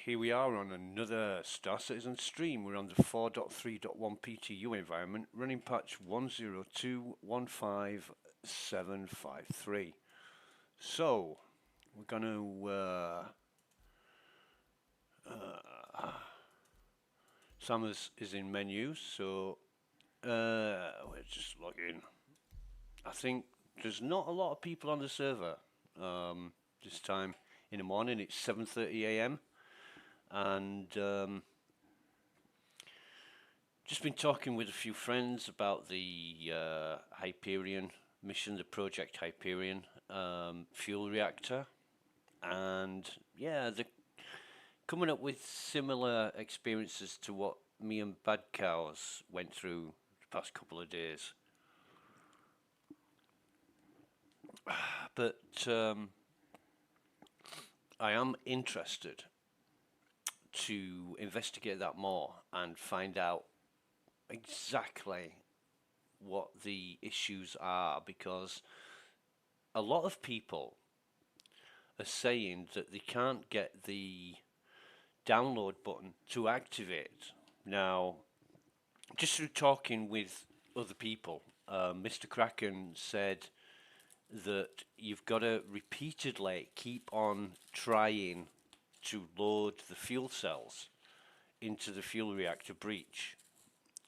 here we are on another Star Citizen stream. We're on the 4.3.1 PTU environment, running patch 102.15.753. So, we're going to... Sam is in menus, so we're just logging. I think there's not a lot of people on the server this time in the morning. It's 7:30 a.m. and just been talking with a few friends about the Hyperion mission, the Project Hyperion fuel reactor, and yeah, they're coming up with similar experiences to what me and Bad Cows went through the past couple of days. But I am interested to investigate that more and find out exactly what the issues are, because a lot of people are saying that they can't get the download button to activate. Now, just through talking with other people, Mr. Kraken said that you've got to repeatedly keep on trying to load the fuel cells into the fuel reactor breach,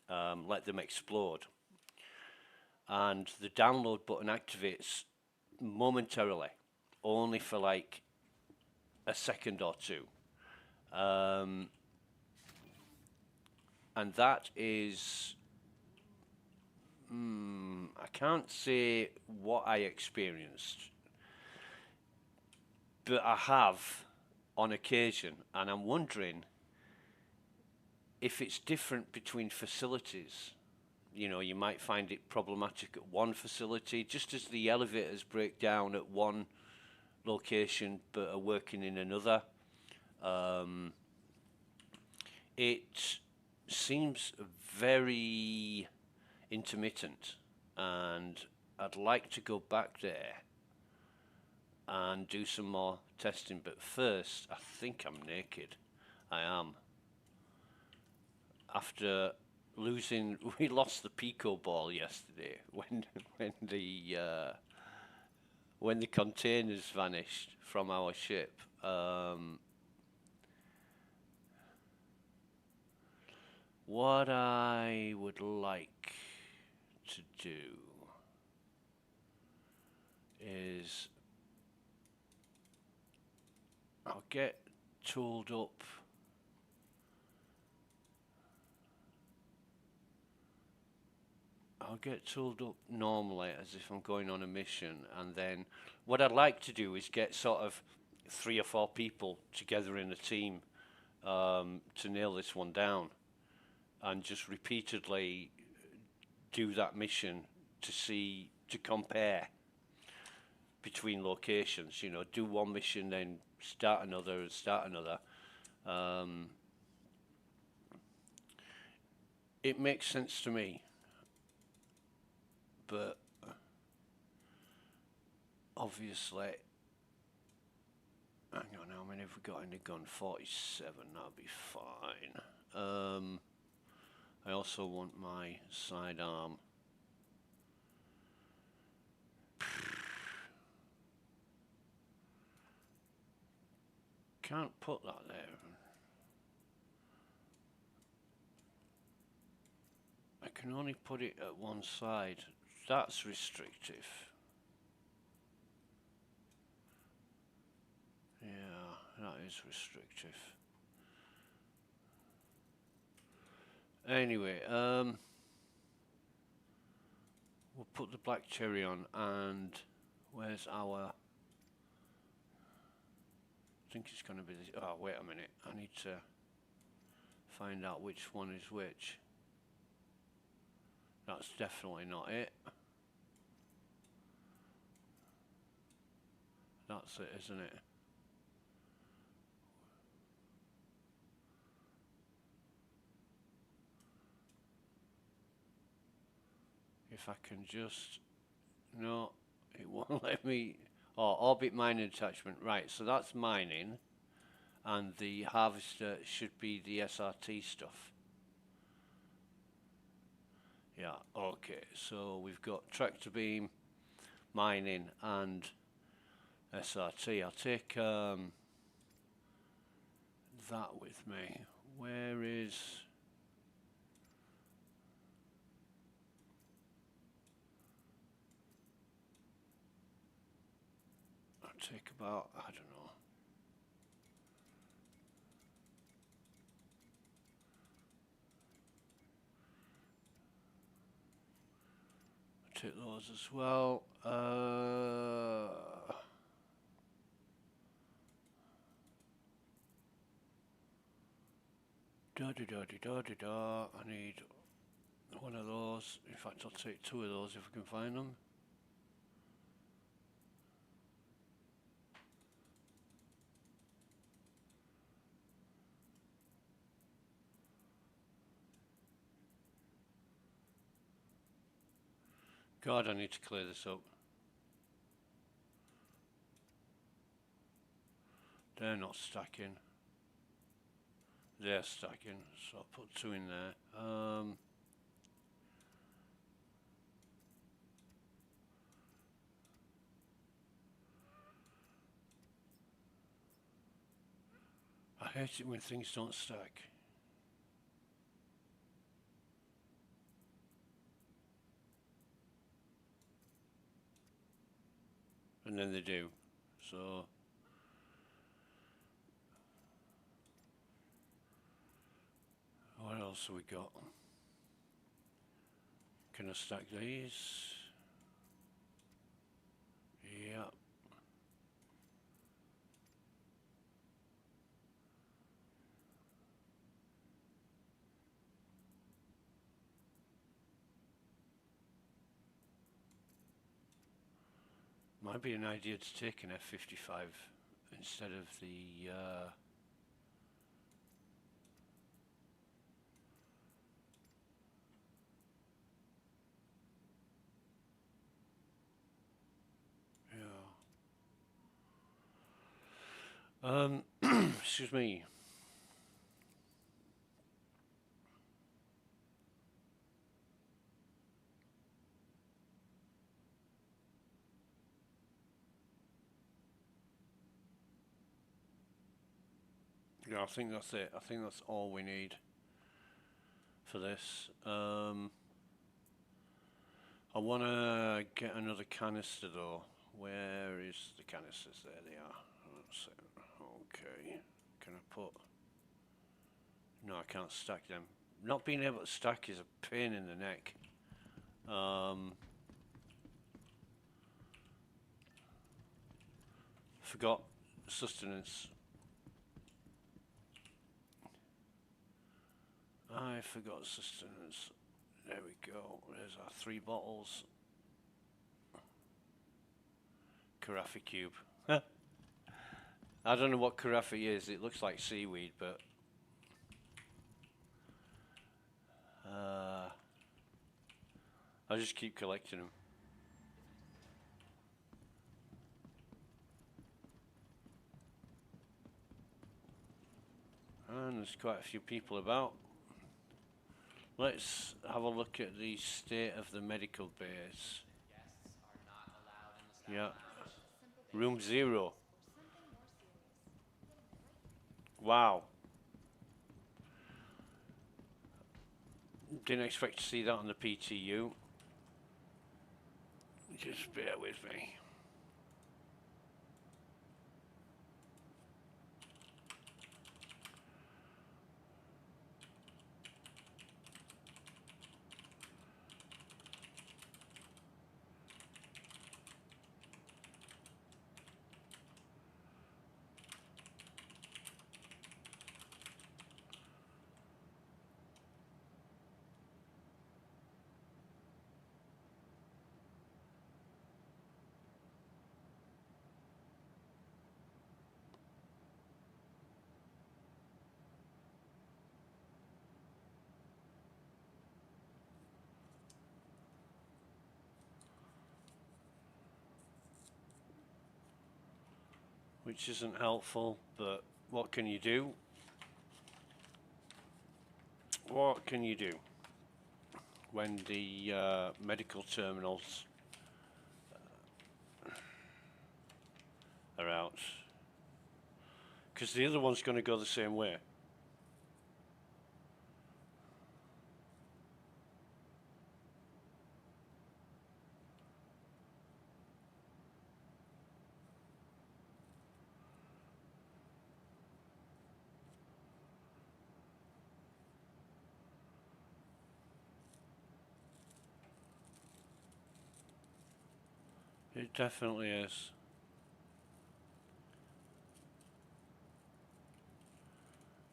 let them explode, and the download button activates momentarily, only for like a second or two, and that is I can't say what I experienced, but I have on occasion, and I'm wondering if it's different between facilities. You know, you might find it problematic at one facility, just as the elevators break down at one location but are working in another. It seems very intermittent, and I'd like to go back there and do some more testing, but first I think I'm naked. I am. After losing, we lost the Pico ball yesterday when the containers vanished from our ship. What I would like to do is I'll get tooled up. I'll get tooled up normally as if I'm going on a mission, and then what I'd like to do is get sort of 3 or 4 people together in a team to nail this one down, and just repeatedly do that mission to compare between locations. You know, do one mission, then start another, and start another. It makes sense to me, but obviously, hang on, how many have we got in the gun? 47, that'll be fine. I also want my sidearm. Can't put that there. I can only put it at one side. That's restrictive. Yeah, that is restrictive. Anyway, we'll put the black cherry on, and where's our... I think it's going to be this. Oh, wait a minute. I need to find out which one is which. That's definitely not it. That's it, isn't it? If I can just... No, it won't let me... Oh, orbit mining attachment. Right, so that's mining. and the harvester should be the SRT stuff. Yeah, okay, so we've got tractor beam, mining, and SRT. I'll take that with me. Where is... I'll take about, I don't know. I'll take those as well. I need one of those. In fact, I'll take two of those if I can find them. God, I need to clear this up. They're not stacking. They're stacking, so I'll put two in there. I hate it when things don't stack. And then they do. So what else have we got? Can I stack these? Yeah. Might be an idea to take an F-55 instead of the excuse me. Yeah, I think that's it. I think that's all we need for this. I want to get another canister though. Where is the canisters? There they are. Okay. Can I put... No, I can't stack them. Not being able to stack is a pain in the neck. Forgot sustenance. I forgot sustenance. There we go. There's our 3 bottles. Carafe cube. I don't know what carafe is. It looks like seaweed, but I'll just keep collecting them. And there's quite a few people about. Let's have a look at the state of the medical base. Yeah. Room 0. Wow. Didn't expect to see that on the PTU. Just bear with me. Which isn't helpful, but what can you do? What can you do when the medical terminals are out? Because the other one's going to go the same way. It definitely is.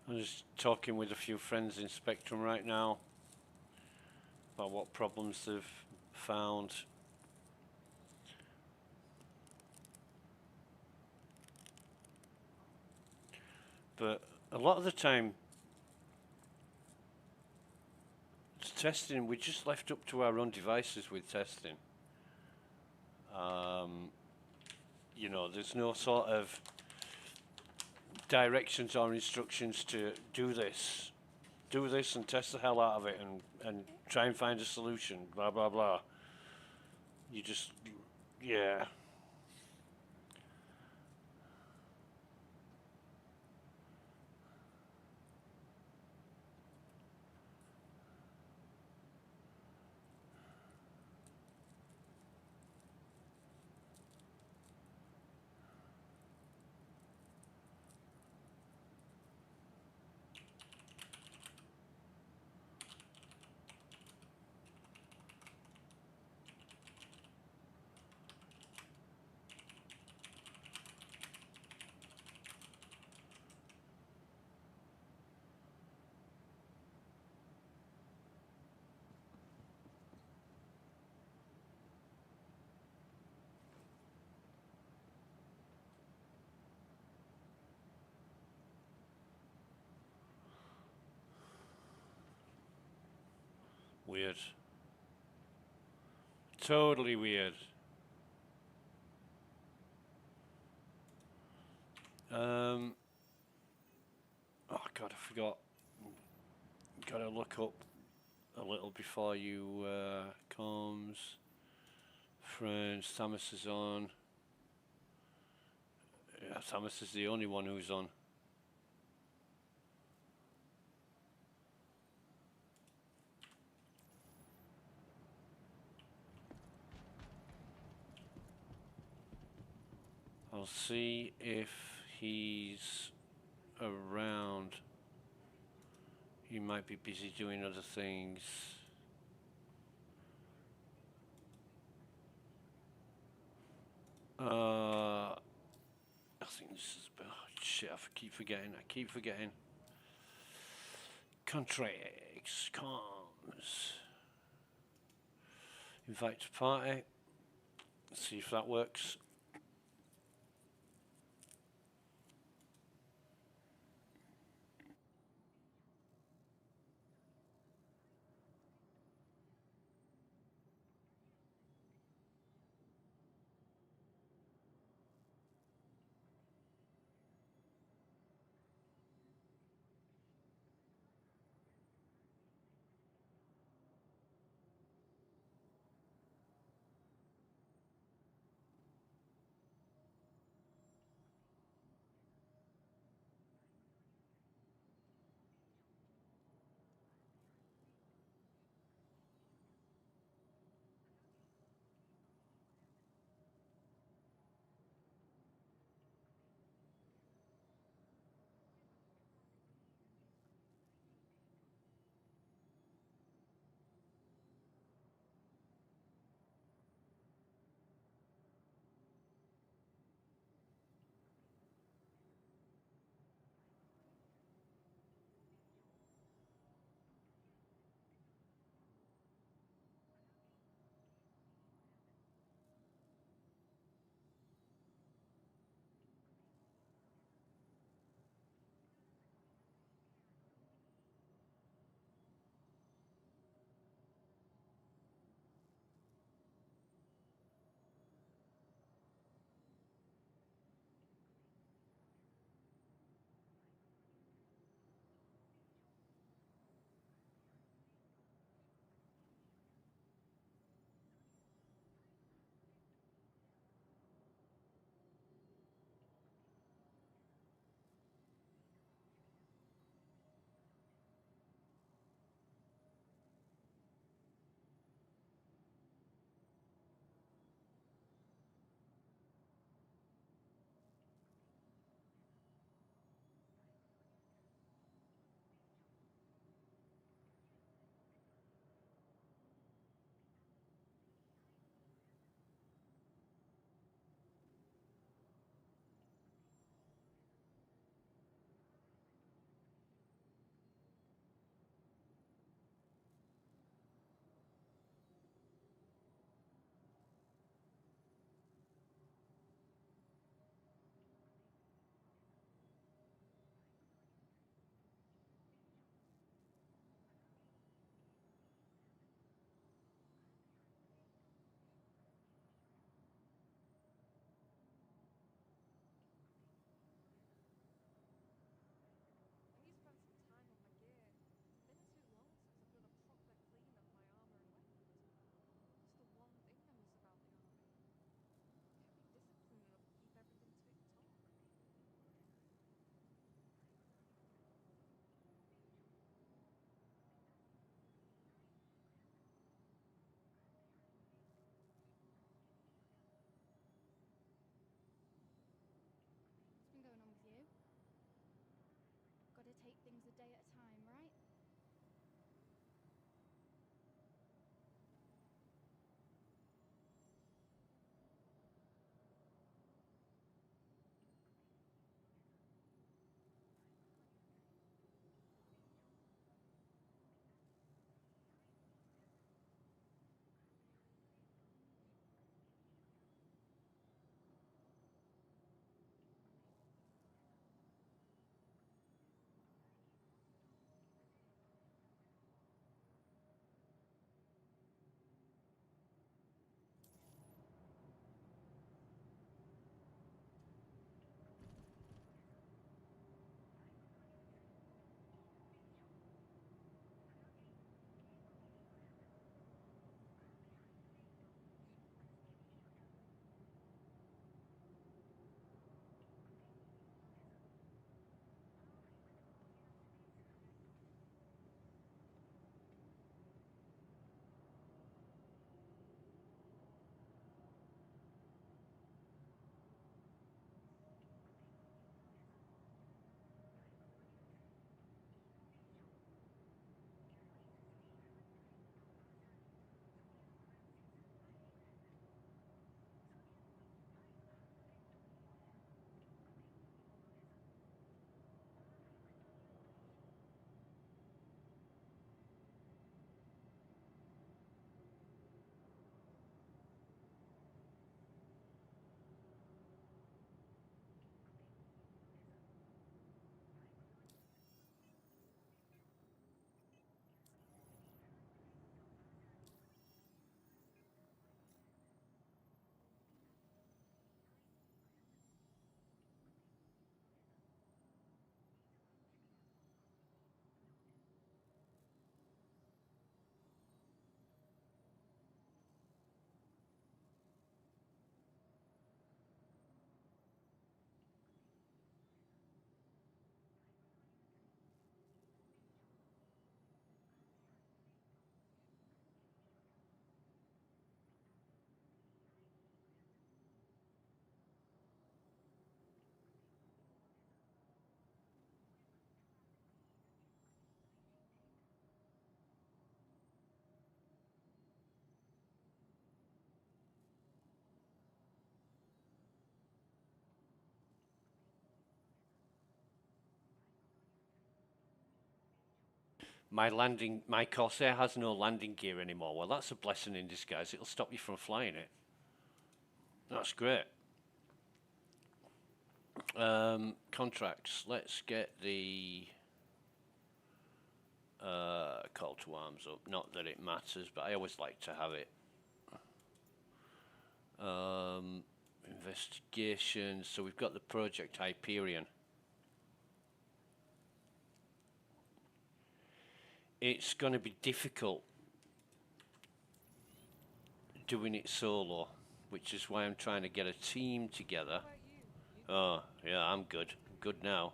I'm just talking with a few friends in Spectrum right now about what problems they've found. But a lot of the time, testing, we're just left up to our own devices with testing. You know, there's no sort of directions or instructions to do this and test the hell out of it and try and find a solution, blah, blah, blah. You just, yeah. Weird. Totally weird. Oh God, I forgot. Gotta look up a little before you comes. Friends, Thomas is on. Yeah, Thomas is the only one who's on. I'll see if he's around. He might be busy doing other things. I think this is, oh shit, I keep forgetting. Contracts, comms. Invite to party. Let's see if that works. My Corsair has no landing gear anymore. Well, that's a blessing in disguise. It'll stop you from flying it. That's great. Contracts. Let's get the call to arms up. Not that it matters, but I always like to have it. Investigation. So we've got the Project Hyperion. It's going to be difficult doing it solo, which is why I'm trying to get a team together. Oh, yeah, I'm good. Good now.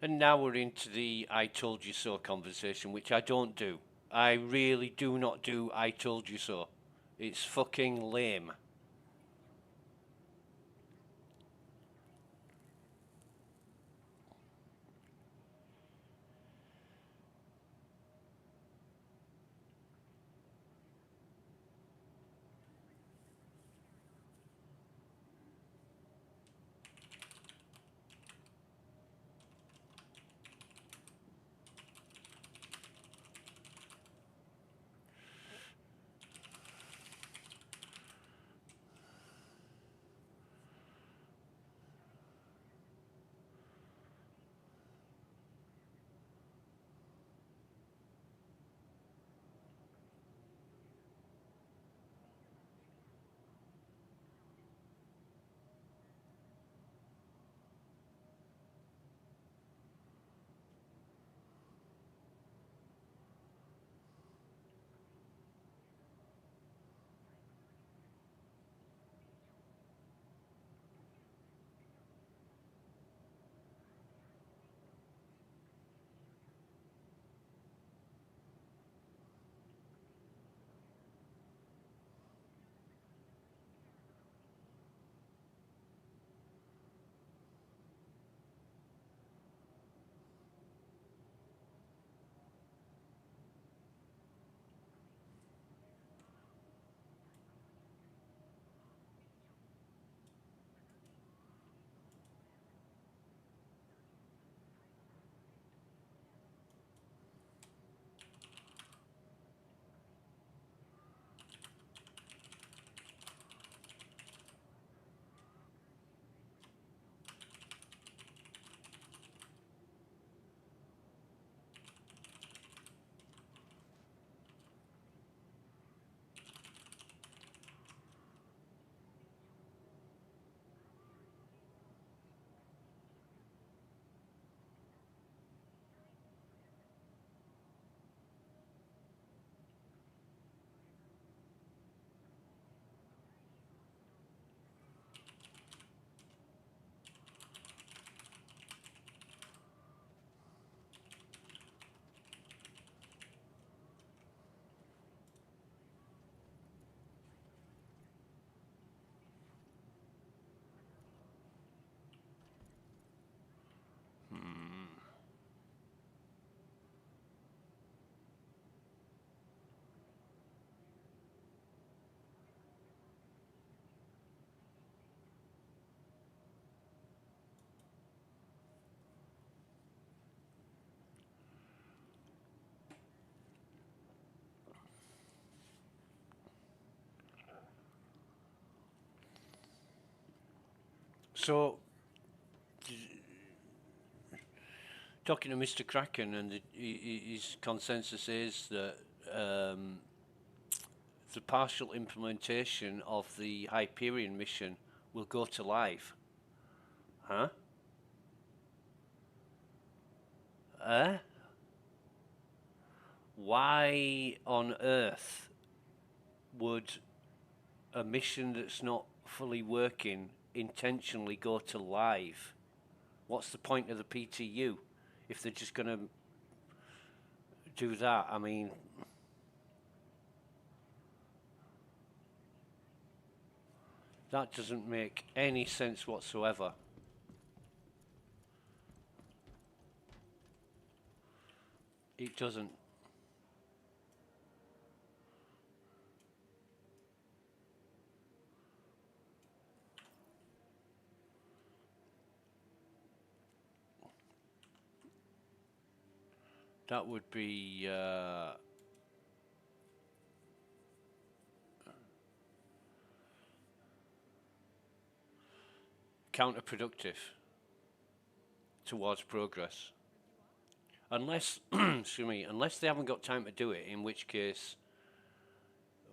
And now we're into the I told you so conversation, which I don't do. I really do not do I told you so. It's fucking lame. So, talking to Mr. Kraken, and his consensus is that um, the partial implementation of the Hyperion mission will go to live. Huh? Eh? Why on earth would a mission that's not fully working intentionally go to live? What's the point of the PTU if they're just going to do that? I mean, that doesn't make any sense whatsoever. It doesn't. That would be counterproductive towards progress. Unless, excuse me, unless they haven't got time to do it, in which case,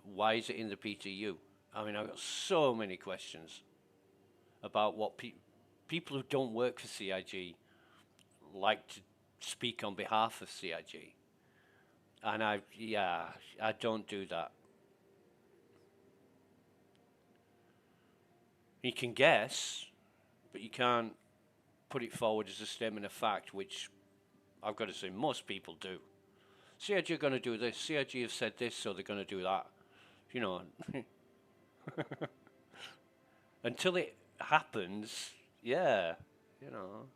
why is it in the PTU? I mean, I've got so many questions about what people who don't work for CIG like to speak on behalf of CIG. And I don't do that. You can guess, but you can't put it forward as a statement of fact, which I've got to say most people do. CIG are going to do this. CIG have said this, so they're going to do that. You know, until it happens, yeah, you know.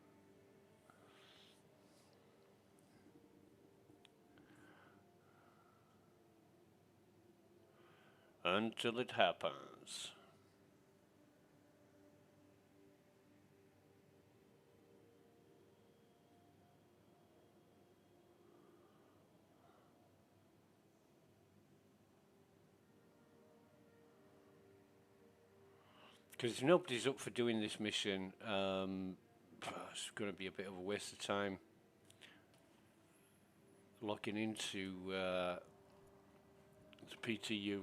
Until it happens. Because if nobody's up for doing this mission, it's going to be a bit of a waste of time logging into the PTU.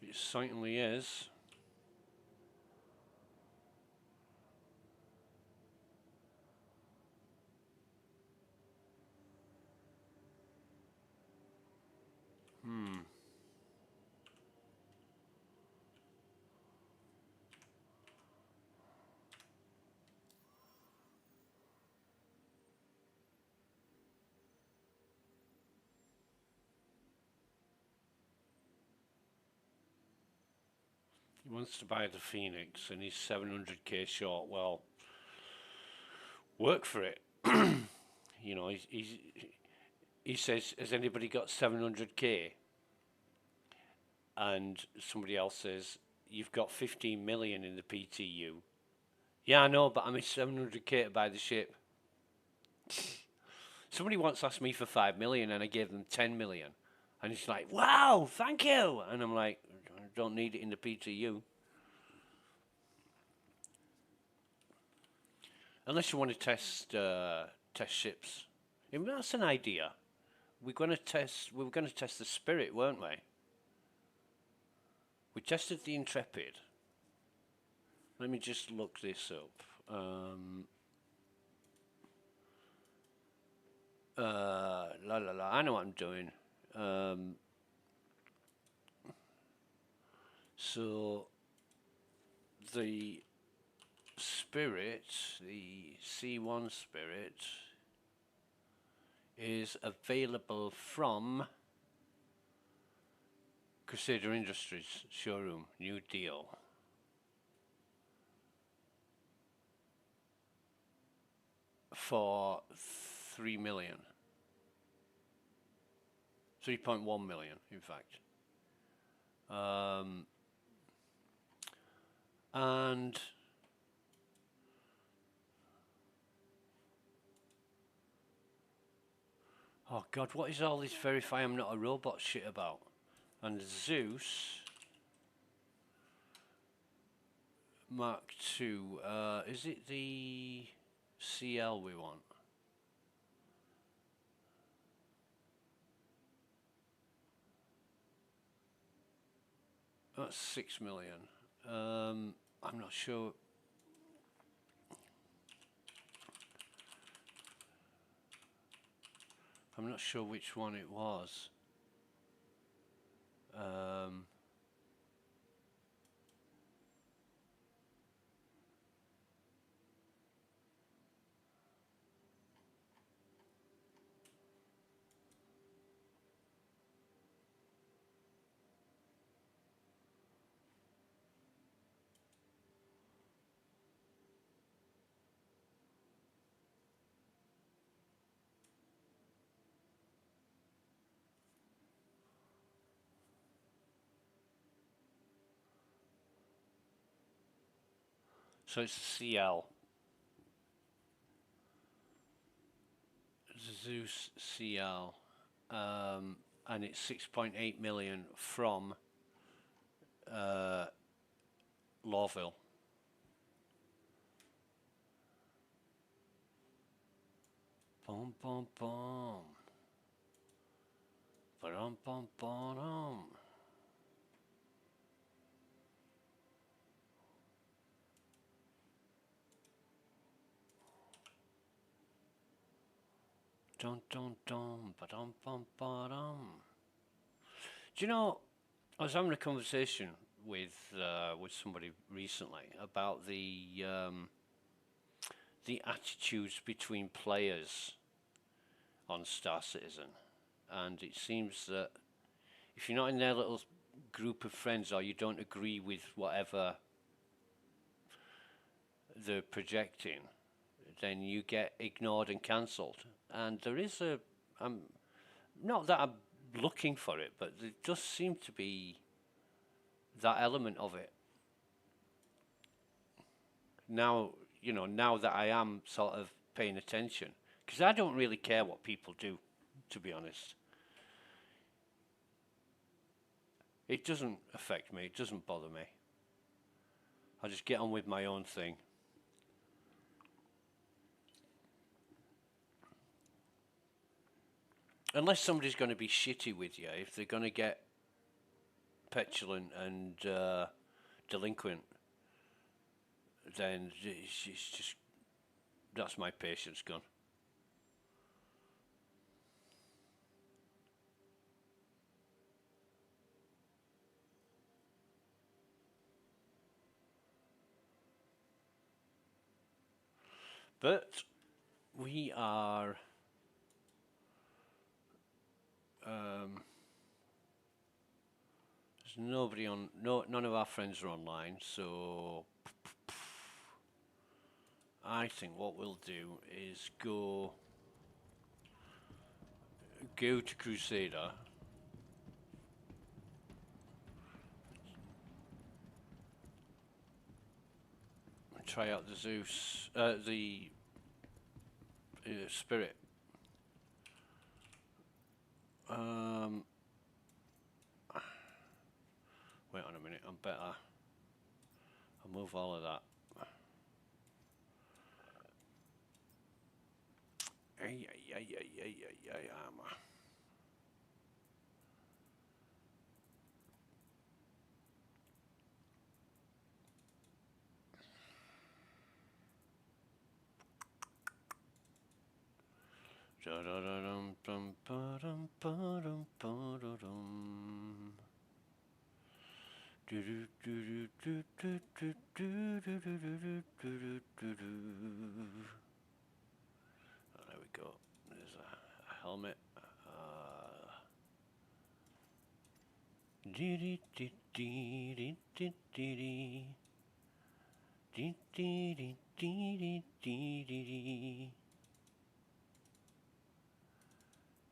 It certainly is. He wants to buy the Phoenix and he's 700k short. Well, work for it. You know, he says, has anybody got 700k? And somebody else says, you've got 15 million in the PTU. Yeah, I know, but I'm 700k to buy the ship. Somebody once asked me for 5 million and I gave them 10 million. And he's like, wow, thank you. And I'm like, I don't need it in the PTU. Unless you want to test ships. I mean, that's an idea. We were going to test the Spirit, weren't we? We tested the Intrepid. Let me just look this up. I know what I'm doing. So the Spirit, the C1 Spirit, is available from Crusader Industries showroom, new deal. For 3 million. 3.1 million, in fact. And oh God, what is all this verify I'm not a robot shit about? And Zeus Mark II, is it the CL we want? That's 6 million. I'm not sure. I'm not sure which one it was. So it's CL. Zeus CL. And it's 6.8 million from Lawville. Boom, boom, boom. Ba-dum, bum, ba-dum. Dun, dun, dun, ba-dum, bum, ba-dum. Do you know, I was having a conversation with somebody recently about the attitudes between players on Star Citizen, and it seems that if you're not in their little group of friends or you don't agree with whatever they're projecting, then you get ignored and cancelled. And there is not that I'm looking for it, but there does seem to be that element of it. Now, now that I am sort of paying attention, because I don't really care what people do, to be honest. It doesn't affect me, it doesn't bother me. I just get on with my own thing. Unless somebody's going to be shitty with you, if they're going to get petulant and delinquent, then it's just, that's my patience gone. But we are there's nobody on, none of our friends are online, so I think what we'll do is go to Crusader. And try out the Zeus, the Spirit. Wait on a minute, I'm better. I'll move all of that. There we go. There's a helmet.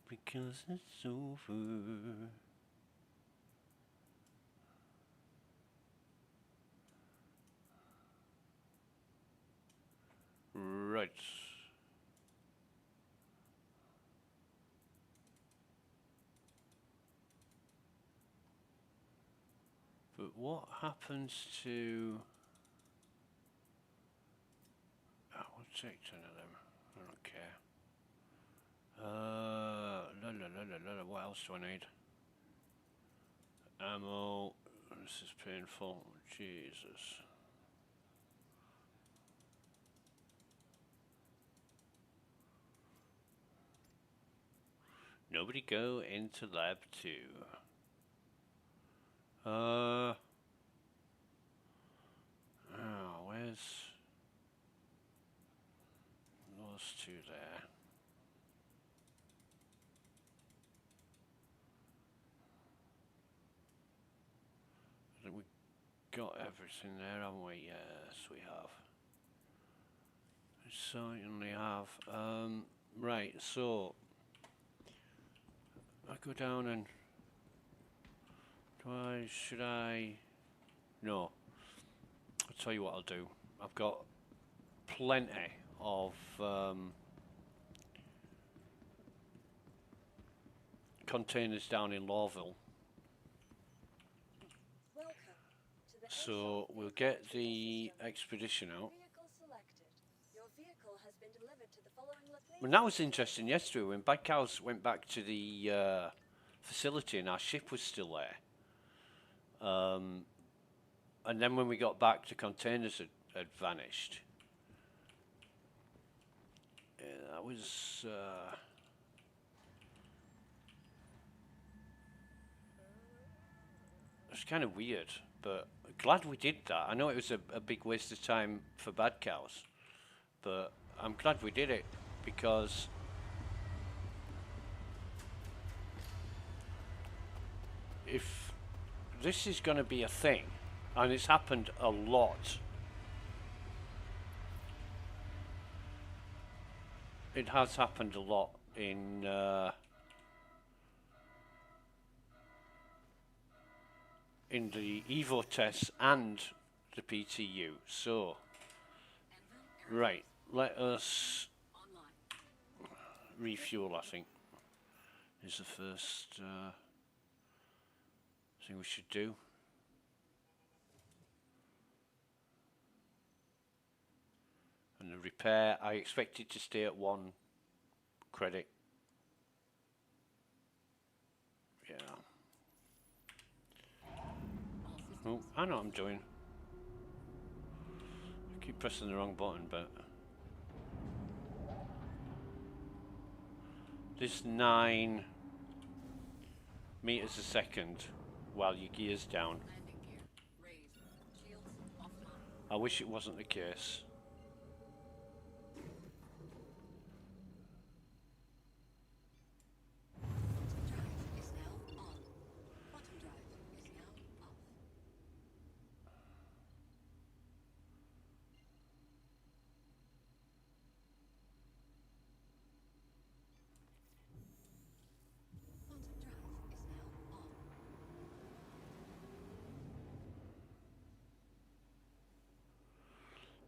Because it's over. Right. But what happens to... Oh, we'll take 10 of them. I don't care. What else do I need? Ammo. This is painful. Jesus. Nobody go into lab 2. Oh, where's those 2 there? I think we got everything there, haven't we? Yes, we have. We certainly have. Right, so I go down and should I? No. I'll tell you what I'll do. I've got plenty of containers down in Lawville. So we'll get the expedition out. Well, that was interesting yesterday when Bad Cows went back to the facility and our ship was still there. And then when we got back, the containers had vanished. Yeah, that was... it's kind of weird, but glad we did that. I know it was a big waste of time for Bad Cows, but I'm glad we did it because if this is going to be a thing, and it's happened a lot, it has happened a lot in the Evo tests and the PTU. So, right, let us refuel, I think, is the first thing we should do. And the repair, I expect it to stay at 1 credit. Yeah. Oh, I know what I'm doing. I keep pressing the wrong button, but... This 9 meters a second while your gear's down. I wish it wasn't the case.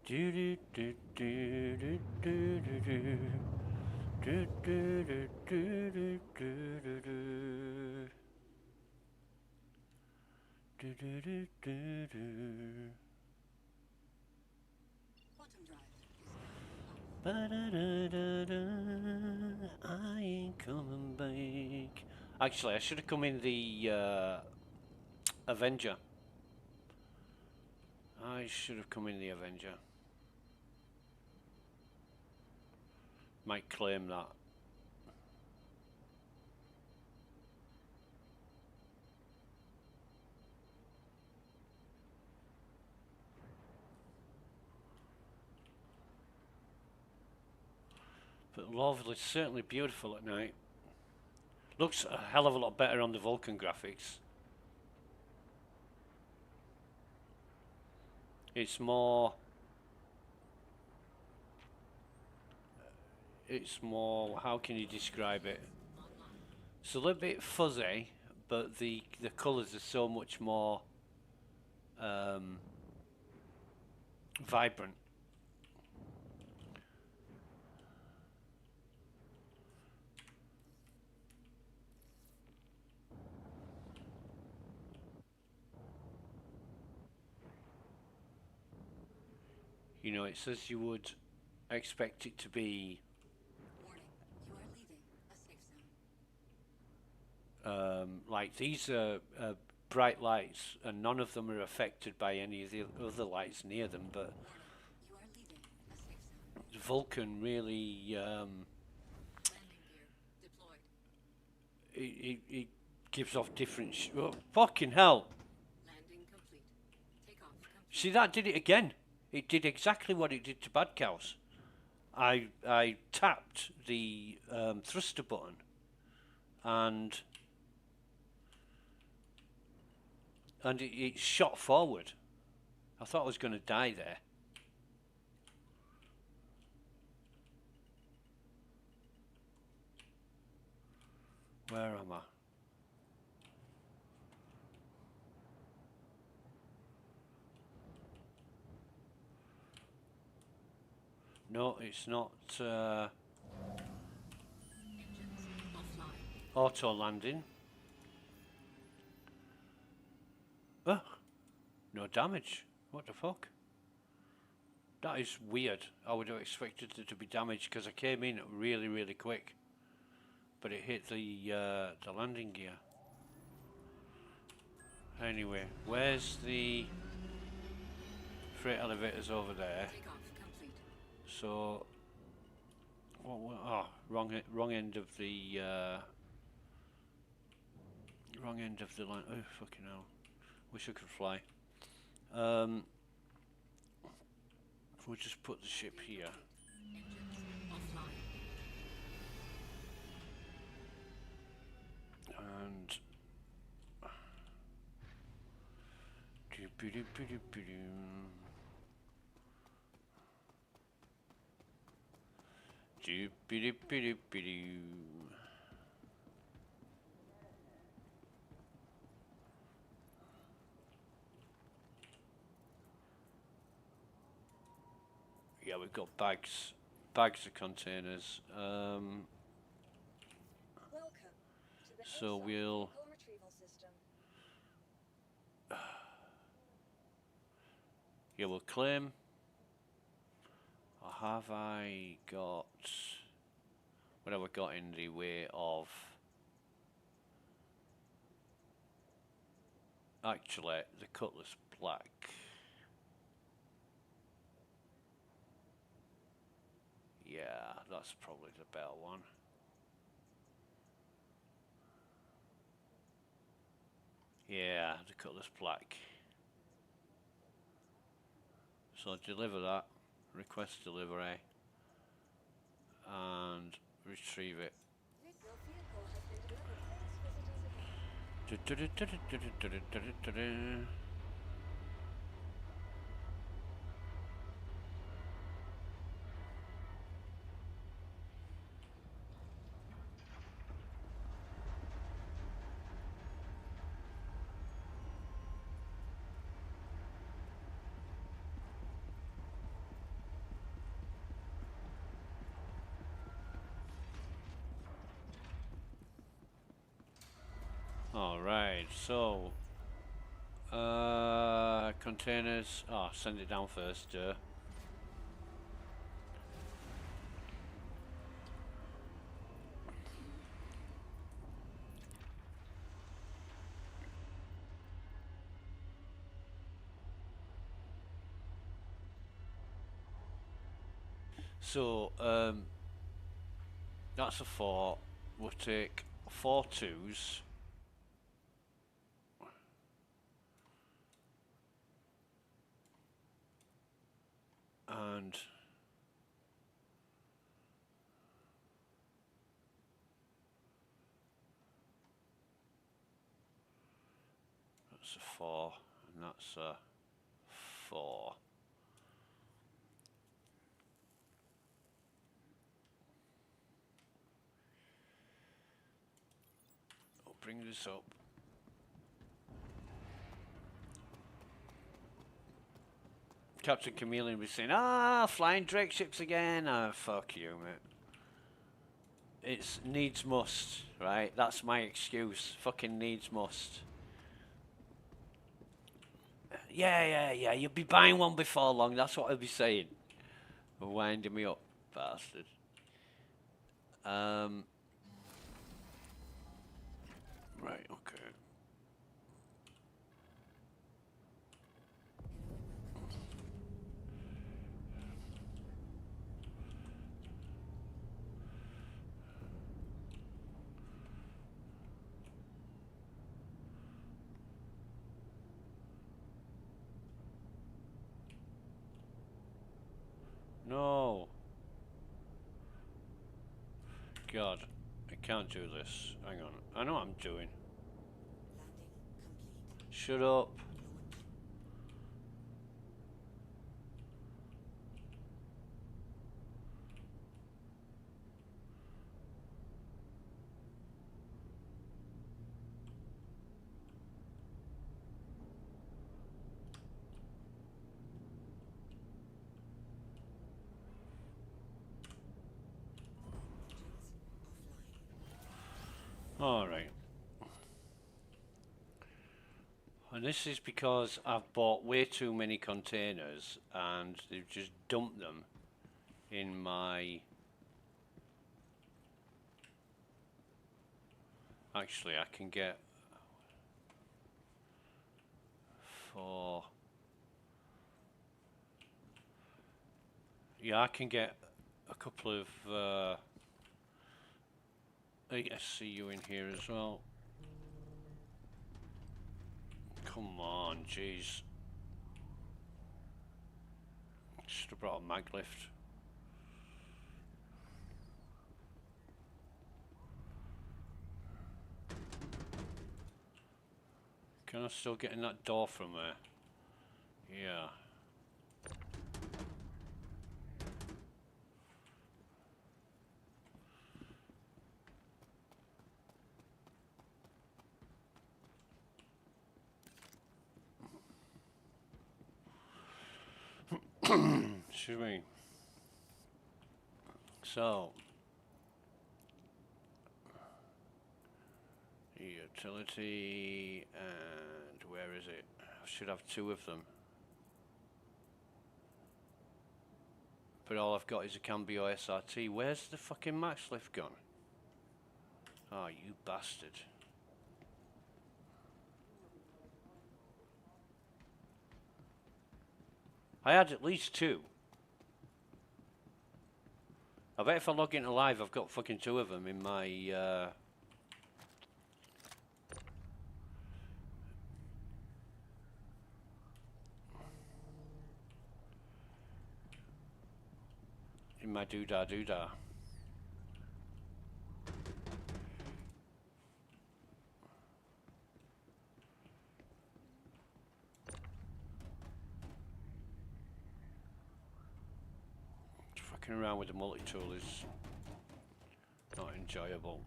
Do do do do do do do do do do do do do do do do do. I ain't coming back. Actually, I should have come in the Avenger. I should have come in the Avenger. Might claim that. But Lawville is certainly beautiful at night. Looks a hell of a lot better on the Vulcan graphics. It's more, how can you describe it? It's a little bit fuzzy, but the colours are so much more vibrant. You know, it says you would expect it to be Warning, you are leaving a safe zone. like these are bright lights, and none of them are affected by any of the other lights near them. But Warning, you are leaving a safe zone. Vulcan really Landing gear deployed. it gives off different. Oh, fucking hell! Landing complete. Takeoff complete. See, that did it again. It did exactly what it did to Bad Cows. I tapped the thruster button, and it shot forward. I thought I was going to die there. Where am I? No, it's not Engines offline. auto landing. Ugh, no damage. What the fuck? That is weird. I would have expected it to be damaged because I came in really, really quick, but it hit the landing gear. Anyway, where's the freight elevators over there? Takeoff complete. So, oh, wrong end of the line. Oh, fucking hell! Wish I could fly. We'll just put the ship here. Engines offline. And yeah, we've got bags of containers. Welcome to the So ASOC we'll vehicle retrieval system. yeah, we'll claim. Or have I got what have I got in the way of? Actually, the Cutlass Black. Yeah, that's probably the better one. Yeah, the Cutlass Black. So deliver that, request delivery, and retrieve it. Your vehicle has been delivered. Thanks for citizenship. All right, so containers. Oh, send it down first. So that's a 4. We'll take 4 2s. And that's a 4, and that's a 4. I'll bring this up. Captain Chameleon was saying, flying Drake ships again. Fuck you, mate. It's needs must, right? That's my excuse. Fucking needs must. Yeah. You'll be buying one before long. That's what I'll be saying. Winding me up, bastard. Right, okay. No. God, I can't do this. Hang on. I know what I'm doing. Shut up. Alright. And this is because I've bought way too many containers and they've just dumped them in my... Actually, I can get 4... Yeah, I can get a couple of ASCU in here as well. Come on, jeez. Should have brought a mag lift. Can I still get in that door from there? Yeah. Excuse me. So, utility, and where is it? I should have 2 of them. But all I've got is a Cambio SRT. Where's the fucking max lift gone? Oh, you bastard. I had at least 2. I bet if I log into live, I've got fucking 2 of them in my, in my doodah doodah. Fucking around with the multi-tool is not enjoyable.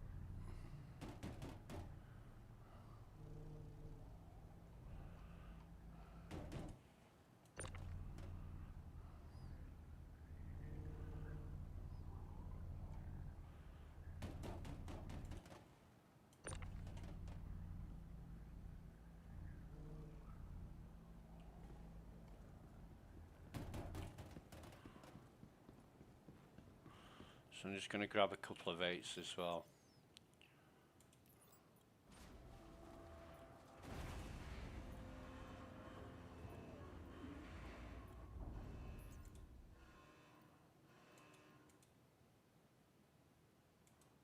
So I'm just going to grab a couple of 8s as well.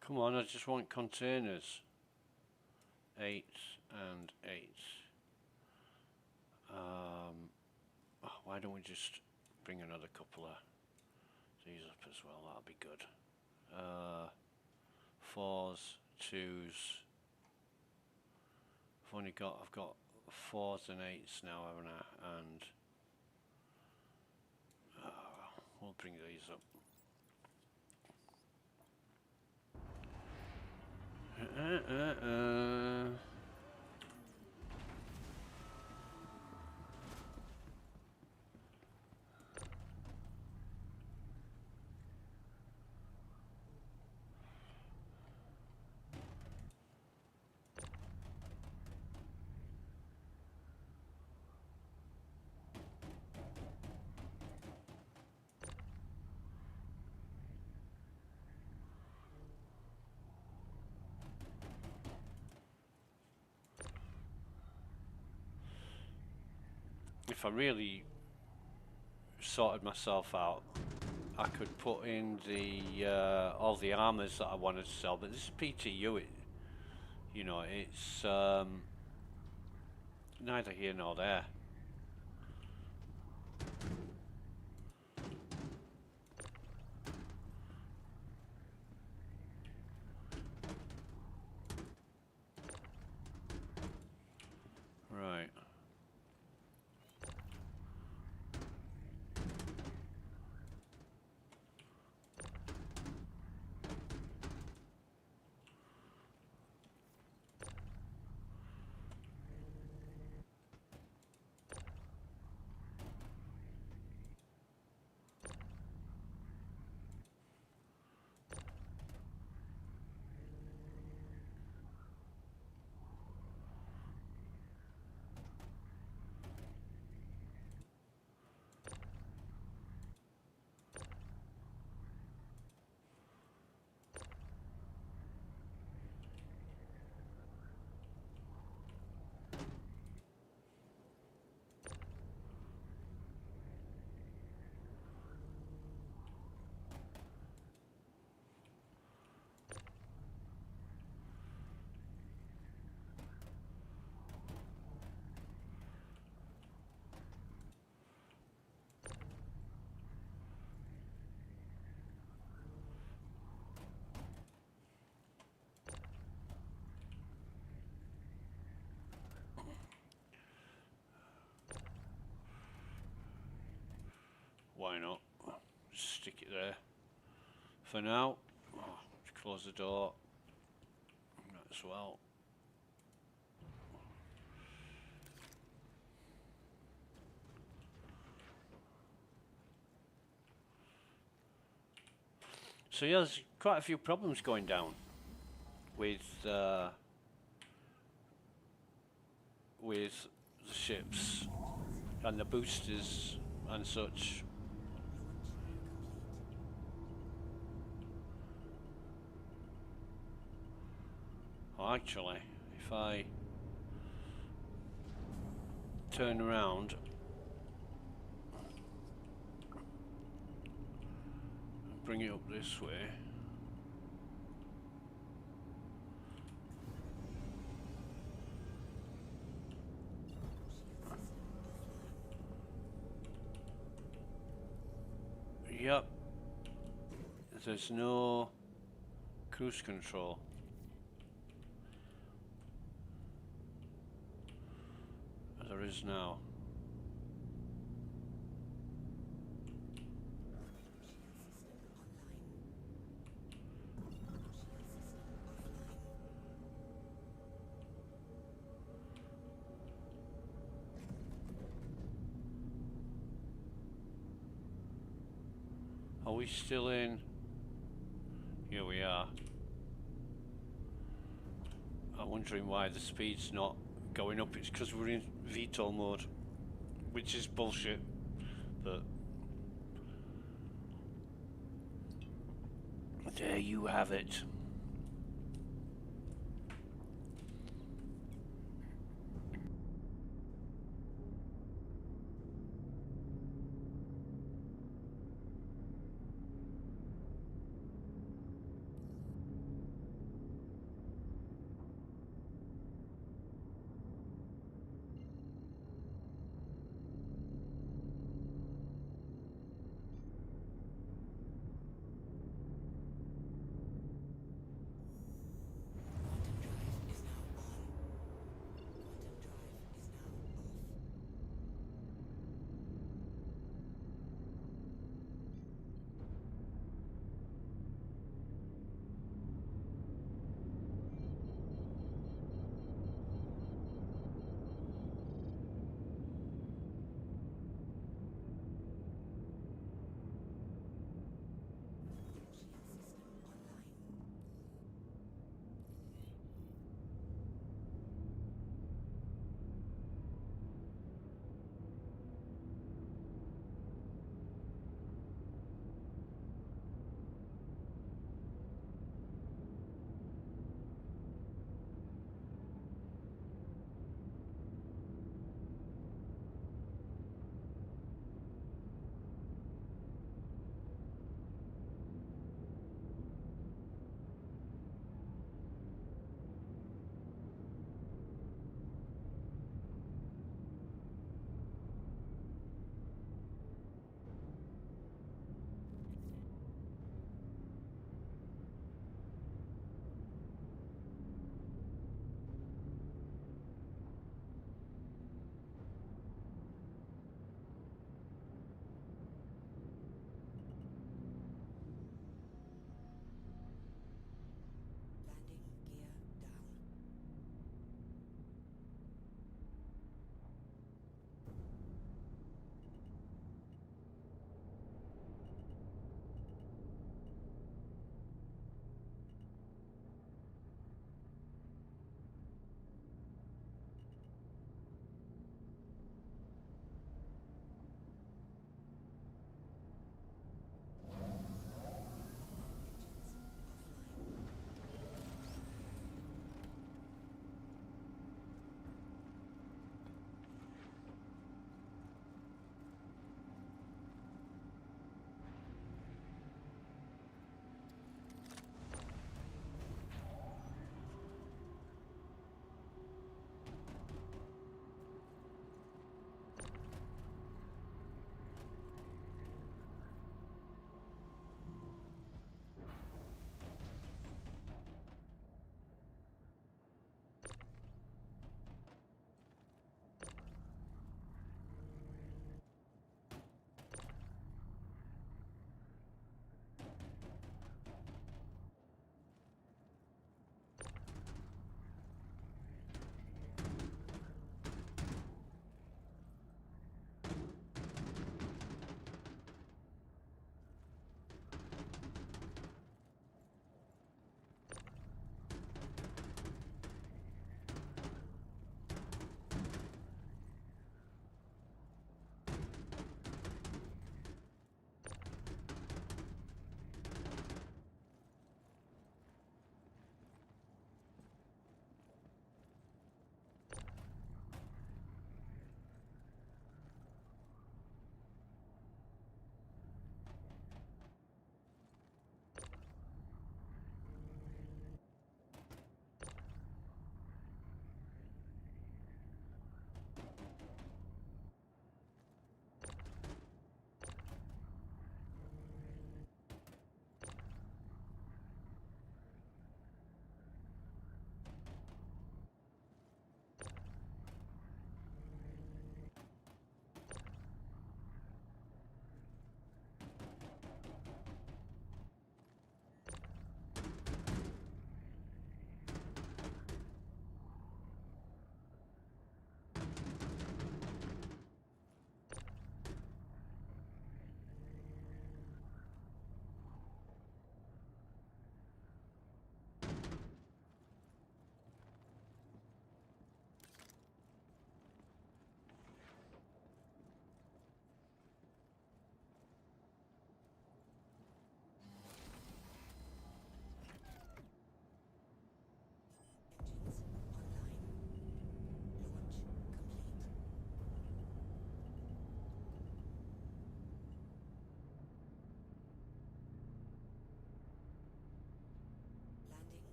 Come on, I just want containers. 8 and 8. Why don't we just bring another couple of these up as well? That'll be good. 4s, 2s. I've got 4s and 8s now, haven't I? And we'll bring these up. if I really sorted myself out, I could put in the all the armors that I wanted to sell. But this is PTU. You know, it's neither here nor there. Right. Why not? Just stick it there for now. Oh, close the door. That as well. So yeah, there's quite a few problems going down with the ships and the boosters and such. Well, actually, if I turn around and bring it up this way. Yep. There's no cruise control. There is now. Are we still in? Here we are. I'm wondering why the speed's not going up. It's because we're in VTOL mode, which is bullshit, but there you have it.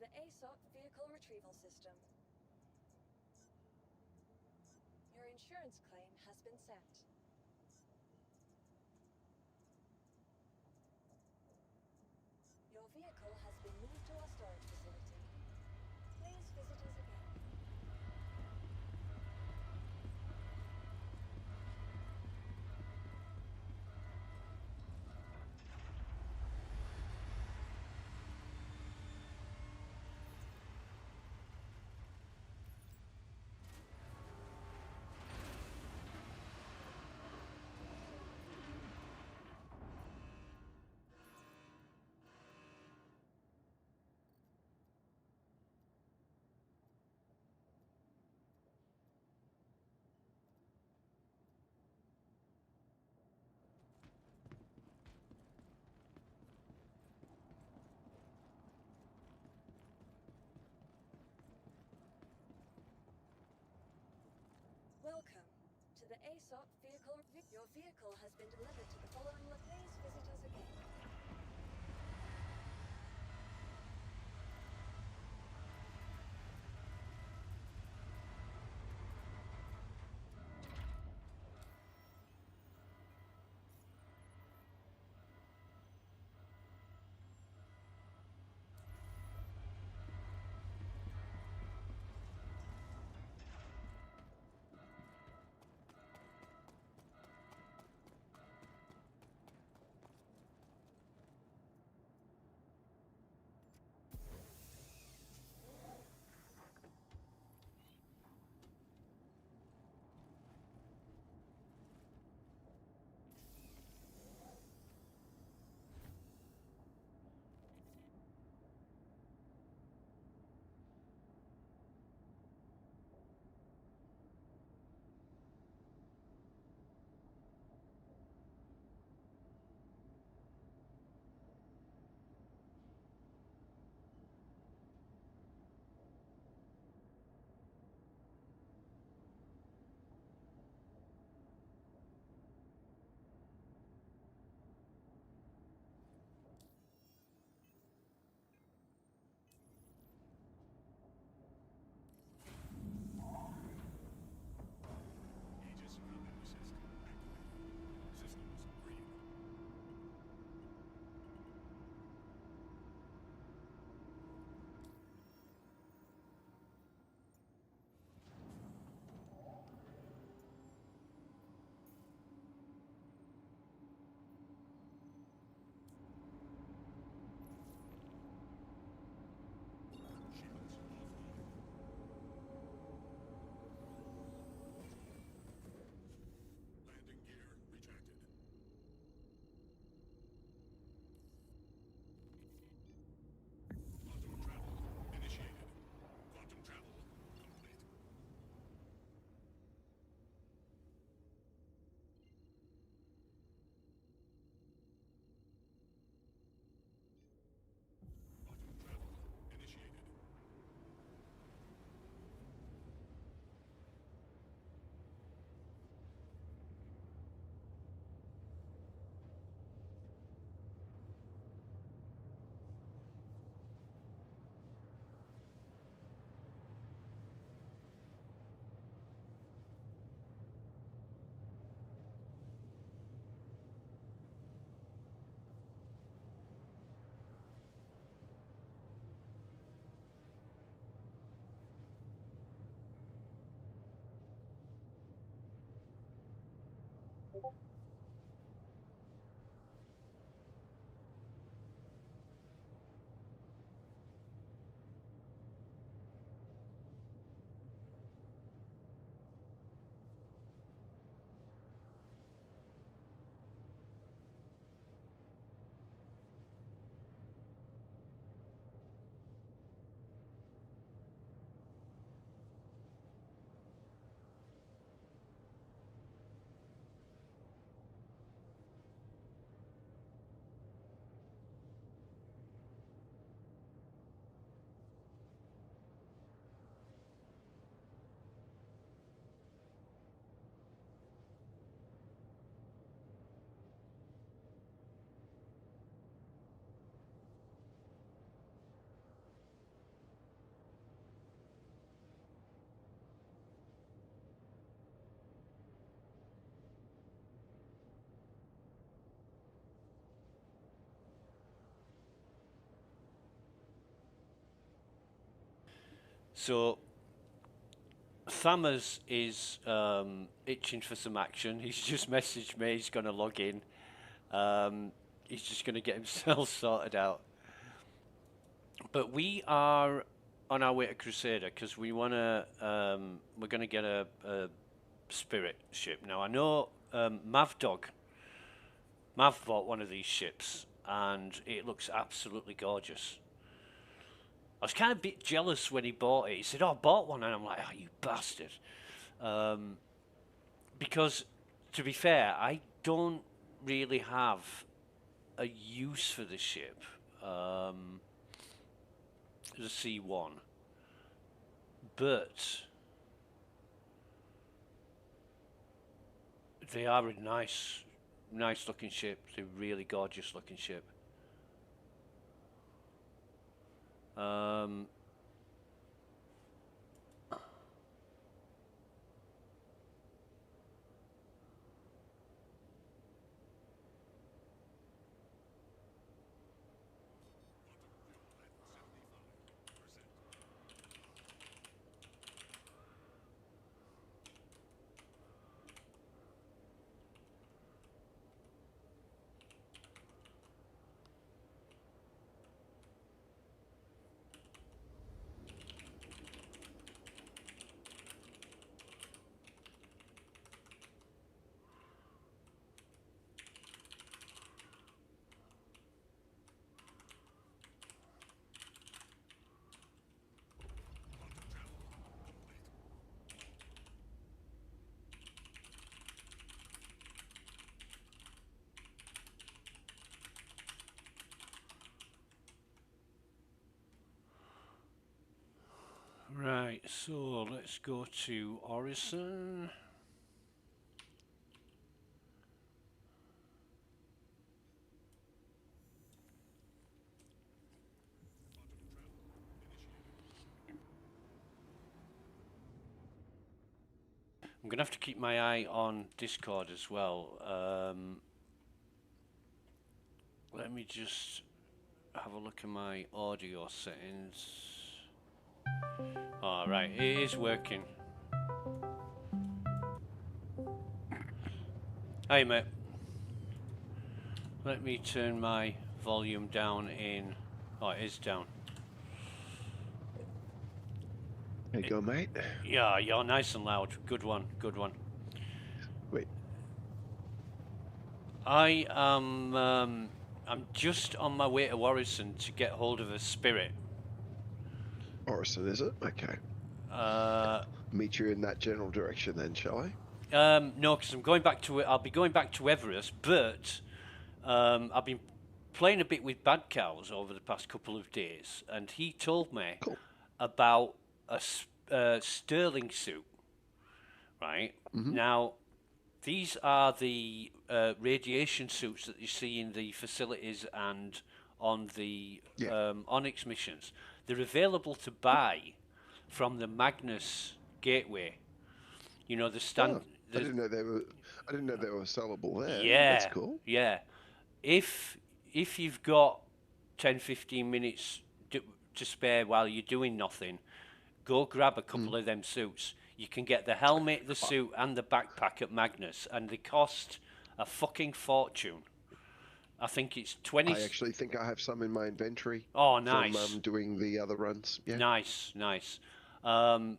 the aSOC vehicle retrieval system. Your insurance claim has been sent. Your vehicle has been moved to our storage facility. Please visit us again. Welcome to the aSOC vehicle. Your vehicle has been delivered to the following. Please visit us again. Aegis combat assist activated. Systems green. Shields offline. Landing gear retracted. Quantum travel initiated. Quantum travel complete. Quantum travel initiated. So Thammers is itching for some action. He's just messaged me. He's going to log in. He's just going to get himself sorted out. But we are on our way to Crusader because we want to. We're going to get a spirit ship. Now I know Mav bought one of these ships, and it looks absolutely gorgeous. I was kind of a bit jealous when he bought it. He said, "Oh, I bought one," and I'm like, "Oh, you bastard!" Because, to be fair, I don't really have a use for the ship. The C1, but they are a nice looking ship. They're a really gorgeous looking ship. Right, so let's go to Orison. I'm going to have to keep my eye on Discord as well. Let me just have a look at my audio settings. All right, it is working. Hey, mate. Let me turn my volume down in... Oh, it is down. There you go, mate. Yeah, you're nice and loud. Good one, good one. Wait. I am... I'm just on my way to Orison to get hold of a spirit. Orison, is it? Okay. Meet you in that general direction then, shall I? No, because I'm going back to it. I'll be going back to Everest, but I've been playing a bit with Bad Cows over the past couple of days, and he told me about a Sterling suit. Right now, these are the radiation suits that you see in the facilities and on the Onyx missions. They're available to buy from the Magnus Gateway. You know, the stand. I didn't know they were. I didn't know they were sellable there. Yeah, that's cool. Yeah, if you've got 10-15 minutes to spare while you're doing nothing, go grab a couple of them suits. You can get the helmet, the suit, and the backpack at Magnus, and they cost a fucking fortune. I think it's 20. I actually think I have some in my inventory. Oh, nice. From doing the other runs. Yeah. Nice. The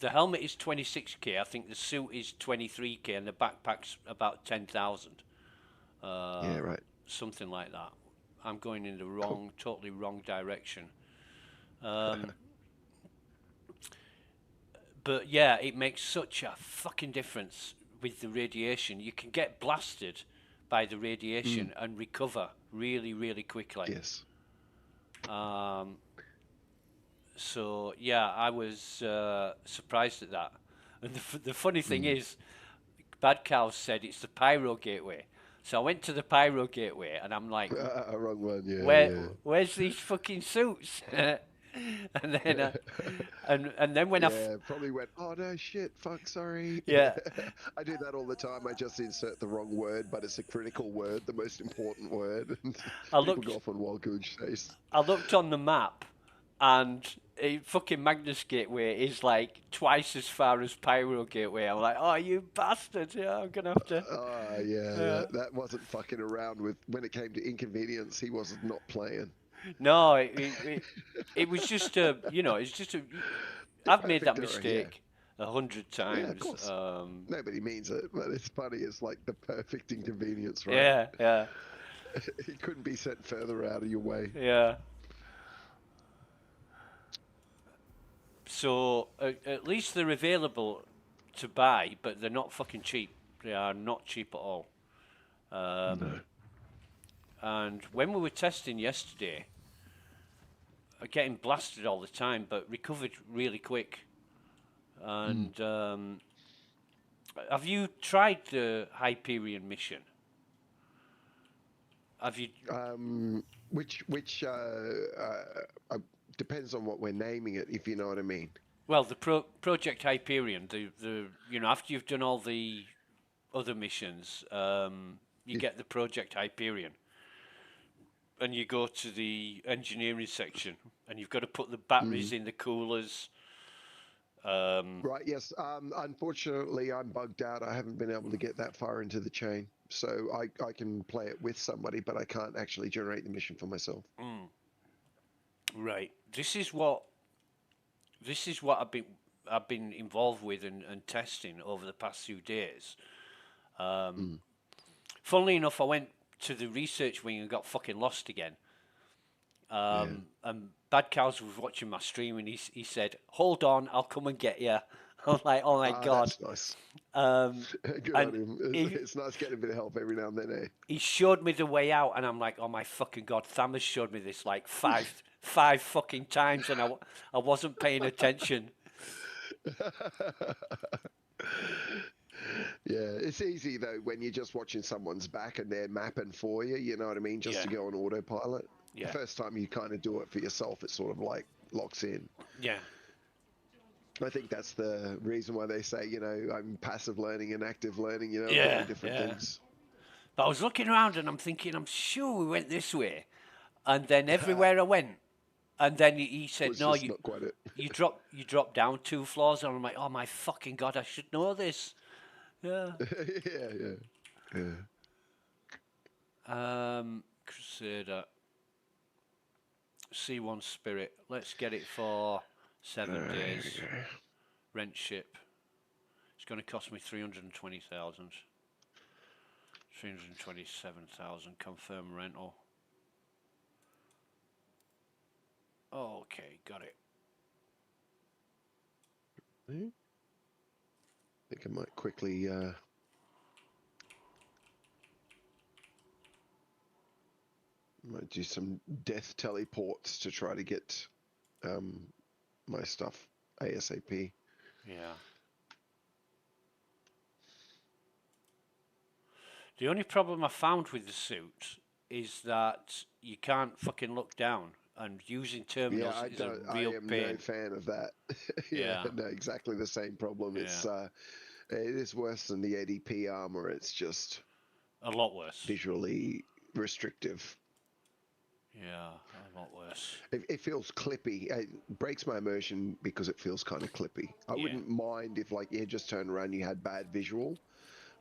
helmet is 26k. I think the suit is 23k, and the backpack's about 10,000. Yeah, right. Something like that. I'm going in the totally wrong direction. But yeah, it makes such a fucking difference with the radiation. You can get blasted by the radiation and recover really, really quickly. Yes. So yeah, I was surprised at that. And the funny thing is, Bad Cow said it's the Pyro Gateway. So I went to the Pyro Gateway, and I'm like, wrong one. Yeah. Where's these fucking suits? And then, and then when probably went, oh no, shit, fuck, sorry. Yeah. I do that all the time. I just insert the wrong word, but it's a critical word, the most important word. And people go off on wild goose chase. I looked on the map, and fucking Magnus Gateway is like twice as far as Pyro Gateway. I'm like, oh, you bastard! Yeah, I'm gonna have to. That wasn't fucking around with when it came to inconvenience. He was not playing. No, it was just a, it's just a. I've made that Perfect error, yeah. mistake 100 Yeah, of times. course. Nobody means it, but it's funny. It's like the perfect inconvenience, right? Yeah, yeah, It couldn't be sent further out of your way. yeah. So at least they're available to buy, but they're not fucking cheap. They are not cheap at all. No. And when we were testing yesterday, getting blasted all the time, but recovered really quick. And have you tried the Hyperion mission? Have you? Which depends on what we're naming it, if you know what I mean. Well, the Project Hyperion, the after you've done all the other missions, you get the Project Hyperion, and you go to the engineering section, and you've got to put the batteries in the coolers. Right, yes. Unfortunately, I'm bugged out. I haven't been able to get that far into the chain. So I can play it with somebody, but I can't actually generate the mission for myself. Right. This is what I've been involved with and testing over the past few days. Funnily enough, I went to the research wing and got fucking lost again. And Bad Cows was watching my stream, and he said, "Hold on, I'll come and get you." I'm like, "Oh my god!" That's nice. Good and on him. It's nice getting a bit of help every now and then, eh? he showed me the way out, and I'm like, "Oh my fucking god!" Thamus showed me this like five fucking times, and I wasn't paying attention. Yeah, it's easy though when you're just watching someone's back and they're mapping for you. You know what I mean? Just to Yeah. go on autopilot. Yeah. The first time you kind of do it for yourself, it sort of like locks in. Yeah. I think that's the reason why they say, I'm passive learning and active learning, Yeah, different yeah. things. But I was looking around and I'm thinking, I'm sure we went this way, and then everywhere I went, and then he said, Was "No, just not quite it. you drop down 2 floors," and I'm like, "Oh my fucking god, I should know this." Yeah. yeah. Crusader. C1 Spirit. Let's get it for 7 days. Rent ship. It's going to cost me 320,000. 327,000. Confirm rental. Okay, got it. I think I might quickly might do some death teleports to try to get my stuff ASAP. Yeah. The only problem I found with the suit is that you can't fucking look down, and using terminals is a real I am pain. no fan of that. Yeah. No, exactly the same problem. Yeah. It is worse than the ADP armor. It's just A lot worse. visually restrictive. Yeah, a lot worse. It feels clippy. It breaks my immersion because it feels kind of clippy. I wouldn't mind if you just turned around and you had bad visual,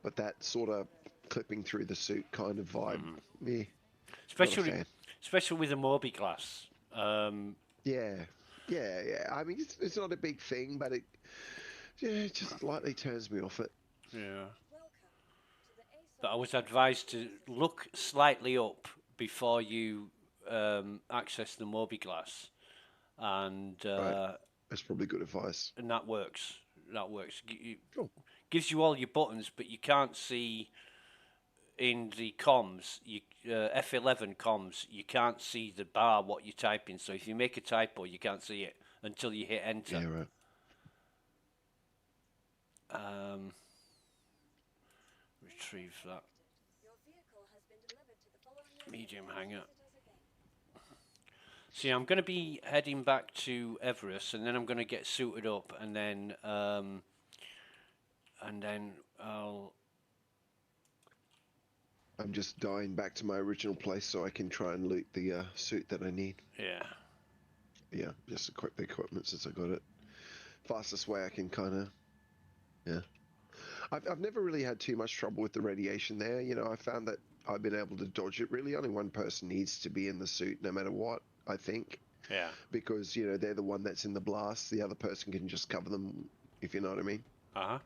but that sort of clipping through the suit kind of vibe, Especially with the Moby glass. Yeah. I mean, it's not a big thing, but it just slightly turns me off it. Yeah. But I was advised to look slightly up before you access the Moby glass, and Right. That's probably good advice. And that works. That works. Cool. Gives you all your buttons, but you can't see in the comms. F11 comms, you can't see the bar what you're typing. So if you make a typo, you can't see it until you hit enter. Yeah, right. Retrieve that. Medium hangar. See, I'm going to be heading back to Everest, and then I'm going to get suited up, and then I'll. I'm just dying back to my original place so I can try and loot the suit that I need. Yeah. yeah, just equip the equipment since I got it. Fastest way I can kind of, yeah. I've never really had too much trouble with the radiation there. You know, I found that I've been able to dodge it. Really, only one person needs to be in the suit, no matter what. I think Yeah. because you know they're the one that's in the blast. The other person can just cover them, if you know what I mean. Uh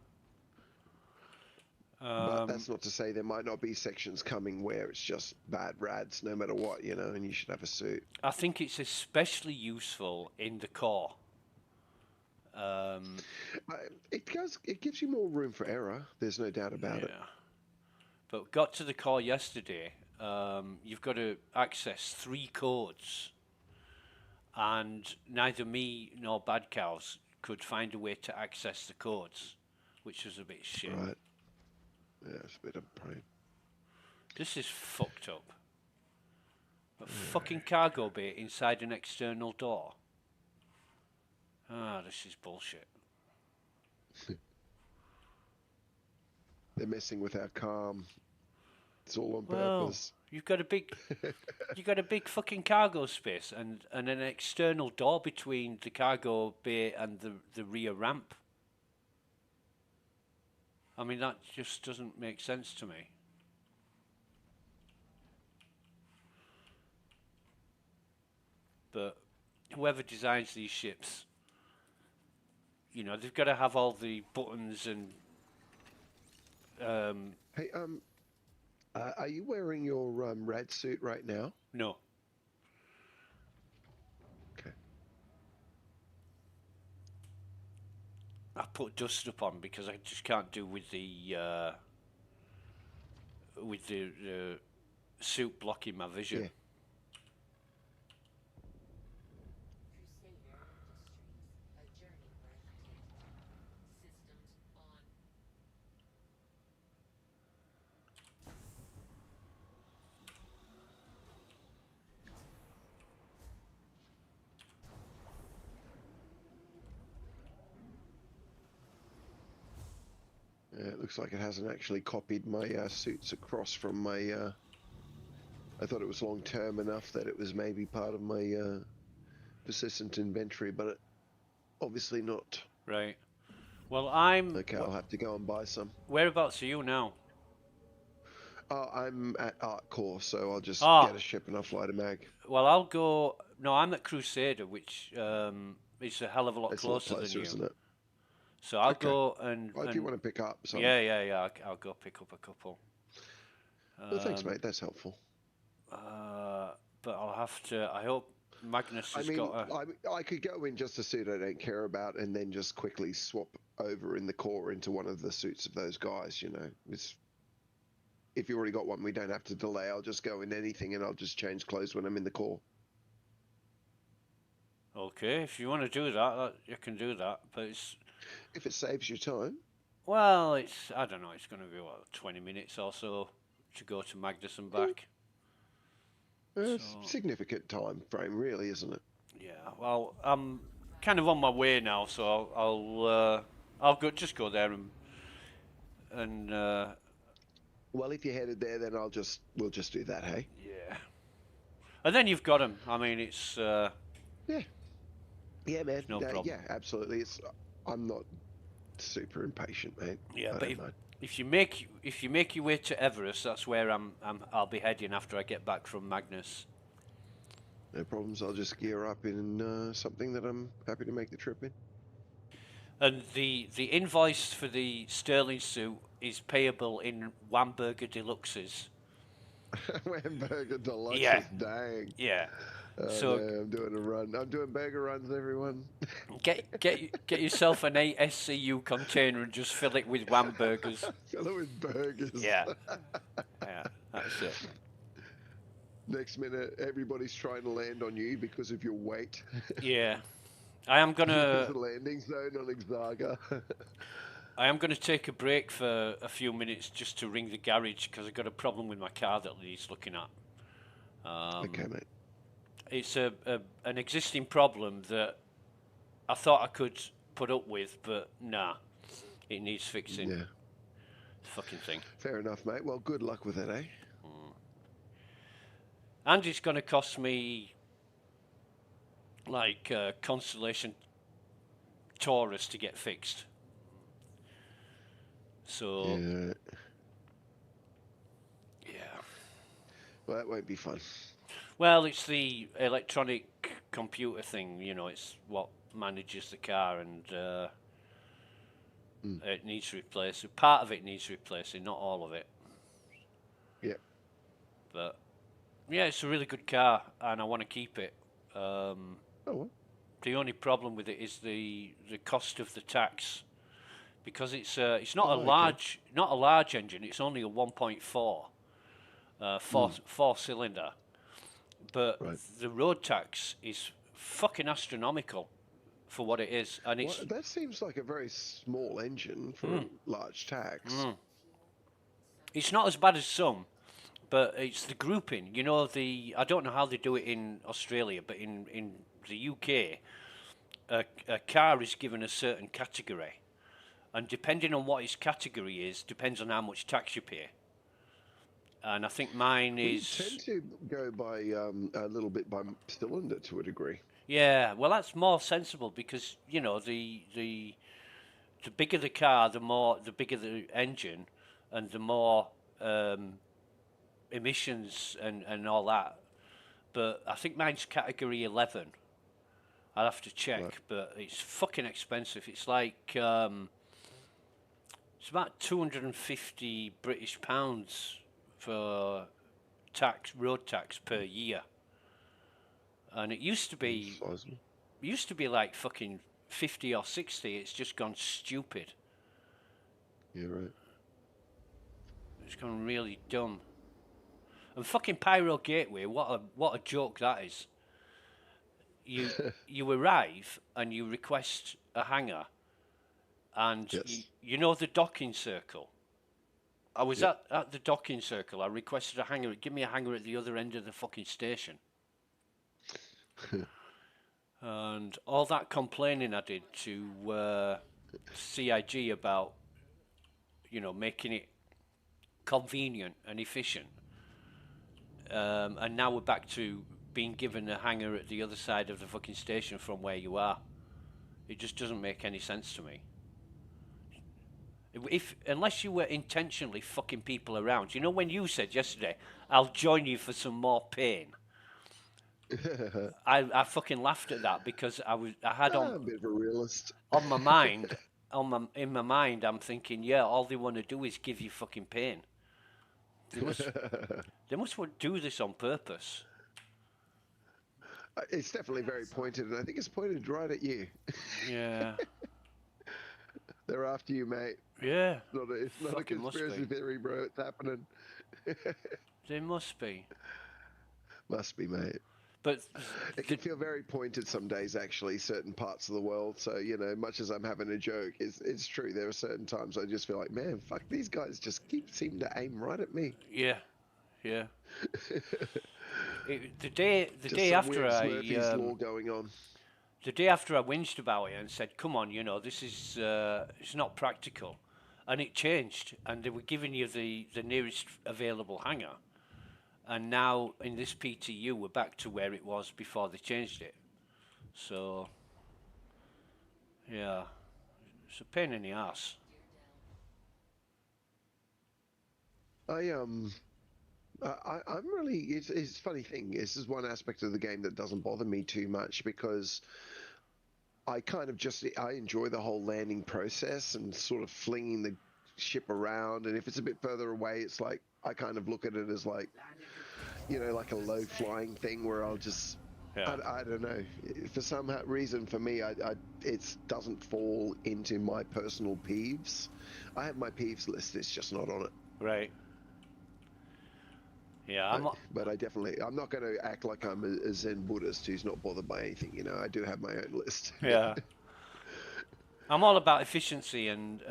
But huh. that's not to say there might not be sections coming where it's just bad rads, no matter what, you know, and you should have a suit. I think it's especially useful in the core. It gives you more room for error. There's no doubt about it. Yeah. But got to the core yesterday. You've got to access 3 codes, and neither me nor Bad Cows could find a way to access the codes, which was a bit shit. Right. Yeah, it's a bit of a pain. This is fucked up. A fucking cargo bay inside an external door. Ah, this is bullshit. They're messing with our calm. It's all on Well, purpose. you've got a big fucking cargo space and an external door between the cargo bay and the rear ramp. I mean, that just doesn't make sense to me. But whoever designs these ships, you know, they've got to have all the buttons and Hey, are you wearing your rad suit right now? no. Okay. I put dust up on because I just can't do with the suit blocking my vision. Yeah. Crusader Industries, a journey breathtaking. Systems on. Yeah, it looks like it hasn't actually copied my suits across from my. I thought it was long term enough that it was maybe part of my persistent inventory, but obviously not. Right. Well, I'm. Okay, I'll have to go and buy some. Whereabouts are you now? I'm at Art Core, so I'll just Ah. get a ship and I'll fly to Mag. Well, I'll go. No, I'm at Crusader, which is a hell of a lot It's a lot closer closer, than you. isn't it? So I'll Okay. go and. Well, if you want to pick up some. Yeah. I'll go pick up a couple. Well, thanks, mate. That's helpful. But I'll have to. I hope Magnus I has mean, got a. I could go in just a suit I don't care about, and then just quickly swap over in the core into one of the suits of those guys. You know, if you already got one, we don't have to delay. I'll just go in anything, and I'll just change clothes when I'm in the core. Okay, if you want to do that, you can do that. But it's. If it saves you time. Well, it's. I don't know. It's going to be, what, 20 minutes or so to go to Magnus and back. Significant time frame, really, isn't it? Yeah. Well, I'm kind of on my way now, so I'll just go there and. Well, if you're headed there, then we'll just do that, hey? Yeah. And then you've got him. I mean, it's. Yeah, man. No problem. Yeah, absolutely. I'm not super impatient, mate. Yeah, I but don't mind. if you make your way to Everest, that's where I'll be heading after I get back from Magnus. No problems. I'll just gear up in something that I'm happy to make the trip in. And the invoice for the Sterling suit is payable in Wamburger Deluxes. Hamburger Deluxe, Yeah. dang. Yeah. So I'm doing a run. I'm doing burger runs, everyone. Get yourself an ASCU container and just fill it with Wamburgers. Fill it with burgers. Yeah. Yeah, that's it. Next minute, everybody's trying to land on you because of your weight. Yeah. I am There's gonna a landing zone on Exarga. take a break for a few minutes just to ring the garage because I've got a problem with my car that he's looking at. Okay, mate. It's an existing problem that I thought I could put up with, but nah, it needs fixing. Yeah. Fucking thing. Fair enough, mate. Well, good luck with it, eh? And it's going to cost me like Constellation Taurus to get fixed. So Yeah. yeah. Well, that won't be fun. Well, it's the electronic computer thing, you know, it's what manages the car, and it needs replacing. Part of it needs replacing, not all of it. Yeah. But yeah, it's a really good car, and I want to keep it. Oh well. The only problem with it is the cost of the tax, because it's not a Oh, okay. large engine. It's only a 1.4 four cylinder, but Right. the road tax is fucking astronomical for what it is, and Well, it's that seems like a very small engine for a large tax. it's not as bad as some, but it's the grouping. You know, I don't know how they do it in Australia, but in the UK, a car is given a certain category, and depending on what its category is, depends on how much tax you pay. And I think mine We is, tend to go by a little bit by cylinder to a degree. yeah. Well, that's more sensible because you know the bigger the car, the bigger the engine, and the more emissions and all that. But I think mine's category 11. I'll have to check, Right. but it's fucking expensive. It's like it's about 250 British pounds for road tax per year, and it Sizable. used to be like fucking 50 or 60. It's just gone stupid. Yeah, right. It's gone really dumb. And fucking Pyro Gateway, what a joke that is. You arrive and you request a hangar, and Yes. you know the docking circle. I was Yep. at the docking circle. I requested a hangar. Give me a hangar at the other end of the fucking station. And all that complaining I did to CIG about, you know, making it convenient and efficient. And now we're back to being given a hangar at the other side of the fucking station from where you are. It just doesn't make any sense to me. Unless you were intentionally fucking people around. You know when you said yesterday, "I'll join you for some more pain." I fucking laughed at that because I had A bit of a realist. on my mind in my mind I'm thinking, yeah, all they want to do is give you fucking pain. They must do this on purpose. It's definitely very pointed, and I think it's pointed right at you. Yeah. They're after you, mate. Yeah. It's not a Fucking must conspiracy be. theory, bro. It's happening. They must be. Must be, mate. But It can feel very pointed some days, actually, certain parts of the world. So, you know, much as I'm having a joke, it's true. There are certain times I just feel like, man, fuck, these guys just seem to aim right at me. yeah. The Just day some after weird Smurphy's law going on. the day after I whinged about it and said, "Come on, you know, this is it's not practical," and it changed, and they were giving you the nearest available hangar, and now in this PTU we're back to where it was before they changed it. So yeah, it's a pain in the ass. I'm really. It's a funny thing. This is one aspect of the game that doesn't bother me too much because I kind of I enjoy the whole landing process and sort of flinging the ship around. And if it's a bit further away, it's like I kind of look at it as like, you know, like a low flying thing where I'll just. Yeah. I don't know. For some reason, for me, it doesn't fall into my personal peeves. I have my peeves list. It's just not on it. Right. Yeah, But I'm not going to act like I'm a Zen Buddhist who's not bothered by anything. You know, I do have my own list. Yeah. I'm all about efficiency and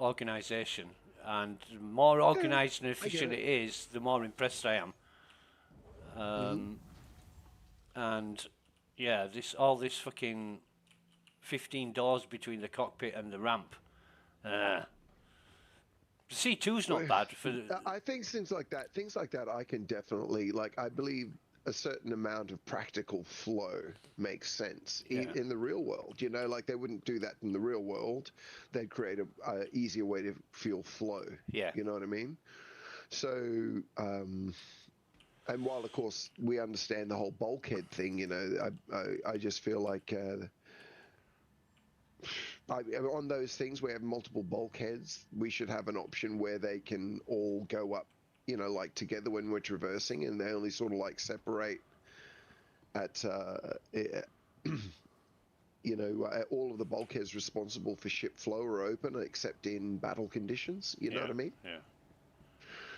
organisation, and the more organised and efficient it. it is, the more impressed I am. And yeah, all this fucking 15 doors between the cockpit and the ramp. The C2's not bad for. I think things like that, I can definitely like. I believe a certain amount of practical flow makes sense Yeah. in the real world. You know, like they wouldn't do that in the real world. They'd create a easier way to feel flow. Yeah. You know what I mean? So, and while of course we understand the whole bulkhead thing, you know, I just feel like on those things we have multiple bulkheads, we should have an option where they can all go up, you know, like together when we're traversing, and they only sort of like separate at you know, all of the bulkheads responsible for ship flow are open except in battle conditions. You know what I mean? Yeah.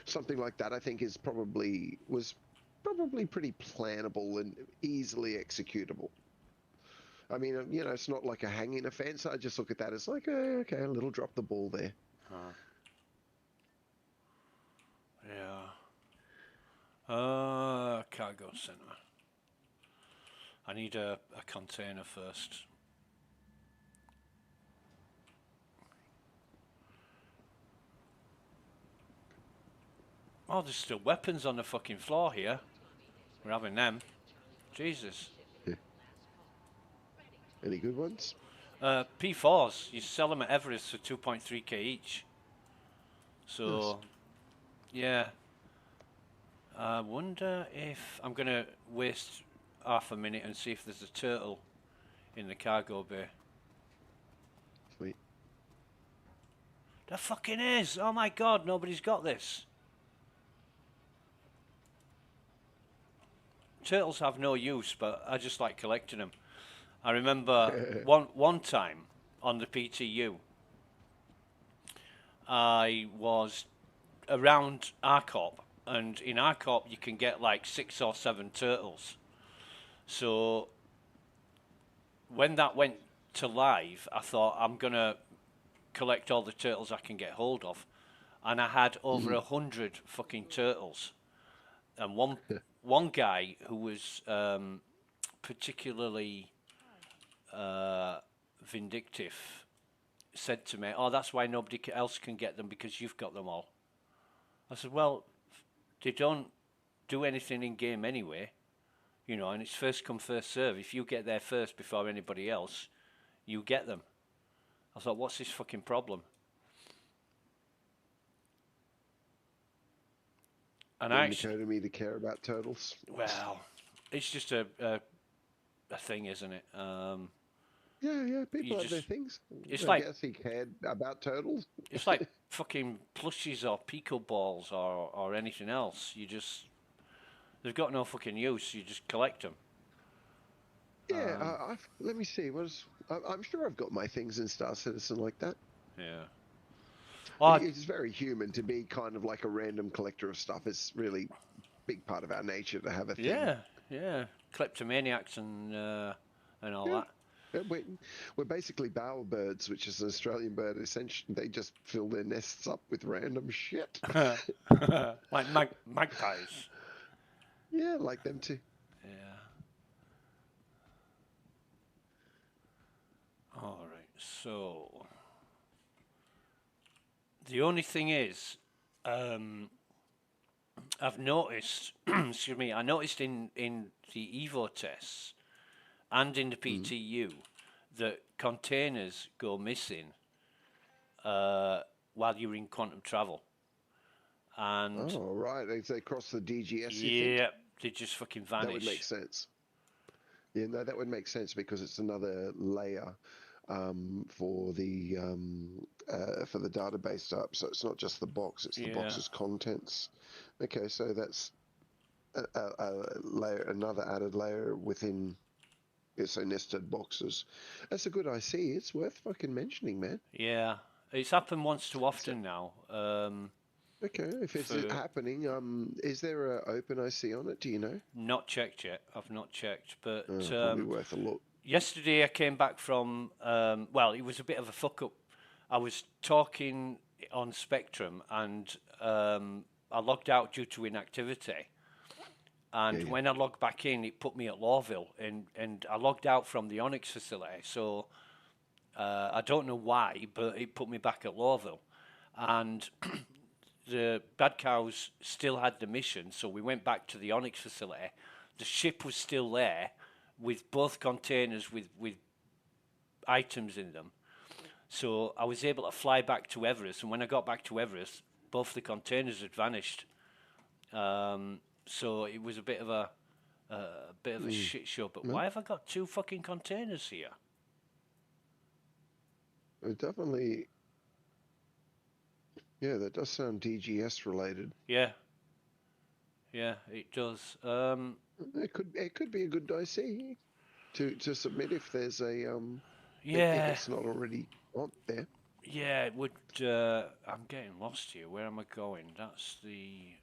Something like that, I think, was probably pretty plannable and easily executable. I mean, you know, it's not like a hanging offence. I just look at that as like, okay, a little drop the ball there. Yeah. Cargo center. I need a container first. Oh, there's still weapons on the fucking floor here. We're having them. Jesus. Any good ones? P4s. You sell them at Everest for 2.3k each. So, Nice. yeah. I wonder if I'm gonna waste half a minute and see if there's a turtle in the cargo bay. Sweet. There fucking is! Oh my god, nobody's got this. Turtles have no use, but I just like collecting them. I remember one time on the PTU, I was around Arcop, and in Arcop you can get like 6 or 7 turtles. So when that went to live, I thought I'm gonna collect all the turtles I can get hold of, and I had over 100 fucking turtles. And one guy who was particularly vindictive said to me, "Oh, that's why nobody else can get them, because you've got them all." I said, "Well, they don't do anything in game anyway, you know, and it's first come first serve. If you get there first before anybody else, you get them." I thought, what's this fucking problem? And I actually, Indicated me to care about turtles. well, it's just a thing, isn't it? Yeah, people You have their just, things. it's I like guess he cared about turtles. it's like fucking plushies or pico balls or anything else. You just, they've got no fucking use. You just collect them. Yeah, let me see. I'm sure I've got my things in Star Citizen like that. Yeah. Oh, It's very human to be kind of like a random collector of stuff. It's really big part of our nature to have a thing. yeah. Kleptomaniacs and all Yeah. that. We're basically bowerbirds, which is an Australian bird. Essentially, they just fill their nests up with random shit. Like magpies. Yeah, like them too. Yeah. All right. So the only thing is, I've noticed. Excuse me. I noticed in the Evo tests and in the PTU that containers go missing while you're in quantum travel. And Oh, right. They cross the DGS, you think? yeah, they just fucking vanish. That would make sense. Yeah, no, that would make sense because it's another layer for the database stuff. So it's not just the box; it's the box's contents. Okay, so that's a layer, another added layer within. So nested boxes. That's a good IC. It's worth fucking mentioning, man. Yeah, it's happened once too often now. Okay, if it's happening, is there a open IC on it? Do you know? Not checked yet. I've not checked, but Probably worth a look. yesterday I came back from. Well, it was a bit of a fuck up. I was talking on Spectrum, and I logged out due to inactivity. And when I logged back in, it put me at Lawville, and I logged out from the Onyx facility. So I don't know why, but it put me back at Lawville. And the bad cows still had the mission, so we went back to the Onyx facility the ship was still there with both containers with items in them. So I was able to fly back to Everest, and when I got back to Everest, both the containers had vanished. So it was a bit of a shit show. But why have I got 2 fucking containers here? It definitely, yeah, that does sound DGS related. Yeah, it does. It could be a good IC to submit if there's a if Yeah, it's not already on there. yeah, it would. I'm getting lost here. Where am I going? That's the.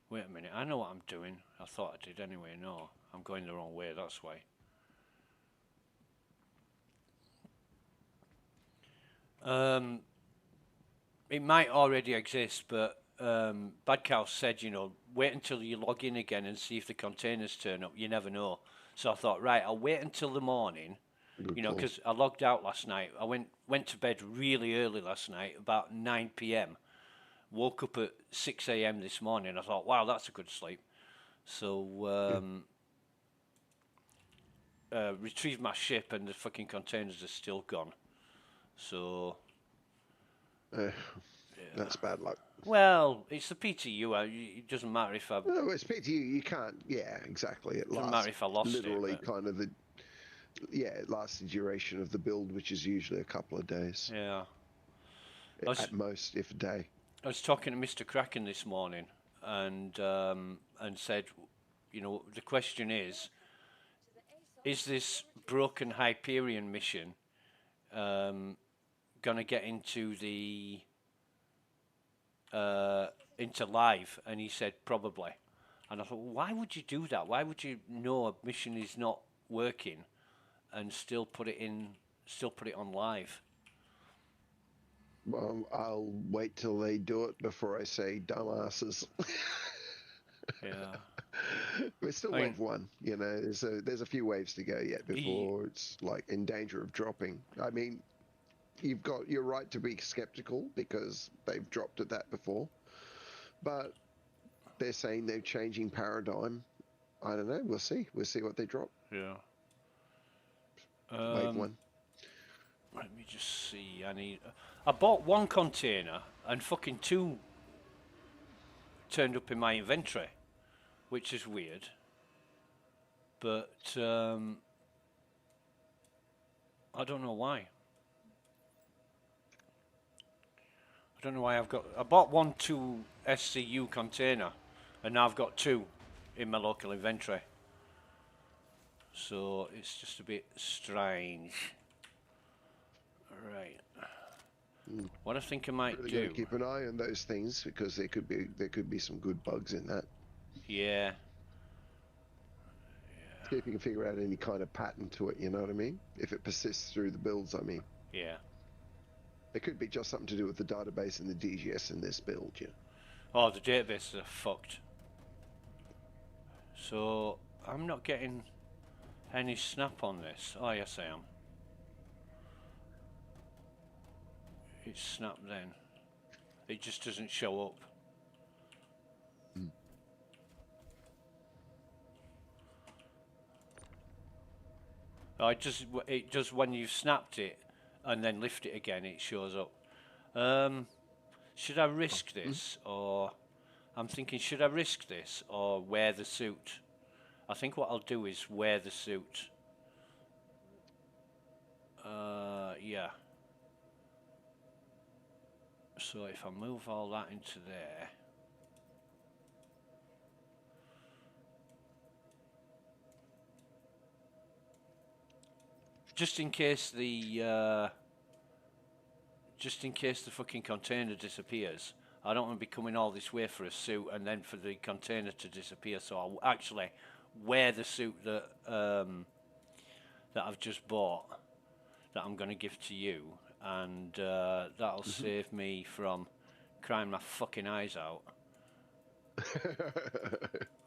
Wait a minute. I know what I'm doing. I thought I did anyway. No, I'm going the wrong way. That's why. It might already exist, but Bad Cow said, wait until you log in again and see if the containers turn up. You never know. So I thought, right, I'll wait until the morning, Good call. because I logged out last night. I went to bed really early last night, about 9 p.m. Woke up at 6 a.m. this morning. I thought, wow, that's a good sleep. So retrieved my ship, and the fucking containers are still gone. So. That's bad luck. Well, it's the PTU. It doesn't matter if I. No, it's PTU. You can't. Yeah, exactly. It Doesn't lasts matter if I lost literally it. kind of the. Yeah, it lasts the duration of the build, which is usually a couple of days. Yeah. At most, if a day. I was talking to Mr. Kraken this morning, and said, the question is this broken Hyperion mission gonna get into the into live? And he said probably. And I thought, well, why would you do that? Why would you know a mission is not working and still put it on live? Well, I'll wait till they do it before I say dumbasses. Yeah. We're still wave 1, there's a few waves to go yet before it's like in danger of dropping. I mean, you're right to be skeptical because they've dropped at that before, but they're saying they're changing paradigm. I don't know. We'll see what they drop. Yeah. Wave 1. Let me just see. I bought 1 container and fucking 2 turned up in my inventory, which is weird. But I don't know why. I bought 1 2 SCU container, and now I've got 2 in my local inventory. So it's just a bit strange. Right. What I think I might Really do. gotta keep an eye on those things because there could be some good bugs in that. Yeah. See if you can figure out any kind of pattern to it. You know what I mean? If it persists through the builds, I mean. Yeah. It could be just something to do with the database and the DGS in this build, yeah. Oh, the databases are fucked. So I'm not getting any snap on this. Oh yes, I am. It's snapped then. It just doesn't show up. Oh, it does when you've snapped it and then lift it again. It shows up. Should I risk this, or I'm thinking, should I risk this or wear the suit? I think what I'll do is wear the suit. Yeah. So if I move all that into there. Just in case the fucking container disappears. I don't want to be coming all this way for a suit and then for the container to disappear. So I'll actually wear the suit that I've just bought, that I'm going to give to you, and that'll save me from crying my fucking eyes out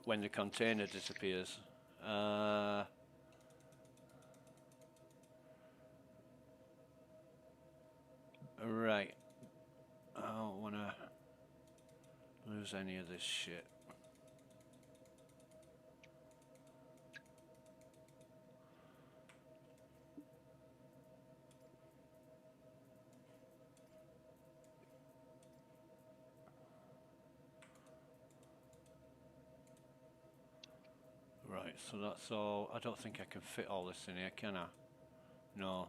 when the container disappears. Right. I don't want to lose any of this shit. so that's all. I don't think I can fit all this in here, can I? No.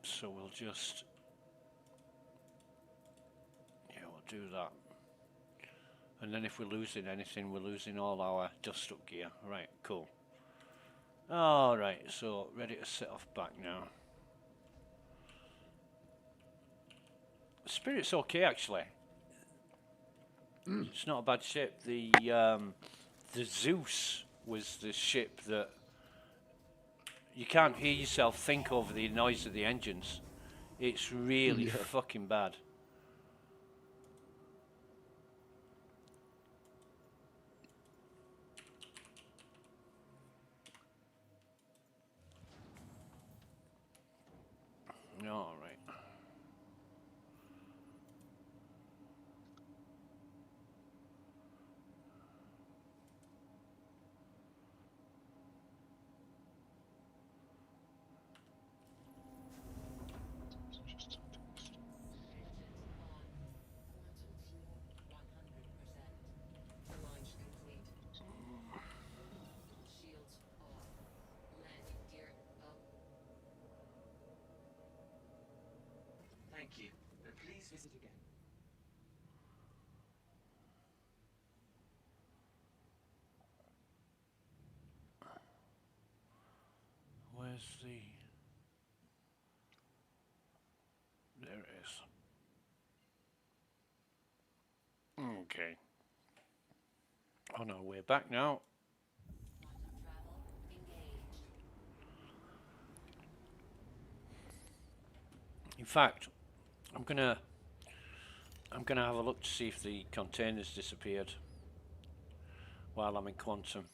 So we'll just, yeah, we'll do that. And then if we're losing anything, we're losing all our dust up gear. Right, cool. All right, so ready to set off back now. Spirit's okay, actually. It's not a bad ship. The Zeus was the ship that you can't hear yourself think over the noise of the engines. It's really fucking bad. All right. Engines on. Quantum fuel 100%. Launch complete. Shields off. Landing gear up. Thank you. Please visit again. Where's the... There it is. Okay. On our way back now. Quantum travel engaged. In fact, I'm gonna have a look to see if the container's disappeared while I'm in quantum.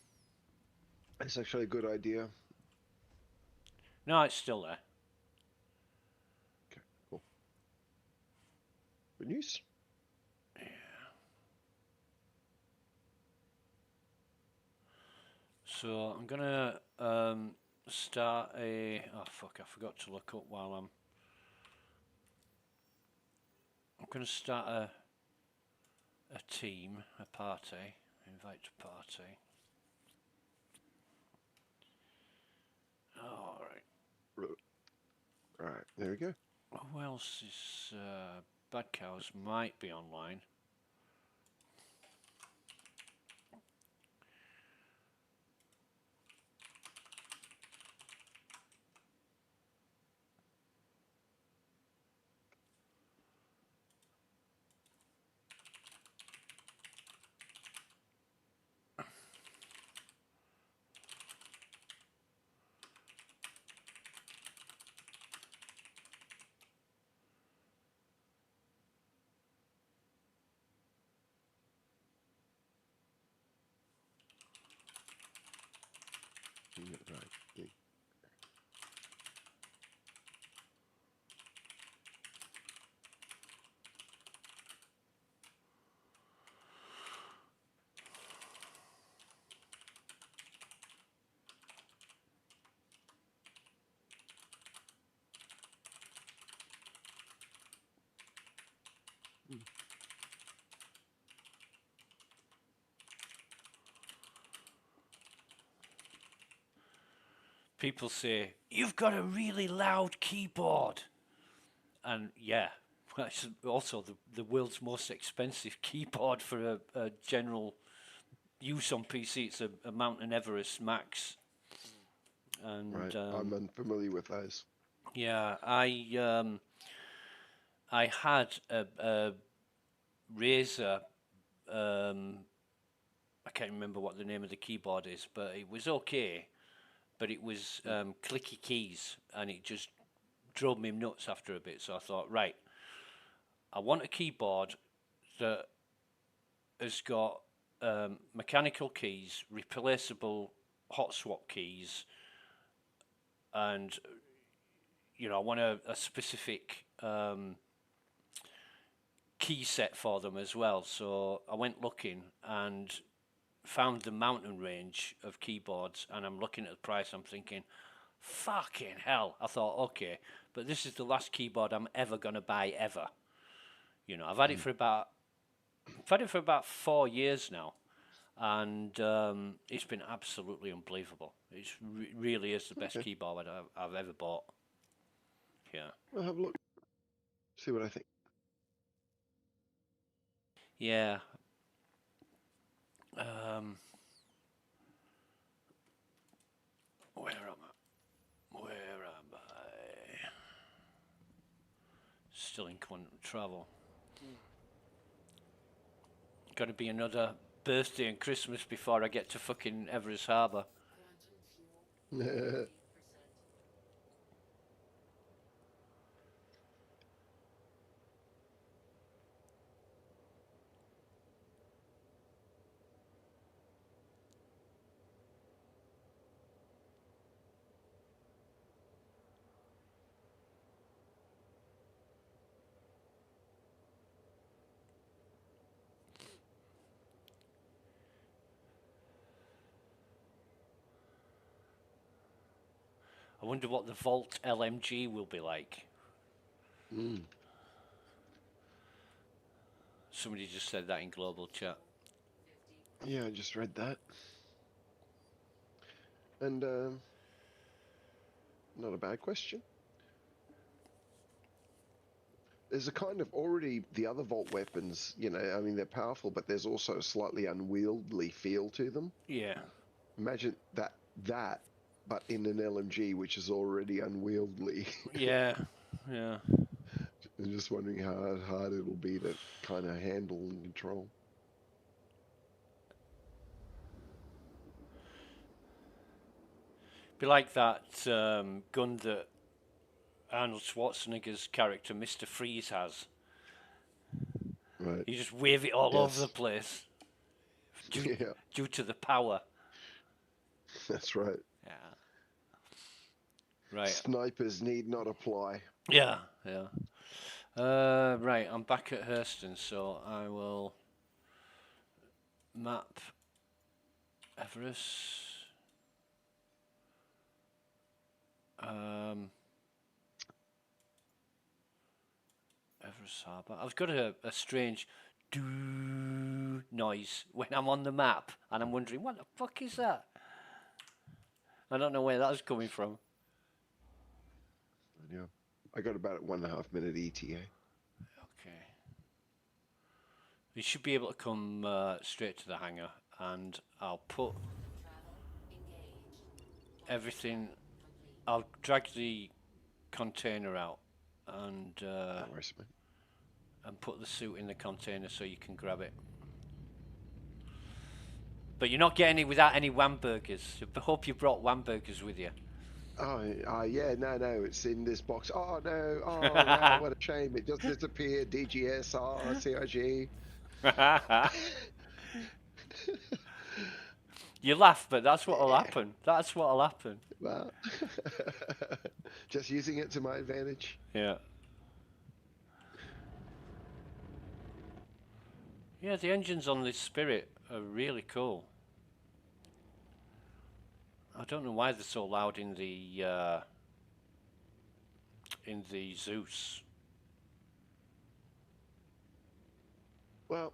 It's actually a good idea. No, it's still there. Okay, cool. Good news. So I'm gonna start a. Oh fuck! I forgot to look up while I'm gonna start a team, a party. Invite to party. All right. Right, there we go. Who else is Bad Cows might be online. Yeah, right. Yeah. People say you've got a really loud keyboard, and yeah, that's also the world's most expensive keyboard for a general use on PC. It's a Mountain Everest Max, and Right. I'm unfamiliar with those. yeah, I had a Razer. I can't remember what the name of the keyboard is, but it was okay. But it was clicky keys, and it just drove me nuts after a bit. So I thought, right, I want a keyboard that has got mechanical keys, replaceable hot swap keys, and I want a specific key set for them as well. So I went looking and found the mountain range of keyboards, and I'm looking at the price. I'm thinking, fucking hell. I thought, okay, but this is the last keyboard I'm ever gonna buy ever. I've had it for about 4 years now, and it's been absolutely unbelievable. It's really is the best keyboard I've ever bought. Yeah. I'll have a look. See what I think. Yeah. Where am I? Where am I? Still in quantum travel. Got to be another birthday and Christmas before I get to fucking Everest Harbour. Quantum fuel, 8%. I wonder what the Volt LMG will be like. Somebody just said that in global chat. 50. Yeah, I just read that. And not a bad question. There's a kind of already the other Volt weapons, you know, I mean, they're powerful, but there's also a slightly unwieldy feel to them. Yeah. Imagine that, but in an LMG, which is already unwieldy. Yeah. Yeah. I'm just wondering how hard it'll be to kind of handle and control. Be like that gun that Arnold Schwarzenegger's character Mr. Freeze has. Right. You just wave it all over the place Yeah, due to the power. that's right. Yeah. Right. Snipers need not apply. Yeah. Yeah. Right. I'm back at Hurston, so I will map Everest. Everest Harbour. I've got a strange doo noise when I'm on the map, and I'm wondering what the fuck is that? I don't know where that's coming from. Yeah, I got about a 1.5 minute ETA. Okay. You should be able to come straight to the hangar, and I'll put Travel engaged. everything. Complete. I'll drag the container out and No worries, mate. put the suit in the container so you can grab it. But you're not getting it without any Wamburgers. I hope you brought Wamburgers with you. Oh, yeah, no, it's in this box. Oh, no, wow, what a shame. It just disappeared. DGS, CIG. You laugh, but that's what'll happen. That's what'll happen. Well, just using it to my advantage. Yeah. Yeah, the engines on this Spirit are really cool. I don't know why they're so loud in the Zeus. Well,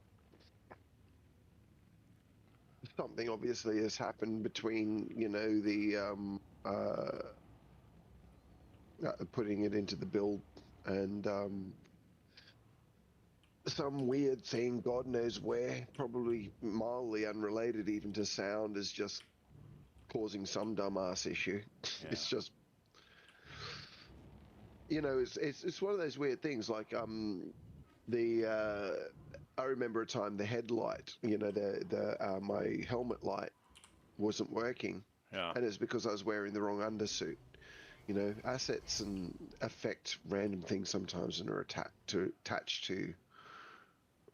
something obviously has happened between, you know, the putting it into the build and some weird thing, God knows where, probably mildly unrelated even to sound, is just causing some dumbass issue. Yeah. It's just, you know, it's one of those weird things. Like I remember a time the headlight, you know, the my helmet light wasn't working, Yeah. and it's because I was wearing the wrong undersuit. You know, assets and affect random things sometimes and are attached to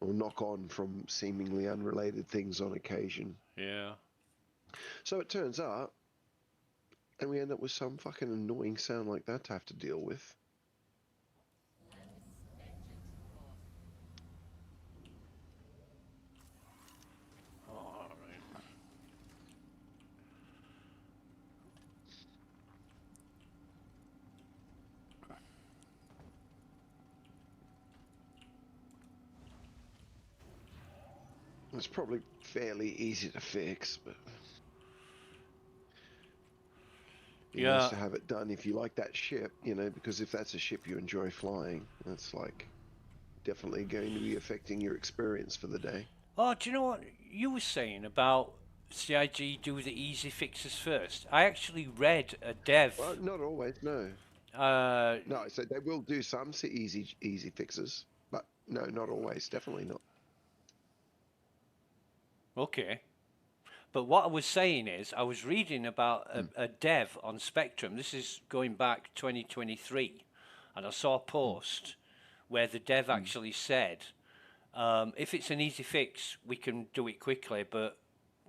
or knock on from seemingly unrelated things on occasion. Yeah. So it turns out, and we end up with some fucking annoying sound like that to have to deal with. All right. It's probably fairly easy to fix, but be nice Yeah. to have it done if you like that ship, because if that's a ship you enjoy flying, that's like definitely going to be affecting your experience for the day. Oh, do you know what you were saying about CIG do the easy fixes first? I actually read a Well, dev. not always, no. Uh, No, so they will do some easy fixes, but no, not always, definitely not. okay. But what I was saying is, I was reading about Mm, a dev on Spectrum. This is going back 2023, and I saw a mm, post where the dev mm, actually said, if it's an easy fix, we can do it quickly, but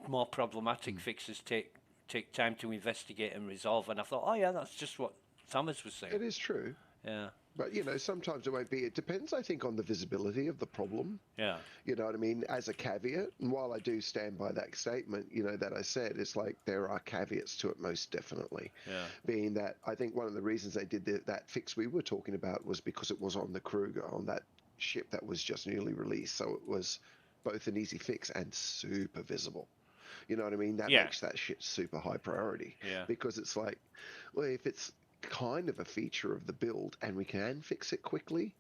more problematic mm. fixes take time to investigate and resolve. And I thought, oh yeah, that's just what Thomas was saying. It is true, Yeah, but sometimes it won't be. It depends, I think, on the visibility of the problem. yeah, You know what I mean? As a caveat, and while I do stand by that statement, that I said, it's like there are caveats to it, most definitely. yeah, Being that I think one of the reasons they did that fix we were talking about was because it was on the Kruger, on that ship that was just newly released. So it was both an easy fix and super visible. You know what I mean? That yeah, makes that shit super high priority yeah. because it's like, well, if it's kind of a feature of the build and we can fix it quickly,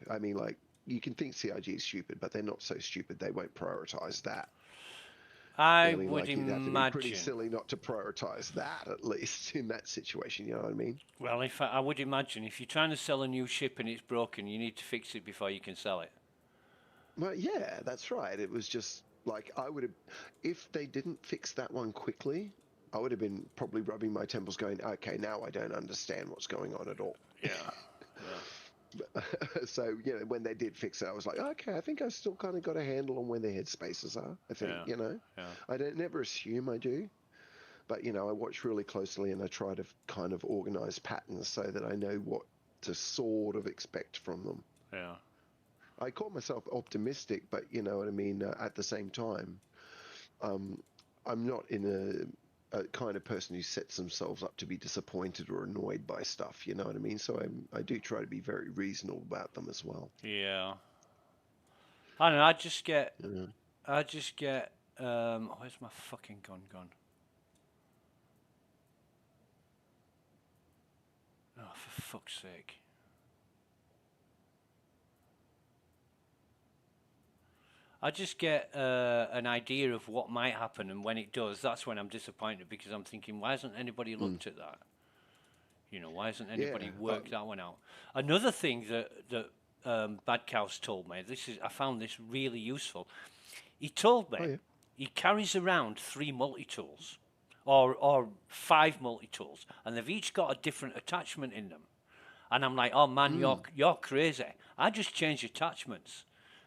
I mean, like, you can think CIG is stupid, but they're not so stupid they won't prioritize that. I I mean, would like, you'd have to be pretty imagine. silly not to prioritize that, at least in that situation. You know what I mean? Well, if I would imagine if you're trying to sell a new ship and it's broken, you need to fix it before you can sell it. Well, yeah, that's right. It was just like I would have, if they didn't fix that one quickly, I would have been probably rubbing my temples, going, "Okay, now I don't understand what's going on at all." Yeah, yeah, So when they did fix it, I was like, okay, I think I still kind of got a handle on where their headspaces are. I think, yeah, yeah. I don't never assume I do, but I watch really closely and I try to kind of organize patterns so that I know what to sort of expect from them. Yeah. I call myself optimistic, but you know what I mean. At the same time, um, I'm not in a kind of person who sets themselves up to be disappointed or annoyed by stuff. You know what I mean? So I do try to be very reasonable about them as well. Yeah. I don't know. You know? I just get. Where's my fucking gun gone? Oh, for fuck's sake! I just get an idea of what might happen, and when it does, that's when I'm disappointed because I'm thinking, why hasn't anybody Mm. looked at that? Why hasn't Yeah. anybody worked that one out? Another thing that Bad Cows told me. I found this really useful. He told me Oh yeah. he carries around 3 multi-tools or 5 multi-tools, and they've each got a different attachment in them. And I'm like, oh man, Mm. you're crazy. I just change attachments.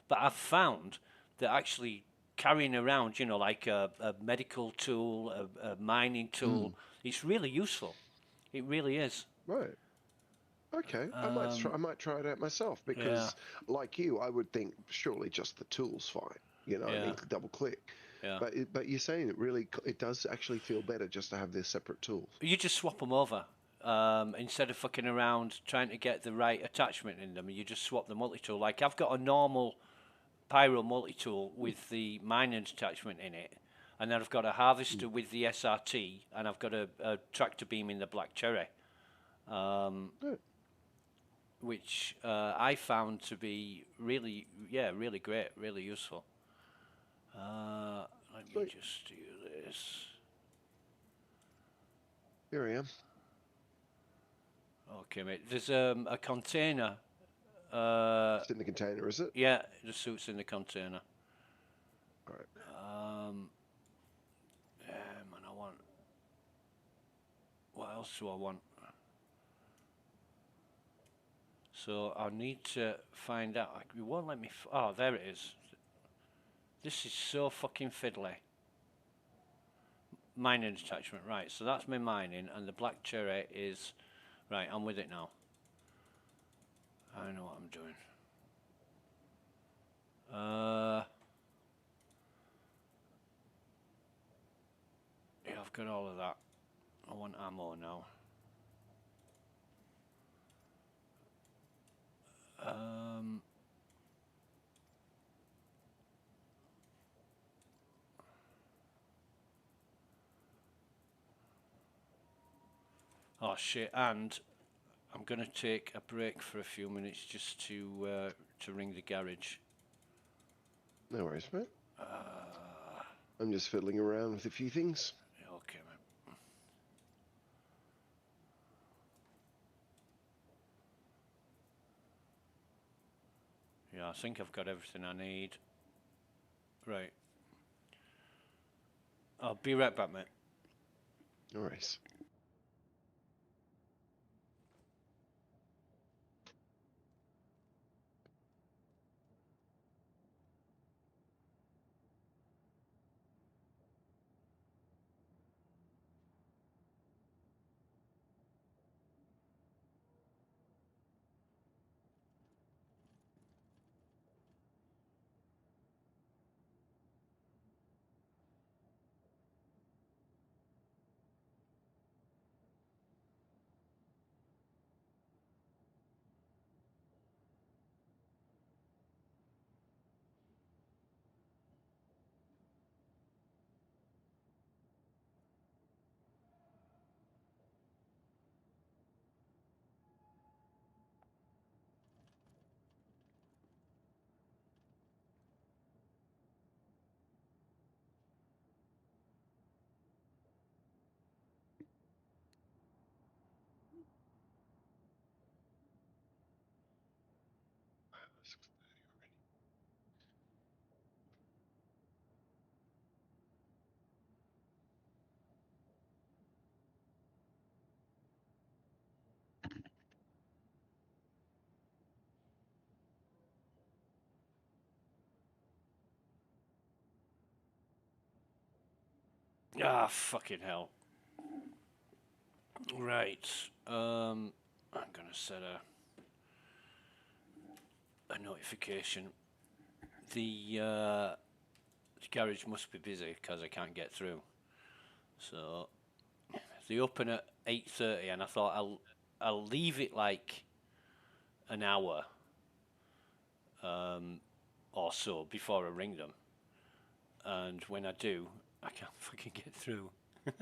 But I've found that actually carrying around, like a medical tool, a mining tool, Mm. it's really useful. It really is. Right. Okay. I might try it out myself Yeah, because, like you, I would think surely just the tools fine. You know what I yeah, mean? Double click. yeah. But you're saying it does actually feel better just to have their separate tools. You just swap them over. Instead of fucking around trying to get the right attachment in them, you just swap the multi-tool. Like I've got a normal pyro multi-tool with the mining attachment in it, and then I've got a harvester with the SRT, and I've got a tractor beam in the Black Cherry, Good. which I found to be really, really great, really useful. Let me Sweet. just do this. Here I am. Okay, mate. There's a container. It's in the container, is it? Yeah, the suit's in the container. All right. Yeah, man, I want. What else do I want? So I need to find out. It won't let me. Oh, there it is. This is so fucking fiddly. Mining attachment, right? So that's my mining, and the Black Cherry is. Right, I'm with it now. I know what I'm doing. Yeah, I've got all of that. I want ammo now. Oh shit! And I'm gonna take a break for a few minutes just to ring the garage. No worries, mate. I'm just fiddling around with a few things. Okay, mate. Yeah, I think I've got everything I need. Right. I'll be right back, mate. No worries. Ah, fucking hell. Right. I'm gonna set a notification. The garage must be busy because I can't get through. So they open at 8:30, and I thought I'll leave it like an hour or so before I ring them. And when I do, I can't fucking get through. They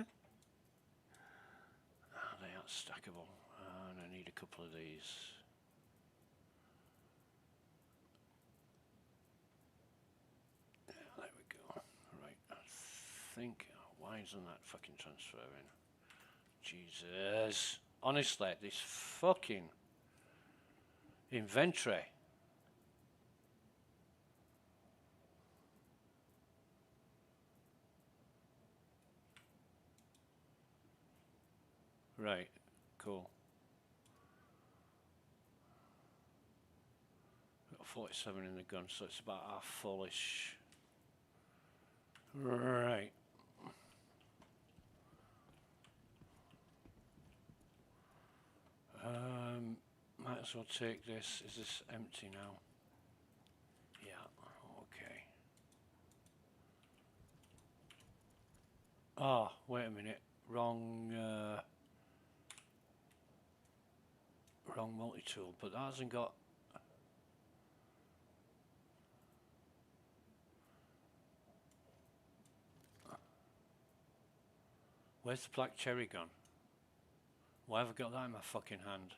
aren't stackable, and I need a couple of these. There we go. Right, I think. Why isn't that fucking transferring? Jesus. Honestly, this fucking inventory. Right, cool. Got 47 in the gun, so it's about half fullish. Right. Might as well take this. Is this empty now? Yeah, okay. Oh, wait a minute. Wrong multi-tool, but that hasn't got... Where's the black cherry gun? Why have I got that in my fucking hand?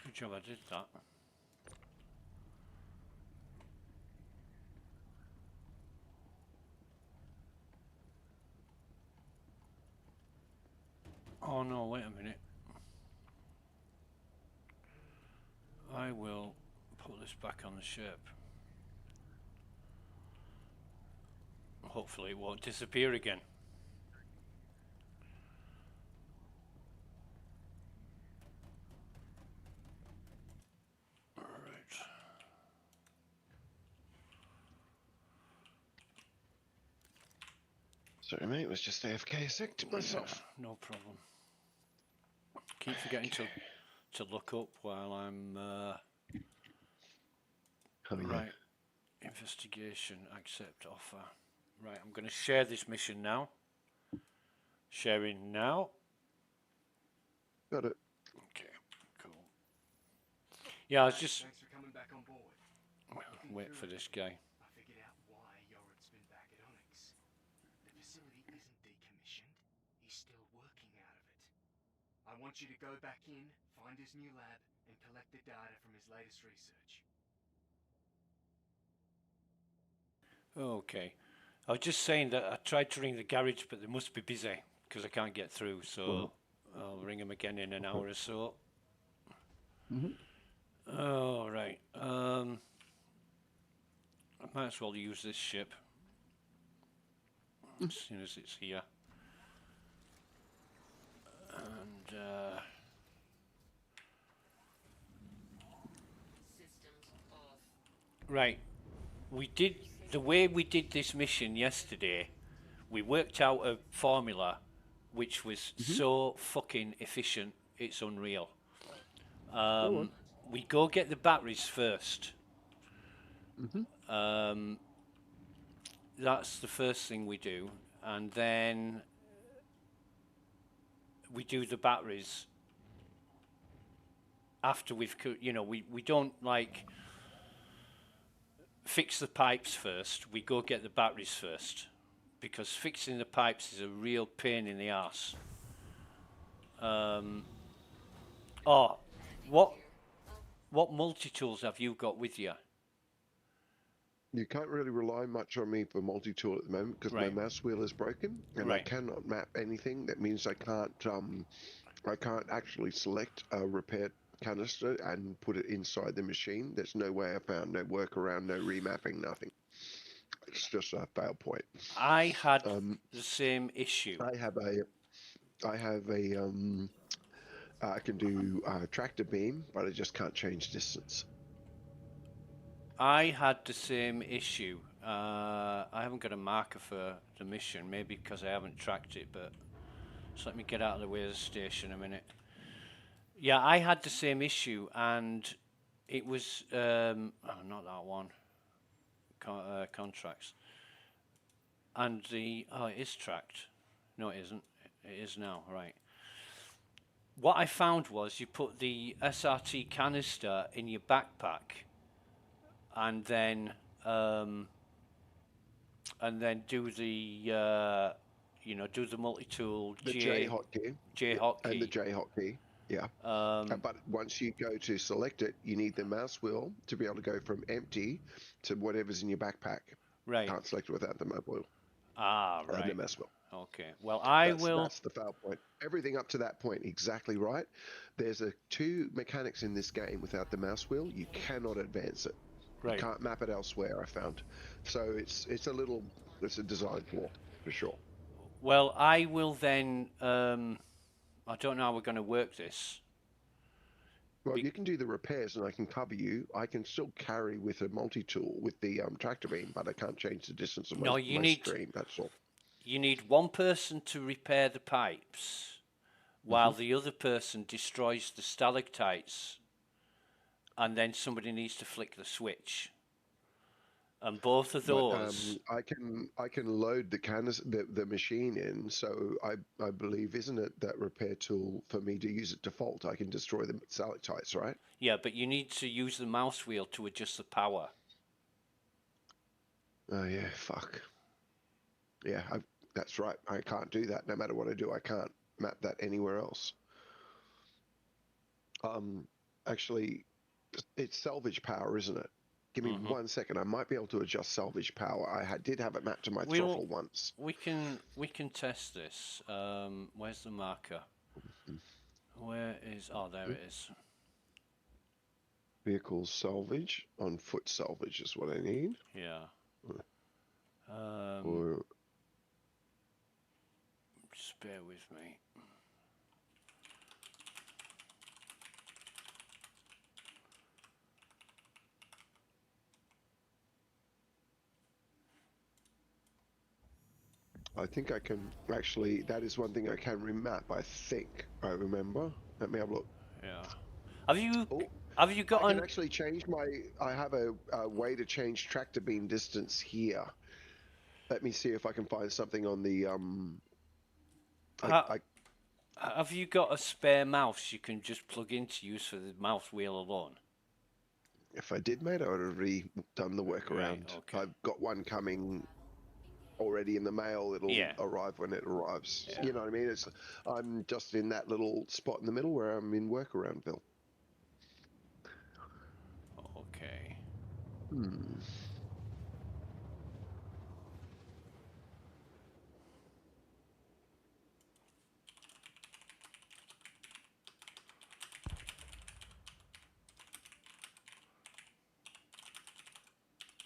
Good job I did that. Oh no, wait a minute. I will put this back on the ship. Hopefully it won't disappear again. Alright. Sorry, mate. It was just AFK a sec to myself. No problem. Keep forgetting to look up while I'm right. Investigation, accept offer. Right, I'm going to share this mission now. Sharing now. got it. Okay, cool. Yeah, I was just Thanks for coming back on board. wait for this guy. I figured out why Yored's been back at Onyx. The facility isn't decommissioned. He's still working out of it. I want you to go back in, find his new lab, and collect the data from his latest research. Okay. I was just saying that I tried to ring the garage, but they must be busy because I can't get through. So I'll ring them again in an hour or so. Oh, right. I might as well use this ship as soon as it's here. And Systems off. right, the way we did this mission yesterday. We worked out a formula which was so fucking efficient. It's unreal. We go get the batteries first. That's the first thing we do, and then we do the batteries after we've, we don't like fix the pipes first. We go get the batteries first, because fixing the pipes is a real pain in the arse. Oh, what multi-tools have you got with you? You can't really rely much on me for multi-tool at the moment because Right. my mouse wheel is broken and I Right. cannot map anything. That means I can't actually select a repair canister and put it inside the machine. There's no way I found, no workaround, no remapping, nothing. It's just a fail point. I had the same issue. I have a I can do tractor beam, but I just can't change distance. I had the same issue. I haven't got a marker for the mission, maybe because I haven't tracked it, but just let me get out of the way of the station a minute. Yeah, I had the same issue, and it was, not that one, contracts. And it is tracked. No, it isn't. It is now, right. What I found was you put the SRT canister in your backpack, and then do the do the multi-tool The J hotkey. And the J hotkey. Yeah. But once you go to select it, you need the mouse wheel to be able to go from empty to whatever's in your backpack. Right. Can't select it without the mouse wheel. Ah, And the right. mouse wheel. Okay. Well, that's the fail point. Everything up to that point, exactly right. There's two mechanics in this game. Without the mouse wheel, you cannot advance it. Right. You can't map it elsewhere, I found. So it's a design flaw for sure. Well, I will then. I don't know how we're going to work this. Well, you can do the repairs, and I can cover you. I can still carry with a multi-tool with the tractor beam, but I can't change the distance of my stream. That's all. You need one person to repair the pipes, while the other person destroys the stalactites, and then somebody needs to flick the switch. And both of those, I can load the machine in. So I believe, isn't it that repair tool for me to use it default? I can destroy the stalactites, right? yeah, but you need to use the mouse wheel to adjust the power. Oh yeah, fuck. Yeah, that's right. I can't do that. No matter what I do, I can't map that anywhere else. Actually, it's salvage power, isn't it? Give me 1 second. I might be able to adjust salvage power. I did have it mapped to my throttle once. We can test this. Where's the marker? Where is? Oh, there it is. Vehicle salvage, on foot salvage is what I need. Yeah. Just bear with me. I think I can actually, that is one thing I can remap, I think. I remember. Let me have a look. Yeah. Have you got I can actually change I have a way to change tractor beam distance here. Let me see if I can find something on the, Have you got a spare mouse you can just plug into use for the mouse wheel alone? If I did, mate, I would have already done the workaround. okay. I've got one coming already in the mail. It'll Yeah. arrive when it arrives. Yeah. You know what I mean? I'm just in that little spot in the middle where I'm in workaroundville. Okay.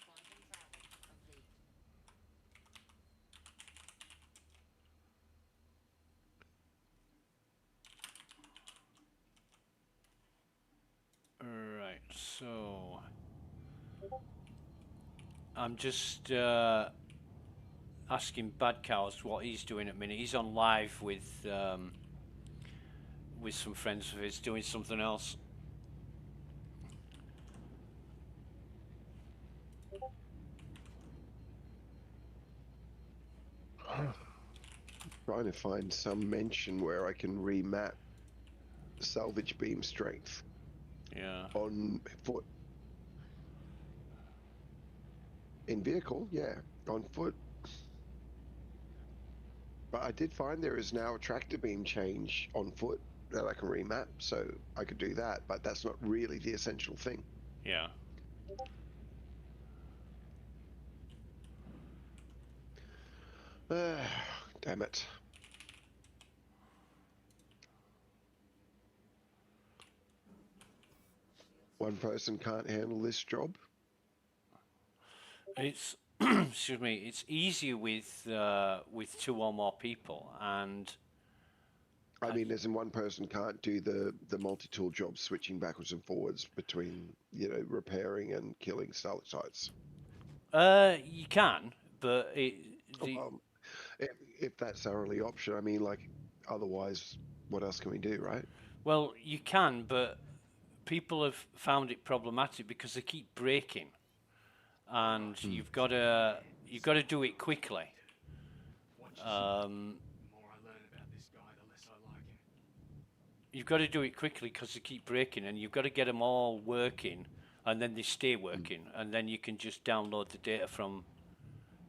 Quantum travel complete. Right. So I'm just asking Bad Cows what he's doing at the minute. He's on live with some friends of his doing something else. Trying to find some mention where I can remap salvage beam strength Yeah. on foot. In vehicle, yeah, on foot. But I did find there is now a tractor beam change on foot that I can remap, so I could do that, but that's not really the essential thing. Yeah. Damn it. One person can't handle this job. It's excuse me. It's easier with 2 or more people, and I mean, as in one person can't do the multi-tool job switching backwards and forwards between, repairing and killing stalactites. you can, but If that's our only option, I mean, like, otherwise, what else can we do, right? well, you can, but people have found it problematic because they keep breaking, and you've got to do it quickly. Watch yourself. The more I learn about this guy, the less I like him. You've got to do it quickly because they keep breaking, and you've got to get them all working, and then they stay working, and then you can just download the data from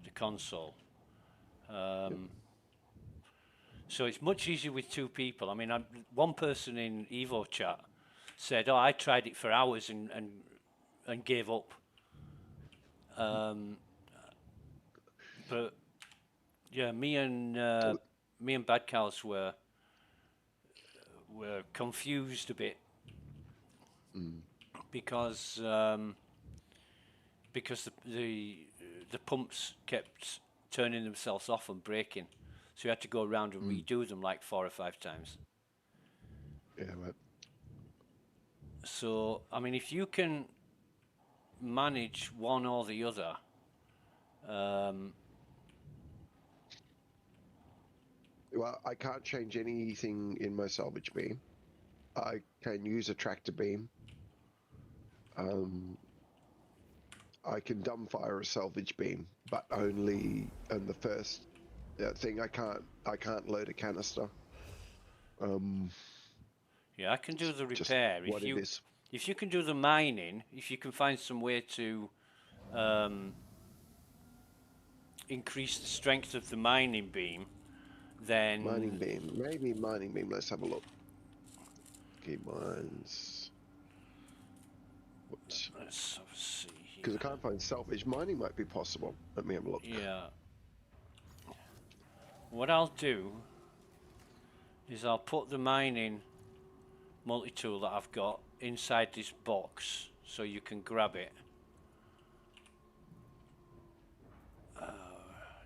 the console. So it's much easier with 2 people. I mean, one person in Evo chat said, "Oh, I tried it for hours and gave up." But yeah, me and Bad Cows were confused a bit because the pumps kept turning themselves off and breaking, so you had to go around and redo them like 4 or 5 times. Yeah, right. So I mean, if you can manage one or the other, Well, I can't change anything in my salvage beam. I can use a tractor beam. I can dumbfire a salvage beam, but only in the first thing. I can't load a canister. yeah, I can do the Just repair. what it is. If you can do the mining, if you can find some way to increase the strength of the mining beam, then Mining beam, maybe mining beam. Let's have a look. Okay, mines. What? let's see Because here. I can't find salvage. Mining might be possible. Let me have a look. Yeah. What I'll do is I'll put the mining multi-tool that I've got inside this box so you can grab it.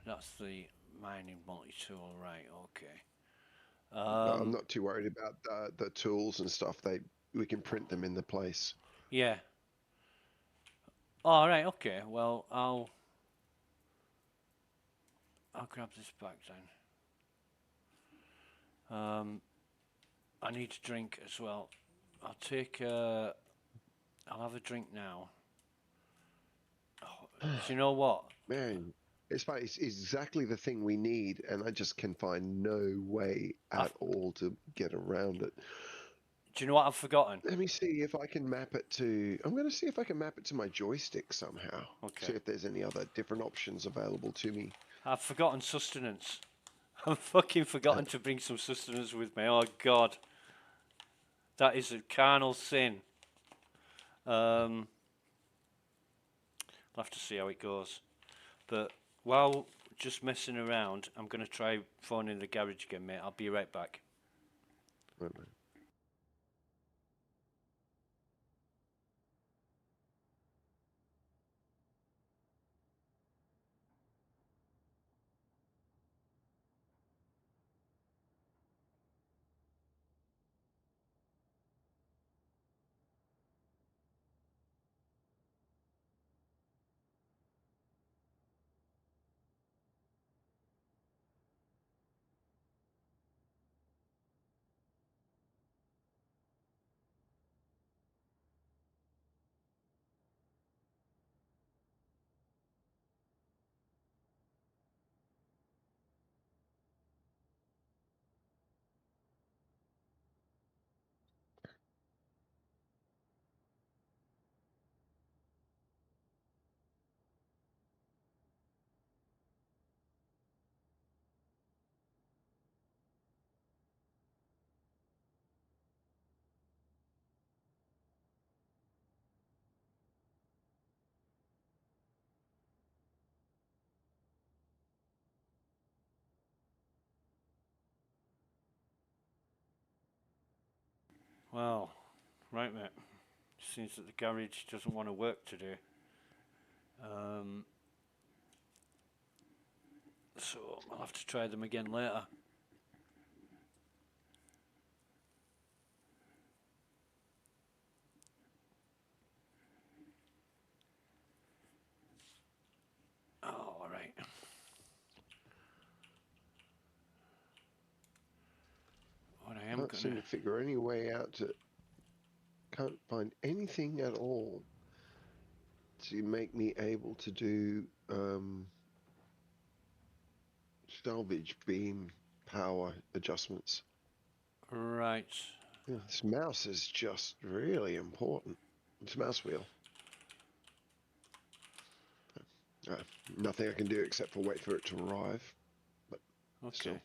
That's the mining multi-tool, right? Okay. I'm not too worried about the tools and stuff. We can print them in the place. Yeah. All right. Okay. Well, I'll grab this back then. I need a drink as well. I'll have a drink now. Oh, do you know what? Man, It's funny. It's exactly the thing we need, and I just can find no way at all to get around it. Do you know what I've forgotten? Let me see if I can map it to. I'm going to see if I can map it to my joystick somehow. Okay. See if there's any other different options available to me. I've forgotten sustenance. I've fucking forgotten to bring some sustenance with me. Oh God, that is a carnal sin. I'll have to see how it goes. But while just messing around, I'm going to try phoning the garage again, mate. I'll be right back. Wait a minute. Well, right, mate. Seems that the garage doesn't want to work today. So I'll have to try them again later. Oh, all right. What I am Can't seem gonna. to figure any way out to. Can't find anything at all to make me able to do salvage beam power adjustments. Right. Yeah, this mouse is just really important. This mouse wheel. Nothing I can do except for wait for it to arrive. But Okay. still.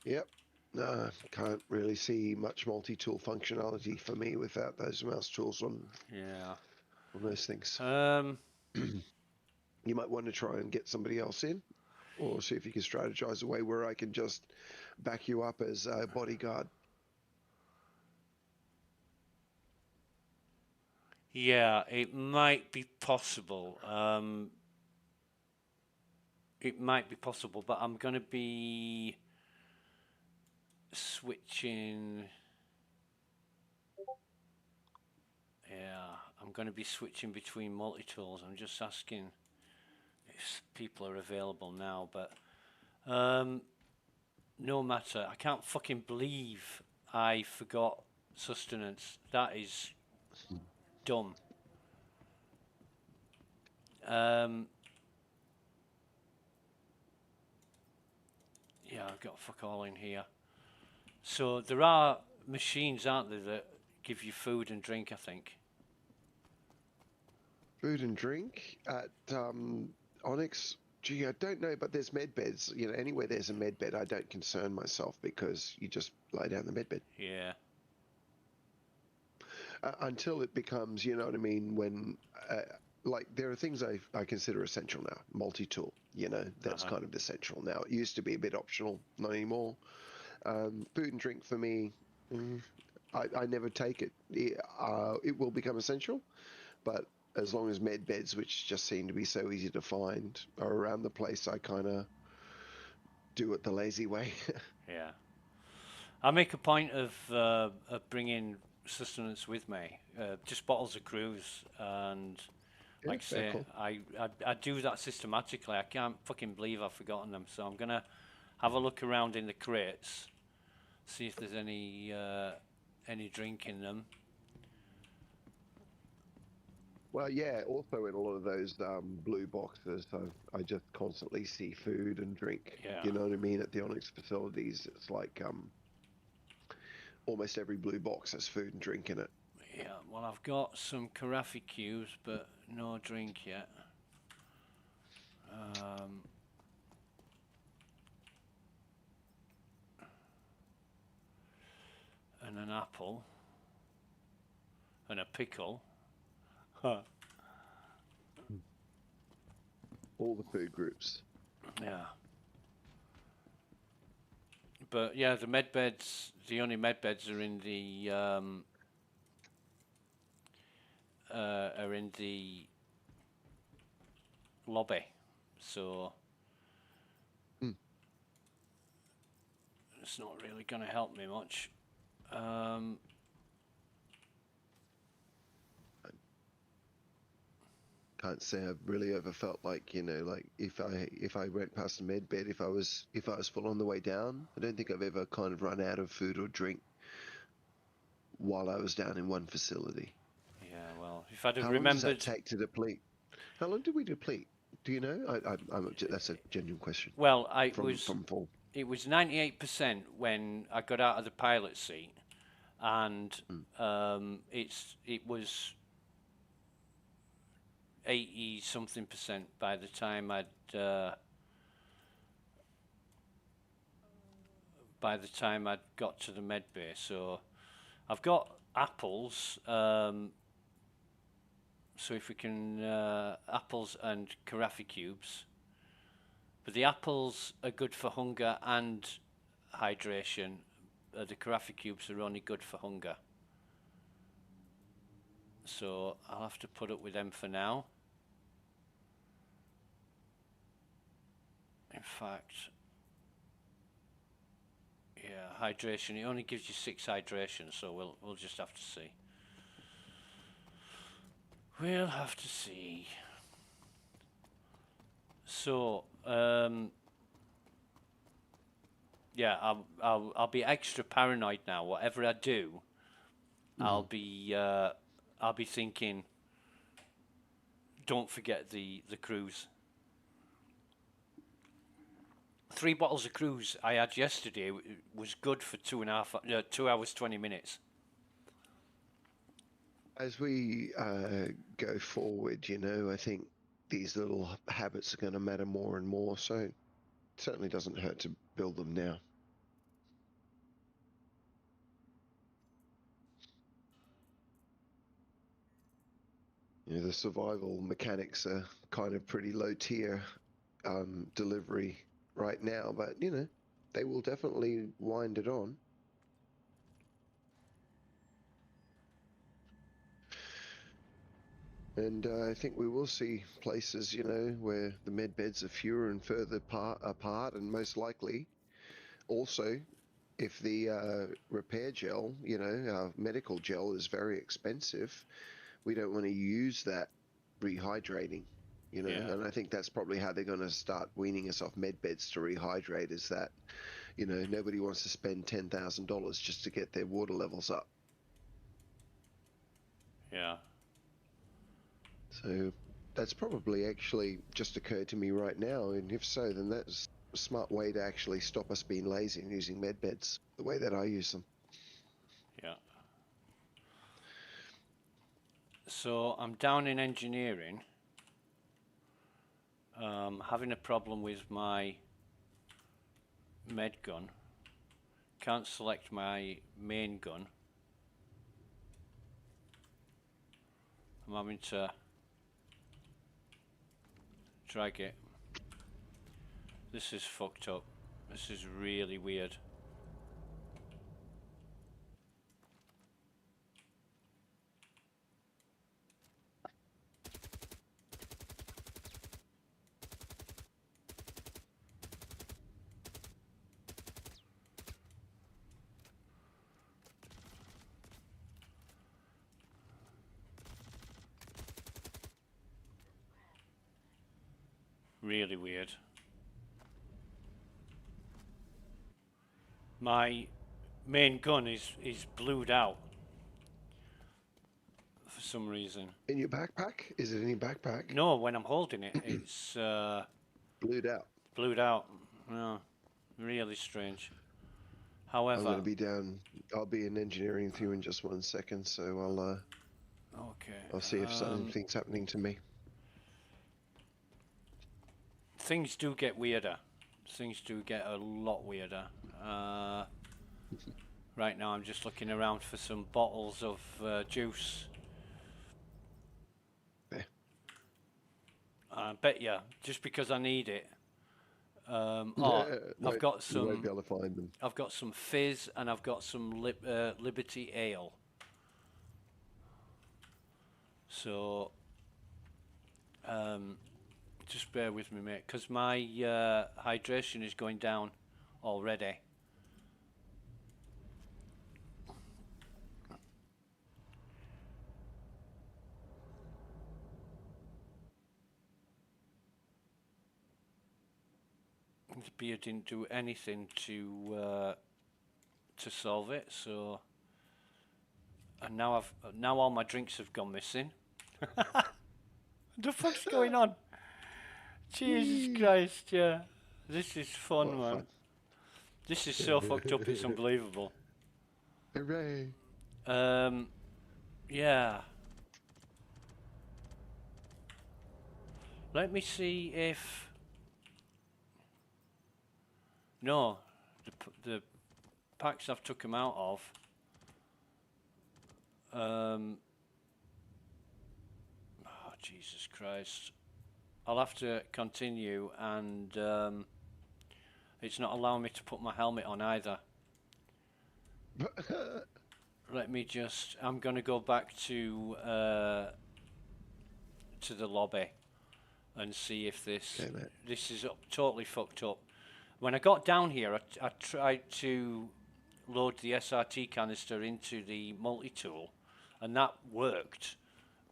Yep. Can't really see much multi-tool functionality for me without those mouse tools on Yeah. those things. You might want to try and get somebody else in, or see if you can strategize a way where I can just back you up as a bodyguard. Yeah, it might be possible. It might be possible, but I'm gonna be switching. Yeah, I'm going to be switching between multi-tools. I'm just asking if people are available now, but no matter. I can't fucking believe I forgot sustenance. That is dumb. Yeah, I've got fuck all in here. So there are machines, aren't there, that give you food and drink, I think. Food and drink at Onyx. Gee, I don't know, but there's med beds. You know, anywhere there's a med bed, I don't concern myself because you just lie down the med bed. Yeah. Until it becomes, you know what I mean, when like there are things I consider essential now. Multi-tool, you know, that's kind of essential now. It used to be a bit optional, not anymore. Food and drink for me, I never take it. It will become essential, but as long as med beds, which just seem to be so easy to find, are around the place, I kind of do it the lazy way. Yeah. I make a point of bringing sustenance with me, just bottles of cruise, and Yeah, like I say, cool. I do that systematically. I can't fucking believe I've forgotten them, so I'm gonna have a look around in the crates, see if there's any drink in them. Well, yeah. Also, in a lot of those blue boxes, I just constantly see food and drink. Yeah. You know what I mean? At the Onyx facilities, it's like almost every blue box has food and drink in it. Yeah, well, I've got some carafe cubes, but no drink yet. And an apple. And a pickle. Huh. All the food groups. Yeah. But yeah, the med beds, the only med beds are in the lobby, so it's not really going to help me much. Can't say I've really ever felt like, you know, like if I went past a med bed, if I was full on the way down, I don't think I've ever kind of run out of food or drink while I was down in one facility. Yeah, well, if I'd have How long does remembered, that take to deplete? How long do we deplete? Do you know? That's a genuine question. well, From full. it was 98% when I got out of the pilot seat, and it was 80 something percent by the time I'd got to the med bay. So I've got apples. So if we can, apples and carafe cubes. But the apples are good for hunger and hydration. The carafe cubes are only good for hunger. So I'll have to put up with them for now. In fact, yeah, hydration, it only gives you 6 hydration, so we'll just have to see. We'll have to see. So, yeah, I'll be extra paranoid now. Whatever I do, I'll be thinking, don't forget the cruise. 3 bottles of cruise I had yesterday was good for 2 hours 20 minutes. As we go forward, you know, I think these little habits are going to matter more and more. So it certainly doesn't hurt to build them now. You know, the survival mechanics are kind of pretty low tier delivery right now, but you know, they will definitely wind it on. And I think we will see places, you know, where the med beds are fewer and further apart, and most likely also, if the repair gel, you know, medical gel is very expensive, we don't want to use that rehydrating, you know. Yeah. And I think that's probably how they're going to start weaning us off med beds to rehydrate, is that, you know, nobody wants to spend $10,000 just to get their water levels up. Yeah. So that's probably actually just occurred to me right now, and if so, then that's a smart way to actually stop us being lazy and using med beds the way that I use them. Yeah. So I'm down in engineering, having a problem with my med gun. Can't select my main gun. I'm having to drag it. This is fucked up. This is really weird. Really weird. my main gun is blued out for some reason. In your backpack? Is it in your backpack? No, when I'm holding it, it's Blued out. blued out. No, really strange. I'm going However, to be down. I'll be in engineering with you in just 1 second, so okay. I'll see if something's happening to me. Things do get weirder. Things do get a lot weirder. Right now I'm just looking around for some bottles of juice. Okay. I bet you, just because I need it. I've got You won't some. be able to find them. I've got some fizz and I've got some Liberty Ale. So, just bear with me, mate, because my hydration is going down already. The beer didn't do anything to solve it, so. And now all my drinks have gone missing. What the fuck's going on? Jesus Christ, yeah. This is fun, What man. fun. This is so fucked up, it's unbelievable. Hooray! Yeah. Let me see if... No, the packs I've took them out of. Oh, Jesus Christ. I'll have to continue, and it's not allowing me to put my helmet on either. Let me just... I'm going to go back to the lobby and see if this... Okay, mate. This is totally fucked up. When I got down here, I tried to load the SRT canister into the multi-tool, and that worked,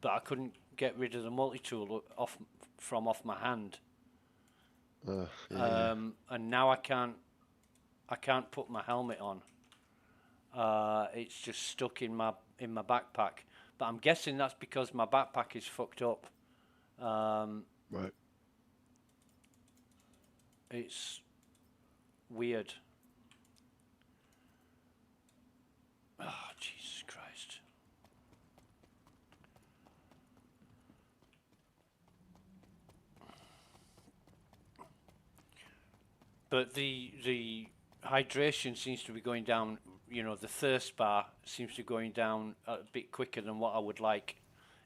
but I couldn't get rid of the multi-tool off my hand. Yeah. And now I can't put my helmet on. It's just stuck in my backpack. But I'm guessing that's because my backpack is fucked up. Right. It's weird. Oh, Jesus Christ. But the hydration seems to be going down, you know, the thirst bar seems to be going down a bit quicker than what I would like.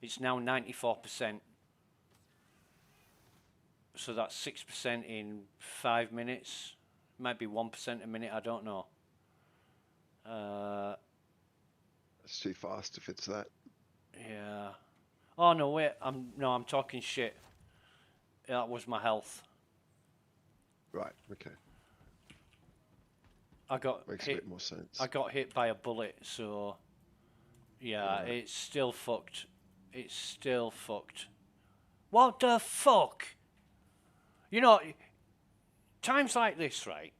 It's now 94%. So that's 6% in 5 minutes. Might be 1% a minute, I don't know. It's too fast if it's that. Yeah. Oh no, wait. I'm talking shit. That was my health. Right. Okay. I got Makes hit. a bit more sense. I got hit by a bullet, so yeah, it's still fucked. It's still fucked. What the fuck? You know, times like this, right?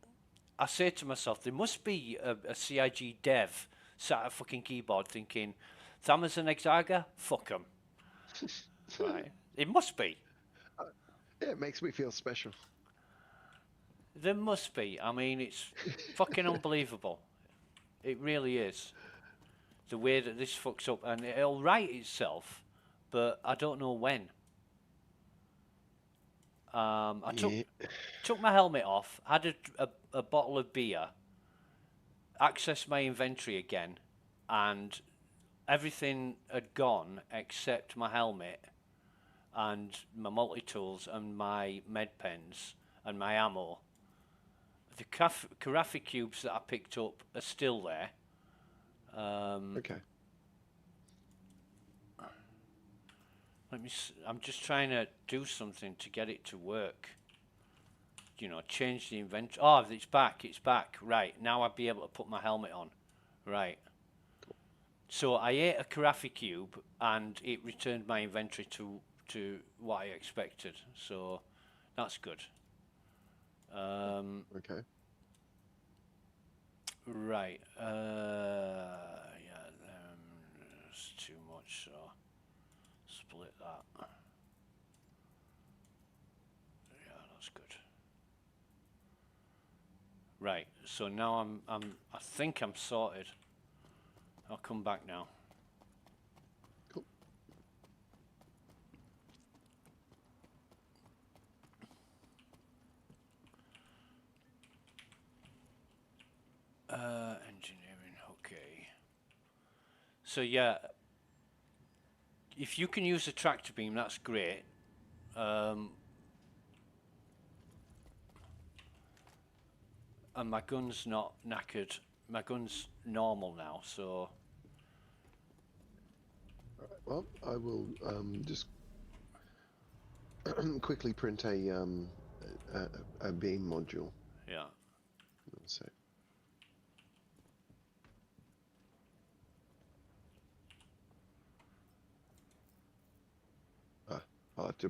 I say to myself, there must be a CIG dev sat at a fucking keyboard thinking, Thammers and Exaga, fuck them. Right? It must be. Yeah, it makes me feel special. There must be. I mean, it's fucking unbelievable. It really is. The way that this fucks up, and it'll right itself, but I don't know when. I took my helmet off, had a bottle of beer, accessed my inventory again, and everything had gone except my helmet and my multi-tools and my med pens and my ammo. The carafe cubes that I picked up are still there. Okay. I'm just trying to do something to get it to work. You know, change the inventory. Oh, it's back. It's back. Right. Now I'll be able to put my helmet on. Right. So I ate a carafe cube and it returned my inventory to what I expected. So that's good. Okay. Right. Yeah, it's too much, so split that. Yeah, that's good. Right. So now I think I'm sorted. I'll come back now. Cool. Engineering, okay. So yeah, if you can use the tractor beam, that's great. And my gun's not knackered. My gun's normal now, so Well, I will just quickly print a beam module. yeah. So I'll have to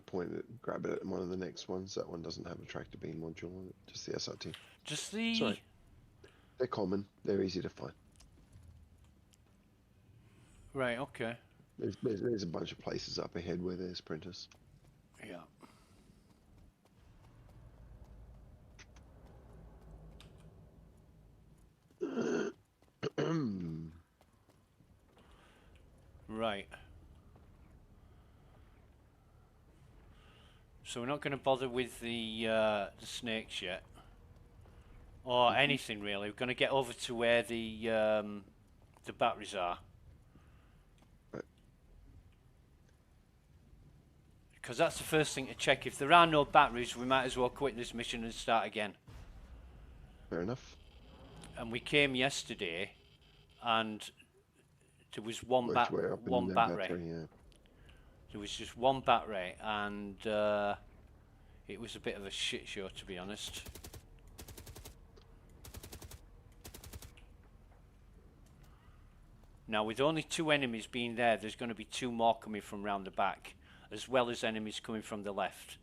grab it at one of the next ones. That one doesn't have a tractor beam module on it, just the SRT. Just the... Sorry. They're common. They're easy to find. Right, okay. There's a bunch of places up ahead where there's printers. Yeah. Right. So we're not going to bother with the snakes yet, or anything really. We're going to get over to where the batteries are, Right. because that's the first thing to check. If there are no batteries, we might as well quit this mission and start again. Fair enough. And we came yesterday, and there was one Worked your way up in one the battery. yeah. There was just one battery, and it was a bit of a shit show, to be honest. Now, with only 2 enemies being there, there's going to be 2 more coming from round the back, as well as enemies coming from the left.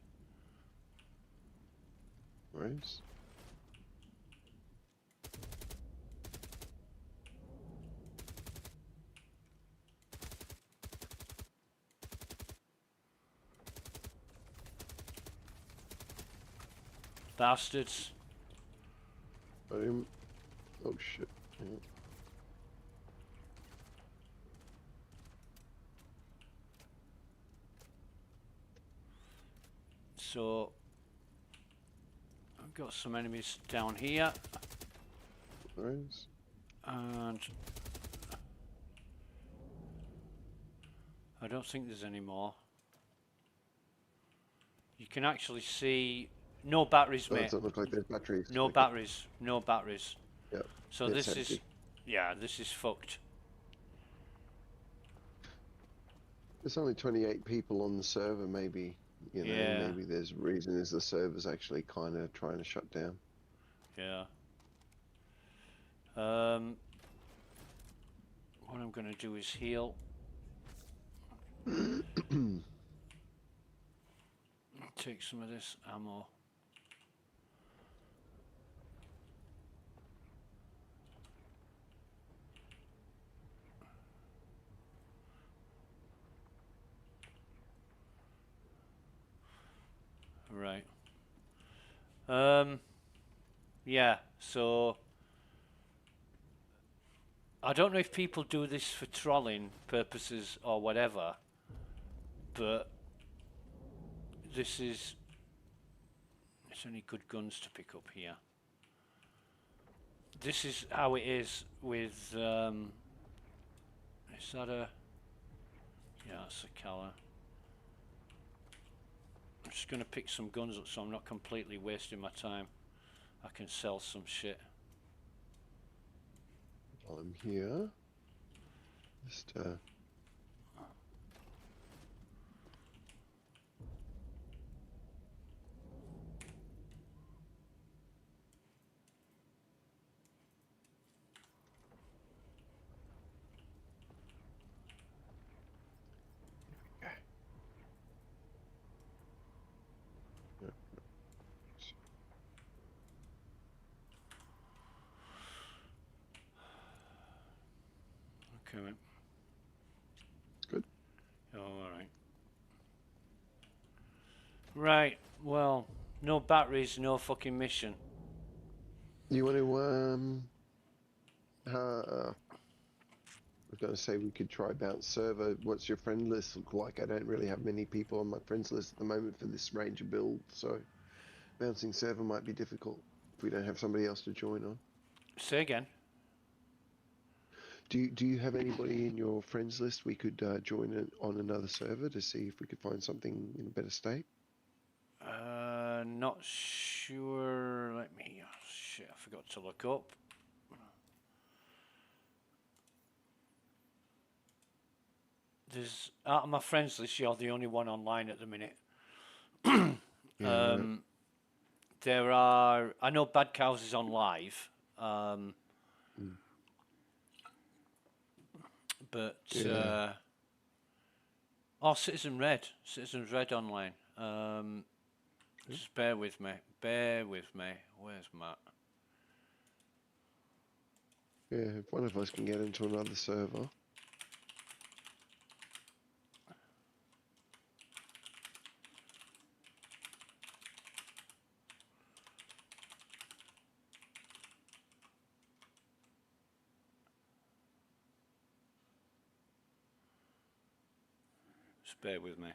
Right. Bastards. Oh shit. Yeah. So, I've got some enemies down here, Right. and I don't think there's any more. You can actually see no batteries, Oh, mate. doesn't look like there's batteries. No Okay. batteries. No batteries. Yep. So It's this empty. is, yeah, this is fucked. There's only 28 people on the server. Maybe Yeah. maybe there's reason is the server's actually kind of trying to shut down. Yeah. What I'm going to do is heal. Take some of this ammo. Right. Yeah, so I don't know if people do this for trolling purposes or whatever, but there's any good guns to pick up here. This is how it is with, is that a, yeah, that's a Cala. I'm just going to pick some guns up so I'm not completely wasting my time. I can sell some shit. While I'm here, just Right. Well, no batteries, no fucking mission. You want to I was going to say we could try bounce server. What's your friend list look like? I don't really have many people on my friends list at the moment for this Ranger build, so bouncing server might be difficult if we don't have somebody else to join on. Say again. Do you have anybody in your friends list we could join on another server to see if we could find something in a better state? Not sure. Let me. Oh, shit, I forgot to look up. There's out of my friends list, you're the only one online at the minute. Yeah, right. There are. I know Bad Cows is on live. But Yeah. Citizen's Red online. Just bear with me. Where's Matt? Yeah, if one of us can get into another server. Just bear with me.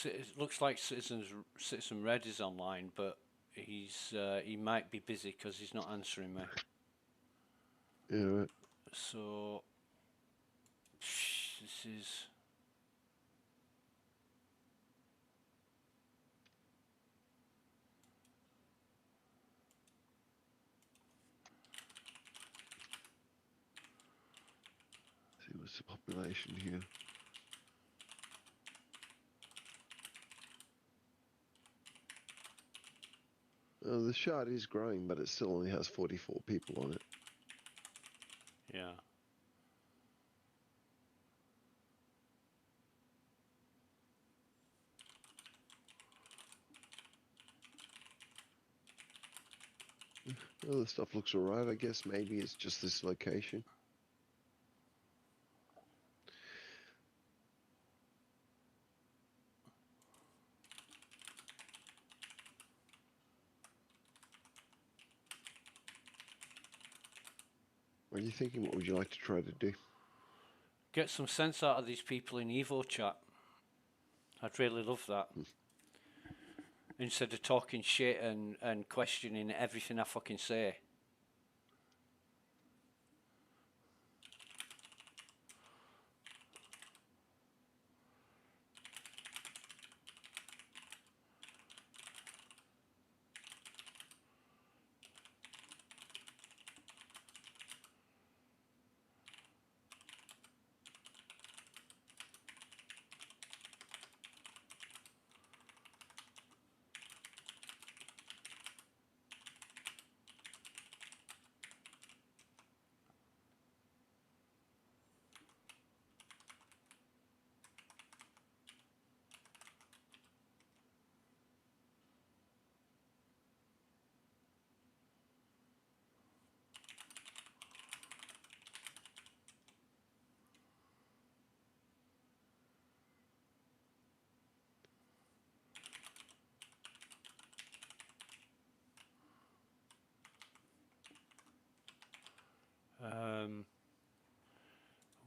It looks like Citizen Red is online, but he might be busy because he's not answering me. Yeah, right. So this is. See what's the population here. The shard is growing, but it still only has 44 people on it. Yeah. Well, the stuff looks alright. I guess maybe it's just this location. What are you thinking? What would you like to try to do? Get some sense out of these people in Evo chat. I'd really love that. Instead of talking shit and questioning everything I fucking say.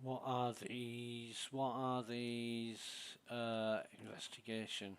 What are these? What are these? Investigation.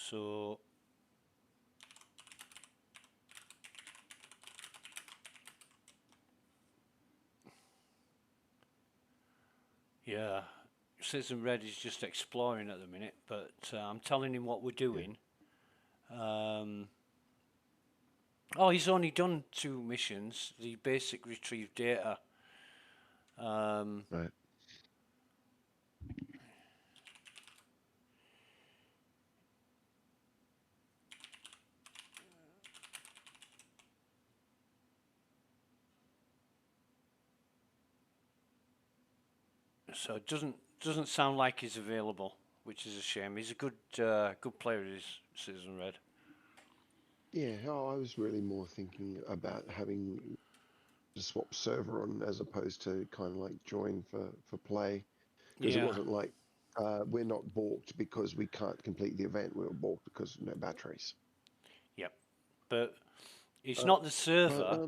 So yeah, Citizen Red is just exploring at the minute, but I'm telling him what we're doing. Oh, he's only done 2 missions. The basic retrieve data. Right. So it doesn't sound like he's available, which is a shame. He's a good player, is Citizen Red. Yeah, I was really more thinking about having to swap server on as opposed to kind of like join for play, because it Yeah, wasn't like we're not balked because we can't complete the event. We were balked because no batteries. yep. But it's Uh, not the but server.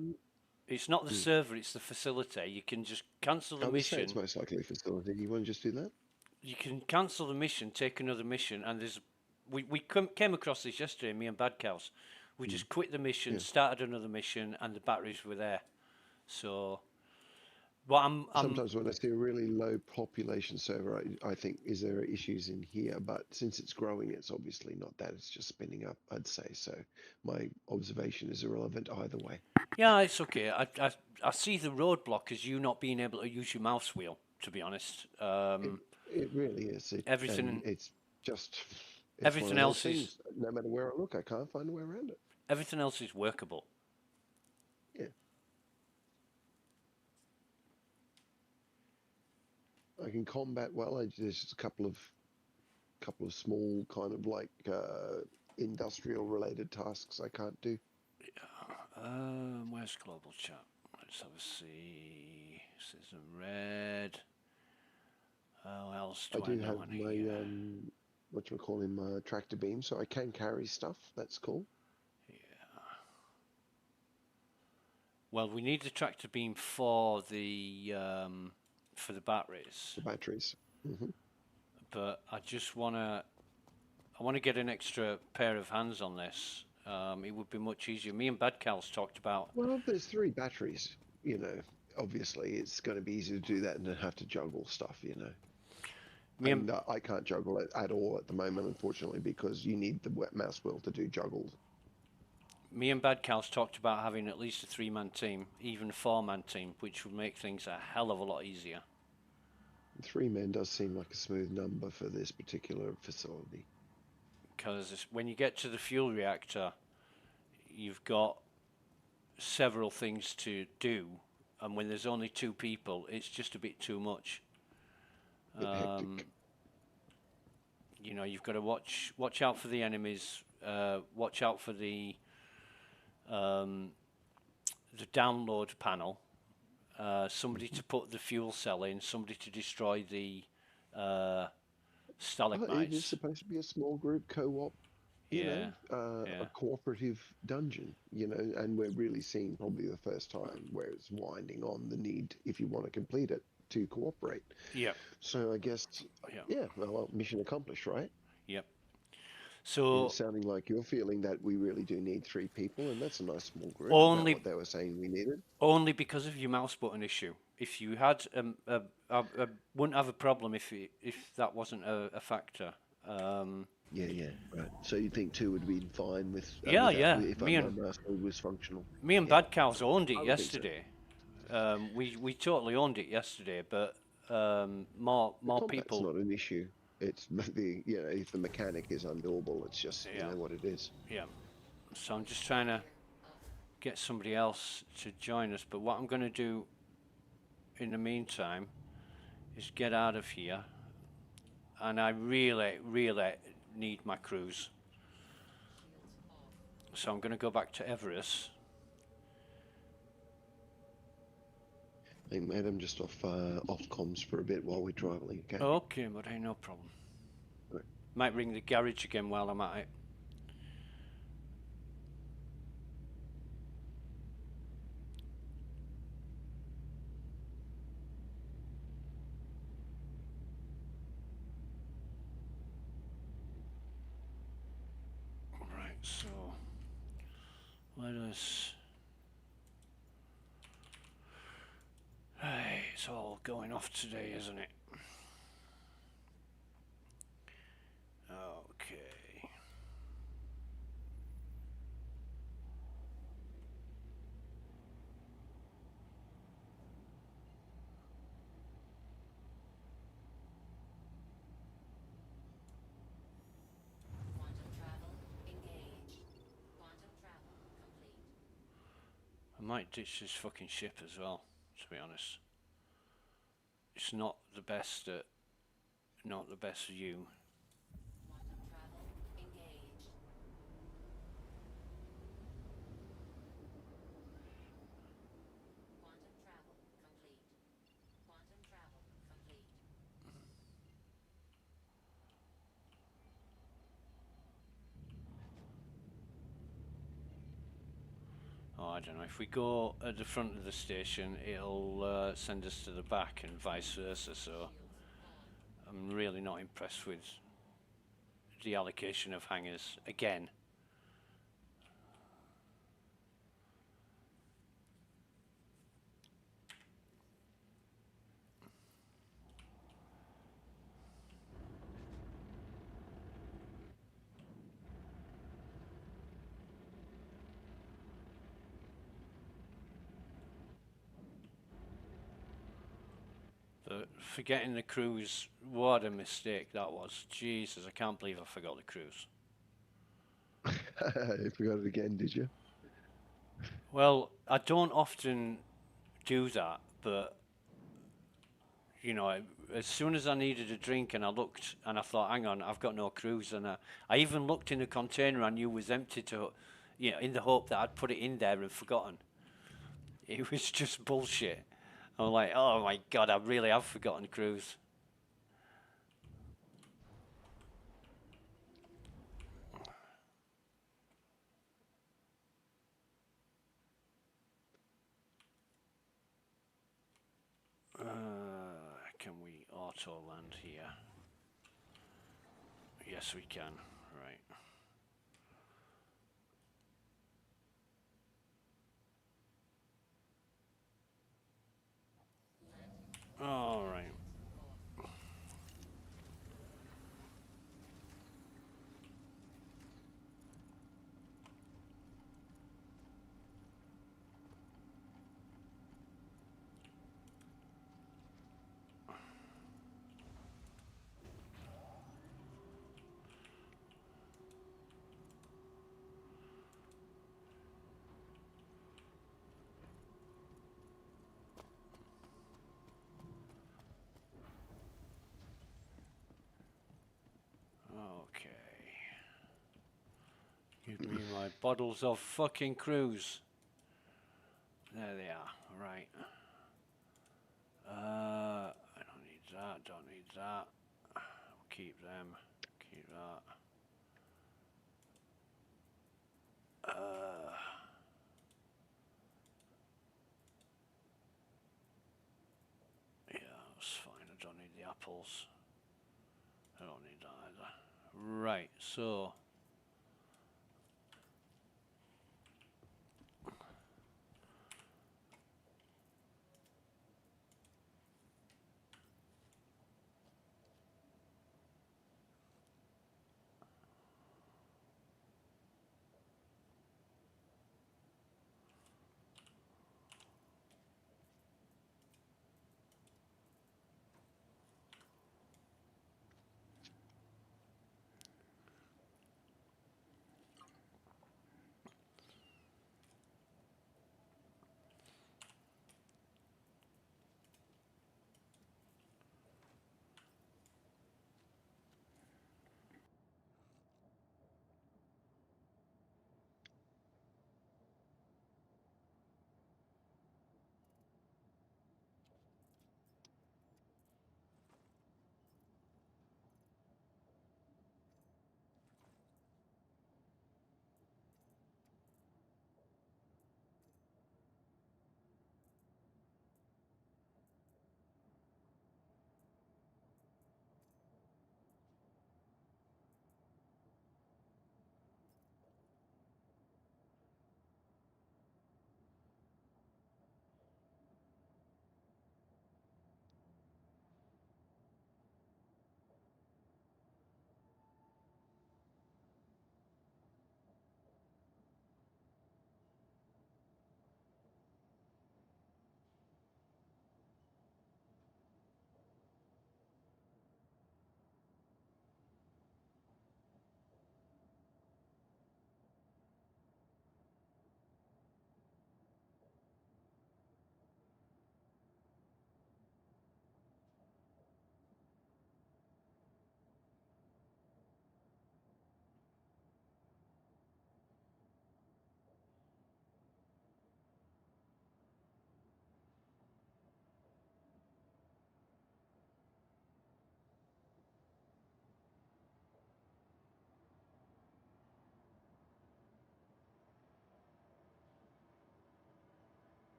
It's not the hmm. server. It's the facility. You can just cancel the I would say it's mission. most likely a facility. You want to just do that? You can cancel the mission, take another mission, and there's we came across this yesterday. Me and Bad Cows, we just quit the mission, Yeah. started another mission, and the batteries were there. So, what I'm Sometimes when I see a really low population server, I think, is there issues in here? But since it's growing, it's obviously not that. It's just spinning up, I'd say. So my observation is irrelevant either way. yeah, it's okay. I see the roadblock as you not being able to use your mouse wheel. To be honest, It really is. And everything it's just, it's one everything of those else is things. No matter where I look, I can't find a way around it. everything else is workable. Yeah. I can combat well. There's just a couple of small kind of like industrial related tasks I can't do. Where's global chat? Let's have a see. Citizen Red. What else I do I do know have in my here? whatchamacallit, tractor beam, so I can carry stuff. That's cool. Well, we need the tractor beam for the batteries, The batteries. but I wanna get an extra pair of hands on this. It would be much easier. Me and Bad Cal's talked about. Well, if there's 3 batteries, obviously it's going to be easier to do that and then have to juggle stuff. Me and And I can't juggle it at all at the moment, unfortunately, because you need the mouse wheel to do juggles. Me and Bad Cal's talked about having at least a 3-man team, even a 4-man team, which would make things a hell of a lot easier. 3 men does seem like a smooth number for this particular facility. Because when you get to the fuel reactor, you've got several things to do, and when there's only 2 people, it's just a bit too much. A bit hectic. You've got to watch out for the enemies, watch out for the download panel, somebody to put the fuel cell in, somebody to destroy the stalagmites. It is supposed to be a small group co-op, Yeah. a cooperative dungeon, and we're really seeing probably the first time where it's winding on the need, if you want to complete it, to cooperate. Yep. So I guess, Yeah. well, mission accomplished, right? Yep. And So it's sounding like you're feeling that we really do need 3 people, and that's a nice small group. Only- about what they were saying we needed. only because of your mouse button issue. If you had, I wouldn't have a problem if that wasn't a factor. Yeah, right. So you think 2 would be fine with? Yeah, yeah. If Me my and- mouse wheel was functional. Me and Yeah. Bad Cows owned it I would think so. yesterday. We totally owned it yesterday, but more Combat's people. not an issue. It's the if the mechanic is undoable, it's just Yeah. what it is. Yeah. So I'm just trying to get somebody else to join us. But what I'm going to do in the meantime is get out of here. And I really, really need my cruise. So I'm going to go back to Everest. I think, mate, I'm just off comms for a bit while we're traveling. Okay. Okay, but ain't no problem. Right. Might ring the garage again while I'm at it. So let us. Hey, it's all going off today, isn't it? Okay. Quantum travel engaged. Quantum travel complete. I might ditch this fucking ship as well, to be honest. It's not the best view. Quantum travel engaged. Quantum travel complete. Quantum travel complete. Oh, I don't know. If we go at the front of the station, it'll send us to the back and vice versa. So Shields on. I'm really not impressed with the allocation of hangars again. But forgetting the cruise, what a mistake that was. Jesus, I can't believe I forgot the cruise. You forgot it again, did you? Well, I don't often do that, but you know, as soon as I needed a drink and I looked and I thought, hang on, I've got no cruise, and I even looked in the container I knew was empty in the hope that I'd put it in there and forgotten. It was just bullshit. I'm like, oh my god, I really have forgotten cruise. Can we auto land here? Yes, we can. Right. All right. Okay. Give me my bottles of fucking cruise. There they are. Right. I don't need that. Don't need that. I'll keep them. Keep that. Yeah, that's fine. I don't need the apples. I don't need that either. Right, so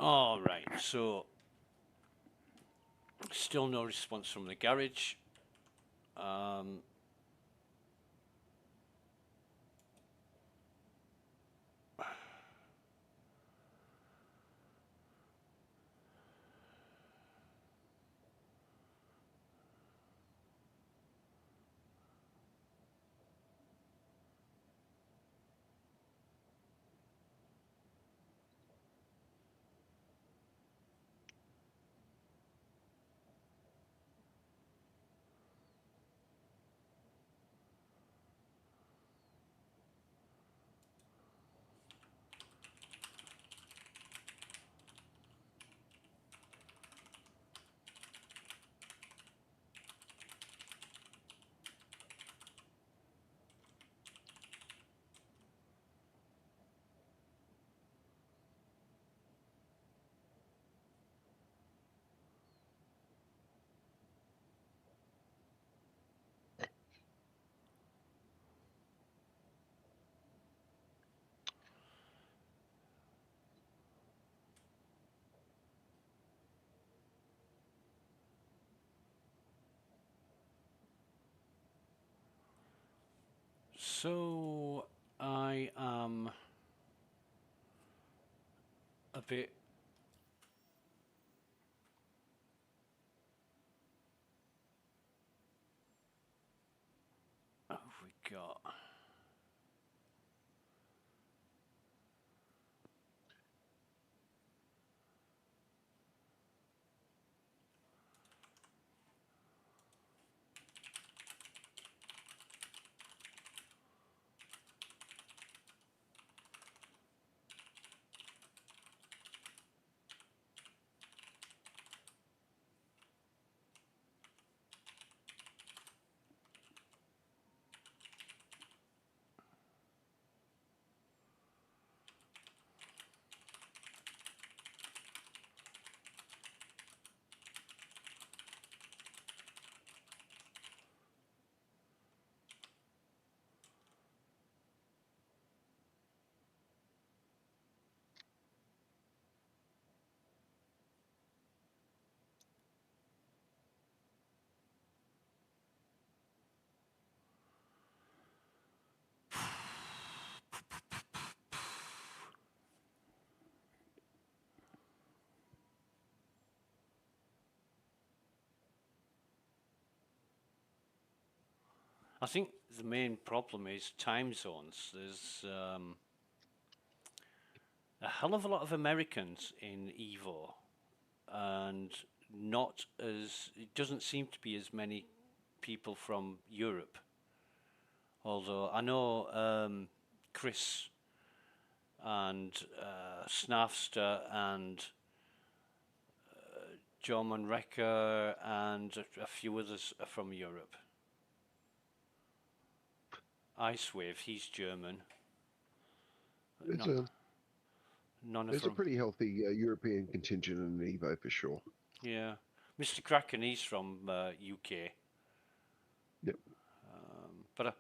All right, so still no response from the garage. So I am a bit. What have we got? I think the main problem is time zones. There's a hell of a lot of Americans in Evo, and not as it doesn't seem to be as many people from Europe. Although I know Chris and Snafster and John Manrecker and a few others are from Europe. Icewave, he's German. It's Not, a none of there's a them. pretty healthy European contingent in Evo for sure. Yeah, Mr. Kraken, he's from UK. Yep. But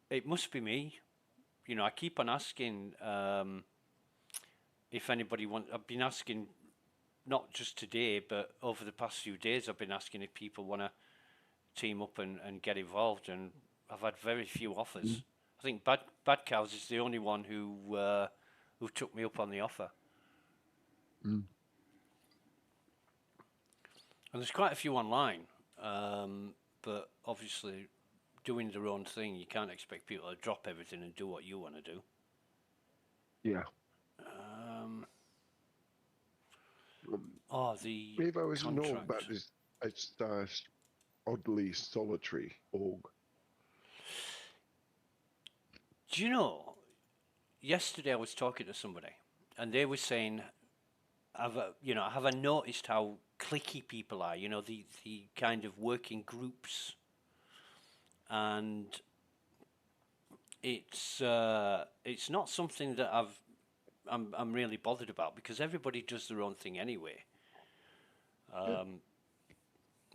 it must be me. You know, I keep on asking if anybody wants. I've been asking, not just today, but over the past few days, I've been asking if people want to team up and get involved, and I've had very few offers. I think Bad Cows is the only one who took me up on the offer. Mm. And there's quite a few online, but obviously doing their own thing, you can't expect people to drop everything and do what you want to do. Yeah. The Evo isn't all contract. about this. It's oddly solitary org. Do you know, yesterday I was talking to somebody, and they were saying, have I noticed how cliquey people are? You know, the kind of working groups, and it's not something that I'm really bothered about, because everybody does their own thing anyway.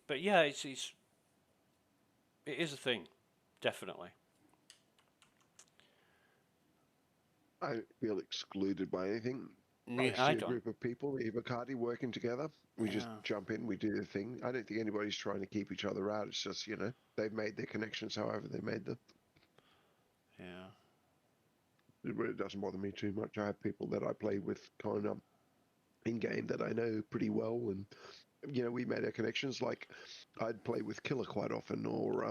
But yeah, it is a thing, definitely. I don't feel excluded by anything. I I see a don't. group of people, the Bacardi, working together. We just Yeah. jump in, we do the thing. I don't think anybody's trying to keep each other out. It's just, they've made their connections however they made them. Yeah. It really doesn't bother me too much. I have people that I play with kind of in game that I know pretty well, and we made our connections. Like I'd play with Killer quite often, or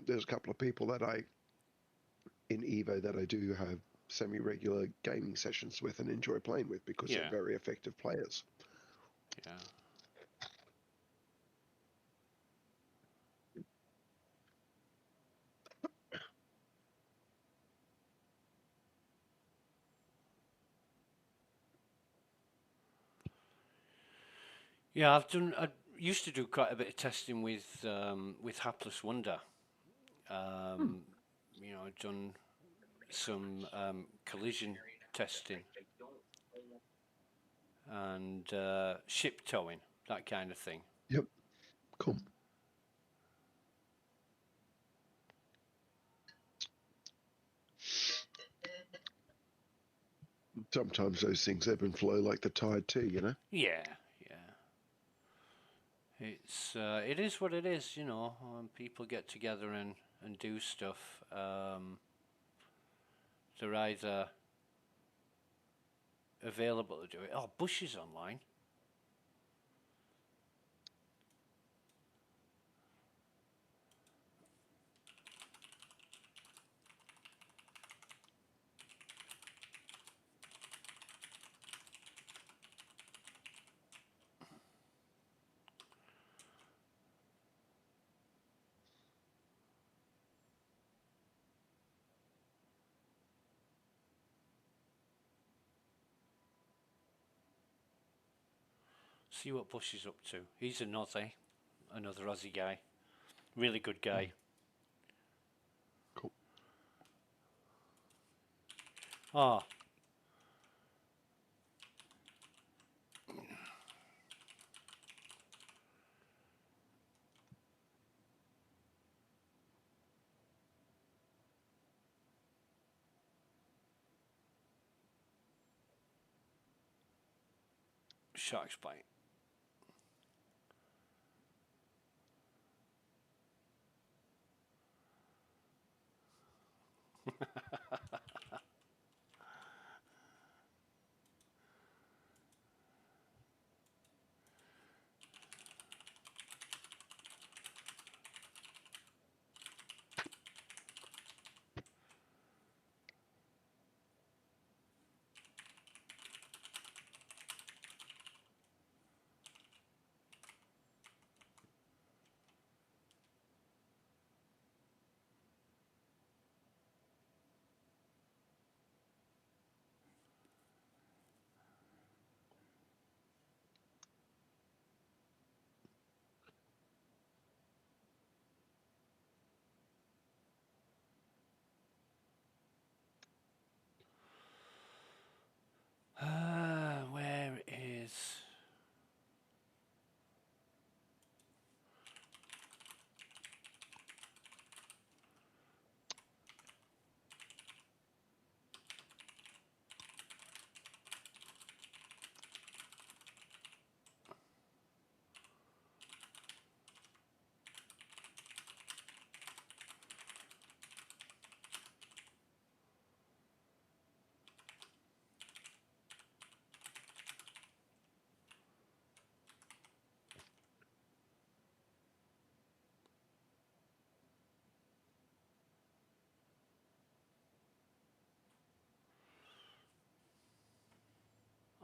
there's a couple of people that I in Evo that I do have semi-regular gaming sessions with and enjoy playing with because they're Yeah. very effective players. Yeah. Yeah, I used to do quite a bit of testing with Hapless Wonder. I've done some collision testing and ship towing, that kind of thing. Yep, cool. Sometimes those things ebb and flow like the tide too. Yeah, yeah. It is what it is, when people get together and do stuff. They're either available to do it. Oh, Bush is online. See what Bush is up to. He's an Aussie, another Aussie guy. Really good guy. Cool. Oh, shark's bite. Where is...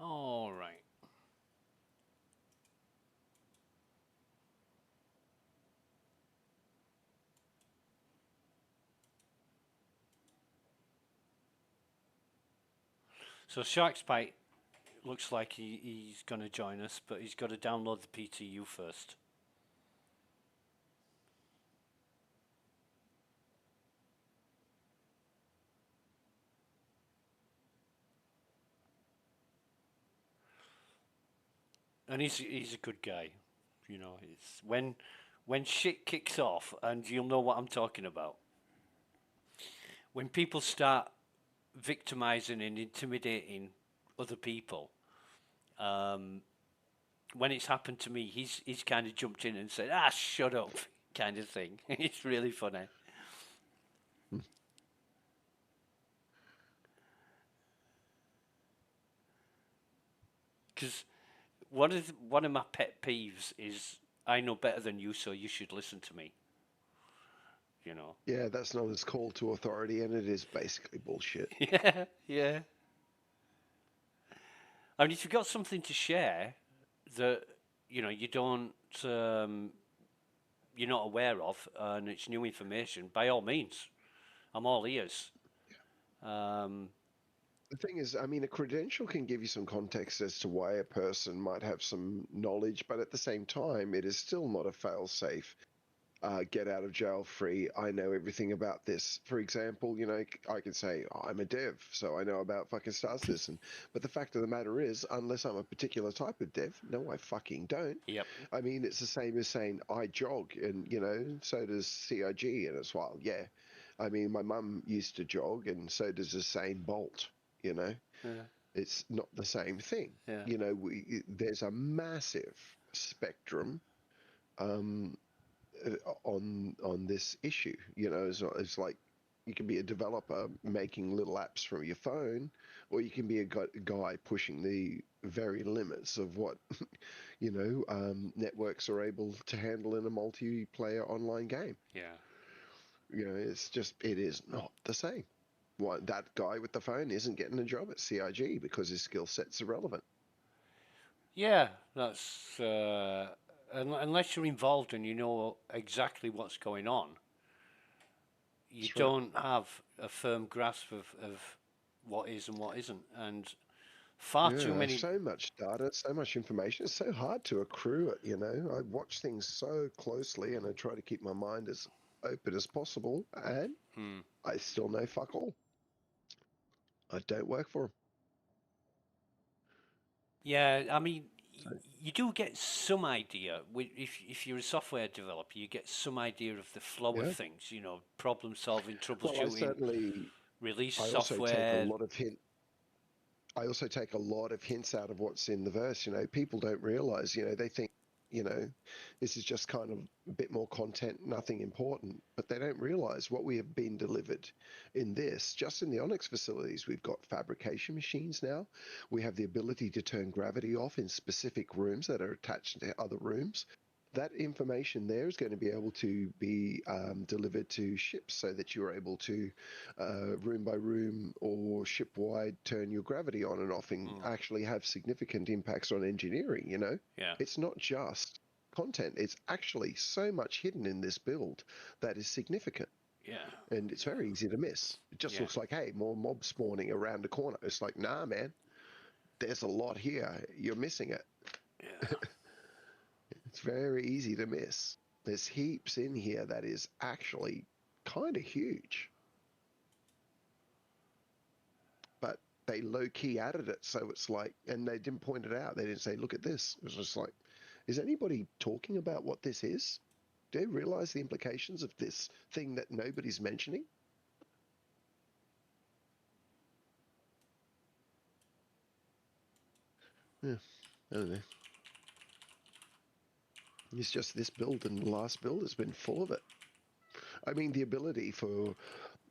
All right. So Shark's Bite looks like he's going to join us, but he's got to download the PTU first. And he's a good guy. It's when shit kicks off, and you'll know what I'm talking about. When people start victimizing and intimidating other people. When it's happened to me, he's kind of jumped in and said, "Ah, shut up," kind of thing. It's really funny. Because one of my pet peeves is I know better than you, so you should listen to me. You know. Yeah, that's known as call to authority, and it is basically bullshit. Yeah, yeah. I mean, if you've got something to share that you don't, you're not aware of, and it's new information, by all means, I'm all ears. Um, The thing is, I mean, a credential can give you some context as to why a person might have some knowledge, but at the same time, it is still not a fail-safe. Get out of jail free. I know everything about this. For example, I can say, oh, I'm a dev, so I know about fucking Star Citizen. But the fact of the matter is, unless I'm a particular type of dev, no, I fucking don't. yep. I mean, it's the same as saying I jog, and so does CIG, and it's well, yeah. I mean, my mum used to jog, and so does Usain Bolt. You know, Yeah. it's not the same thing. Yeah. There's a massive spectrum um, on this issue. It's like you can be a developer making little apps from your phone, or you can be a guy pushing the very limits of what networks are able to handle in a multiplayer online game. Yeah. It is not the same. That guy with the phone isn't getting a job at CIG because his skill set's irrelevant. Yeah, that's unless you're involved and you know exactly what's going on, you That's right. don't have a firm grasp of what is and what isn't, and far too Yeah, many. so much data, so much information. It's so hard to accrue it. I watch things so closely and I try to keep my mind as open as possible, and Hmm. I still know fuck all. I don't work for them. Yeah, I mean, So, you do get some idea. If you're a software developer, you get some idea of the flow of yeah. things. Problem solving, Well, troubleshooting, release I also take a software. lot of I also take a lot of hints out of what's in the verse. People don't realize, they think, you know, this is just kind of a bit more content, nothing important, but they don't realize what we have been delivered in this. Just in the Onyx facilities, we've got fabrication machines now. We have the ability to turn gravity off in specific rooms that are attached to other rooms. That information there is going to be able to be delivered to ships so that you're able to room by room or ship wide turn your gravity on and off and actually have significant impacts on engineering. Yeah. It's not just content, it's actually so much hidden in this build that is significant, Yeah. and it's very easy to miss. It just Yeah. looks like, hey, more mob spawning around the corner. It's like, nah, man, there's a lot here, you're missing it. Yeah. It's very easy to miss. There's heaps in here that is actually kind of huge. But they low-key added it, so it's like, and they didn't point it out. They didn't say, look at this. It was just like, is anybody talking about what this is? Do they realize the implications of this thing that nobody's mentioning? Yeah, I don't know. It's just this build and the last build has been full of it. I mean, the ability for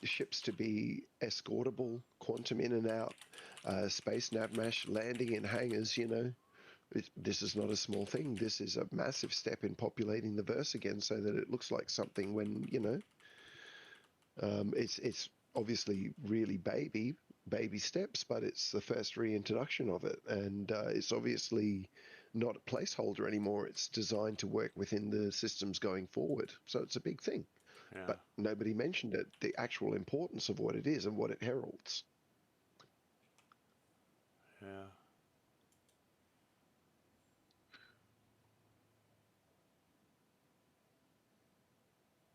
ships to be escortable, quantum in and out, space nav mesh, landing in hangars, this is not a small thing. This is a massive step in populating the verse again so that it looks like something when, it's obviously really baby steps, but it's the first reintroduction of it. And it's obviously not a placeholder anymore. It's designed to work within the systems going forward. So it's a big thing. Yeah. But nobody mentioned it, the actual importance of what it is and what it heralds. Yeah.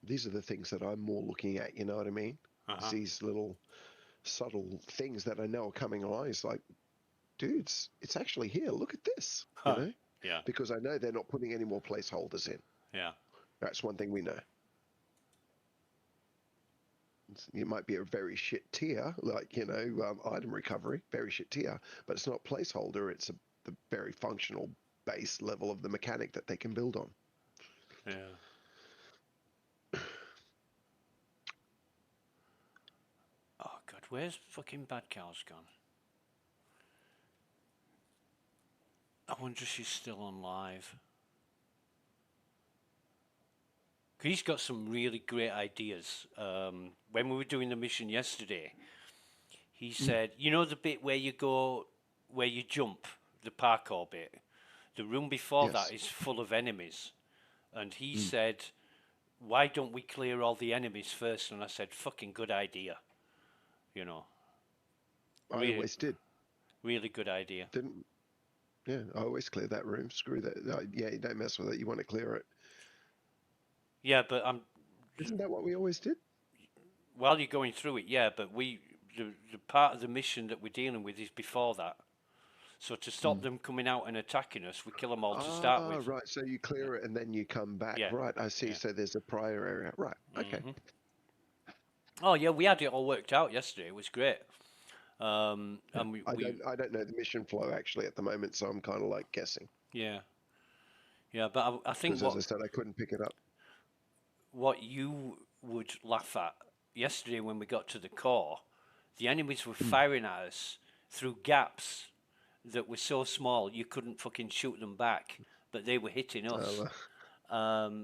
These are the things that I'm more looking at, you know what I mean? It's Uh-huh. these little subtle things that I know are coming along. It's like, dudes, it's actually here. Look at this, Huh. Yeah. because I know they're not putting any more placeholders in. Yeah. That's one thing we know. It might be a very shit tier, like, item recovery, very shit tier, but it's not placeholder. It's the very functional base level of the mechanic that they can build on. Yeah. Oh God, where's fucking Bad Cow's gone? I wonder if she's still on live. He's got some really great ideas. When we were doing the mission yesterday, he said, you know the bit where you jump, the parkour bit? The room before Yes. that is full of enemies. And he said, why don't we clear all the enemies first? And I said, fucking good idea. You know, I really, always did. really good idea. Didn't. Yeah, I always clear that room. Screw that. Yeah, you don't mess with it. You want to clear it. Yeah, but Isn't that what we always did? while you're going through it, yeah, but the part of the mission that we're dealing with is before that. So to stop them coming out and attacking us, we kill them all to start with. Right. So you clear it and then you come back. Yeah. Right. I see. Yeah. So there's a prior area. Right. Okay. Oh yeah, we had it all worked out yesterday. It was great. And I don't know the mission flow actually at the moment, so I'm kind of like guessing. yeah, but I think Because as I said, I couldn't pick it up. what you would laugh at yesterday when we got to the core, the enemies were firing at us through gaps that were so small you couldn't fucking shoot them back, but they were hitting us.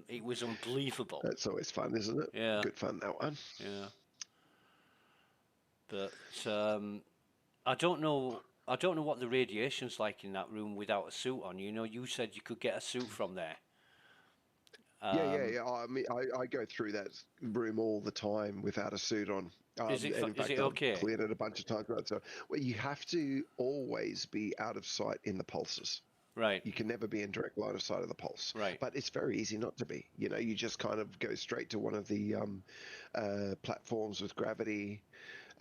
It was unbelievable. That's always fun, isn't it? Yeah. Good fun, that one. Yeah. But I don't know. I don't know what the radiation's like in that room without a suit on. You know, you said you could get a suit from there. Yeah. I mean, I go through that room all the time without a suit on. Is it and in fact, I've okay? cleared it a bunch of times. Right? So, well, you have to always be out of sight in the pulses. Right. You can never be in direct line of sight of the pulse. Right. But it's very easy not to be. You know, you just kind of go straight to one of the platforms with gravity,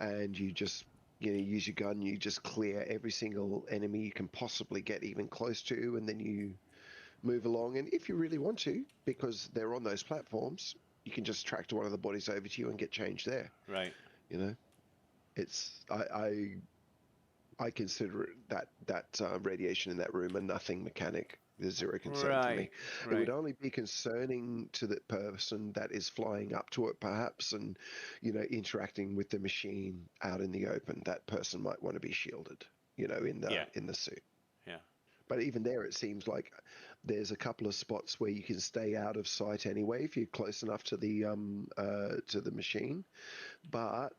and you just use your gun. You just clear every single enemy you can possibly get even close to, and then you move along. And if you really want to, because they're on those platforms, you can just tractor one of the bodies over to you and get changed there. Right. You know, it's I consider it that radiation in that room a nothing mechanic. There's zero concern for me. It would only be concerning to the person that is flying up to it, perhaps, and interacting with the machine out in the open. That person might want to be shielded, in the suit. Yeah. But even there, it seems like there's a couple of spots where you can stay out of sight anyway if you're close enough to the machine. But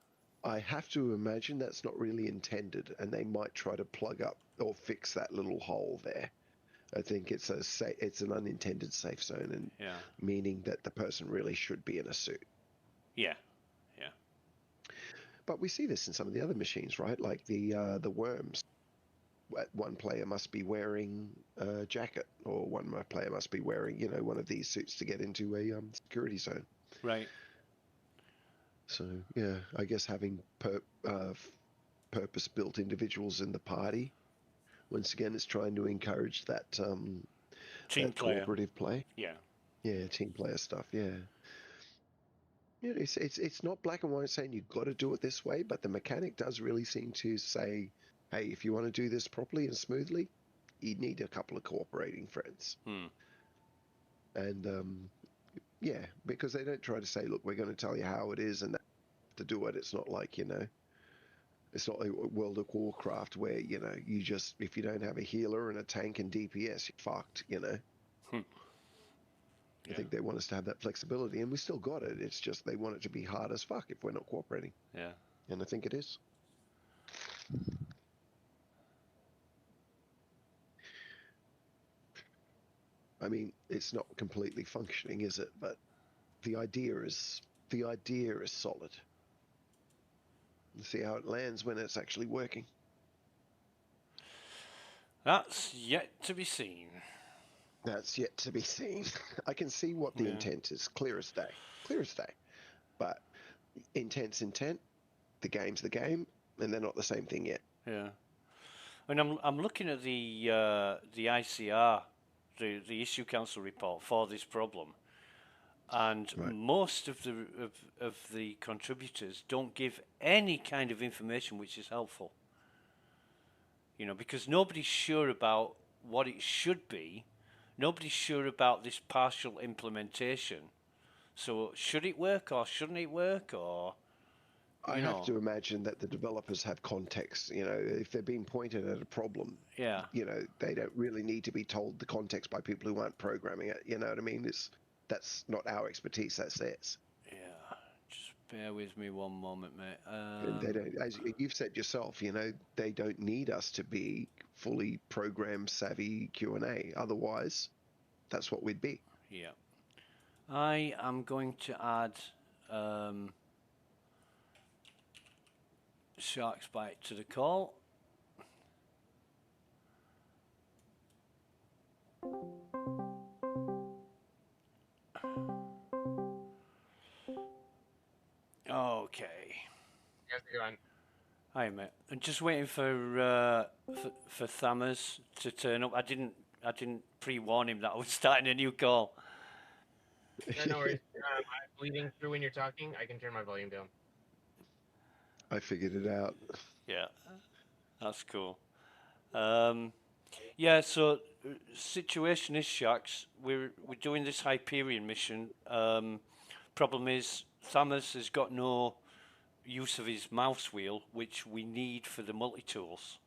I have to imagine that's not really intended, and they might try to plug up or fix that little hole there. I think it's an unintended safe zone, and meaning that the person really should be in a suit. Yeah. But we see this in some of the other machines, right? Like the worms. One player must be wearing a jacket, or one player must be wearing, one of these suits to get into a security zone. Right. So yeah, I guess having purpose-built individuals in the party, once again, is trying to encourage that team cooperative play. Yeah. Yeah, team player stuff. Yeah. Yeah, it's not black and white saying you've got to do it this way, but the mechanic does really seem to say, hey, if you want to do this properly and smoothly, you need a couple of cooperating friends. And yeah, because they don't try to say, look, we're going to tell you how it is and to do it. It's not like, it's not like World of Warcraft where, you just, if you don't have a healer and a tank and DPS, you're fucked, I think they want us to have that flexibility, and we still got it. It's just they want it to be hard as fuck if we're not cooperating. Yeah. And I think it is. I mean, it's not completely functioning, is it? But the idea is solid. Let's see how it lands when it's actually working. That's yet to be seen. That's yet to be seen. I can see what the intent is, clear as day. But intent's intent, the game's the game, and they're not the same thing yet. Yeah. And I'm looking at the ICR, the issue council report for this problem, and Right. most of the contributors don't give any kind of information which is helpful. You know, because nobody's sure about what it should be, nobody's sure about this partial implementation. So should it work or shouldn't it work, or I you have know? to imagine that the developers have context. You know, if they're being pointed at a problem, Yeah, you know, they don't really need to be told the context by people who aren't programming it. You know what I mean? That's not our expertise. That's theirs. yeah. Just bear with me one moment, mate. And they don't, as you've said yourself, you know, they don't need us to be fully program savvy Q&A. Otherwise, that's what we'd be. Yeah. I am going to add Shark's Bite to the call. Okay. How's it going? Hi, mate. I'm just waiting for Thammers to turn up. I didn't pre-warn him that I was starting a new call. No worries. I'm bleeding through when you're talking. I can turn my volume down. I figured it out. Yeah, that's cool. Yeah, so situation is, Sharks, we're doing this Hyperion mission. Problem is, Thammers has got no use of his mouse wheel, which we need for the multi-tools.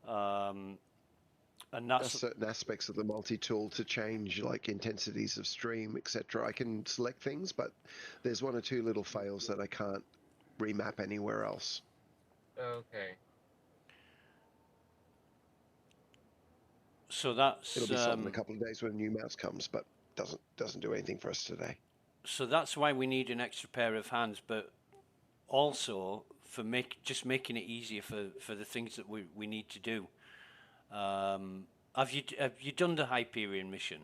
And There's that's certain aspects of the multi-tool to change, like intensities of stream, etc. I can select things, but there's one or two little fails that I can't remap anywhere else. Okay. so that's It'll be solved in a couple of days when a new mouse comes, but doesn't do anything for us today. so that's why we need an extra pair of hands, but also for just making it easier for the things that we need to do. Have you done the Hyperion mission?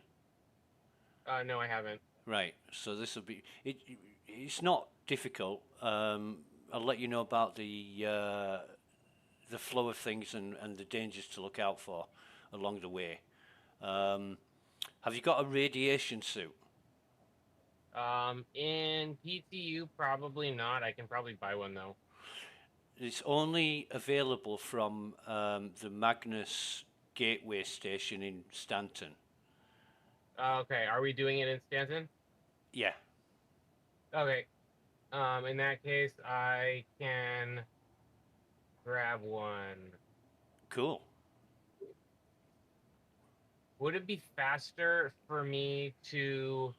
No, I haven't. Right. So this will be it's not difficult. I'll let you know about the flow of things and the dangers to look out for along the way. Have you got a radiation suit? In PTU, probably not. I can probably buy one though. It's only available from the Magnus Gateway Station in Stanton. Okay, are we doing it in Stanton? Yeah. Okay. In that case, I can grab one. Cool. Would it be faster for me to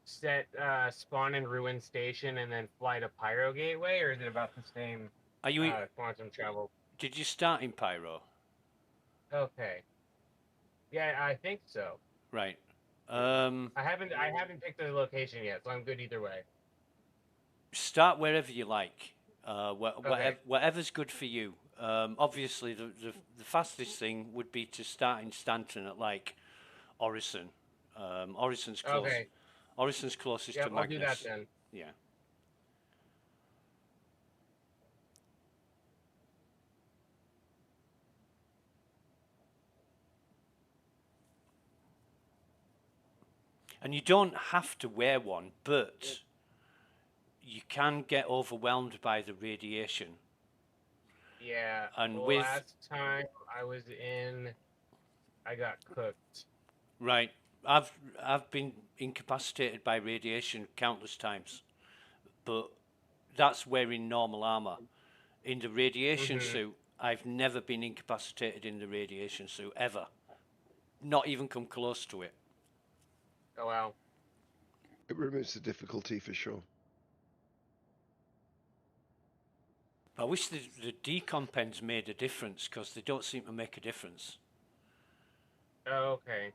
set spawn in Ruin Station and then fly to Pyro Gateway, or is it about the same Are you? quantum travel? Did you start in Pyro? Okay. Yeah, I think so. Right. I haven't picked the location yet, so I'm good either way. Start wherever you like. Okay. Whatever's good for you. Obviously, the fastest thing would be to start in Stanton at like Orison. Orison's close. Okay. Orison's closest Yep, to I'll Magnus. do that then. Yeah. And you don't have to wear one, but you can get overwhelmed by the radiation. Yeah. And last time I was in, I got cooked. Right. I've been incapacitated by radiation countless times, but that's wearing normal armor. In the radiation suit, I've never been incapacitated in the radiation suit ever. Not even come close to it. Oh wow. It removes the difficulty for sure. I wish the decom pens made a difference, because they don't seem to make a difference. Oh, okay.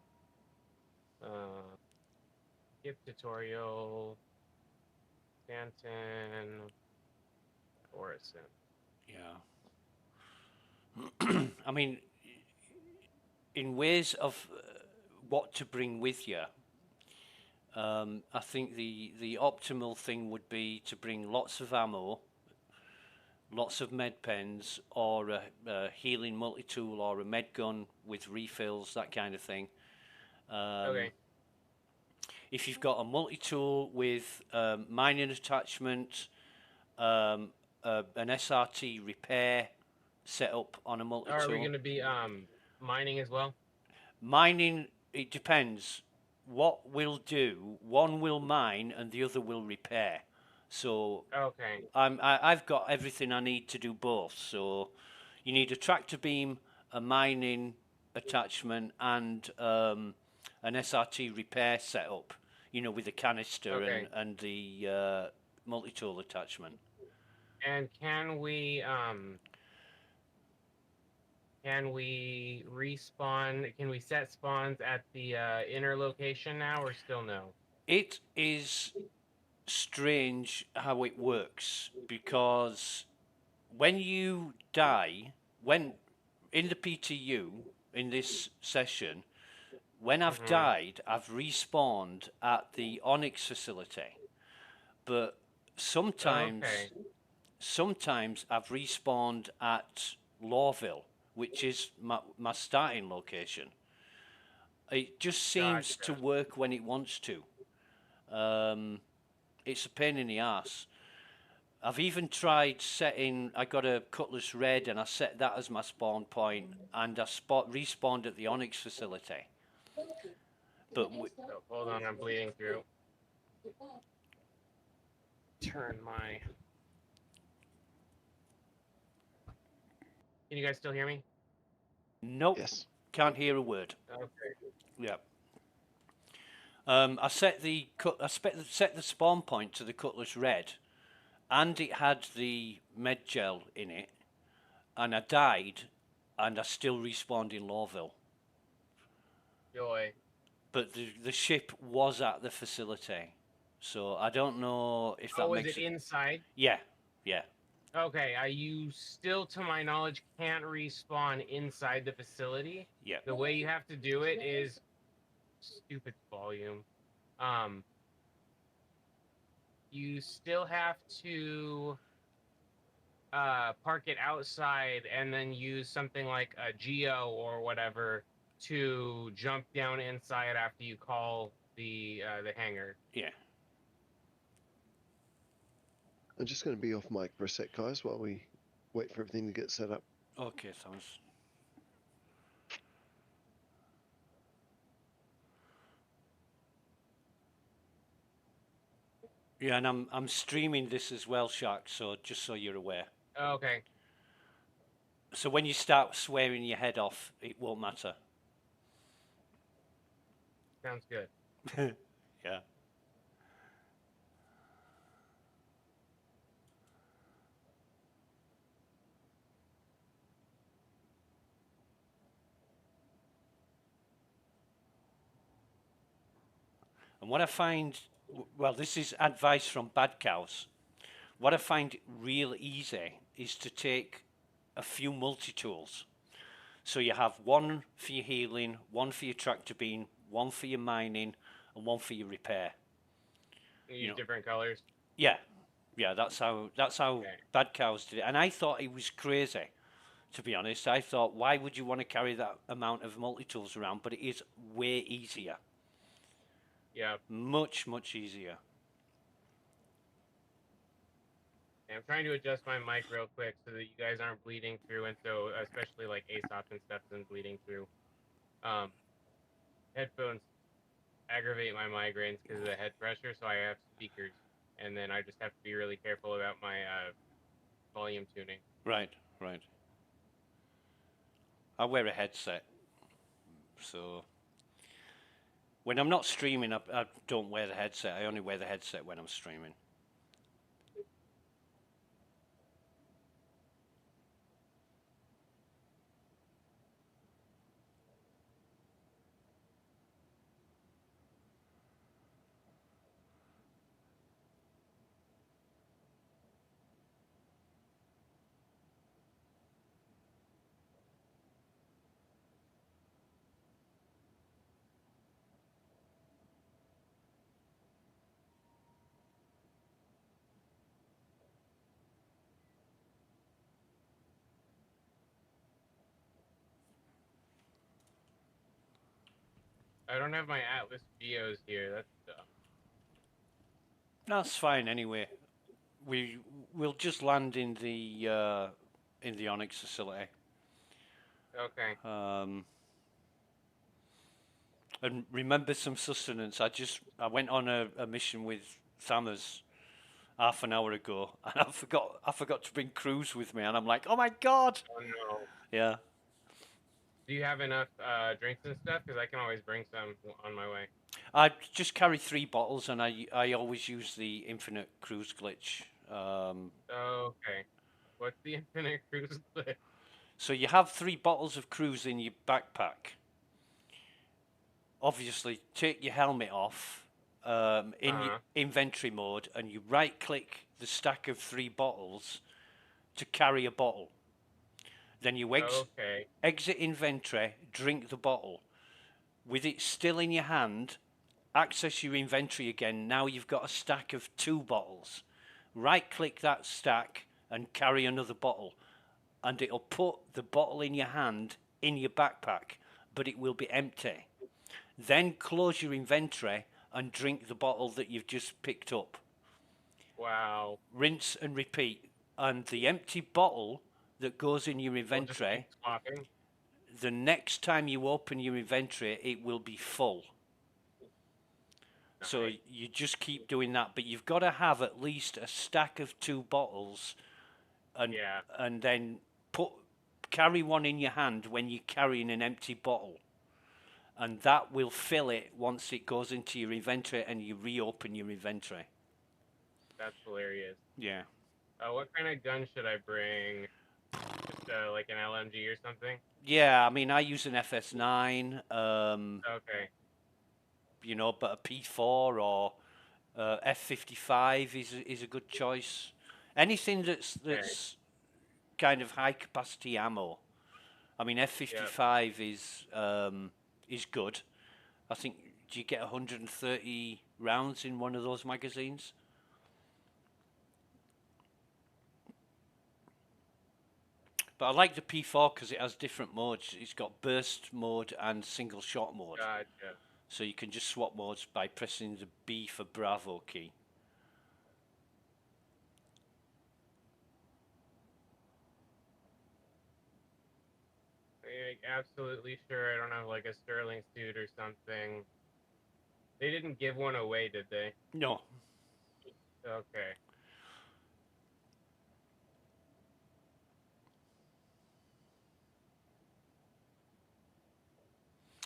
Skip tutorial. Stanton. Orison. Yeah. I mean, in ways of what to bring with you, I think the optimal thing would be to bring lots of ammo, lots of med pens, or a healing multi-tool, or a med gun with refills, that kind of thing. Okay. if you've got a multi-tool with mining attachment, an SRT repair set up on a multi-tool. Are we going to be mining as well? Mining, it depends. What we'll do, one will mine and the other will repair. So Okay. I've got everything I need to do both. So you need a tractor beam, a mining attachment, and an SRT repair setup. You know, with the canister Okay. and the multi-tool attachment. And can we respawn? Can we set spawns at the inner location now, or still no? It is strange how it works because when you die, when in the PTU in this session, when I've died, I've respawned at the Onyx facility, but sometimes sometimes I've respawned at Lawville, which is my starting location. It just seems to work when it wants to. It's a pain in the ass. I've even tried setting. I got a Cutlass Red, and I set that as my spawn point, and I respawned at the Onyx facility. But hold on, I'm bleeding through. Turn my. Can you guys still hear me? Nope. Yes. Can't hear a word. Okay. Yeah. I set the spawn point to the Cutlass Red, and it had the med gel in it, and I died, and I still respawned in Lawville. Joy. But the ship was at the facility, so I don't know if that was makes it inside? Yeah, yeah. Okay, you still, to my knowledge, can't respawn inside the facility. Yeah. The way you have to do it is stupid volume. You still have to park it outside and then use something like a geo or whatever to jump down inside after you call the hangar. Yeah. I'm just going to be off mic for a sec, guys, while we wait for everything to get set up. Okay, thanks. Yeah, and I'm streaming this as well, Shark. So just so you're aware. Okay. So when you start swearing your head off, it won't matter. Sounds good. Yeah. And what I find, well, this is advice from bad cows. What I find real easy is to take a few multi-tools. So you have one for your healing, one for your tractor beam, one for your mining, and one for your repair. You use different colors. Yeah, yeah. That's how bad cows did it. And I thought it was crazy, to be honest. I thought, why would you want to carry that amount of multi-tools around? But it is way easier. Yeah. Much easier. I'm trying to adjust my mic real quick so that you guys aren't bleeding through, and so especially like ASOP and stuff isn't bleeding through. Headphones aggravate my migraines because of the head pressure, so I have speakers, and then I just have to be really careful about my volume tuning. Right. I wear a headset, so when I'm not streaming, I don't wear the headset. I only wear the headset when I'm streaming. I don't have my Atlas Geos here. That's dumb. That's fine anyway. We'll just land in the Onyx facility. Okay. And remember some sustenance. I went on a mission with Thammers half an hour ago, and I forgot to bring crews with me, and I'm like, oh my god. Oh no. Yeah. Do you have enough drinks and stuff? Because I can always bring some on my way. I just carry 3 bottles, and I always use the infinite cruise glitch. Okay. What's the infinite cruise list? So you have 3 bottles of cruise in your backpack. Obviously, take your helmet off in your inventory mode, and you right-click the stack of 3 bottles to carry a bottle. Then you exit inventory, drink the bottle. With it still in your hand, access your inventory again. Now you've got a stack of 2 bottles. Right-click that stack and carry another bottle. And it'll put the bottle in your hand in your backpack, but it will be empty. Then close your inventory and drink the bottle that you've just picked up. Wow. Rinse and repeat. And the empty bottle that goes in your inventory, the next time you open your inventory, it will be full. So you just keep doing that, but you've got to have at least a stack of 2 bottles, and then carry one in your hand when you're carrying an empty bottle, and that will fill it once it goes into your inventory and you reopen your inventory. That's hilarious. Yeah. What kind of gun should I bring? Just like an LMG or something? Yeah, I mean, I use an FS9. Okay. You know, but a P4 or F55 is a good choice. Anything that's kind of high capacity ammo. I mean, F55 is good. I think, do you get 130 rounds in one of those magazines? But I like the P4 because it has different modes. It's got burst mode and single shot mode. Gotcha. So you can just swap modes by pressing the B for Bravo key. Like, absolutely sure I don't have like a Sterling suit or something. They didn't give one away, did they? No. Okay.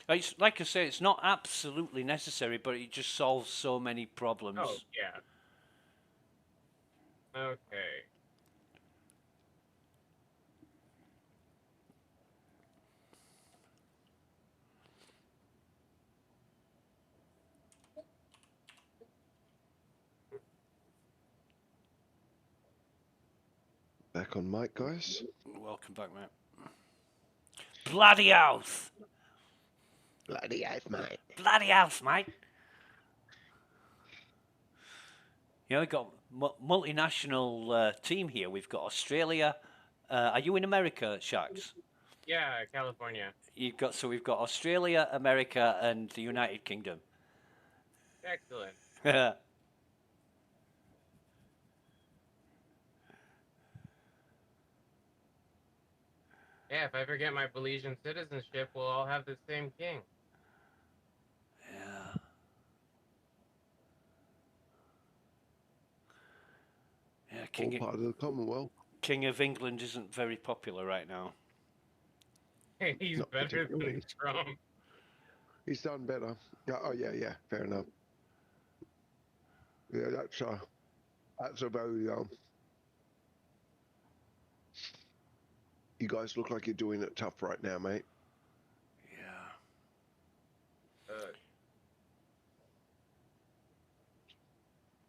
It's, like I say, it's not absolutely necessary, but it just solves so many problems. Oh, yeah. Okay. Back on mic, guys. Welcome back, mate. Bloody oath! Bloody oath, mate. Bloody oath, mate! You know, we've got multinational team here. We've got Australia. Are you in America, Sharks? Yeah, California. We've got Australia, America, and the United Kingdom. Excellent. Yeah, if I ever get my Belizean citizenship, we'll all have the same king. Yeah. Yeah, All part of the Commonwealth. King of England isn't very popular right now. He's Not better than particularly. Trump. He's done better. Oh yeah, fair enough. Yeah, that's a very you guys look like you're doing it tough right now, mate. Yeah.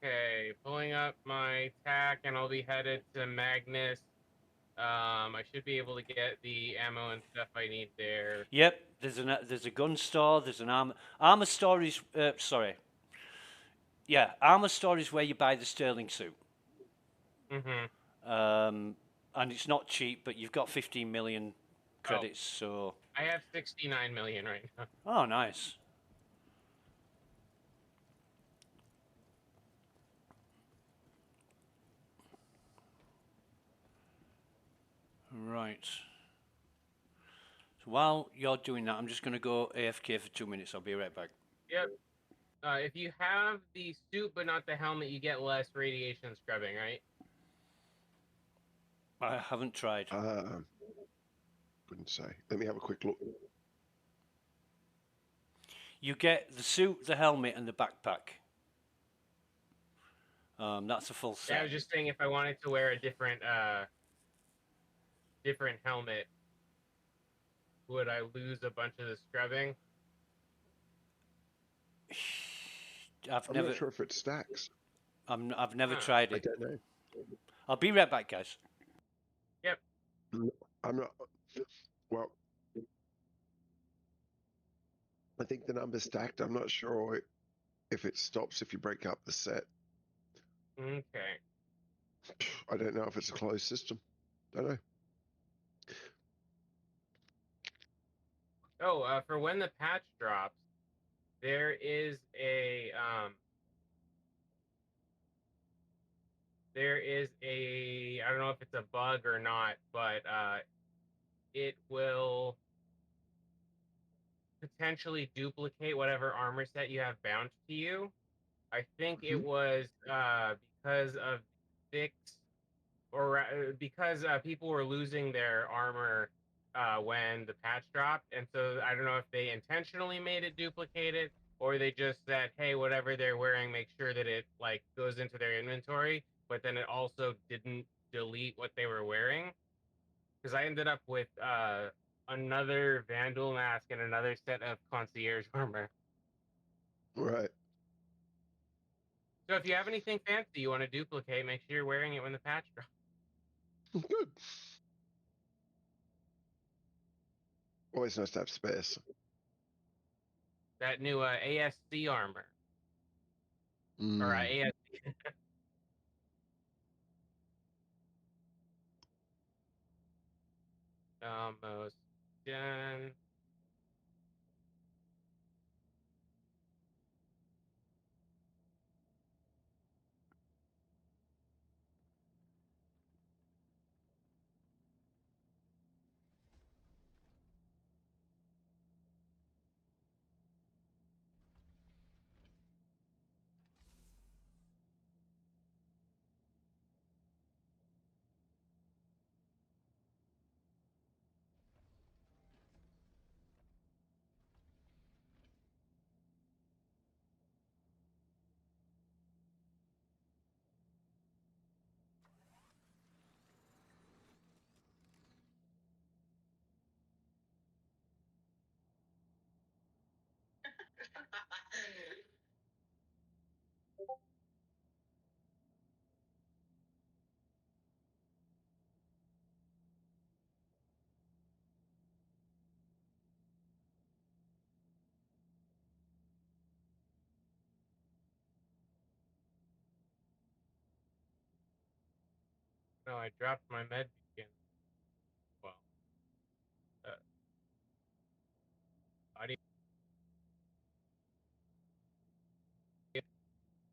Okay, pulling up my tack, and I'll be headed to Magnus. I should be able to get the ammo and stuff I need there. Yep, there's a gun store, there's an armor store is sorry. Yeah, armor store is where you buy the Sterling suit. Mm-hmm. And it's not cheap, but you've got 15 million credits, so I have 69 million right now. oh, nice. Right. So while you're doing that, I'm just going to go AFK for 2 minutes. I'll be right back. Yep. If you have the suit but not the helmet, you get less radiation scrubbing, right? I haven't tried. Couldn't say. Let me have a quick look. You get the suit, the helmet, and the backpack. That's a full set. Yeah, I was just saying if I wanted to wear a different helmet, would I lose a bunch of the scrubbing? I've I'm never. not sure if it stacks. I've never Huh. tried I it. don't know. I'll be right back, guys. Yep. I'm not. Well, I think the number's stacked. I'm not sure if it stops if you break up the set. Okay. I don't know if it's a closed system. Don't know. Oh, for when the patch drops, there is a I don't know if it's a bug or not, but it will potentially duplicate whatever armor set you have bound to you. I think it was because of fix or because people were losing their armor when the patch dropped, and so I don't know if they intentionally made it duplicated or they just said, hey, whatever they're wearing, make sure that it like goes into their inventory, but then it also didn't delete what they were wearing. Because I ended up with another Vandal mask and another set of concierge armor. Right. So if you have anything fancy you want to duplicate, make sure you're wearing it when the patch drops. Good. Always nice to have spares. That new ASC armor. Or Mm. ASC. Almost done. No, I dropped my med beacon. Well, audio.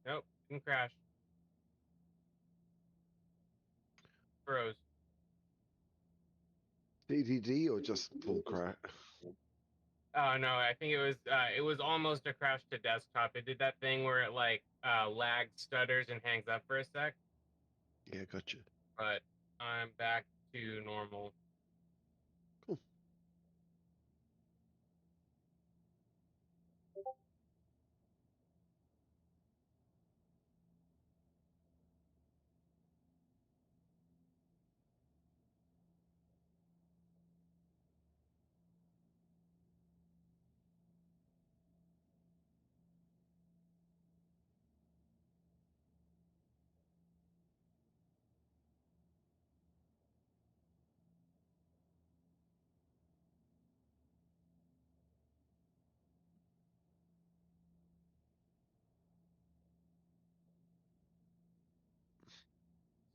Nope, didn't crash. Froze. DDD or just full crack? Oh no, I think it was almost a crash to desktop. It did that thing where it like lags, stutters, and hangs up for a sec. Yeah, gotcha. But I'm back to normal. Cool.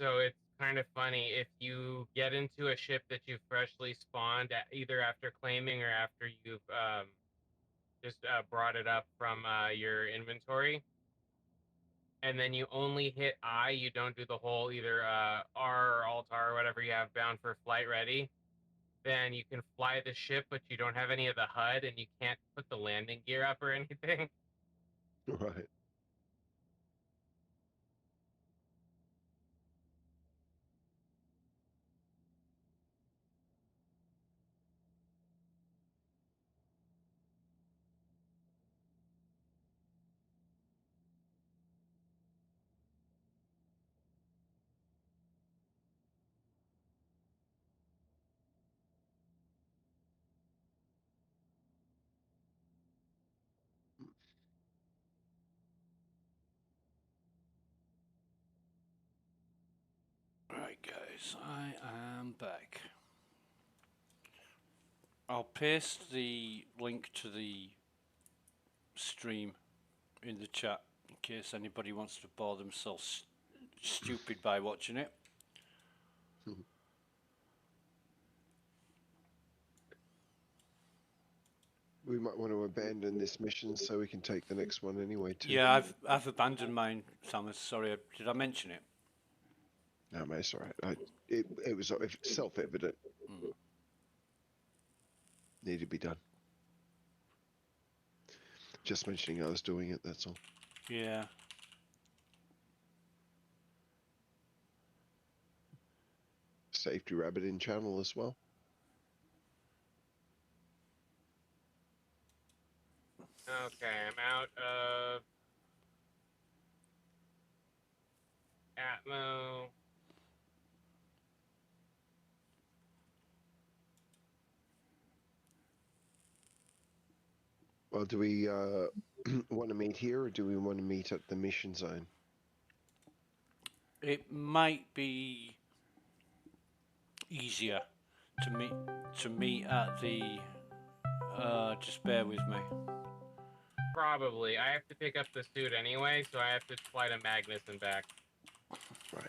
So it's kind of funny if you get into a ship that you've freshly spawned, either after claiming or after you've just brought it up from your inventory. and then you only hit I, you don't do the whole either R or Alt R or whatever you have bound for flight ready, then you can fly the ship, but you don't have any of the HUD, and you can't put the landing gear up or anything. Right. Right, guys, I am back. I'll paste the link to the stream in the chat in case anybody wants to bore themselves stupid by watching it. We might want to abandon this mission so we can take the next one anyway, too. Yeah, I've abandoned mine, Thomas. Sorry, did I mention it? No, mate, it's all right. It was self-evident. Needed to be done. Just mentioning I was doing it, that's all. Yeah. Safety rabbit in channel as well. Okay, I'm out of Atmo. Well, do we want to meet here, or do we want to meet at the mission zone? It might be easier to meet at the just bear with me. Probably. I have to pick up the suit anyway, so I have to fly to Magnus and back. Right.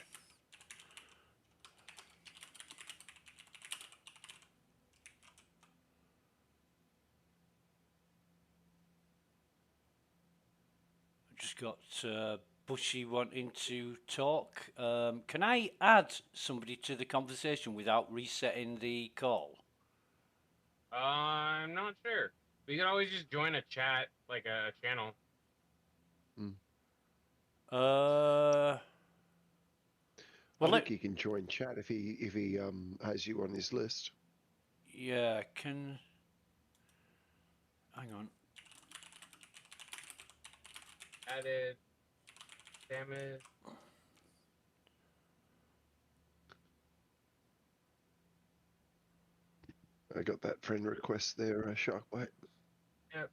I've just got Bushy wanting to talk. Can I add somebody to the conversation without resetting the call? I'm not sure. We could always just join a chat, like a channel. I think he can join chat if he has you on his list. Yeah, hang on. Added damage. I got that friend request there, Sharkbite. Yep.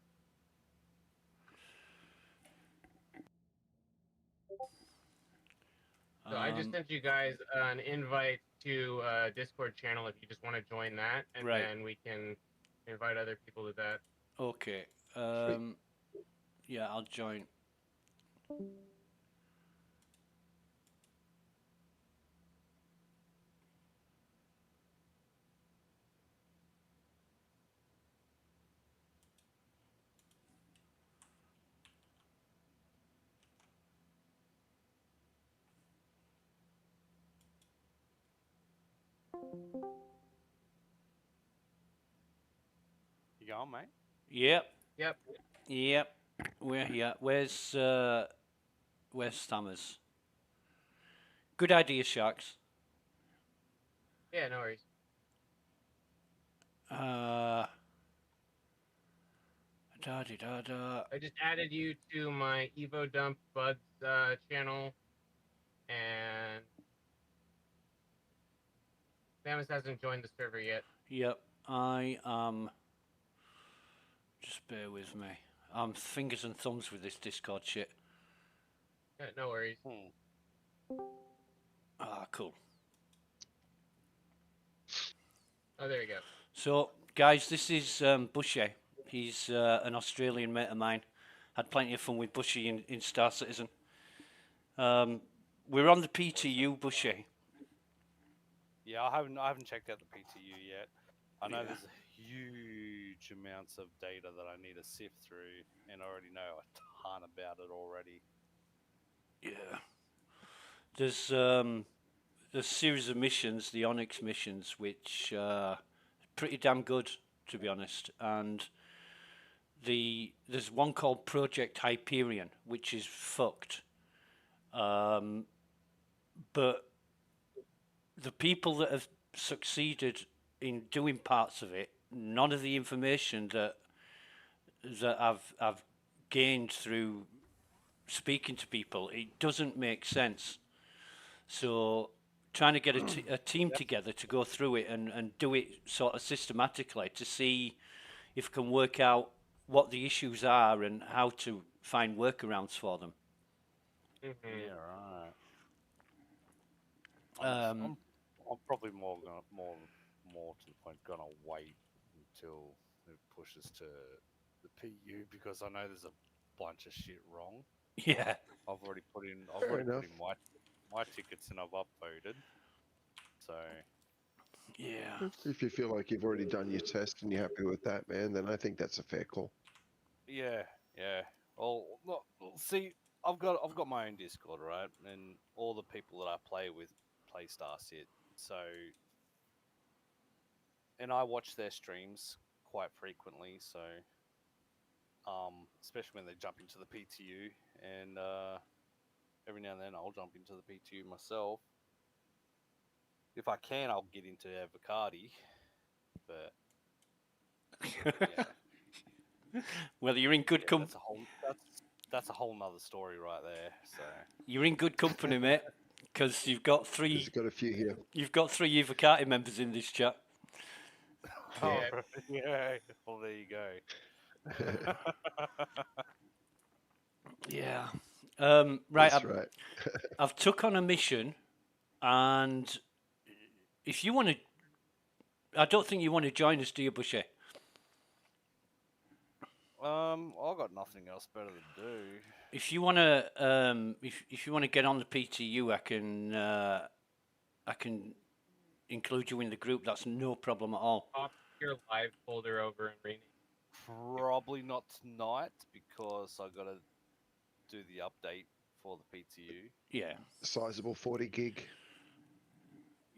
So I just sent you guys an invite to Discord channel if you just want to join that, and Right. then we can invite other people to that. Okay. Yeah, I'll join. You going, mate? Yep. Yep. Yep. We're here. Where's Stammers? Good idea, Sharks. Yeah, no worries. I just added you to my Evo Dump Buds channel, and Samus hasn't joined the server yet. Yep, I am. Just bear with me. I'm fingers and thumbs with this Discord shit. Yeah, no worries. Ah, cool. Oh, there you go. So, guys, this is Bushy. He's an Australian mate of mine. Had plenty of fun with Bushy in Star Citizen. We're on the PTU, Bushy. Yeah, I haven't checked out the PTU yet. I know there's huge amounts of data that I need to sift through, and I already know a ton about it already. Yeah. There's a series of missions, the Onyx missions, which pretty damn good, to be honest. And there's one called Project Hyperion, which is fucked. But the people that have succeeded in doing parts of it, none of the information that I've gained through speaking to people, it doesn't make sense. So trying to get a team together to go through it and do it sort of systematically to see if we can work out what the issues are and how to find workarounds for them. Mm-hmm. Yeah, right. I'm probably more to the point gonna wait until it pushes to the PU because I know there's a bunch of shit wrong. Yeah. I've already put in enough. my tickets and I've upvoted. So Yeah. If you feel like you've already done your test and you're happy with that, man, then I think that's a fair call. yeah. Well, look, see, I've got my own Discord, right, and all the people that I play with play Starset. So, and I watch their streams quite frequently. So, especially when they jump into the PTU, and every now and then I'll jump into the PTU myself. If I can, I'll get into Avocati, but yeah. Well, you're in good company. That's a whole nother story right there. So You're in good company, mate, because you've got There's got a few here. You've got 3 Evocati members in this chat. oh, yeah. Well, there you go. Yeah. Right. That's right. I've took on a mission, and if you want to, I don't think you want to join us, do you, Bushy? I've got nothing else better to do. If you want to, if you want to get on the PTU, I can include you in the group. That's no problem at all. Pop your live folder over and rename. Probably not tonight because I got to do the update for the PTU. Yeah. Sizable 40 gig.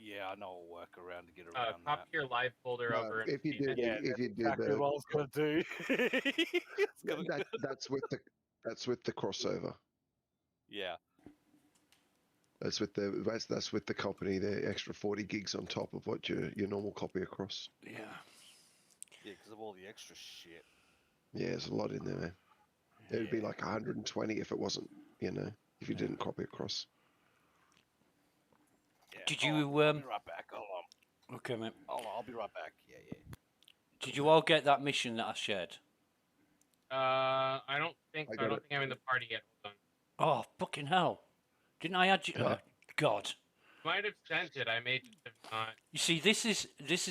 Yeah, I know I'll work around to get around Pop that. your live folder over. If you do, if you do Exactly what I was gonna do. that's with the crossover. Yeah. That's with the company. The extra 40 gigs on top of what your normal copy across. Yeah. Yeah, because of all the extra shit. Yeah, there's a lot in there, man. It would be like 120 if it wasn't, if you didn't copy across. Yeah. Did you? I'll be right back. Hold on. Okay, mate. Hold on, I'll be right back. Yeah. Did you all get that mission that I shared? I don't think so. I don't think I'm in the party yet. Hold on. Oh, fucking hell! Didn't I add you? Oh, God. Might have sent it. I may just have not. You see, this is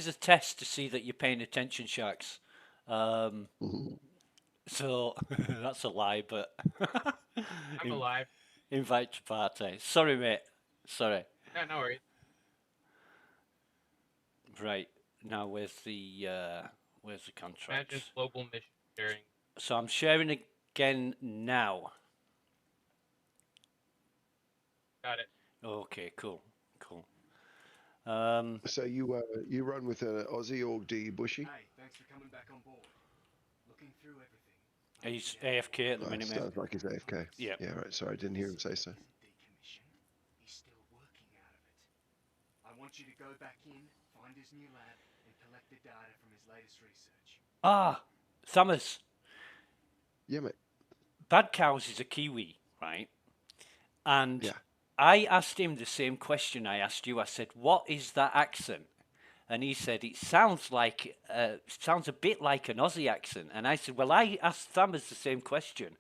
a test to see that you're paying attention, Sharks. So that's a lie, but I'm alive. invite to party. Sorry, mate. Sorry. Yeah, no worries. Right now, where's the contract? Imagine global mission sharing. So I'm sharing again now. Got it. Okay, cool. So you run with an Aussie org, do you, Bushy? Hey, thanks for coming back on board. Looking through everything. He's AFK at the minute, mate. Sounds like he's AFK. Yeah. Yeah, right. Sorry, I didn't hear him say so. Decommissioned. He's still working out of it. I want you to go back in, find his new lab, and collect the data from his latest research. Ah, Summers. Yeah, mate. Bad Cows is a Kiwi, right? And Yeah. I asked him the same question I asked you. I said, "What is that accent?" And he said, "It sounds a bit like an Aussie accent." And I said, "Well, I asked Summers the same question,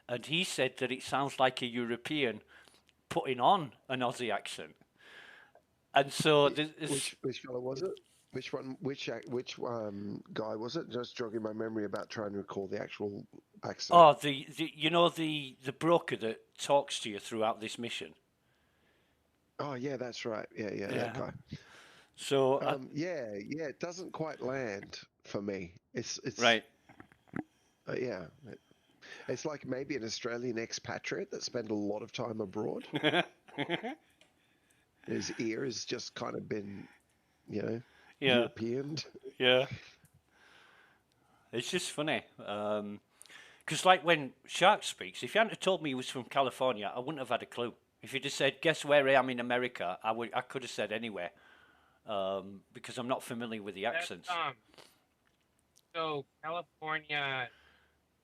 and he said that it sounds like a European putting on an Aussie accent." And so, Which fellow was it? Which one? Which guy was it? Just jogging my memory about trying to recall the actual accent. oh, the broker that talks to you throughout this mission. Oh yeah, that's right. Yeah, that guy. So yeah, it doesn't quite land for me. It's right. Yeah, It's like maybe an Australian expatriate that spent a lot of time abroad. His ear has just kind of been, Yeah. European. Yeah. It's just funny. Because, like, when Shark speaks, if you hadn't have told me he was from California, I wouldn't have had a clue. If you'd have said, guess where I am in America, I could have said anywhere. Because I'm not familiar with the accents. So California,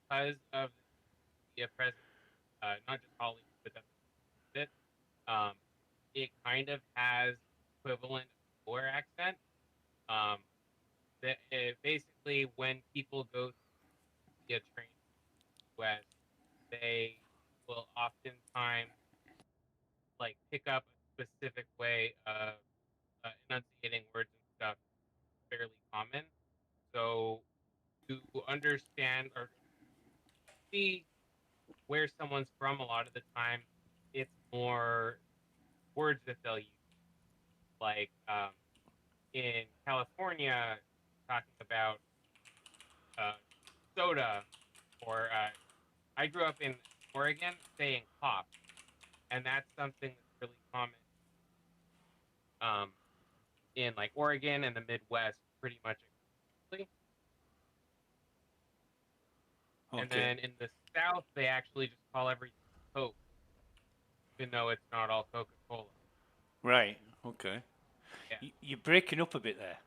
because of the president, not just Hollywood, but that's it. It kind of has equivalent lower accent. Basically, when people go via train west, they will oftentimes like pick up a specific way of enunciating words and stuff fairly common. So to understand or see where someone's from, a lot of the time, it's more words that they'll use. Like in California, talking about soda, or I grew up in Oregon saying pop, and that's something that's really common in like Oregon and the Midwest, pretty much exclusively. And Okay. then in the South, they actually just call everything Coke, even though it's not all Coca-Cola. Right. Okay. Yeah. You're breaking up a bit there.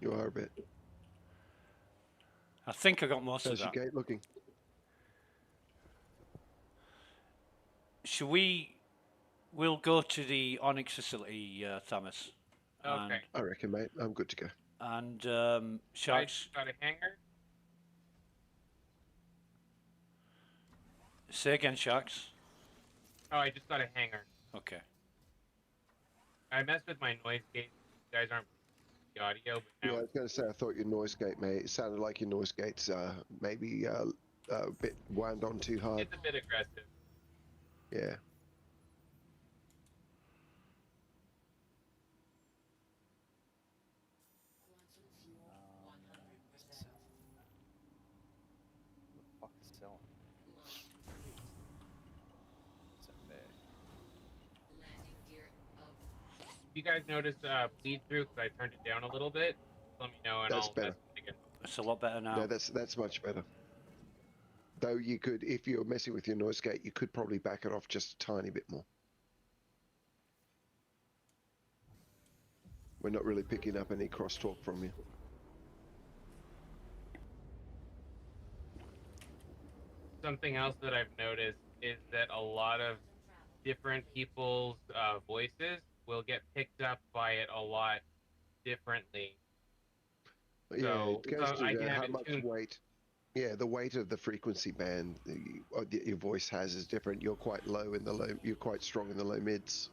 You are a bit. I think I got most How's of your that. gate looking? Should we? We'll go to the Onyx facility, Thomas. Okay. I reckon, mate. I'm good to go. And I Sharks. just got a hanger. Say again, Sharks. Oh, I just got a hanger. Okay. I messed with my noise gate. You guys aren't the audio, but now Yeah, I was going to say, I thought your noise gate, mate. It sounded like your noise gate's maybe a bit wound on too hard. it's a bit aggressive. Yeah. Quantum fuel 100%. What the fuck is selling? Launch complete. What's in there? Landing gear out. You guys notice bleed through because I turned it down a little bit? Let me know and That's I'll better. mess with it again. It's a lot better now. No, that's much better. Though you could, if you're messing with your noise gate, you could probably back it off just a tiny bit more. We're not really picking up any crosstalk from you. Something else that I've noticed is that a lot of different people's voices will get picked up by it a lot differently. Yeah, So, it goes I to can have how it much tuned. weight. Yeah, the weight of the frequency band your voice has is different. You're quite low in the low. You're quite strong in the low mids.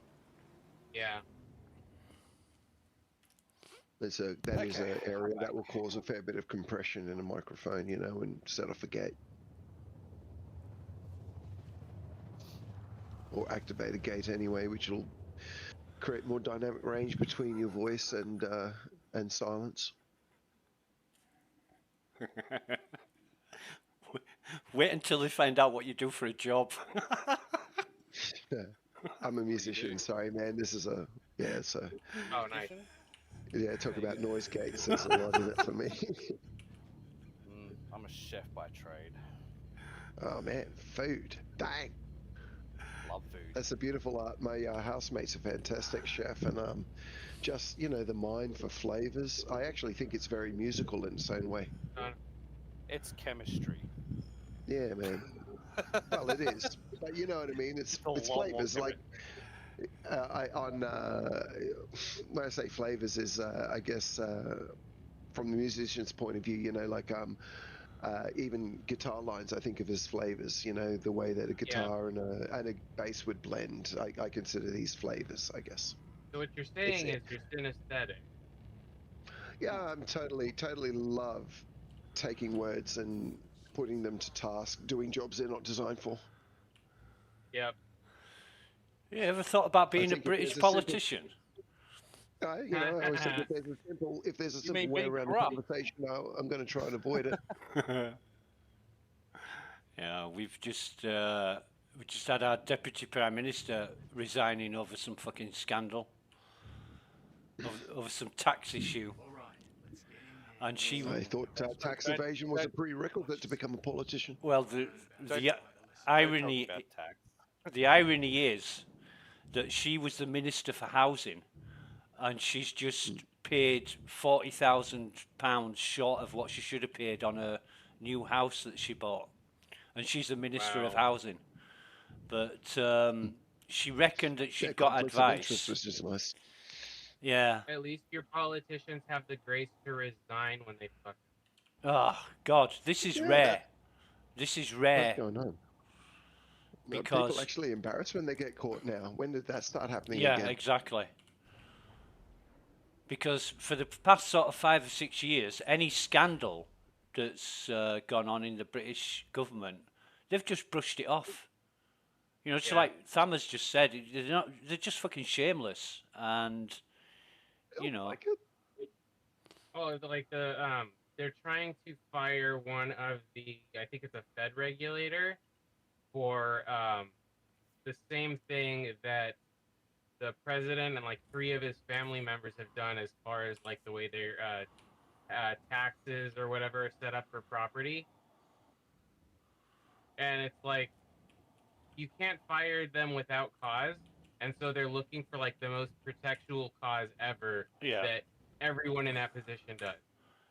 Yeah. That is an area that will cause a fair bit of compression in a microphone, and set off a gate. Or activate a gate anyway, which will create more dynamic range between your voice and silence. Wait until they find out what you do for a job. I'm a musician. Sorry, man. This is so Oh, nice. yeah. Talk about noise gates. There's a lot in it for me. I'm a chef by trade. Oh man, food. Dang. Love food. That's a beautiful art. My housemate's a fantastic chef, and just the mind for flavors. I actually think it's very musical in its own way. It's chemistry. Yeah, man. Well, it is, but you know what I mean. It's a lot more flavors. Like when I say flavors, is I guess from the musician's point of view, even guitar lines I think of as flavors. The way that a guitar and a bass would blend. I consider these flavors, I guess. So what you're saying is you're synesthetic. Yeah, I'm totally love taking words and putting them to task, doing jobs they're not designed for. Yep. You ever thought about being a British politician? I always think if there's a simple way around the conversation, I'm going to try and avoid it. Yeah, we just had our deputy prime minister resigning over some fucking scandal, over some tax issue, All right, let's get in there. and she, I thought tax Don't- evasion was a don't- prerequisite to become a politician. well, Don't the Don't talk irony, about tax. the irony is that she was the minister for housing, and she's just paid £40,000 short of what she should have paid on a new house that she bought, and she's the minister of Wow. housing. But she reckoned that she'd Yeah, got conflicts of interest advice. was just nice. Yeah. At least your politicians have the grace to resign when they fuck. Oh God, this is Yeah, rare. This is What's rare going on? No, because people actually embarrassed when they get caught now. When did that start happening yeah, again? exactly. Because for the past sort of 5 or 6 years, any scandal that's gone on in the British government, they've just brushed it off. You know, it's Yeah. like Thamma's just said, they're just fucking shameless, and you know, Like it. Oh, they're trying to fire one of the, I think it's a Fed regulator, for the same thing that the president and like 3 of his family members have done as far as like the way their taxes or whatever are set up for property. And it's like you can't fire them without cause, and so they're looking for like the most protectual cause ever Yeah. that everyone in that position does,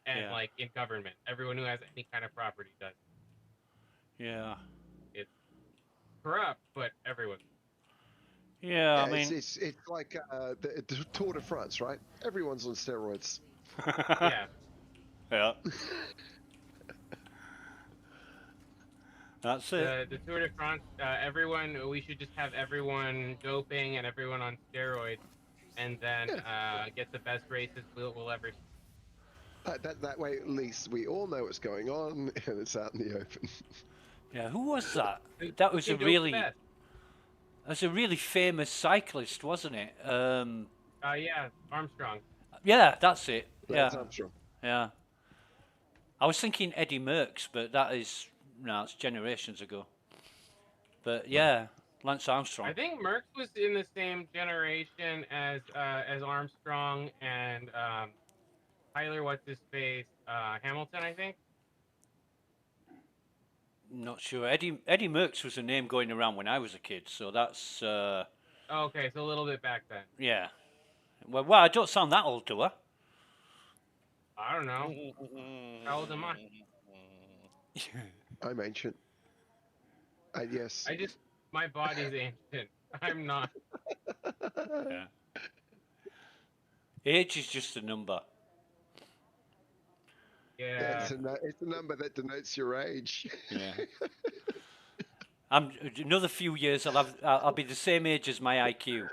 and Yeah. like in government, everyone who has any kind of property does. yeah, It's corrupt, but everyone. yeah. Yeah, I mean, it's like the Tour de France, right? Everyone's on steroids. Yeah, yeah. That's it. the Tour de France, we should just have everyone doping and everyone on steroids, and then get the best races we'll ever see. That way, at least we all know what's going on, and it's out in the open. Yeah, who was that? That was a Who dope really, best? that's a really famous cyclist, wasn't it? Yeah, Armstrong. Yeah, that's it. Yeah, Lance Armstrong. yeah. I was thinking Eddie Merckx, but that is no, it's generations ago. But yeah, Lance Armstrong. I think Merckx was in the same generation as Armstrong and Tyler, what's his face, Hamilton, I think. Not sure. Eddie Merckx was a name going around when I was a kid, so that's Oh, okay, so a little bit back then. yeah. Well, I don't sound that old, do I? I don't know. How old am I? I'm ancient. Yes. My body's ancient. I'm not. Yeah. Age is just a number. Yeah. It's a number that denotes your age. Yeah. Another few years. I'll be the same age as my IQ.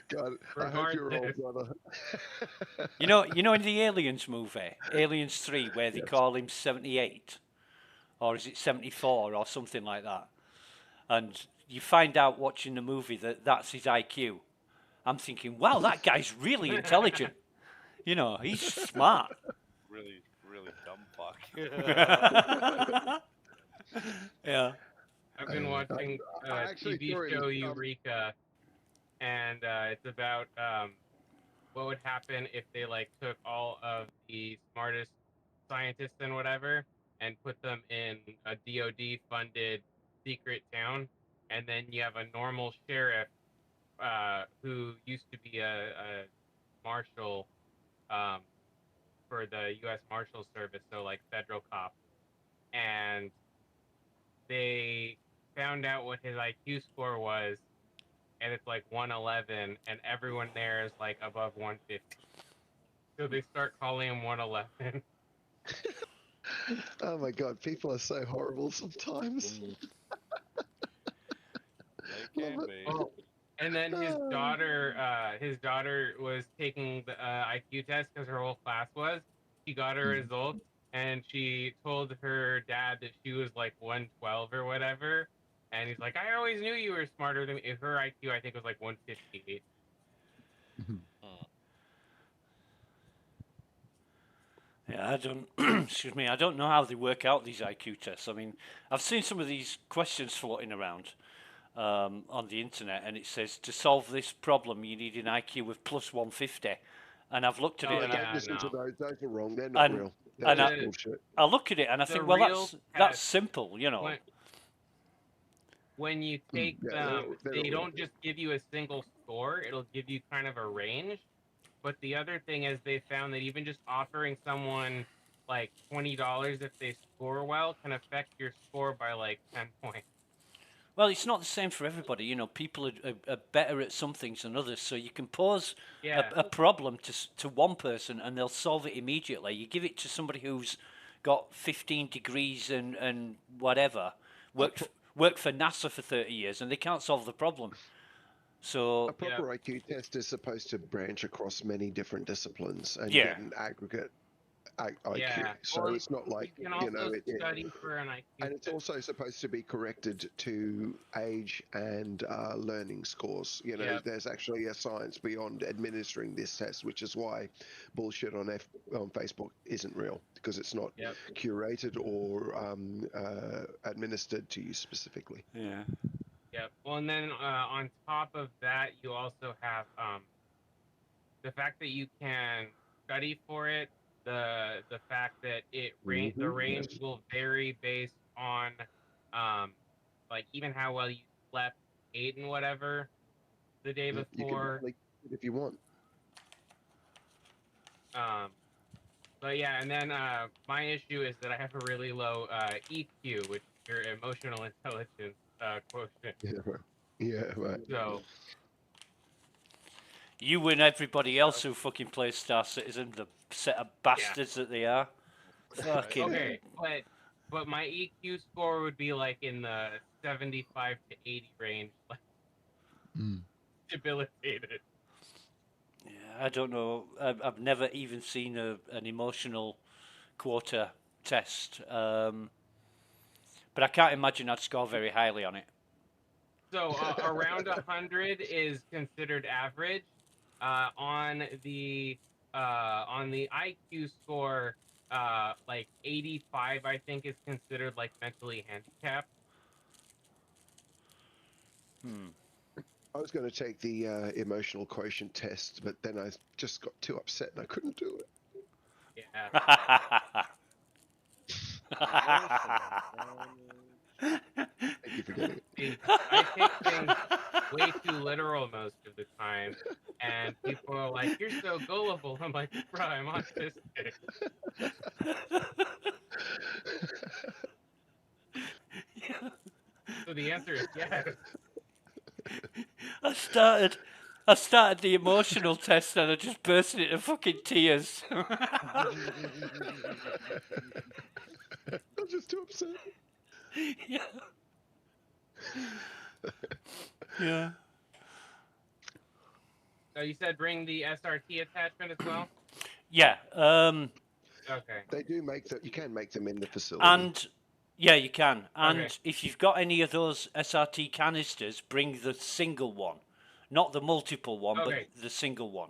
God, I hope you're old, brother. You know in the Aliens movie, Aliens 3, where they call him 78, or is it 74 or something like that, and you find out watching the movie that that's his IQ. I'm thinking, wow, that guy's really intelligent. You know, he's smart. Really, really dumb fuck. Yeah. I've been watching a actually TV saw it show as Eureka, and it's about what would happen if they like took all of the smartest scientists and whatever and put them in a DoD funded secret town, and then you have a normal sheriff who used to be a marshal for the U.S. Marshal Service, so like federal cop, and they found out what his IQ score was, and it's like 111, and everyone there is like above 150. So they start calling him 111. Oh my God, people are so horrible sometimes. They can be. Oh, and then his daughter was taking the IQ test because her whole class was. She got her results, and she told her dad that she was like 112 or whatever. And he's like, I always knew you were smarter than me. Her IQ, I think, was like 158. Yeah, I don't. Excuse me. I don't know how they work out these IQ tests. I mean, I've seen some of these questions floating around on the internet, and it says to solve this problem you need an IQ of plus 150, and I've looked at Oh, it and yeah, Listen to no. those. Those are wrong. They're not and real. They're and just The bullshit. I look at it and I the think, well, real that's test simple, you know. when you take Yeah, them, they're they all don't just give you a single score. It'll give you kind of a range. But the other thing is they found that even just offering someone like $20 if they score well can affect your score by like 10 points. Well, it's not the same for everybody. You know, people are better at some things than others. So you can pose Yeah. a problem to one person and they'll solve it immediately. You give it to somebody who's got 15 degrees and whatever, worked for NASA for 30 years, and they can't solve the problem. A So proper IQ test is supposed to branch across many different disciplines and yeah, get an aggregate IQ. Yeah. So Or it's not like, you can you know, also study for an IQ and it's test. also supposed to be corrected to age and learning scores. You know, Yep. there's actually a science beyond administering this test, which is why bullshit on Facebook isn't real, because it's not Yep. curated or administered to you specifically. yeah. Yep. Well, and then on top of that, you also have the fact that you can study for it, the fact that the range Yes. will vary based on like even how well you slept, ate, and whatever the day You can before. definitely if you want. But yeah, and then my issue is that I have a really low EQ, which is your emotional intelligence quotient. Yeah, right. Yeah, right. So You and everybody else who fucking plays Star Citizen, the set of bastards that they are. Fucking okay, but my EQ score would be like in the 75 to 80 range, like debilitated. yeah, I don't know. I've never even seen an emotional quota test, but I can't imagine I'd score very highly on it. So around 100 is considered average. On the IQ score, like 85, I think, is considered like mentally handicapped. I was going to take the emotional quotient test, but then I just got too upset and I couldn't do it. Yeah. Thank you for getting it. See, I take things way too literal most of the time, and people are like, "You're so gullible." I'm like, "Bro, I'm autistic." So the answer is yes. I started the emotional test and I just burst into fucking tears. I'm just too upset. Yeah. Yeah. So you said bring the SRT attachment as well. Yeah. Okay. They do make them. You can make them in the facility. And yeah, you can. And Okay. if you've got any of those SRT canisters, bring the single one, not the multiple one, Okay. but the single one.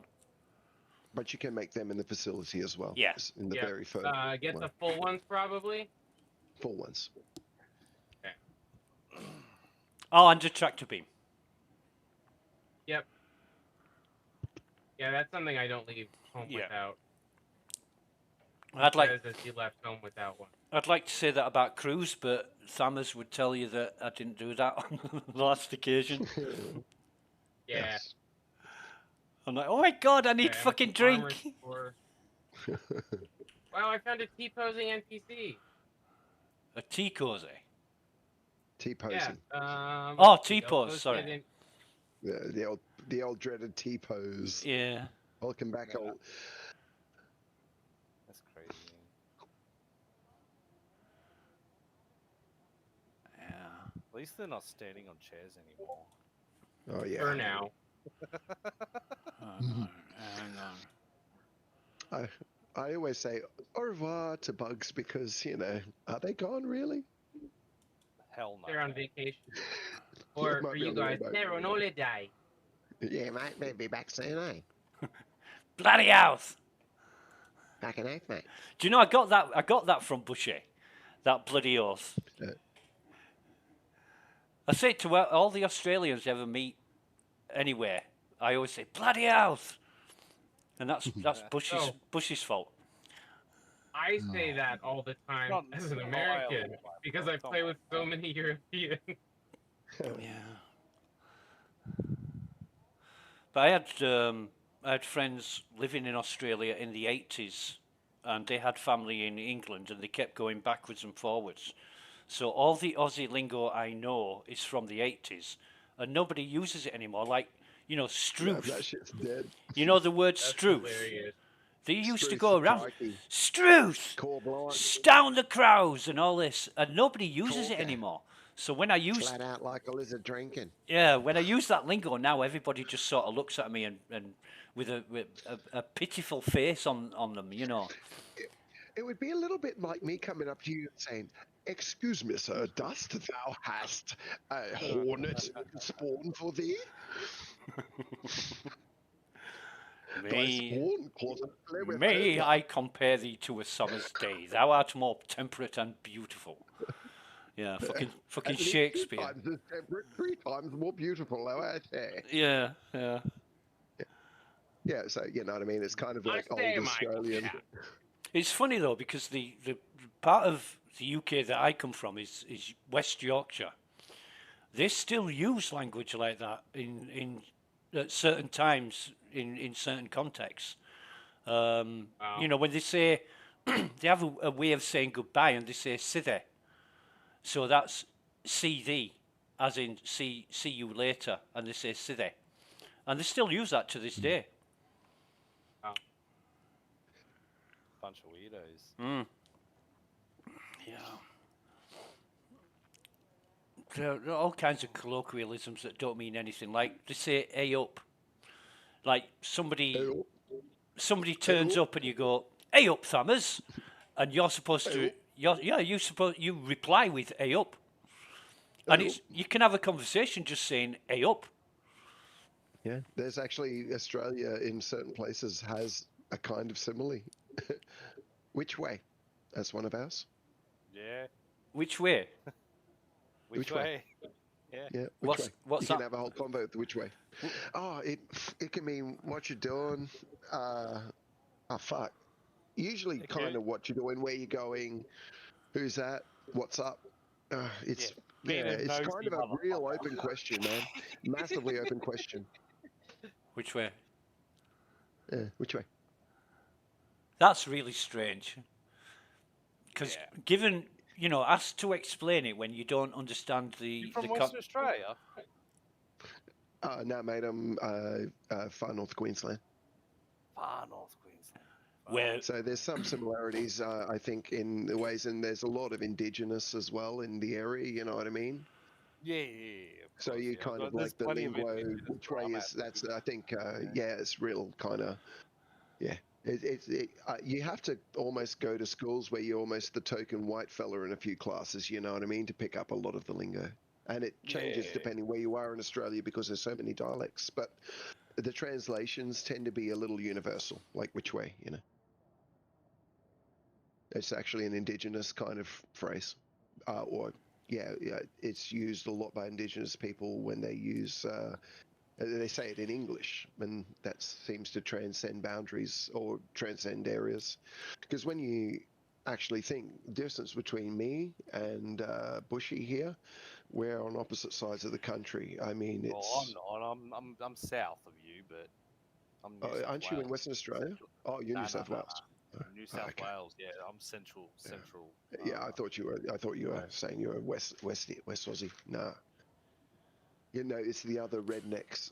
But you can make them in the facility as well. Yeah. In the Yeah. very first Get one. the full ones probably. Full ones. Okay. Oh, and a tractor beam. Yep. Yeah, that's something I don't leave home Yeah. without. I'd like Says that he left home without one. I'd like to say that about Cruise, but Thammers would tell you that I didn't do that on the last occasion. Yeah. Yes. I'm like, oh my god, I need Okay, fucking armor drink. score. Wow, I found a T-posing NPC. A tea cozy. T-posing. Yeah. Oh, I'll T-pose, post sorry. it in- The old dreaded T-pose. Yeah. Welcome back, Yeah. old. That's crazy. Yeah. At least they're not standing on chairs anymore. Oh yeah. For now. Hang on. I always say au revoir to bugs because, you know, are they gone really? Hell no. They're on vacation. Or might for be you on their guys, boat. they're on holiday. Yeah, mate, they'll be back soon, eh? Bloody house. Fucking oath, mate. Do you know I got that from Bushy, that bloody oath. Yeah. I say it to all the Australians I ever meet anywhere. I always say bloody oath, and that's Oh. Bushy's fault. I say that all the time Not- as an not American Iowa, because but I come play on. with so many Europeans. Yeah. But I had friends living in Australia in the 80s, and they had family in England, and they kept going backwards and forwards. So all the Aussie lingo I know is from the 80s, and nobody uses it anymore. Like, No, struth. that shit's dead. You know the word That's struth? hilarious. They used to Struth, go around, crikey. struth, Core blind. down the crows and all this, and nobody uses it Corker. anymore. So when I use Flat out like a lizard drinking. when I use that lingo now, everybody just sort of looks at me and with a pitiful face on them, you know. It would be a little bit like me coming up to you and saying, "Excuse me, sir, dost thou hast a hornet spawn for thee? Thy May, spawn closet play with may feather." I compare thee to a summer's day? Thou art more temperate and beautiful. Yeah, fucking At least Shakespeare. 2 times as temperate, 3 times more beautiful, though, I say. Yeah, yeah. Yeah, so you know what I mean? It's kind of like I old say, Michael, Australian. yeah. It's funny though because the part of the UK that I come from is West Yorkshire. They still use language like that in at certain times in certain contexts. You know, when they say they have a way of saying goodbye and they say "sithe," so that's see thee, as in see you later, and they say "sithe," and they still use that to this day. Bunch of weirdos. Mm. Yeah. There are all kinds of colloquialisms that don't mean anything. Like they say "hey up," like somebody turns up and you go "hey up, Thammers," and you're supposed to you reply with "hey up," and it's you can have a conversation just saying "hey up." Yeah, there's actually Australia in certain places has a kind of simile. Which way? That's one of ours. Yeah. Which way? Which way? way? Yeah. Yeah, which way? What's you that? can have a whole convo with which way. Oh, it can mean what you're doing. Oh fuck. Usually, It kind could- of what you're doing, where you're going, who's that, what's up. It's Being a it's nosy kind of a real motherfucker. open question, man. Massively open question. Which way? Yeah, which way? That's really strange. Because Yeah. given asked to explain it when you don't understand the You from Western Australia? No, mate, I'm far north Queensland. Far North Queensland. where So there's some similarities, I think, in the ways, and there's a lot of indigenous as well in the area. You know what I mean? Yeah. Of So course, you yeah. kind of There's like the plenty of lingo. indigenous Which where way I'm is at. that's? I think, yeah, it's real kind of. Yeah, you have to almost go to schools where you're almost the token white fella in a few classes. You know what I mean? To pick up a lot of the lingo, and it changes Yeah. depending where you are in Australia because there's so many dialects. But the translations tend to be a little universal, like which way, you know. It's actually an indigenous kind of phrase, or yeah, it's used a lot by indigenous people when they use. They say it in English, and that seems to transcend boundaries or transcend areas. Because when you actually think distance between me and Bushy here, we're on opposite sides of the country. I mean, it's. Well, I'm not. I'm south of you, but I'm New South Aren't you in Wales. Western Australia? Oh, you're New South Wales. New South okay. Wales. Yeah, I'm central. Central. Yeah, I thought you were saying you were West Aussie. Nah. You know, it's the other rednecks.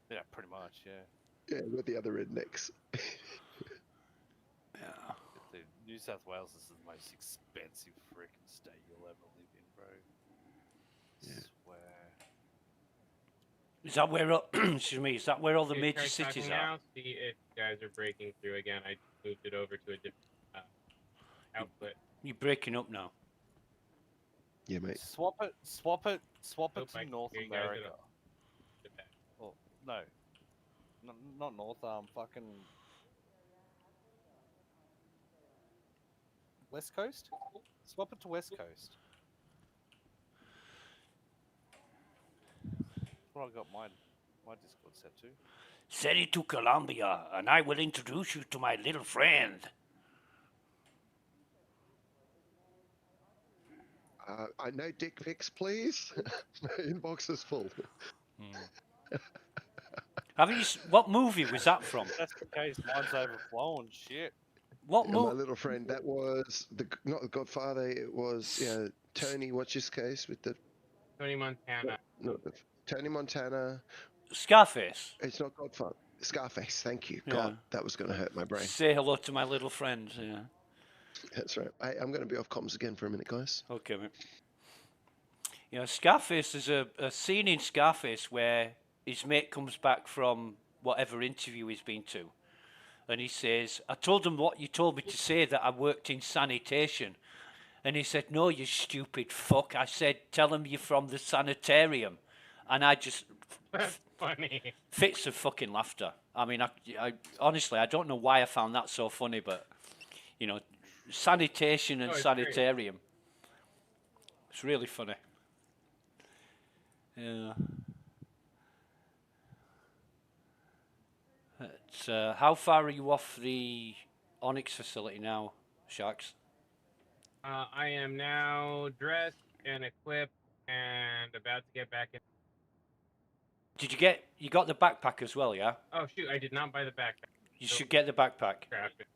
Yeah, pretty much. Yeah. Yeah, we're the other rednecks. yeah. Dude, New South Wales is the most expensive freaking state you'll ever live in, bro. Yeah. Swear. Is that where excuse me? Is that where all the Okay, major try cities talking are? now. See if you guys are breaking through again. I moved it over to a different output. You're breaking up now. Yeah, mate. Swap it Nope, to I can North hear you guys at America. the back. Oh, no. Not North, fucking... West Coast? Swap it to West Coast. That's what I got my Discord set to. Send it to Colombia, and I will introduce you to my little friend. I know dick pics, please. My inbox is full. Have you? What movie was that from? That's the case. Mine's overflowing. Shit. What And my movie? little friend, that was not the Godfather. It was Tony. What's his case with the Tony Montana. Tony Montana. Scarface. It's not Godfather. Scarface. Thank you. Yeah. God, that was going to hurt my brain. Say hello to my little friend. Yeah. That's right. I'm going to be off comms again for a minute, guys. Okay, mate. You know, Scarface, there's a scene in Scarface where his mate comes back from whatever interview he's been to, and he says, I told him what you told me to say, that I worked in sanitation. And he said, no, you stupid fuck. I said, tell him you're from the sanitarium. And I just... That's funny. Fits of fucking laughter. I mean, I honestly, I don't know why I found that so funny, but, you know, sanitation and it's sanitarium. It's really funny. Yeah. How far are you off the Onyx facility now, Sharks? I am now dressed and equipped and about to get back in. Did you got the backpack as well, yeah? Oh shoot, I did not buy the backpack. You should get the backpack. Craft it.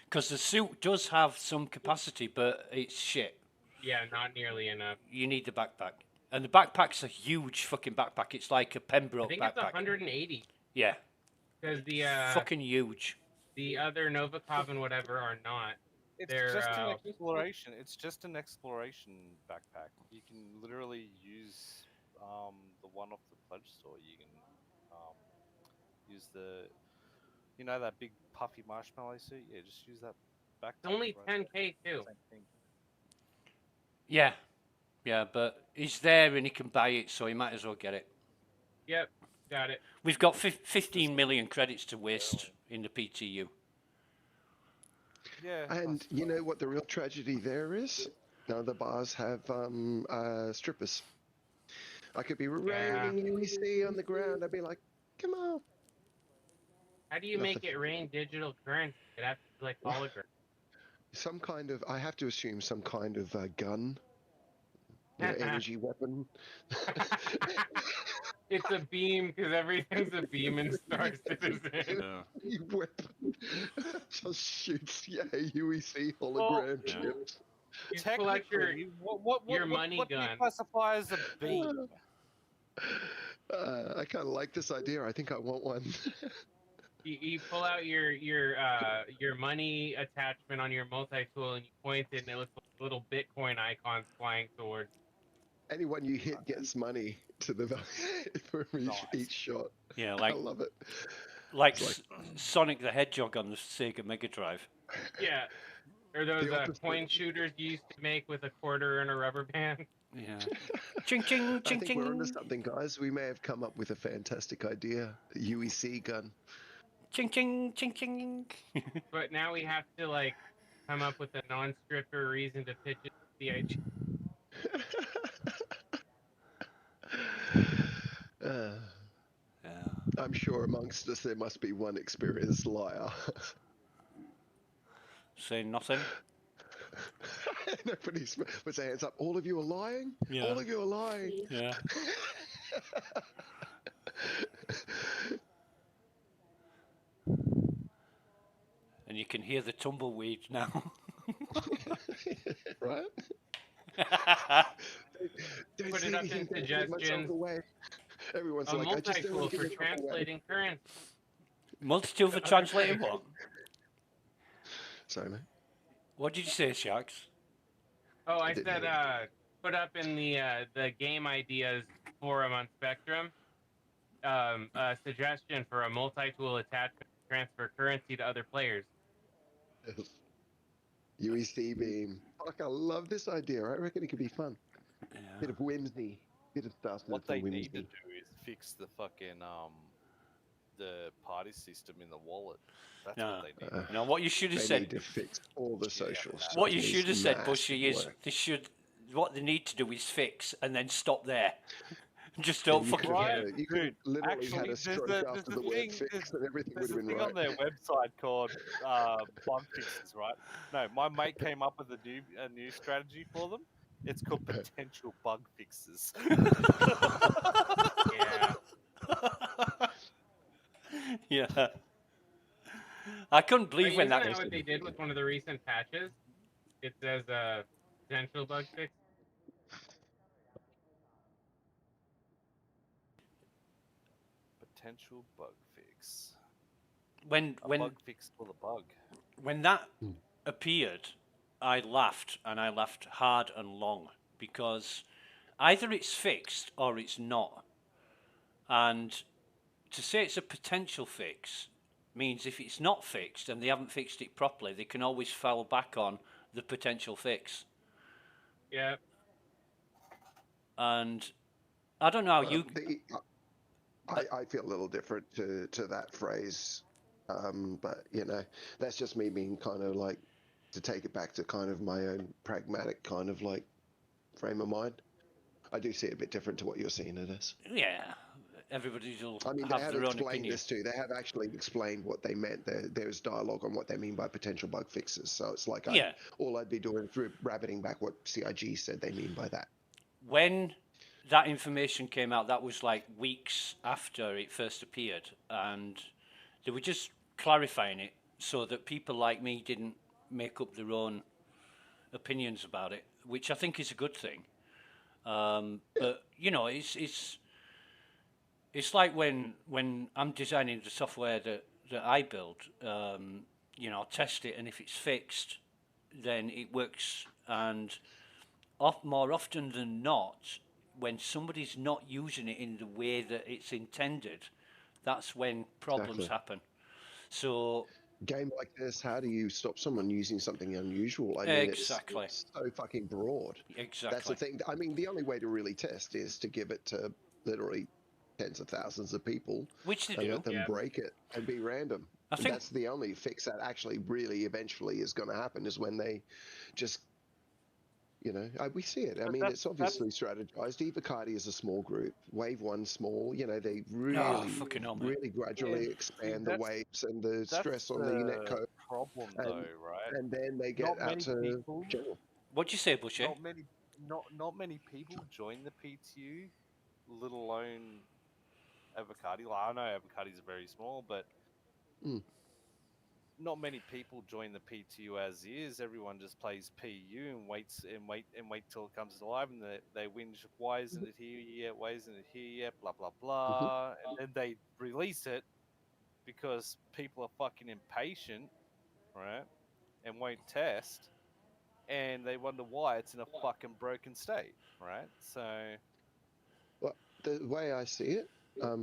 Because the suit does have some capacity, but it's shit. Yeah, not nearly enough. You need the backpack. And the backpack's a huge fucking backpack. It's like a Pembroke I think backpack. it's 180. Yeah. Because the fucking huge. The other Novikov and whatever are not. It's just an exploration. It's just an exploration backpack. You can literally use the one off the pledge store. You can use that big puffy marshmallow suit. Yeah, just use that backpack. It's only 10k too. Yeah. Yeah, but he's there and he can buy it, so he might as well get it. Yep, got it. We've got 15 million credits to waste in the PTU. Yeah. And you know what the real tragedy there is? None of the bars have strippers. I could be raining UEC on the ground. I'd be like, come on. How do you make it rain digital currency? It has to be like hologram. Some kind of, I have to assume some kind of gun. Energy weapon. It's a beam because everything's a beam in Star Citizen. Weapon just shoots UEC hologram chips. You pull out your money what gun. do you classify as a beam? I kind of like this idea. I think I want one. You pull out your money attachment on your multi-tool and you point it and it looks like little Bitcoin icons flying towards. Anyone you hit gets money to the for each shot. Yeah, like I love it. Like Sonic the Hedgehog on the Sega Mega Drive. Yeah, or those coin shooters you used to make with a quarter and a rubber band. Yeah. Ching ching ching I think ching. we're onto something, guys. We may have come up with a fantastic idea. A UEC gun. Ching ching ching ching. But now we have to come up with a non-stripper reason to pitch it to the IG. I'm sure amongst us there must be one experienced liar. Say nothing. Nobody puts their hands up. All of you are lying? Yeah. All of you are lying. Yeah. And you can hear the tumbleweed now. Right? Don't Put it up in suggestions. Everyone's a like, I just don't multi-tool want to for give myself away. translating currency. Multi-tool for translating what? Sorry, mate. What did you say, Sharks? Oh, I said put up in the game ideas forum on Spectrum a suggestion for a multi-tool attachment to transfer currency to other players. Yes. UEC beam. Fuck, I love this idea. I reckon it could be fun. Yeah. Bit of whimsy. Bit of stuff. What they need to do is fix the fucking the party system in the wallet. That's No. what they need. No, what you should have They said. need to fix all the socials. What you It should have needs said, massive Bushy, is work. they should. What they need to do is fix and then stop there. Just Yeah, don't you could fucking. have you could have Dude, literally had actually, a stroke after the word fix, and everything would there's have a been thing right. on their website called bug fixes, right? No, my mate came up with a new strategy for them. It's called potential bug fixes. Yeah. Yeah. I couldn't But believe when isn't that. that what they did with one of the recent patches? It says potential bug fix. Potential bug fix. When A when bug fix for the bug. when that appeared, I laughed, and I laughed hard and long, because either it's fixed or it's not. And to say it's a potential fix means if it's not fixed and they haven't fixed it properly, they can always fall back on the potential fix. Yeah. And I don't know how Well, you. I feel a little different to that phrase, but you know, that's just me being kind of like to take it back to kind of my own pragmatic kind of like frame of mind. I do see it a bit different to what you're seeing it as. Yeah, everybody will I mean, they have have their own explained opinion. this too. They have actually explained what they meant. There's dialogue on what they mean by potential bug fixes. So it's like Yeah. all I'd be doing is rabbiting back what CIG said they mean by that. When that information came out, that was like weeks after it first appeared, and they were just clarifying it so that people like me didn't make up their own opinions about it, which I think is a good thing. But you know, it's like when I'm designing the software that I build. You know, I'll test it, and if it's fixed, then it works. And more often than not, when somebody's not using it in the way that it's intended, that's when problems Exactly. happen. So Game like this, how do you stop someone using something unusual? I mean, exactly, it's so fucking broad. That's the exactly. thing. I mean, the only way to really test is to give it to literally tens of thousands of people Which they and do. let them Yeah. break it and be random. I And think. that's the only fix that actually really eventually is going to happen is when they just, you know, we see it. I But mean, it's that's obviously strategized. Evacardi is a small group. Wave one small. You know, they Oh, really, fucking hell, mate. really gradually expand the that's waves and the that's stress on the net the code, problem, and though, right? and then they get Not out many to people, general. What'd you say, Bushy? not many people join the PTU, let alone Avocado. Like, I know Avocados are very small, but Mm. not many people join the PTU as is. Everyone just plays PU and wait till it comes alive, and they whinge, why isn't it here yet? Why isn't it here yet? Blah blah Mm-hmm. blah, and then they release it because people are fucking impatient, right? And won't test, and they wonder why it's in a fucking broken state, right? So Well, the way I see it,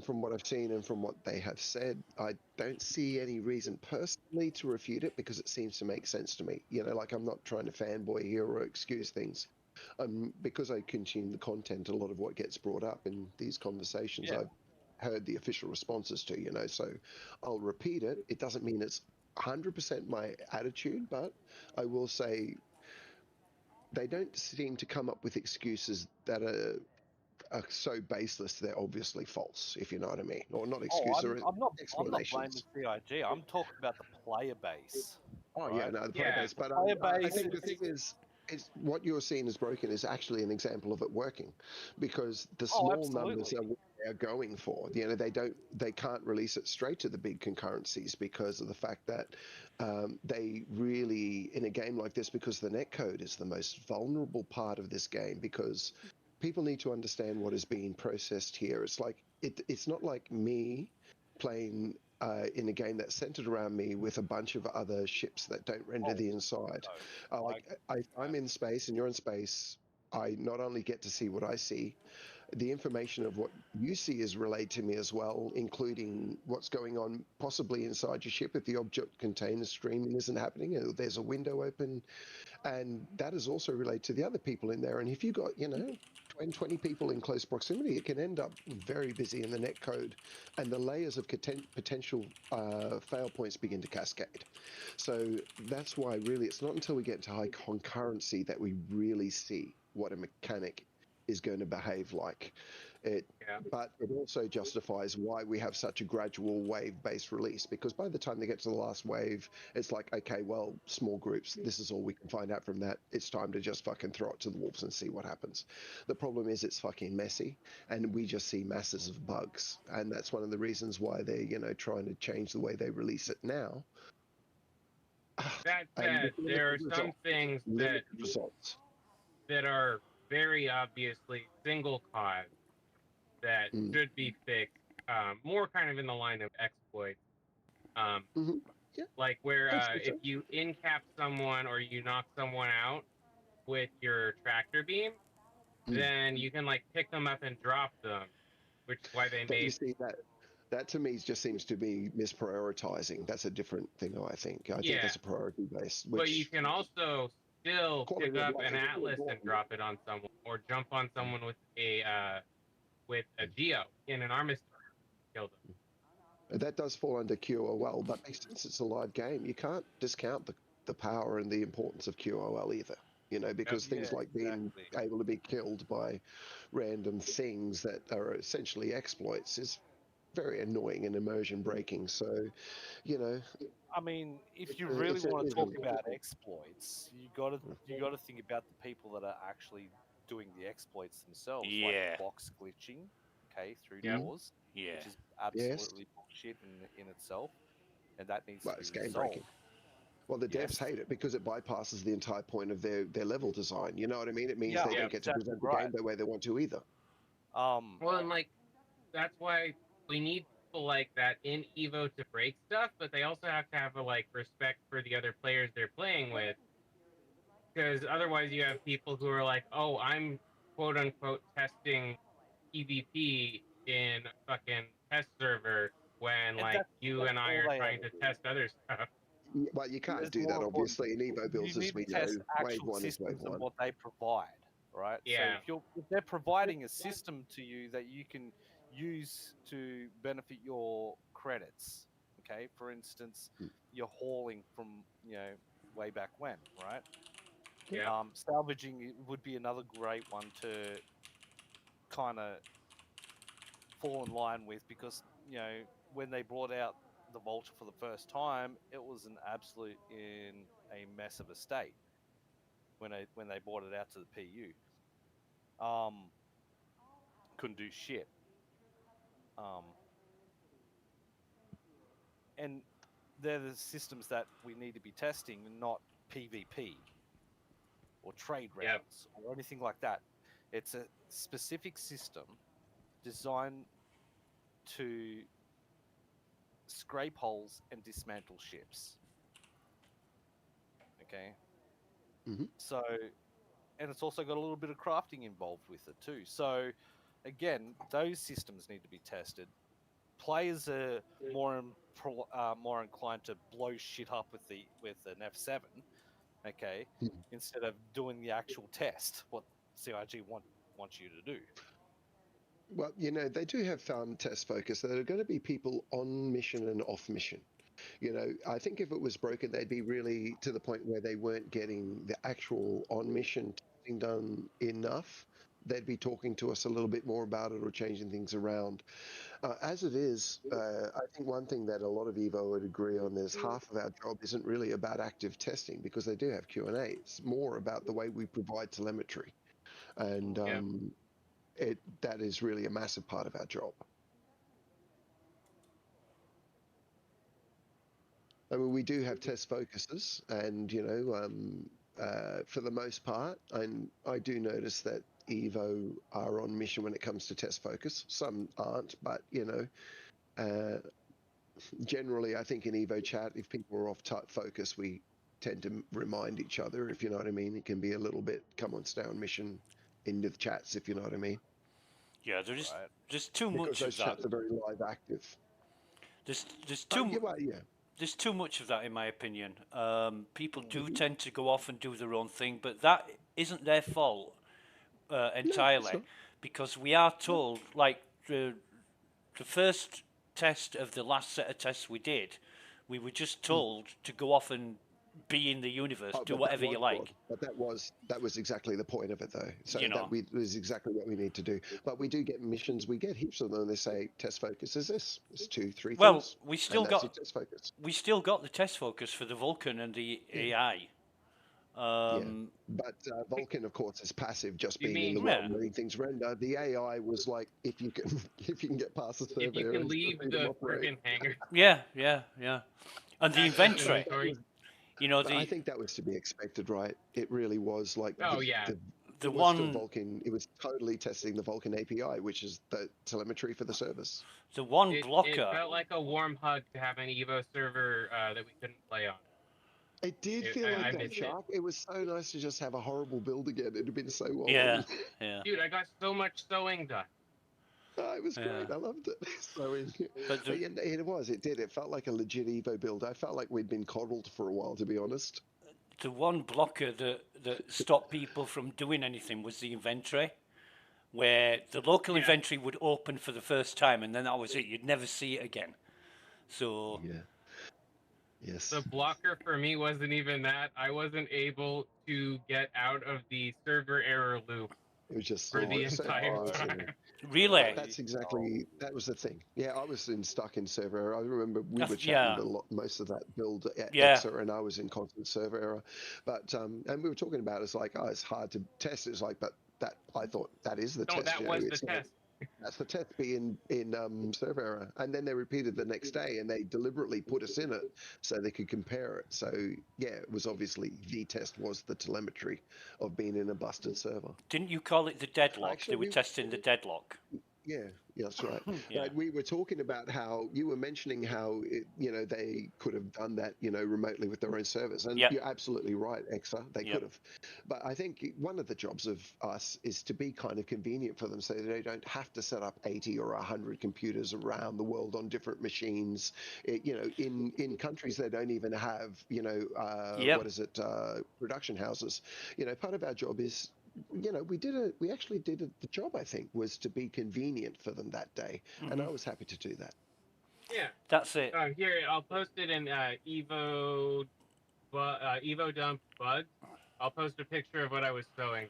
from what I've seen and from what they have said, I don't see any reason personally to refute it because it seems to make sense to me. You know, like I'm not trying to fanboy here or excuse things. Because I consume the content, a lot of what gets brought up in these conversations, yeah, I've heard the official responses to, you know, so I'll repeat it. It doesn't mean it's 100% my attitude, but I will say they don't seem to come up with excuses that are so baseless they're obviously false, if you know what I mean, or not oh, excuses, or I'm not blaming explanations. CIG. I'm talking about the player base, Oh yeah, right? no, the player Yeah. base, but Player I base think the thing is what you're seeing as broken is actually an example of it working, because the Oh, small numbers absolutely. are what they're going for. You know, they can't release it straight to the big concurrencies because of the fact that they really, in a game like this, because the netcode is the most vulnerable part of this game, because people need to understand what is being processed here. It's like it's not like me playing in a game that's centered around me with a bunch of other ships that don't render Oh, the inside. no. I'm in space and you're in space. I not only get to see what I see, the information of what you see is relayed to me as well, including what's going on possibly inside your ship if the object container streaming isn't happening. There's a window open, and that is also relayed to the other people in there. And if you got, you know, when 20 people in close proximity, it can end up very busy in the net code, and the layers of potential fail points begin to cascade. So that's why really it's not until we get to high concurrency that we really see what a mechanic is going to behave like. But it also justifies why we have such a gradual wave-based release, because by the time they get to the last wave, it's like, okay, well, small groups, this is all we can find out from that. It's time to just fucking throw it to the wolves and see what happens. The problem is it's fucking messy, and we just see masses of bugs, and that's one of the reasons why they're, trying to change the way they release it now. That said, there are some things that are very obviously single cause that should be fixed, more kind of in the line of exploits. Like where if you in-cap someone or you knock someone out with your tractor beam, then you can like pick them up and drop them, which is why they made. You see that to me just seems to be misprioritizing. That's a different thing, I think. I think that's a priority base. But you can also still pick up an atlas and drop it on someone, or jump on someone with a geo in an armistice, kill them. That does fall under QOL, but since it's a live game, you can't discount the power and the importance of QOL either. Because things like being able to be killed by random things that are essentially exploits is very annoying and immersion breaking. So, I mean, if you really want to talk about exploits, you got to think about the people that are actually doing the exploits themselves, like box glitching, through doors, which is absolutely bullshit in itself, and that needs to be game resolved. breaking. Well, the devs hate it because it bypasses the entire point of their level design. You know what I mean? It means they don't get to present the game the way they want to either. Well, and like that's why we need people like that in Evo to break stuff, but they also have to have a respect for the other players they're playing with, because otherwise you have people who are like, "Oh, I'm quote unquote testing PvP in a fucking test server," when you and I are trying to test other stuff. Well, you can't do that, obviously. In Evo builds, as we know, wave one is wave one. And what they provide, right? Yeah. So if they're providing a system to you that you can use to benefit your credits, okay? For instance, you're hauling from, way back when, right? Yeah. Salvaging would be another great one to kind of fall in line with, because, when they brought out the Vulture for the first time, it was an absolute in a mess of a state when they brought it out to the PU. Couldn't do shit. And they're the systems that we need to be testing, not PvP or trade rounds or anything like that. It's a specific system designed to scrape holes and dismantle ships. Okay. So, and it's also got a little bit of crafting involved with it too. So, again, those systems need to be tested. Players are more inclined to blow shit up with an F7, okay, instead of doing the actual test. What CIG wants you to do. Well, they do have found test focus. There are going to be people on mission and off mission. I think if it was broken, they'd be really to the point where they weren't getting the actual on-mission testing done enough. They'd be talking to us a little bit more about it or changing things around. As it is, I think one thing that a lot of Evo would agree on is half of our job isn't really about active testing, because they do have Q&A. It's more about the way we provide telemetry. And that is really a massive part of our job. I mean, we do have test focuses, and for the most part, I do notice that Evo are on mission when it comes to test focus. Some aren't, but generally, I think in Evo chat, if people are off focus, we tend to remind each other, if you know what I mean. It can be a little bit, come on, stay on mission into the chats, if you know what I mean. Yeah, there's too much because those chats are very live active. There's too much of that, in my opinion. People do tend to go off and do their own thing, but that isn't their fault. entirely, not. because we are told, like the first test of the last set of tests we did, we were just told to go off and be in the universe, Oh, do but that whatever you was broad. like. But that was exactly the point of it, though. So You know. was exactly what we need to do. But we do get missions. We get heaps of them. They say test focus is this. It's 2, 3 Well, things. we And still that's your got test focus. the test focus for the Vulcan and the AI. Yeah. But Vulcan, of course, is passive, just You being in the mean- world, Yeah. letting things render. The AI was like, if you can get past the If server, you can areas, leave freedom the operate. freaking hangar. Yeah, and the Access inventory. inventory. You know, But I think that was to be expected, right? It really was like Oh, yeah. it was still Vulcan. It was totally testing the Vulcan API, which is the telemetry for the service. the one It blocker. felt like a warm hug to have an Evo server that we couldn't play on. It did feel I like that, missed it. Shark. It was so nice to just have a horrible build again. It had been so long. Yeah, yeah. Dude, I got so much sewing done. Oh, it was great. Yeah. I loved it. So But the- yeah, it was. It did. It felt like a legit Evo build. I felt like we'd been coddled for a while, to be honest. The one blocker that stopped people from doing anything was the inventory, where the local Yeah. inventory would open for the first time, and then that was it. You'd never see it again. So Yeah. Yes. The blocker for me wasn't even that. I wasn't able to get out of the server error loop It was just for the so entire hard, you know. time. really, But that's exactly that was the thing. Yeah, I was stuck in server error. I remember we were Yeah. chatting most of that build at Yeah. Exa, and I was in constant server error. But and we were talking about it's like, oh, it's hard to test. It's like, but that I thought that is the No, test. that you know, was the it's not- test. That's the test being in server error, and then they repeated the next day, and they deliberately put us in it so they could compare it. So yeah, it was obviously the test was the telemetry of being in a busted server. didn't you call it the deadlock? Actually, They were we- testing the deadlock. Yeah, that's right. Yeah. We were talking about how you were mentioning how they could have done that remotely with their own servers, and Yep. you're absolutely right, Exa. They Yep. could have, but I think one of the jobs of us is to be kind of convenient for them, so they don't have to set up 80 or 100 computers around the world on different machines. In countries they don't even have Yep. what is it production houses. Part of our job is we actually did the job, I think, was to be convenient for them that day, and I was happy to do that. Yeah. That's it. Here, I'll post it in Evo dump bugs. I'll post a picture of what I was sewing.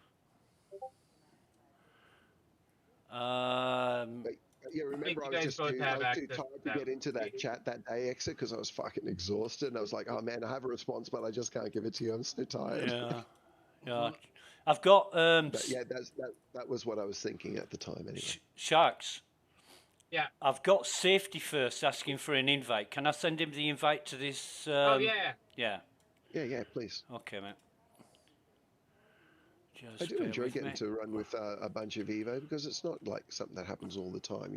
But yeah, remember, you I was guys just both too, have I was too access tired to to that get into that page. chat that day, Exa, because I was fucking exhausted, and I was like, oh man, I have a response, but I just can't give it to you. I'm so tired. Yeah, yeah. I've got But yeah, that was what I was thinking at the time, anyway. Sharks. Yeah. I've got Safety First asking for an invite. Can I send him the invite to this? Oh yeah. Yeah. Yeah, please. Okay, mate. I Just do bear enjoy with getting me. to run with a bunch of Evo because it's not like something that happens all the time.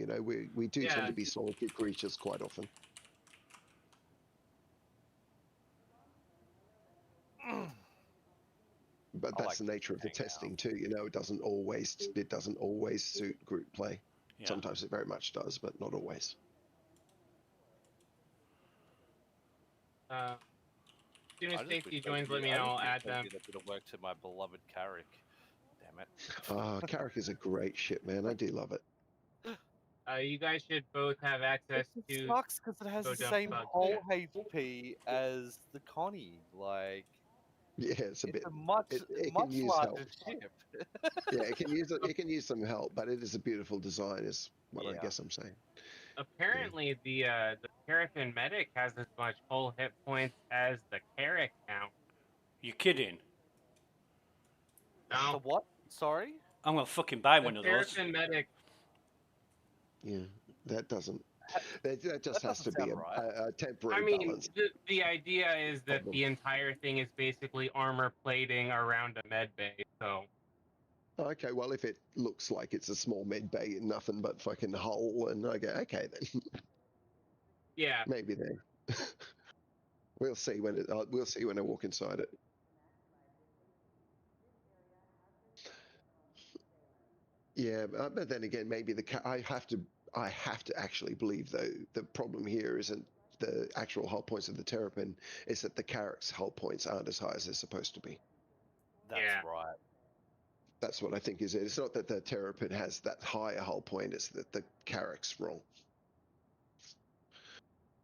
We do tend Yeah. to be solitary creatures quite often. But that's the nature of the testing too. It doesn't always suit group play. Yeah. Sometimes it very much does, but not always. As soon I as just Safety wish joins, they let me did- I know. I'll wish add they them. did a bit of work to my beloved Carrick. Damn it. Carrick is a great ship, man. I do love it. You guys should both have access It to. sucks because it has go the dump same bugs. whole HP as the Connie. Like, Yeah, it's a bit. it's a much it much can use larger help. ship. Yeah, it can use some help, but it is a beautiful design, is what I Yeah. guess I'm saying. Apparently, the Paraffin Medic has as much whole hit points as the Carrick now. You kidding? The No, what? Sorry? I'm gonna fucking buy the one of those. Paraffin Medic. Yeah, that doesn't. That just That has to doesn't be sound right. a temporary I mean, balance. the idea is that Problem. the entire thing is basically armor plating around a med bay. So Okay, well, if it looks like it's a small med bay and nothing but fucking hull, and I go, okay then, yeah, maybe then. We'll see when I walk inside it. Yeah, but then again, maybe I have to actually believe though the problem here isn't the actual hull points of the Terrapin, is that the Carrick's hull points aren't as high as they're supposed to be. That's Yeah. right. That's what I think is it. It's not that the Terrapin has that higher hull point, it's that the Carrack's wrong.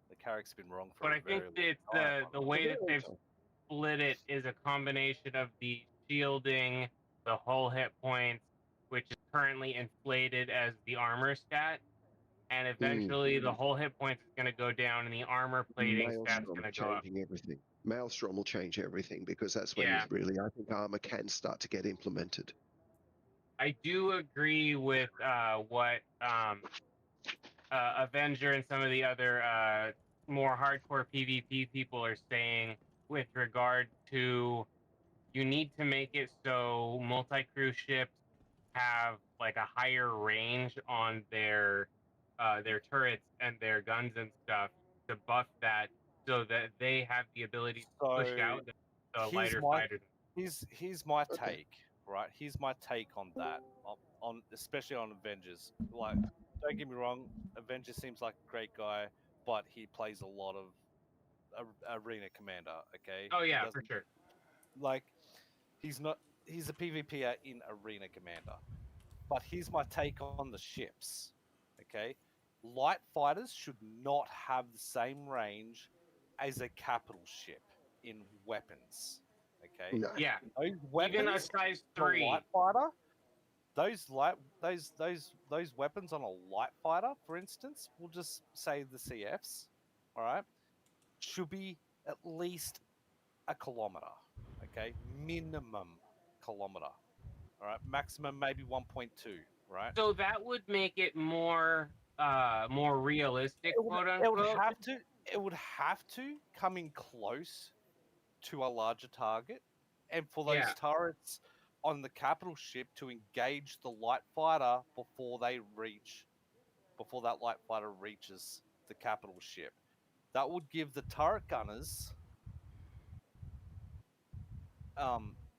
The Carrack's been wrong for But a I very think long it's time. the way that they've split it is a combination of the shielding, the hull hit points, which is currently inflated as the armor stat, and eventually the hull hit points is going to go down, and the armor plating stat's Maelstrom going to go up. changing everything. Maelstrom will change everything because that's when Yeah. you really, I think armor can start to get implemented. I do agree with what Avenger and some of the other more hardcore PvP people are saying with regard to you need to make it so multi-crew ships have like a higher range on their turrets and their guns and stuff to buff that so that they have the ability to push So out the here's lighter my fighters. here's my Okay. take, right? Here's my take on that, on especially on Avengers. Like, don't get me wrong, Avengers seems like a great guy, but he plays a lot of arena commander. Okay. Oh He yeah, for doesn't sure. like he's not he's a PvPer in arena commander. But here's my take on the ships. Okay. Light fighters should not have the same range as a capital ship in weapons. Okay. No. Yeah, Those even a weapons size for a 3. light fighter, those weapons on a light fighter, for instance, we'll just say the CFs, all right, should be at least a kilometer. Okay, minimum kilometer. All right, maximum maybe 1.2. Right. So that would make it more more realistic, quote It would unquote. have to. It would have to come in close to a larger target, and for those Yeah. turrets on the capital ship to engage the light fighter before that light fighter reaches the capital ship. That would give the turret gunners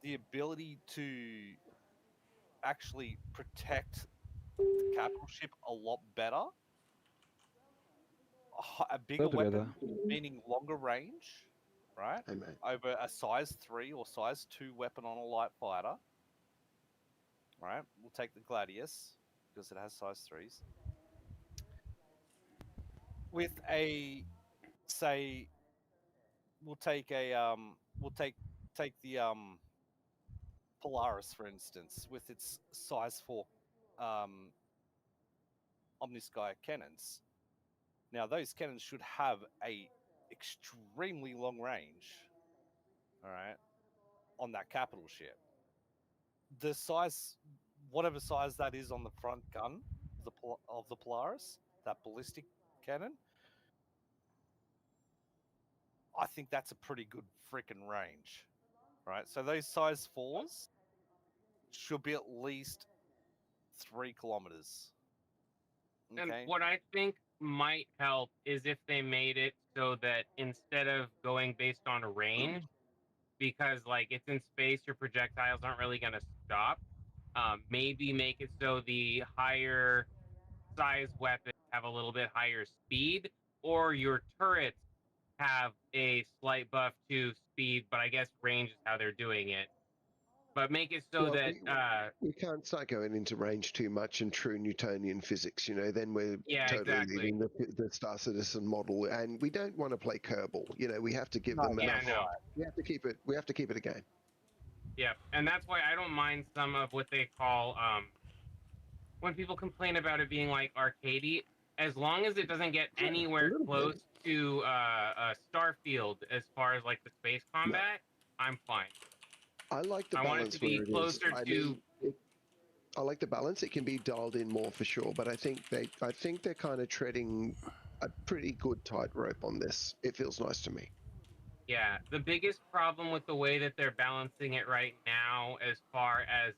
the ability to actually protect the capital ship a lot better. A bigger weapon, meaning longer range, right? Hey, mate. Over a size 3 or size 2 weapon on a light fighter. Right? We'll take the Gladius because it has size 3s. With a say we'll take the Polaris for instance with its size 4 Omnisky cannons. Now those cannons should have a extremely long range, all right, on that capital ship. The size, whatever size that is on the front gun of the Polaris, that ballistic cannon, I think that's a pretty good freaking range, right? So those size 4s should be at least 3 kilometers. Okay. And what I think might help is if they made it so that instead of going based on range, because like it's in space, your projectiles aren't really going to stop. Maybe make it so the higher size weapons have a little bit higher speed, or your turrets have a slight buff to speed, but I guess range is how they're doing it. But make it so Well, that we can't start going into range too much and true Newtonian physics, you know, then we're yeah, totally exactly. leaving the Star Citizen model, and we don't want to play Kerbal. You know, we have to give them Yeah, enough. no. We have to keep it a game. Yeah, and that's why I don't mind some of what they call when people complain about it being like arcadey, as long as it doesn't get anywhere close to Starfield as far as like the space combat, I'm fine. I like the I want it balance to be where it is. closer to I like the balance. It can be dialed in more for sure, but I think they're kind of treading a pretty good tightrope on this. It feels nice to me. Yeah, the biggest problem with the way that they're balancing it right now, as far as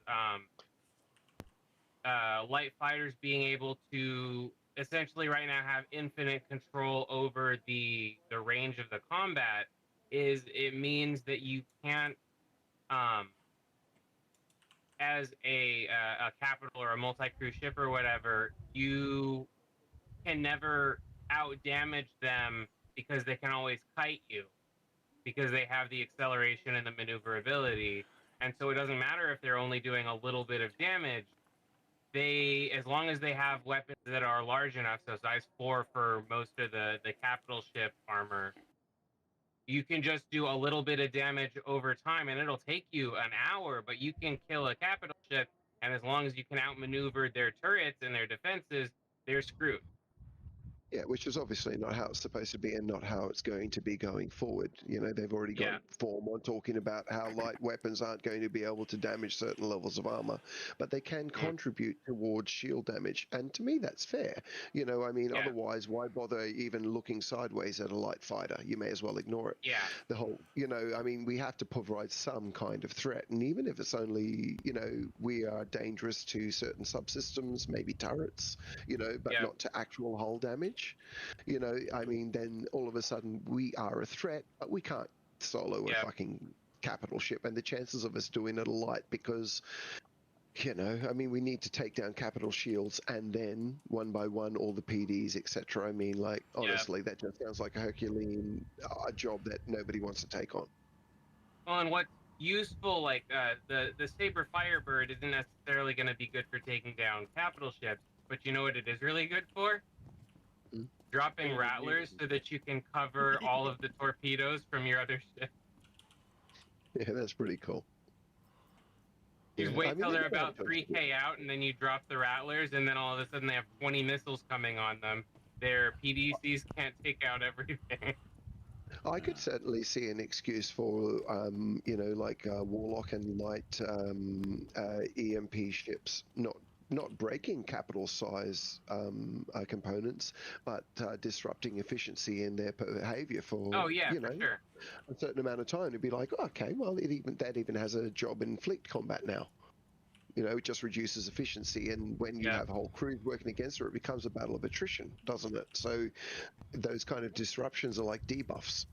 light fighters being able to essentially right now have infinite control over the range of the combat, is it means that you can't as a capital or a multi-crew ship or whatever, you can never out damage them because they can always kite you because they have the acceleration and the maneuverability. And so it doesn't matter if they're only doing a little bit of damage. As long as they have weapons that are large enough, so size 4 for most of the capital ship armor, you can just do a little bit of damage over time, and it'll take you an hour, but you can kill a capital ship, and as long as you can outmaneuver their turrets and their defenses, they're screwed. Yeah, which is obviously not how it's supposed to be and not how it's going to be going forward. You know, they've already got Yeah. form on talking about how light weapons aren't going to be able to damage certain levels of armor, but they can contribute towards shield damage. And to me, that's fair. You know, I mean, Yeah. otherwise, why bother even looking sideways at a light fighter? You may as well ignore it. Yeah. The whole, you know, I mean, we have to provide some kind of threat. And even if it's only, you know, we are dangerous to certain subsystems, maybe turrets, you know, but Yeah. not to actual hull damage. You know, I mean, then all of a sudden we are a threat, but we can't solo a fucking capital ship. And the chances of us doing it are light because, you know, I mean, we need to take down capital shields and then one by one all the PDs, etc. I mean, like, honestly, that just sounds like a Herculean job that nobody wants to take on. Well, and what's useful, like the Saber Firebird isn't necessarily going to be good for taking down capital ships, but you know what it is really good for? Dropping rattlers so that you can cover all of the torpedoes from your other ship. Yeah, that's pretty cool. You just wait till they're about 3K out, and then you drop the rattlers, and then all of a sudden they have 20 missiles coming on them. Their PDCs can't take out everything. I could certainly see an excuse for, you know, like Warlock and Light EMP ships not breaking capital size components, but disrupting efficiency in their behavior for you know a certain amount of time to be like, oh, okay, well, that even has a job in fleet combat now. You know, it just reduces efficiency, and when you have whole crews working against it, it becomes a battle of attrition, doesn't it? So those kind of disruptions are like debuffs.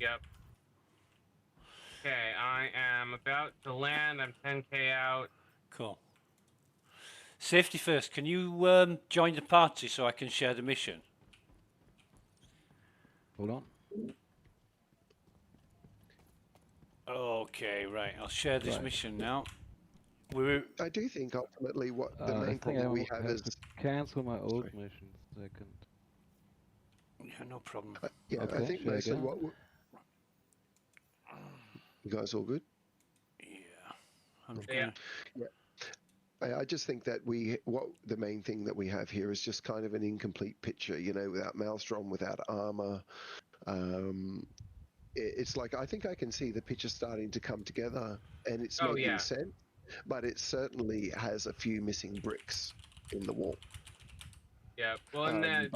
Yep. Okay, I am about to land. I'm 10K out. Cool. Safety first. Can you join the party so I can share the mission? Hold on. Okay, right. I'll share this mission now. I do think ultimately what the main problem we have is cancel my old mission. Second. Yeah, no problem. Yeah, okay, I think mostly what you guys all good? Yeah. I just think that the main thing that we have here is just kind of an incomplete picture, you know, without Maelstrom, without armor. It's like, I think I can see the picture starting to come together and it's making sense, but it certainly has a few missing bricks in the wall. Yeah, well, and I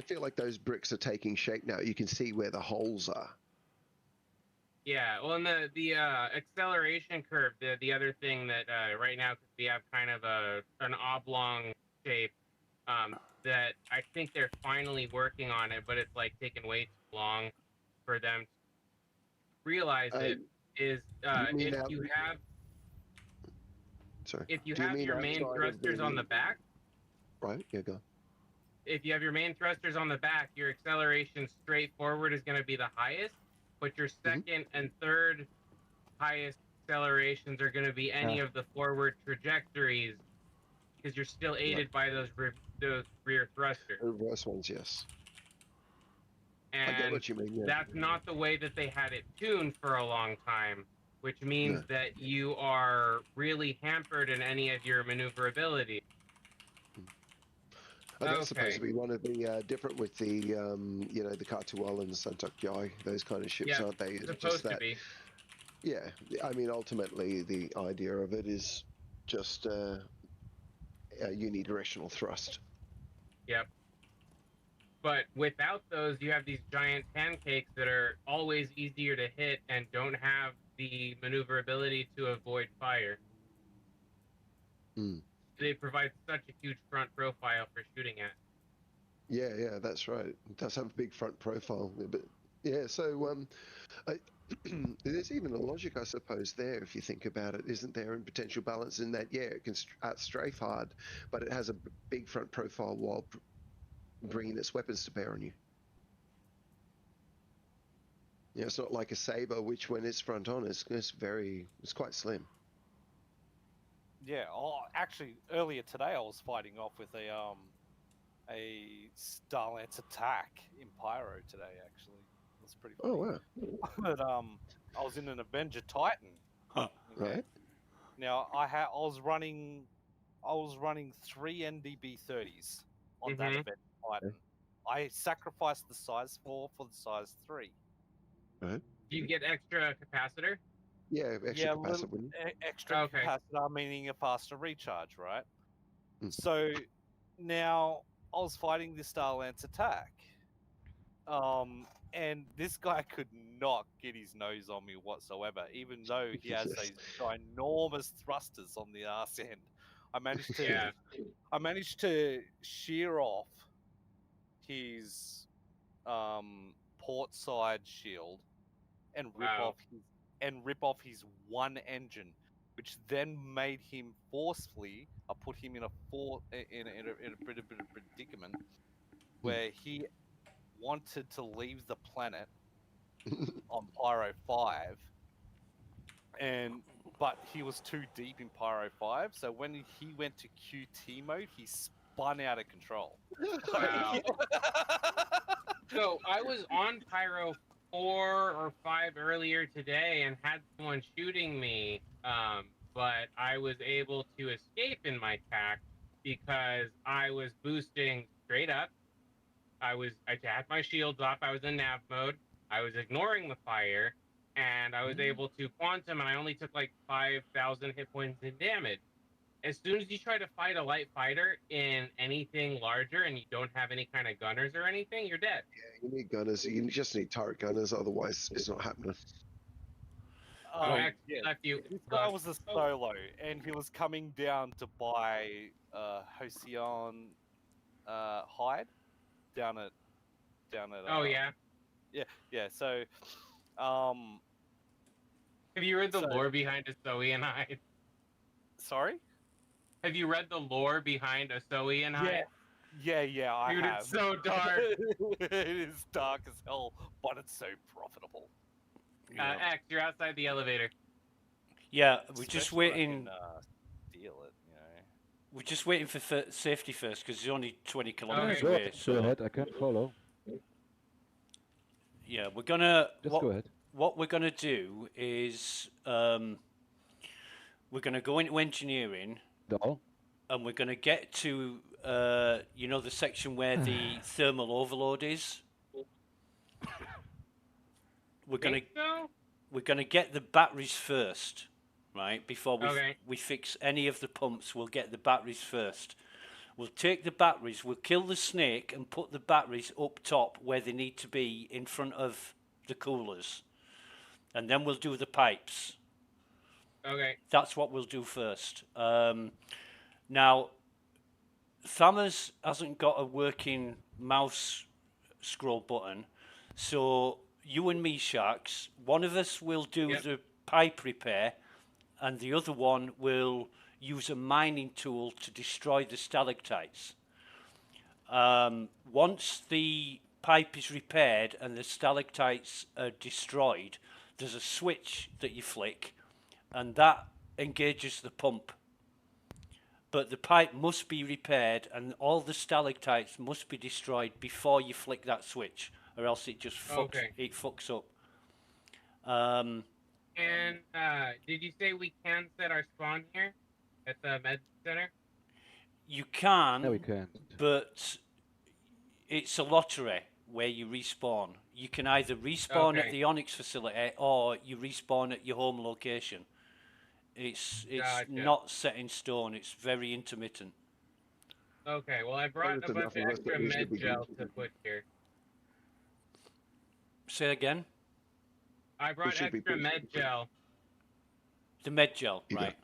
feel like those bricks are taking shape now. You can see where the holes are. Yeah, well, and the acceleration curve, the other thing that right now, because we have kind of an oblong shape, that I think they're finally working on it, but it's like taking way too long for them to realize it. Is if you have your main thrusters on the back, right? Yeah, go. If you have your main thrusters on the back, your acceleration straight forward is going to be the highest. But your second and third highest accelerations are going to be any of the forward trajectories because you're still aided by those rear thrusters. Reverse ones, yes. And I get what you mean. Yeah. That's not the way that they had it tuned for a long time, which means that you are really hampered in any of your maneuverability. That's supposed to be one of the different with the you know, the Cartuel and the Santok Jai, those kind of ships, aren't they? It's supposed to be. Yeah, I mean, ultimately the idea of it is just a unidirectional thrust. Yep. But without those, you have these giant pancakes that are always easier to hit and don't have the maneuverability to avoid fire. They provide such a huge front profile for shooting at. Yeah, that's right. It does have a big front profile, but yeah. So there's even a logic, I suppose, there if you think about it, isn't there? In potential balance in that, yeah, it can strafe hard, but it has a big front profile while bringing its weapons to bear on you. Yeah, it's not like a saber, which when it's front on, it's quite slim. Yeah. Oh, actually, earlier today I was fighting off with a Star Lance attack in Pyro today. Actually, it was pretty Oh funny. wow! But I was in an Avenger Titan. Huh. Okay. Right? Now I was running 3 NDB 30s on that Mhm. Avenger Titan. I sacrificed the size 4 for the size 3. Right? Do you get extra capacitor? Yeah, extra Yeah, a little capacitor. Wouldn't extra Okay. capacitor, meaning a faster recharge, right? Mm. So now I was fighting this Star Lance attack. And this guy could not get his nose on me whatsoever, even though he has Yes. these ginormous thrusters on the arse end. I managed to Yeah. I managed to shear off his port side shield and Wow. rip off his one engine, which then made him forcefully. I put him in a bit of a predicament where he wanted to leave the planet on Pyro 5, but he was too deep in Pyro 5, so when he went to QT mode, he spun out of control. Wow. So I was on Pyro 4 or 5 earlier today and had someone shooting me, but I was able to escape in my tack because I was boosting straight up. I had my shields off. I was in nav mode. I was ignoring the fire, and I was able to quantum, and I only took like 5,000 hit points in damage. As soon as you try to fight a light fighter in anything larger and you don't have any kind of gunners or anything, you're dead. You need gunners. You just need turret gunners, otherwise it's not happening. Oh, Right. actually, Yeah, left you. this guy was a solo, and he was coming down to buy Hoseion hide down at Oh yeah. yeah. So um Have you read the so lore behind Asoe and Hyde? sorry. Have you read the lore behind Asoe and Hyde? Yeah, I Dude, have. it's so dark. It is dark as hell, but it's so profitable. Yeah. X, you're outside the elevator. Yeah, we're just Especially when I waiting. can, steal it, you know. We're just waiting for safety first because it's only 20 Okay. kilometers Go away. ahead, So go ahead. I can follow. yeah, we're gonna. Just go ahead. What we're gonna do is we're gonna go into engineering Doll. and we're gonna get to you know, the section where the thermal overload is. We're gonna Think so? we're gonna get the batteries first, right? Before Okay. we fix any of the pumps, we'll get the batteries first. We'll take the batteries, we'll kill the snake and put the batteries up top where they need to be in front of the coolers. And then we'll do the pipes. Okay. That's what we'll do first. Now, Thammers hasn't got a working mouse scroll button, so you and me, Sharks, one of us will do Yep. the pipe repair, and the other one will use a mining tool to destroy the stalactites. Once the pipe is repaired and the stalactites are destroyed, there's a switch that you flick, and that engages the pump. But the pipe must be repaired and all the stalactites must be destroyed before you flick that switch, or else it just fucks up. And did you say we can set our spawn here at the med center? You can, No, we can't. but it's a lottery where you respawn. You can either respawn at Okay. the Onyx facility or you respawn at your home location. It's Gotcha. not set in stone. It's very intermittent. Okay, well I brought a There's bunch enough of of us that extra we should med be gel good. to put here. Say again. I brought should be extra pretty med good. gel. The med gel, Yeah. right?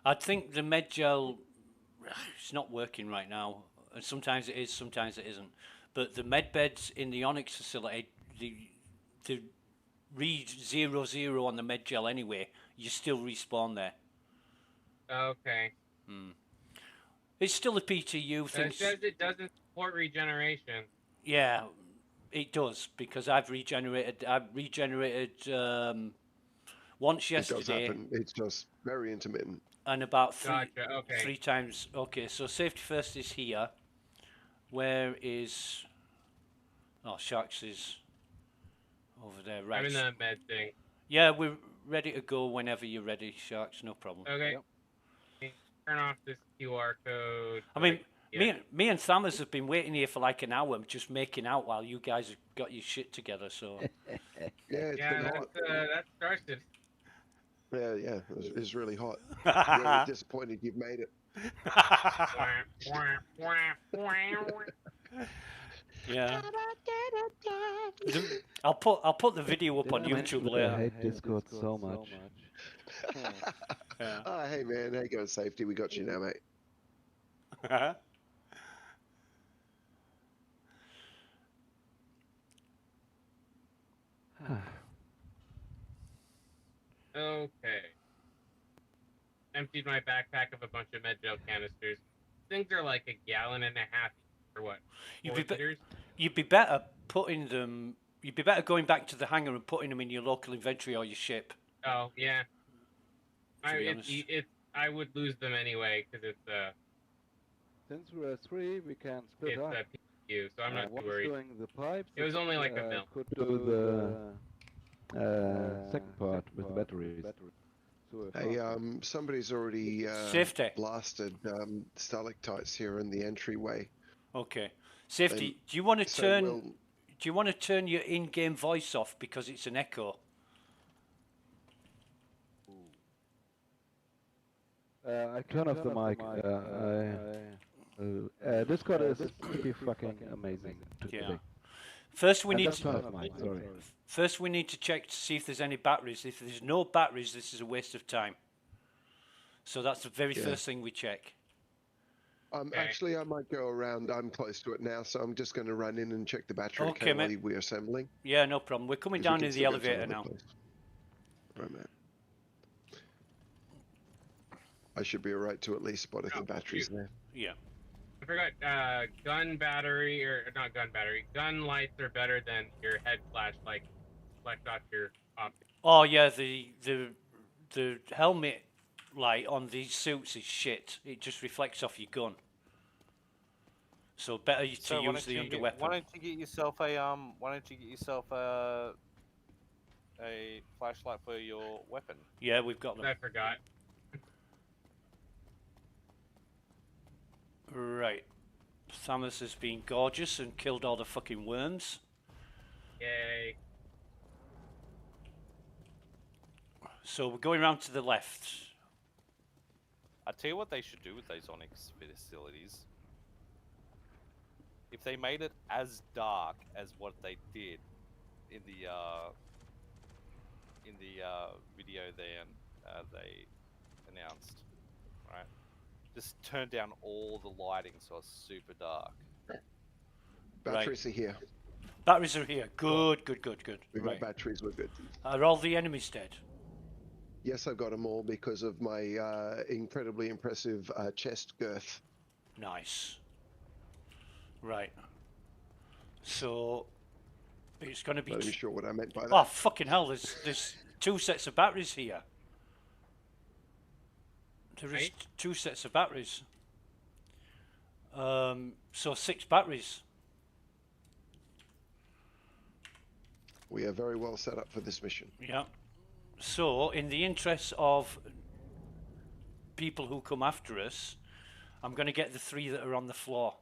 I think the med gel, it's not working right now. And sometimes it is, sometimes it isn't. But the med beds in the Onyx facility, the read 0-0 on the med gel anyway. You still respawn there. Okay. It's still a PTU thing. It says it doesn't support regeneration. Yeah, It does, because I've regenerated. Once It does yesterday, happen. It's just very intermittent. and about Gotcha. Okay. 3 times. Okay, so safety first is here. Where is? Oh, Sharks is over there. Right. I'm in the med thing. Yeah, we're ready to go whenever you're ready, Sharks. No problem. Okay. Turn off this QR code. I mean, me and Thammers have been waiting here for like an hour, just making out while you guys have got your shit together. So Yeah, that started. Yeah, it's really hot. Really disappointed you've made it. Yeah. I'll put the video up on YouTube later. I hate Discord so much. Yeah. Oh, hey man, how you going, safety? We got you now, mate. Okay. Emptied my backpack of a bunch of med gel canisters. Things are like 1.5 gallons or what? You'd be better putting them. You'd be better going back to the hangar and putting them in your local inventory or your ship. Oh yeah. To I would lose them anyway because it's Since we're 3, we can split up. it's PTU, so I'm not too worried. Doing the pipes. It was only like a mil. Could do the second part with the batteries. Hey, somebody's already Safety. blasted stalactites here in the entryway. Okay. Safety. Do you want to turn? Do you want to turn your in-game voice off because it's an echo? I turn off the mic. Discord is pretty fucking amazing. Yeah. First we need to. Turn off the mic, sorry. First we need to check to see if there's any batteries. If there's no batteries, this is a waste of time. So that's the very first thing we check. Actually, I might go around. I'm close to it now, so I'm just going to run in and check the battery Okay, while mate. we're assembling. Yeah, no problem. We're coming down in the elevator now. Right, man. I should be alright to at least spot if the battery's there. Yeah. I forgot, gun battery, or not gun battery, gun lights are better than your head flashlight. Flash out your optics. Oh yeah, the helmet light on these suits is shit. It just reflects off your gun. So better to use the under weapon. Why don't you get yourself a flashlight for your weapon? Yeah, we've got them. I forgot. Right. Thammers has been gorgeous and killed all the fucking worms. Yay. So we're going round to the left. I tell you what they should do with those Onyx facilities. If they made it as dark as what they did in the video they announced, right? Just turn down all the lighting so it's super dark. Batteries are here. Batteries are here. Good. We've got batteries, we're good. Are all the enemies dead? Yes, I've got them all because of my incredibly impressive chest girth. Nice. Right. So it's going to be. Not even sure what I meant by that. Oh fucking hell! There's 2 sets of batteries here. There is 2 sets of batteries. So 6 batteries. We are very well set up for this mission. Yeah. So, in the interest of people who come after us, I'm going to get the 3 that are on the floor.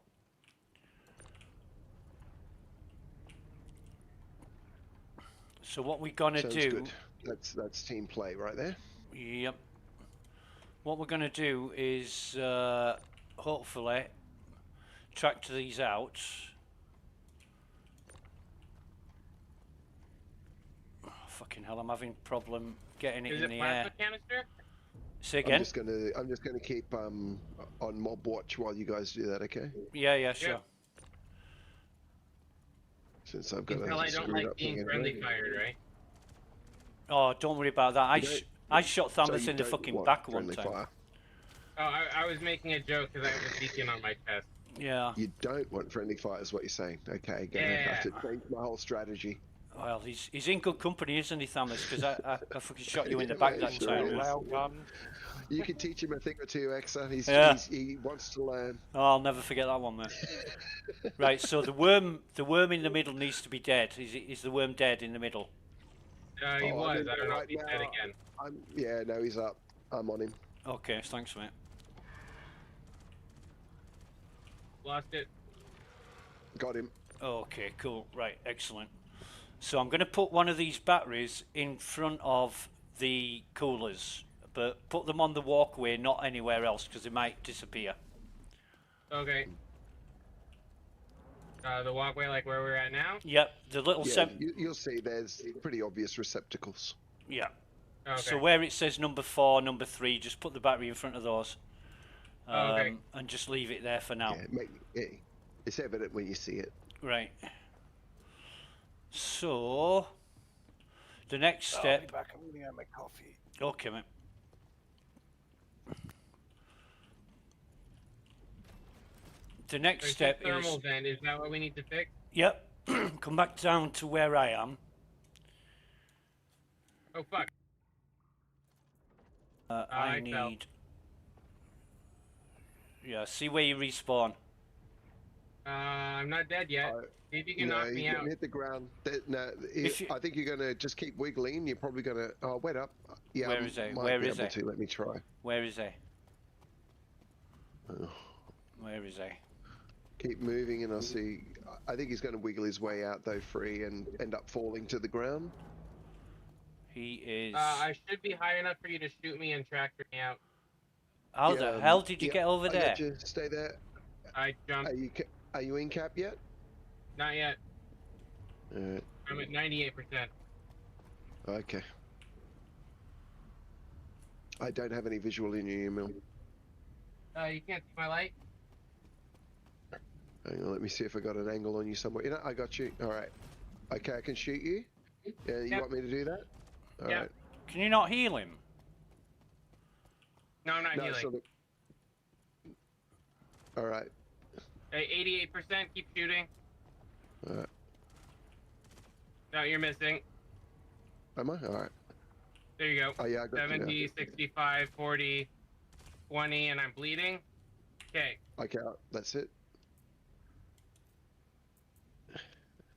So what we're going to do... Good. That's team play right there. Yep. What we're going to do is hopefully track these out. Oh, fucking hell, I'm having problem getting it in the air. Canister? Say again? I'm just gonna keep on mob watch while you guys do that, okay? Yeah, sure. Since I've got Until I don't like being friendly fired, right? Oh, don't worry about that. I shot Thammers in the fucking back one time. Fire. Oh, I was making a joke because I have a beacon on my chest. Yeah. You don't want friendly fire, is what you're saying. Okay, gonna have to change my whole strategy. Well, he's in good company, isn't he, Thamus? Because I fucking shot you in the Yeah, back he that sure time. is. Railgun. You can teach him a thing or two, Exa. Yeah. He wants to learn. Oh, I'll never forget that one, mate. Right, so the worm in the middle needs to be dead. Is the worm dead in the middle? He I'm was. in I there don't know right if he's dead now. again. Yeah, no, he's up. I'm on him. Okay, thanks, mate. Lost it. Got him. Okay, cool. Right, excellent. So I'm going to put one of these batteries in front of the coolers, but put them on the walkway, not anywhere else, because they might disappear. Okay. The walkway, like where we're at now? Yep, the little Yeah, you'll see there's pretty obvious receptacles. Yeah. Okay. So where it says number 4, number 3, just put the battery in front of those. Okay. And just leave it there for now. Yeah, it's evident when you see it. Right. So the next I'll step. be back. I'm gonna have my coffee. Okay, mate. The next There's step the thermal is. vent. Is that what we need to fix? Yep. Come back down to where I am. Oh fuck. I I fell. need. Yeah, see where you respawn. I'm not dead yet. See if you can knock me you out. can hit the ground. If you- I think you're gonna just keep wiggling. You're probably gonna. Oh, wait up. Yeah, Where is he? might Where be is able he? to. Let me try. Where is he? Oh. Where is he? Keep moving, and I'll see. I think he's going to wiggle his way out though, free, and end up falling to the ground. He is. I should be high enough for you to shoot me and tractor me out. How the hell did you get over I there? got you. Stay there. I jumped. Are you in cap yet? Not yet. Alright. I'm at 98%. Okay. I don't have any visual in your email. You can't see my light? Hang on, let me see if I got an angle on you somewhere. You know, I got you. All right. Okay, I can shoot you. Yeah, you want me to do that? All right. Can you not heal him? No, I'm not No, healing. all right. Hey, 88%. Keep shooting. All right. No, you're missing. Am I? All right. There you go. Oh yeah, I got 70, you 65, 40, 20, and I'm bleeding. Okay. now. Okay, that's it.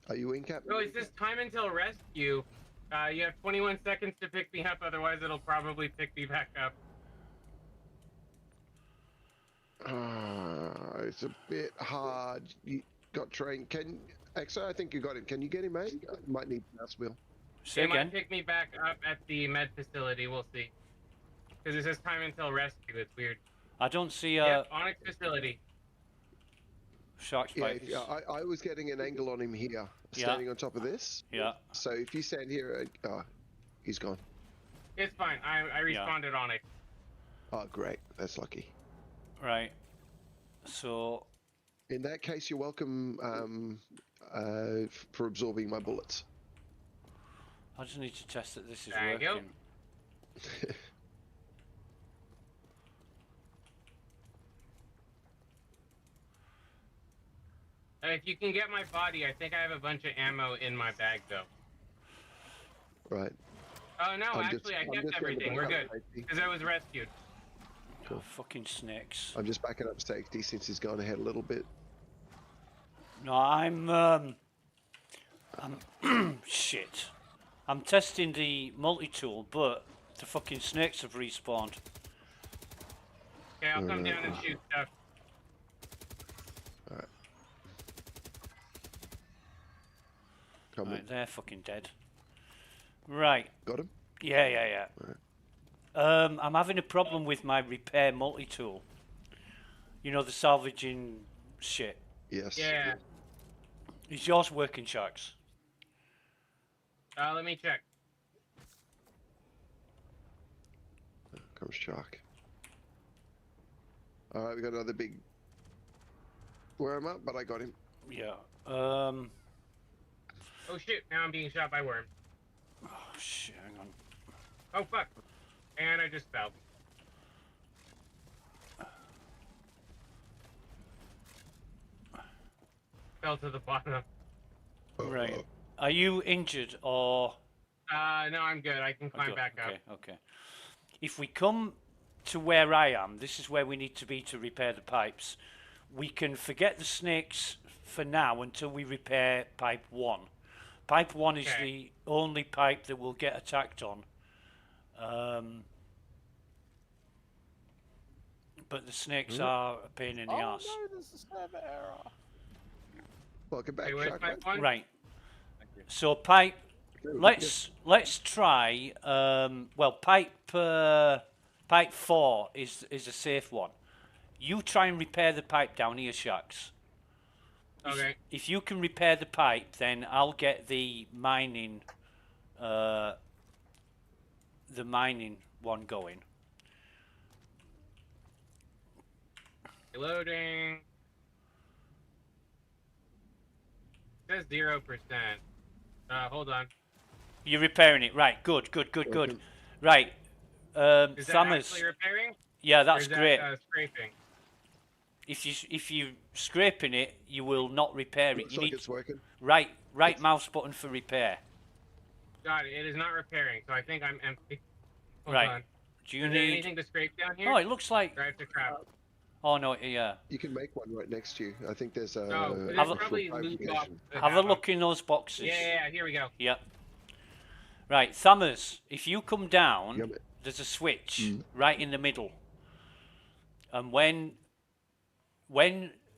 Are you in cap? So it says time until rescue. You have 21 seconds to pick me up, otherwise it'll probably pick me back up. It's a bit hard. You got trained. Actually, I think you got him. Can you get him, mate? I might need mouse wheel. Say They again. might pick me back up at the med facility. We'll see. Because it says time until rescue. It's weird. I don't see Yeah, Onyx facility. shark Yeah, spikes. I was getting an angle on him here, standing on top of this. Yeah. So if you stand here, he's gone. It's fine. I responded Onyx. Oh, great. That's lucky. Right. So. In that case, you're welcome for absorbing my bullets. I just need to test that this is Thank you. working. If you can get my body, I think I have a bunch of ammo in my bag, though. Right. Oh, no, I'm actually, just I kept everything. We're good. Because I was rescued. Cool. Fucking snakes. I'm just backing up safety since he's gone ahead a little bit. No, I'm shit. I'm testing the multi-tool, but the fucking snakes have respawned. Okay, I'll come down and shoot stuff. Alright. Right, they're fucking dead. Right. Got him? Yeah. Right. I'm having a problem with my repair multi-tool. You know, the salvaging shit. Yes. Yeah. Is yours working, Sharks? Let me check. Comes Shark. Alright, we got another big worm up, but I got him. Yeah. Oh shit, now I'm being shot by worms. Oh shit, hang on. Oh fuck. And I just fell. fell to the bottom. Right. Are you injured or? No, I'm good. I can climb back up. Okay, okay. If we come to where I am, this is where we need to be to repair the pipes. We can forget the snakes for now until we repair pipe 1. Pipe 1 is the only pipe that will get attacked on. But the snakes are a pain in the arse. Oh no, there's a server error. Welcome back, Hey, where's Shark pipe Man. 1? Right. Thank you. So pipe. Let's try. Well, pipe 4 is a safe one. You try and repair the pipe down here, Sharks. Okay. If you can repair the pipe, then I'll get the mining one going. Loading. It says 0%. Hold on. You're repairing it, right? Good. Right, Is that Thumbers. actually repairing? Yeah, Or that's is that, great. Scraping. If you scraping it, you will not repair it. Looks You like need it's working. right mouse button for repair. God, it is not repairing, so I think I'm empty. Hold Right. on. Do you Is there need? anything to scrape down here? Oh, it looks like. Or I have to craft? Oh no, yeah. You can make one right next to you. I think there's a. No, there's Have a- probably loot box. Have a look in those boxes. Yeah, here we go. Yep. Right, Thumbers. If you come down, Yep. there's a switch right in the middle, and when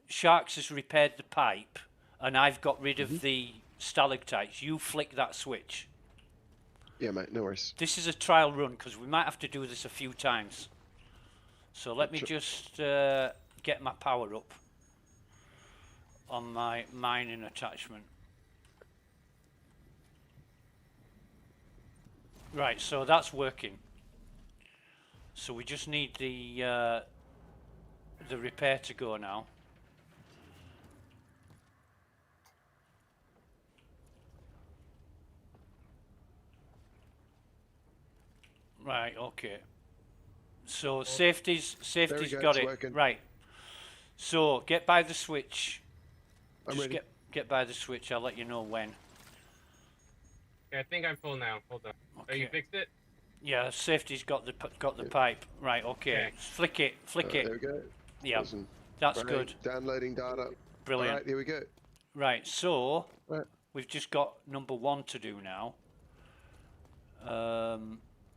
Sharks has repaired the pipe, and I've got rid of the stalactites, you flick that switch. Yeah, mate. No worries. This is a trial run because we might have to do this a few times. So let me just get my power up on my mining attachment. Right, so that's working. So we just need the repair to go now. Right, okay. So safety's go, got it's it. working. Right. So get by the switch. I'm Just ready. get by the switch. I'll let you know when. Okay, I think I'm full now. Hold on. Oh, you Okay. fixed it? Yeah, safety's got the pipe. Right. Okay. Okay. Flick it. There we go. Yeah. Awesome. That's Right, good. Downloading data. Brilliant. All right, here we go. Right. So Right. we've just got number 1 to do now.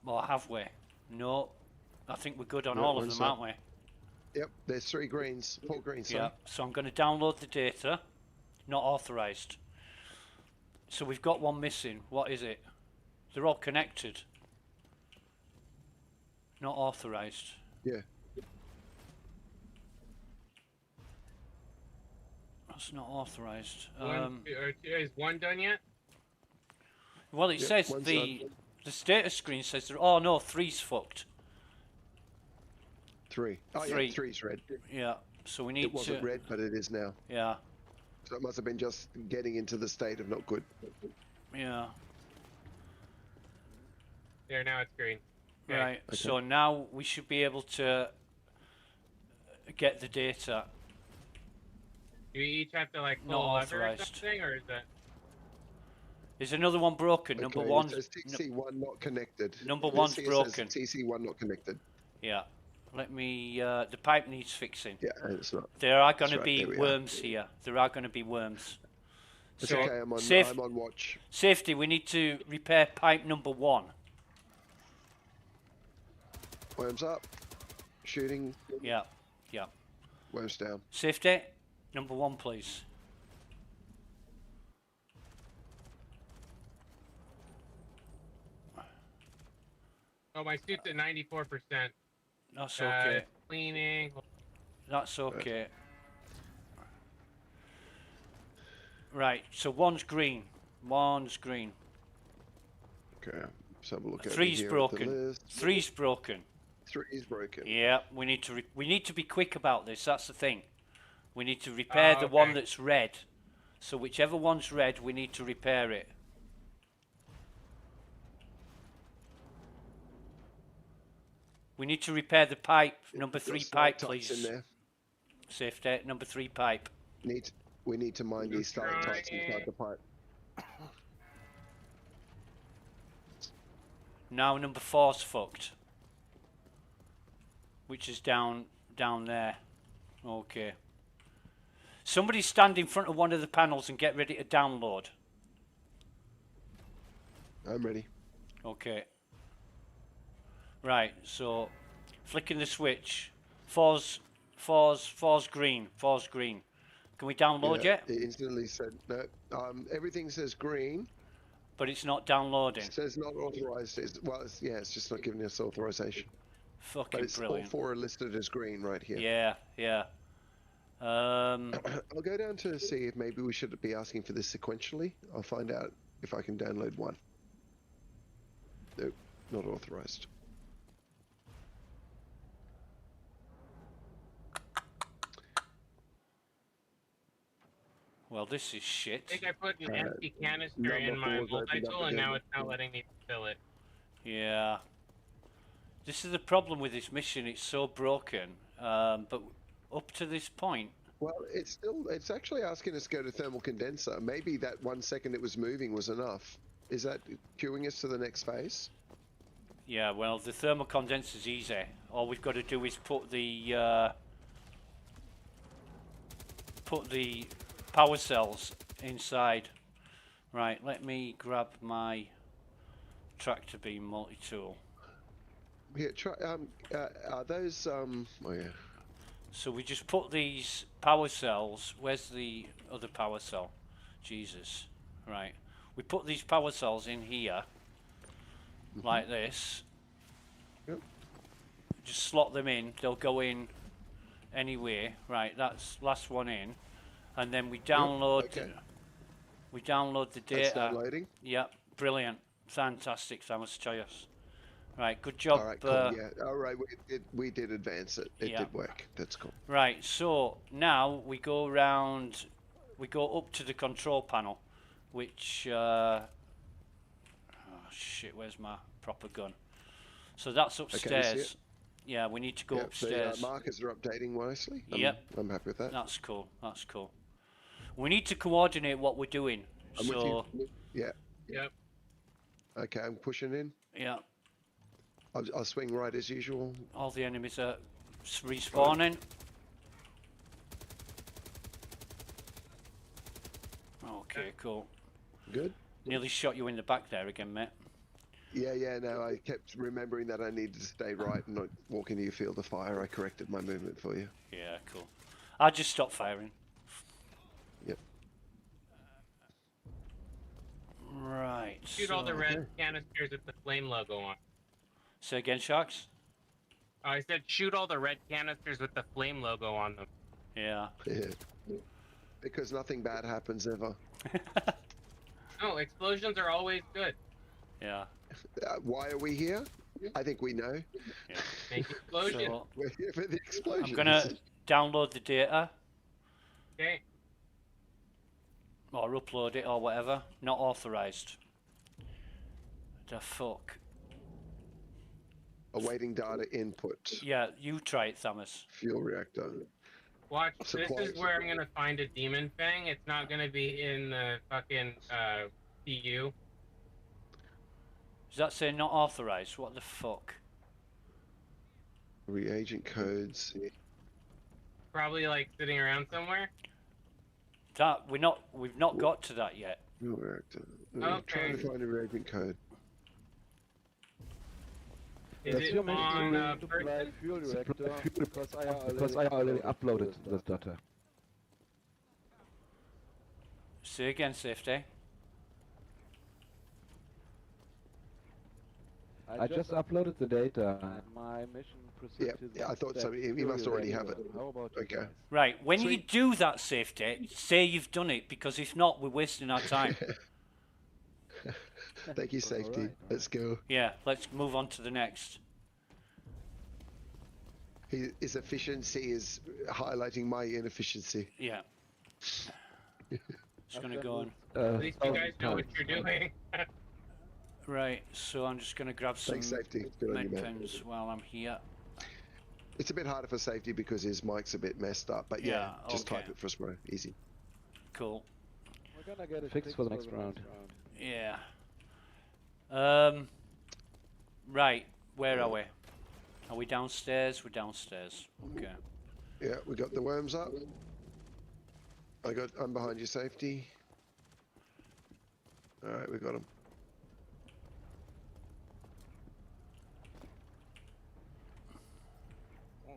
Well, have we? No. I think we're good on No, all of one's them, up. aren't we? Yep, there's 3 greens. 4 greens. Sorry. Yeah. So I'm going to download the data. Not authorized. So we've got one missing. What is it? They're all connected. Not authorized. Yeah. That's not authorized. Is one done yet? Well, it Yep, says one's the status screen says there. Oh no, 3's fucked. 3. Oh, 3. yeah, 3's red. Yeah. So we need It wasn't to. red, but it is now. Yeah. So it must have been just getting into the state of not good. Yeah. There, now it's green. Okay. Right. So now we should be able to get the data. Do you each have to like Not pull a lever or authorized. something, or is that? Is another one broken? Number Okay, one. It says TC1 not connected. Number This one's here says broken. TC1 not connected. Yeah. Let me. The pipe needs fixing. Yeah, it's not. There are going to That's right, be there we are. worms here. There are going to be worms. It's So, okay, I'm safe- on watch. Safety. We need to repair pipe number 1. Worms up. Shooting. Yeah. Yeah. Worms down. Safety. Number 1, please. Oh, my suit's at 94%. That's okay. Cleaning. That's okay. Right. So 1's green. 1's green. Okay, let's have a look at 3's broken. 3's broken. 3 is broken. Yeah. We need to be quick about this. That's the thing. We need to repair the one okay. that's red. So whichever one's red, we need to repair it. We need to repair the pipe, number Got 3 some pipe, types please. in there. Safety, number 3 pipe. Need We need to mine these stalactites inside the pipe. Now number 4's fucked. Which is down there. Okay. Somebody stand in front of one of the panels and get ready to download. I'm ready. Okay. Right, so flicking the switch. 4's green. 4's green. Can we download yet? It instantly said no. Everything says green. But it's not downloading. It says not authorized. It's just not giving us authorization. Fucking but it's brilliant. All 4 are listed as green right here. Yeah. I'll go down to see if maybe we should be asking for this sequentially. I'll find out if I can download one. Nope, not authorized. Well, this is shit. I think I put an empty canister in my multi-tool and now it's not letting me fill it. Yeah. This is the problem with this mission. It's so broken. But up to this point. Well, it's actually asking us to go to thermal condenser. Maybe that 1 second it was moving was enough. Is that queuing us to the next phase? Yeah, well, the thermal condenser's easy. All we've got to do is put the power cells inside. Right, let me grab my tractor beam multi-tool. Yeah, are those oh yeah. So we just put these power cells. Where's the other power cell? Jesus. Right. We put these power cells in here. Like this. Yep. Just slot them in. They'll go in anyway. Right, that's last one in. And then we download we download the data. That's downloading. Yep, brilliant. Fantastic, Thomas Choice. Right, good job. All right, cool. Yeah. All right, we did advance it. It did work. That's cool. Right, so now we go around, we go up to the control panel, which, oh shit, where's my proper gun? So that's upstairs. Okay, yeah, we need to go upstairs. The markers are updating nicely. Yep. I'm happy with that. That's cool, that's cool. We need to coordinate what we're doing. I'm with you. Yeah. Yep. Okay, I'm pushing in. Yeah. I'll swing right as usual. All the enemies are respawning. Okay, cool. Good. Nearly shot you in the back there again, mate. Yeah, no, I kept remembering that I needed to stay right and not walk into your field of fire. I corrected my movement for you. Yeah, cool. I just stopped firing. Yep. Right. Shoot all the red canisters with the flame logo on. Say again, Sharks? I said shoot all the red canisters with the flame logo on them. Yeah. Because nothing bad happens ever. No, explosions are always good. Yeah. Why are we here? I think we know. Yeah. Make explosions. So, we're here for the explosions. I'm gonna download the data. Okay. Or upload it or whatever. Not authorized. The fuck. Awaiting data input. Yeah, you try it, Thomas. Fuel reactor. Watch, this is where I'm gonna find a demon fang. It's not gonna be in the fucking PU. Does that say not authorized? What the fuck? Reagent codes. Probably like sitting around somewhere. That we've not got to that yet. Fuel reactor. Okay. Trying to find a reagent code. Is it on supply fuel reactor because I already uploaded the data. Say again, safety. I just uploaded the data and my mission proceeds. Yeah, I thought so. He must already have it. How about you guys? Right, when you do that, safety, say you've done it, because if not, we're wasting our time. Thank you, safety. Right. Let's go. Yeah, let's move on to the next. His efficiency is highlighting my inefficiency. Yeah. Just gonna go on. At least you guys know what you're doing. Right, so I'm just gonna grab some Thanks, safety. Good on you, med man. pens while I'm here. It's a bit harder for safety because his mic's a bit messed up, but yeah, just type it for us, bro. Easy. Cool. We're gonna get it fixed for the next round. Yeah. Right. Where are we? Are we downstairs? We're downstairs. Okay. Yeah, we got the worms up. I'm behind your safety. All right, we got them. Oh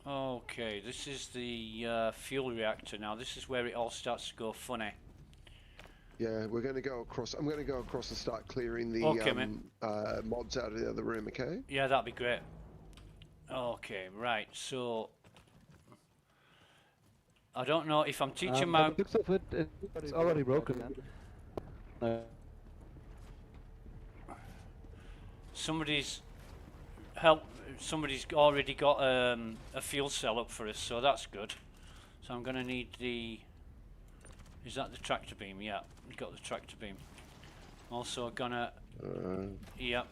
shoot. Okay, this is the fuel reactor now. This is where it all starts to go funny. Yeah, we're going to go across. I'm going to go across and start clearing the Okay, mate. mobs out of the other room. Okay. Yeah, that'd be great. Okay, right. So I don't know if I'm teaching my. By the looks of it, it's already broken. Somebody's already got a fuel cell up for us, so that's good. So I'm gonna need the. Is that the tractor beam? Yeah, we've got the tractor beam. Also gonna. Yep.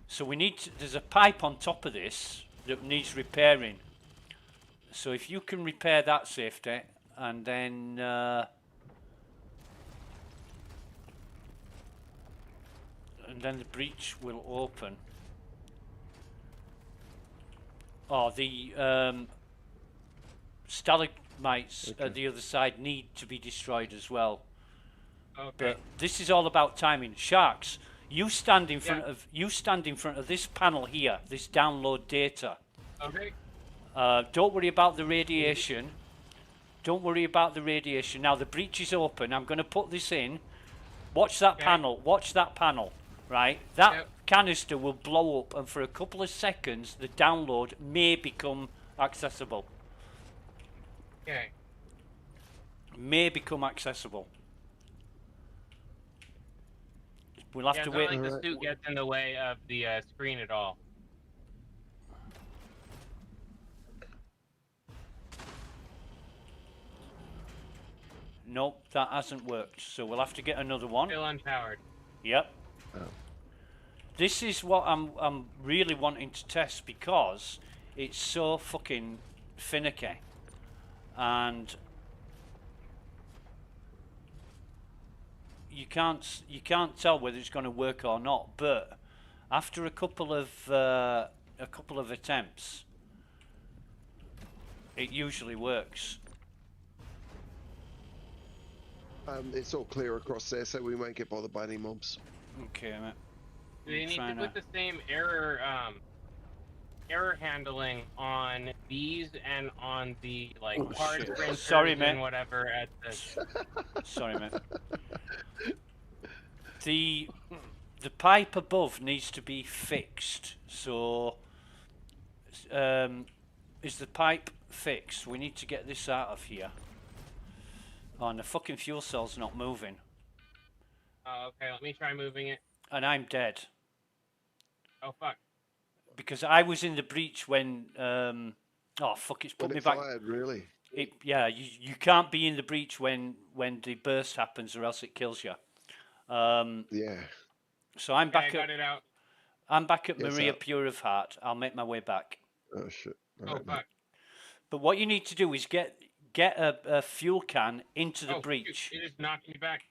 So we need. There's a pipe on top of this that needs repairing. So if you can repair that safety, and then. And then the breach will open. Oh, the stalagmites at the other side need to be destroyed as well. Okay. But this is all about timing. Sharks, you stand in front of this panel here. This download data. Okay. Don't worry about the radiation. Don't worry about the radiation. Now the breach is open. I'm going to put this in. Watch that panel. Watch that panel. Right, that canister will blow up, and for a couple of seconds, the download may become accessible. Okay. May become accessible. We'll have to wait. It's not like the suit gets in the way of the screen at all. Nope, that hasn't worked. So we'll have to get another one. Still unpowered. Yep. This is what I'm really wanting to test because it's so fucking finicky, and you can't tell whether it's going to work or not. But after a couple of attempts, it usually works. It's all clear across there, so we won't get bothered by any mobs. Okay, mate. Do they need to put the same error handling on these and on the hard printers Sorry, man. and whatever at the... Sorry, man. The pipe above needs to be fixed. So, is the pipe fixed? We need to get this out of here. Oh, and the fucking fuel cell's not moving. Oh, okay. Let me try moving it. And I'm dead. Oh, fuck. Because I was in the breach when... oh, fuck, it's put me back. Fired, really? Yeah, you can't be in the breach when the burst happens or else it kills you. Yeah. So I'm back I got it out. I'm back at Maria Pure of Heart. I'll make my way back. Oh, shit. Oh, fuck. But what you need to do is get a fuel can into the breach. Shoot, it just knocked me back.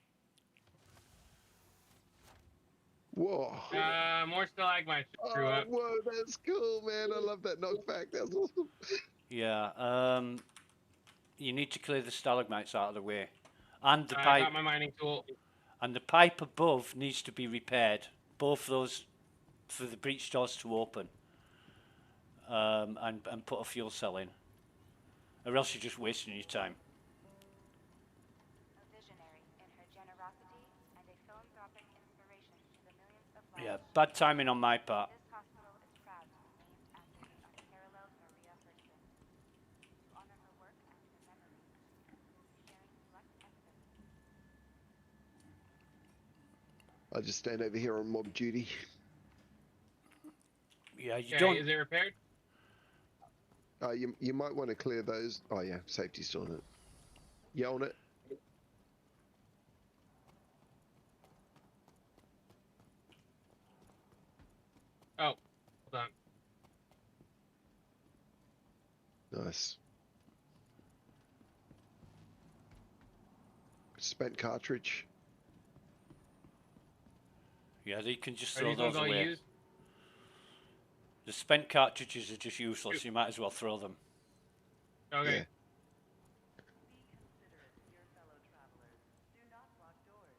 Whoa. More stalagmites to screw up. Whoa, that's cool, man. I love that knockback. That's awesome. Yeah, you need to clear the stalagmites out of the way. And the pipe. I got my mining tool. And the pipe above needs to be repaired. Both those for the breach doors to open. And put a fuel cell in. Or else you're just wasting your time. A visionary in her generosity and a philanthropic inspiration to the millions of lives. Yeah, bad timing on my part. This hospital is proud to be named after the unparalleled Maria Hurston. To honor her work and her memory, sharing select evidence. I just stand over here on mob duty. Yeah, you Okay, don't. is it repaired? You might want to clear those. Oh yeah, safety's still on it. You own it. Oh, hold on. Nice. Spent cartridge. Yeah, you can just Are throw these ones those all away. used? The spent cartridges are just useless. You might as well throw them. Okay. Yeah. Be considerate of your fellow travelers. Do not block doors.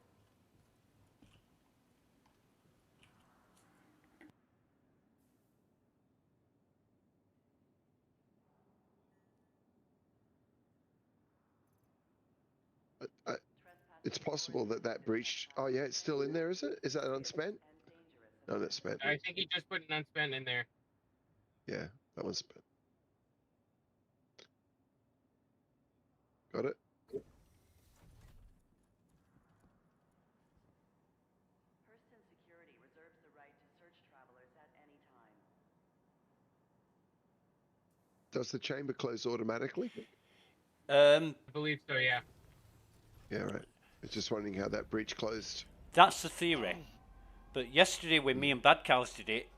It's possible that breached. Oh yeah, it's still in there, is it? Is that unspent? No, that's spent. I think he just put an unspent in there. Yeah, that one's spent. Got it. Hurston Security reserves the right to search travelers at any time. Does the chamber close automatically? Um, I believe so, yeah. Yeah, right. I was just wondering how that breach closed. that's the theory. But yesterday when me and Bad Cows did it,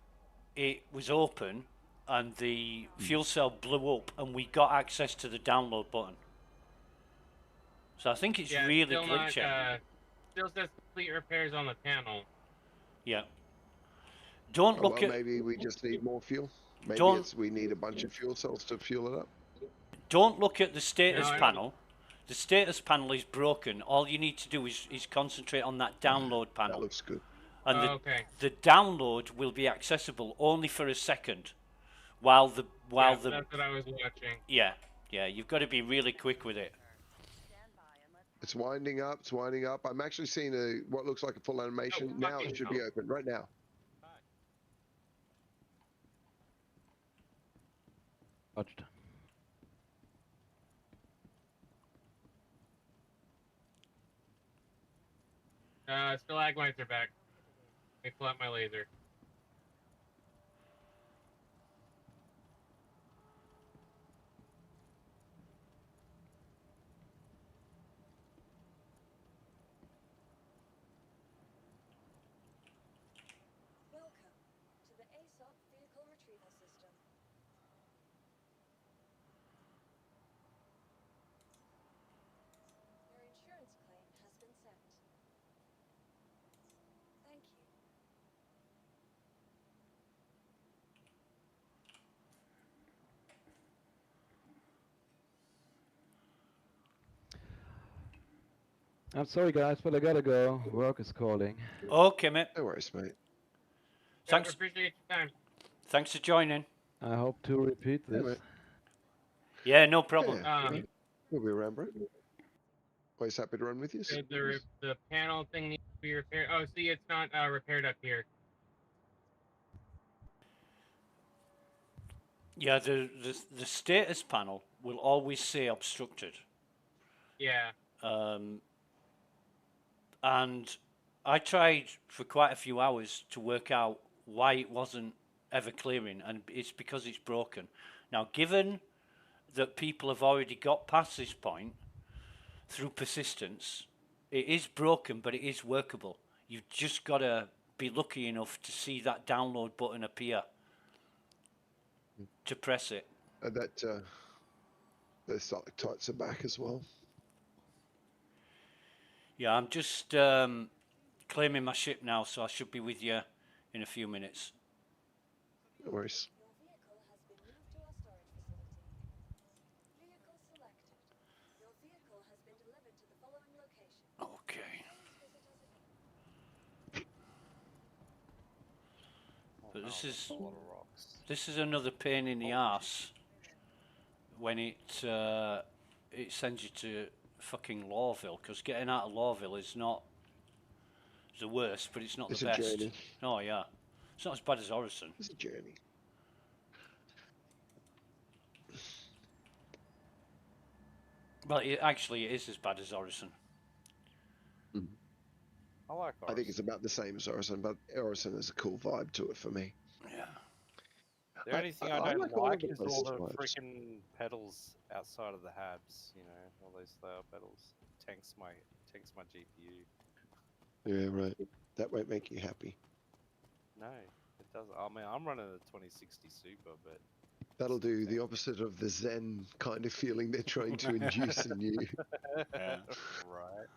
it was open and the fuel cell blew up and we got access to the download button. So I think it's Yeah, really still not, glitchy. still says complete repairs on the panel. Yeah. Don't Oh, look well, at maybe we just need more fuel. Maybe Don't- we need a bunch of fuel cells to fuel it up. don't look at the status No, I don't- panel. The status panel is broken. All you need to do is concentrate on that download That panel. looks good. And okay. the download will be accessible only for a second while the Yeah, that's what I was watching. yeah you've got to be really quick with it. Stand by and let's It's winding up. It's winding up. I'm actually seeing what looks like a full animation. Now it should be open right now. Watched. Stalagmites are back. Let me pull out my laser. Welcome to the ASOP Vehicle Retrieval System. Your insurance claim has been sent. Thank you. I'm sorry, guys, but I gotta go. Work is calling. Okay, mate. No worries, mate. Thanks. Appreciate your time. Thanks for joining. I hope to repeat Yeah, this. mate. Yeah, no problem. Yeah, we'll be around, bro. Always happy to run with you. The panel thing needs to be repaired. Oh, see, it's not repaired up here. Yeah, the status panel will always say obstructed. Yeah. And I tried for quite a few hours to work out why it wasn't ever clearing, and it's because it's broken. Now, given that people have already got past this point through persistence, it is broken, but it is workable. You've just got to be lucky enough to see that download button appear to press it. The stalactites are back as well. Yeah, I'm just claiming my ship now, so I should be with you in a few minutes. No worries. Your vehicle has been moved to our storage facility. Vehicle selected. Your vehicle has been delivered to the following location. Okay. Please visit us again. But this is a lot of rocks. this is another pain in the arse when it sends you to fucking Lawville, because getting out of Lawville is not the worst, but it's not It's the a best. journey. Oh yeah, it's not as bad as Orison. It's a journey. Well, actually, it is as bad as Orison. I like I think it's about the same as Orison, but Orison has a cool vibe to it for me. Yeah. The only thing I I don't like all of like the is all the places vibes. freaking pedals outside of the habs. You know, all those layout pedals. Tanks my GPU. Yeah, right. That won't make you happy. No, it doesn't. I mean, I'm running a 2060 Super, but That'll do the opposite of the Zen kind of feeling they're trying to induce in you. Yeah. Right.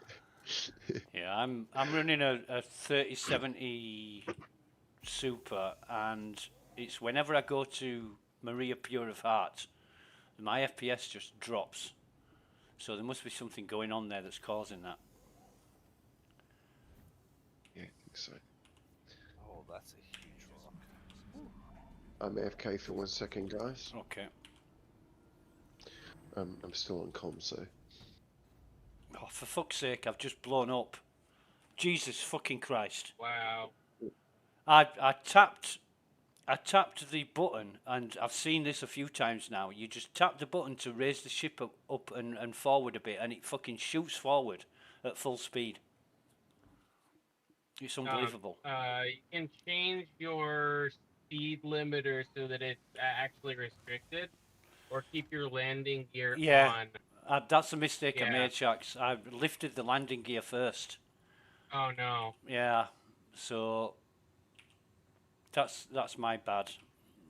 Yeah, I'm running a 3070 Super, and it's whenever I go to Maria Pure of Heart, my FPS just drops. So there must be something going on there that's causing that. Yeah, I think so. Oh, that's a huge rock. I'm AFK for 1 second, guys. Okay. I'm still on comm, so. Oh, for fuck's sake, I've just blown up. Jesus fucking Christ. Wow. I tapped the button, and I've seen this a few times now. You just tap the button to raise the ship up and forward a bit, and it fucking shoots forward at full speed. It's unbelievable. You can change your speed limiter so that it's actually restricted, or keep your landing gear Yeah, on. that's a mistake I Yeah. made, Shax. I lifted the landing gear first. Oh no. Yeah, so that's my bad.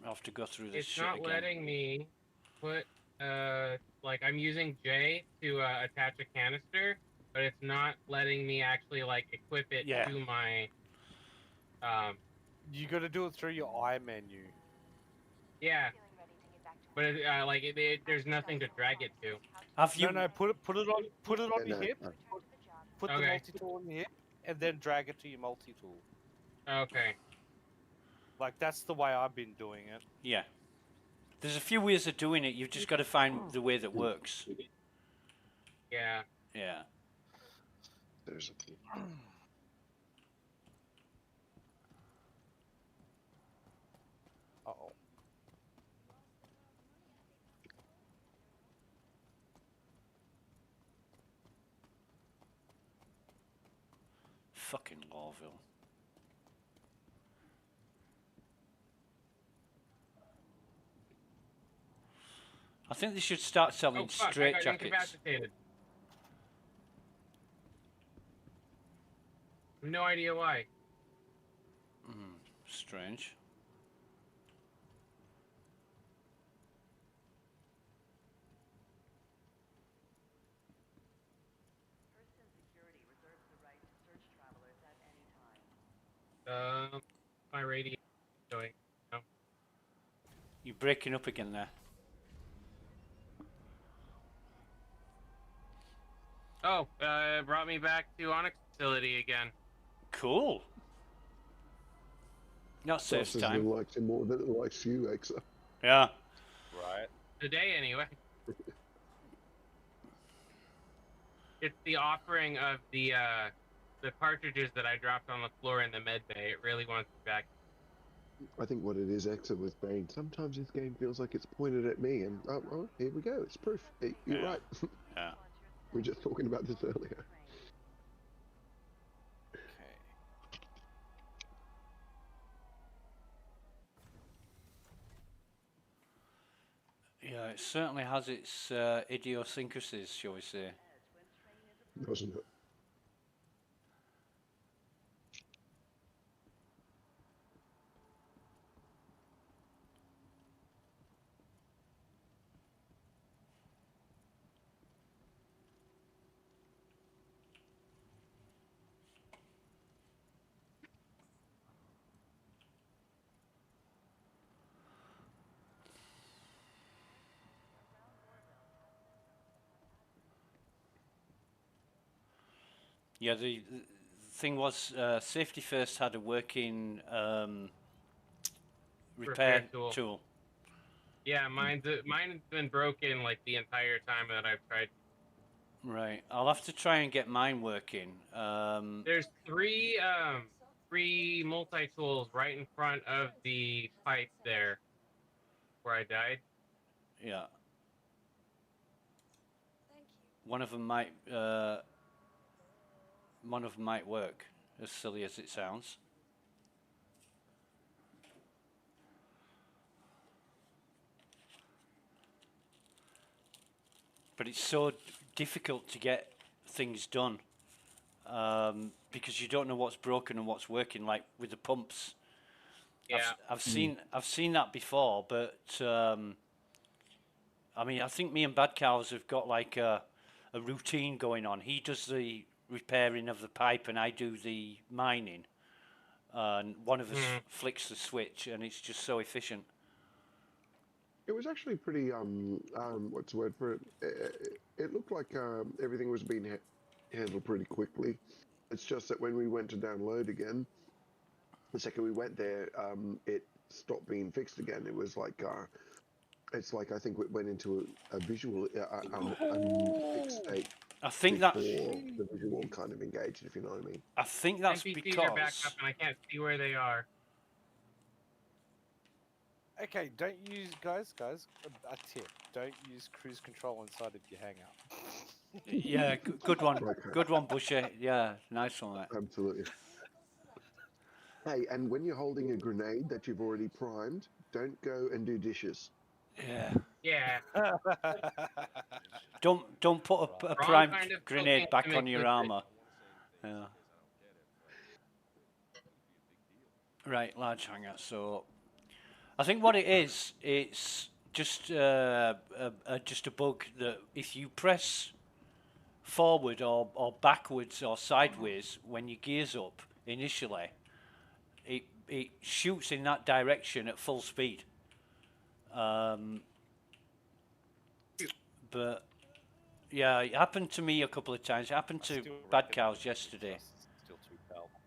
I have to go through this It's shit not again. letting me put like I'm using J to attach a canister, but it's not letting me actually like equip it Yeah. to my You got to do it through your I menu. yeah. But it, like there's nothing to drag it to. Have you? No, put it on Yeah, your no, hip. no. Put the Okay. multi-tool on your hip, and then drag it to your multi-tool. Okay. Like that's the way I've been doing it. Yeah. There's a few ways of doing it. You've just got to find the way that works. Yeah. Yeah. There's a. Uh-oh. Fucking Lawville. I think they should start selling Oh fuck! I straight got jackets. incapacitated. No idea why. Strange. First Security reserves the right to search travelers at any time. My radio is going. No. You're breaking up again there. Oh, brought me back to Onyx facility again. Cool. That saves Process time. likes him more than it likes you, Exa. Yeah. Right. Today, anyway. It's the offering of the cartridges that I dropped on the floor in the med bay. It really wants me back. I think what it is, Exa was saying, sometimes this game feels like it's pointed at me, and oh, here we go, it's proof. Hey, you're Yeah. right. Yeah. We were just talking about this earlier. Okay. Yeah, it certainly has its idiosyncrasies, shall we say. Doesn't it? Yeah, the thing was, Safety First had a working repair tool. Yeah, mine's been broken like the entire time that I've tried. Right, I'll have to try and get mine working. There's three multi-tools right in front of the pipe there where I died. Yeah. Thank you. One of them might work, as silly as it sounds. But it's so difficult to get things done because you don't know what's broken and what's working. Like with the pumps, Yeah. I've seen that before, but I mean, I think me and Bad Cows have got like a routine going on. He does the repairing of the pipe, and I do the mining. And one of us flicks the switch, and it's just so efficient. It was actually pretty what's the word for it? It looked like everything was being handled pretty quickly. It's just that when we went to download again, the second we went there, it stopped being fixed again. It was like it's like I think it went into a visual unfixed state I think before that the visual kind of engaged, if you know what I mean. I think that's NPCs are back because up, and I can't see where they are. Okay, don't use guys. A tip: don't use cruise control inside of your hangout. yeah, good one, Okay. good one, Busher. Yeah, nice one. Mate. Absolutely. Hey, and when you're holding a grenade that you've already primed, don't go and do dishes. Yeah. Yeah. Don't put a Wrong primed kind of grenade cooking back to on make your good armor. Yeah. Right, large hangar. So, I think what it is, it's just just a bug that if you press forward or backwards or sideways when your gear's up initially, it shoots in that direction at full speed. But yeah, it happened to me a couple of times. It happened to Bad Cows yesterday. Still too powerful.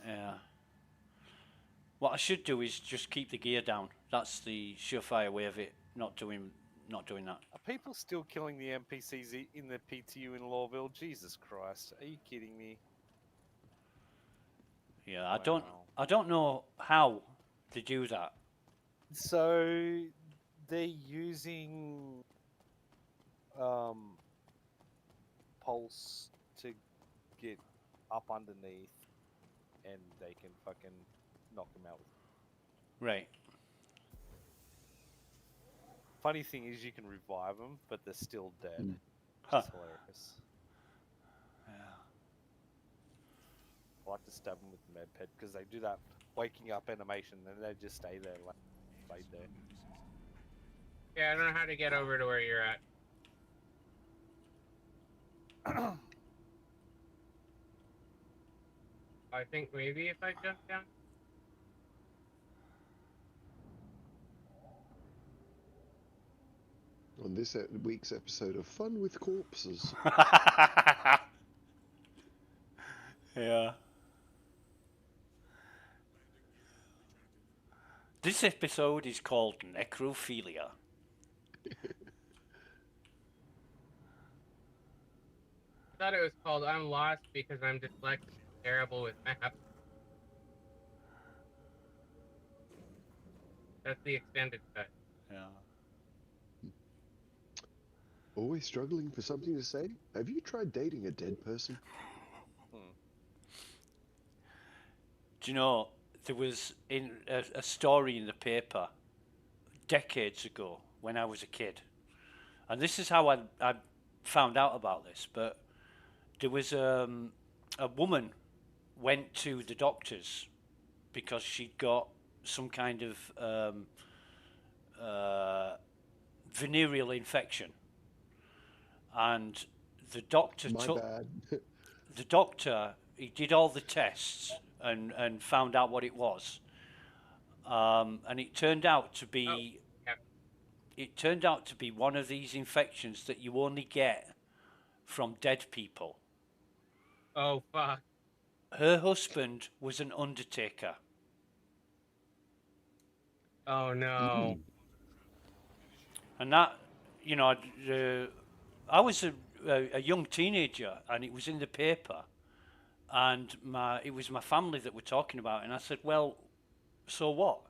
Yeah. What I should do is just keep the gear down. That's the surefire way of it. Not doing that. Are people still killing the NPCs in the PTU in Lawville? Jesus Christ! Are you kidding me? Yeah, Wow. I don't know how to do that. So they're using pulse to get up underneath, and they can fucking knock them out with. Right. Funny thing is, you can revive them, but they're still dead. Which Huh. is hilarious. Yeah. I like to stab them with the med ped because they do that waking up animation, and they just stay there, like laid there. Yeah, I don't know how to get over to where you're at. I think maybe if I jump down. On this week's episode of Fun with Corpses. Yeah. This episode is called Necrophilia. I thought it was called I'm Lost because I'm dyslexic and terrible with maps. That's the extended cut. Yeah. Always struggling for something to say? Have you tried dating a dead person? Do you know, there was in a story in the paper decades ago when I was a kid, and this is how I found out about this, but there was a woman went to the doctors because she'd got some kind of venereal infection, and the doctor the doctor, he did all the tests and found out what it was, and it turned out to be one of these infections that you only get from dead people. Oh fuck. Her husband was an undertaker. Oh no. And that, you know, I was a young teenager, and it was in the paper, and it was my family that were talking about it, and I said, well, so what?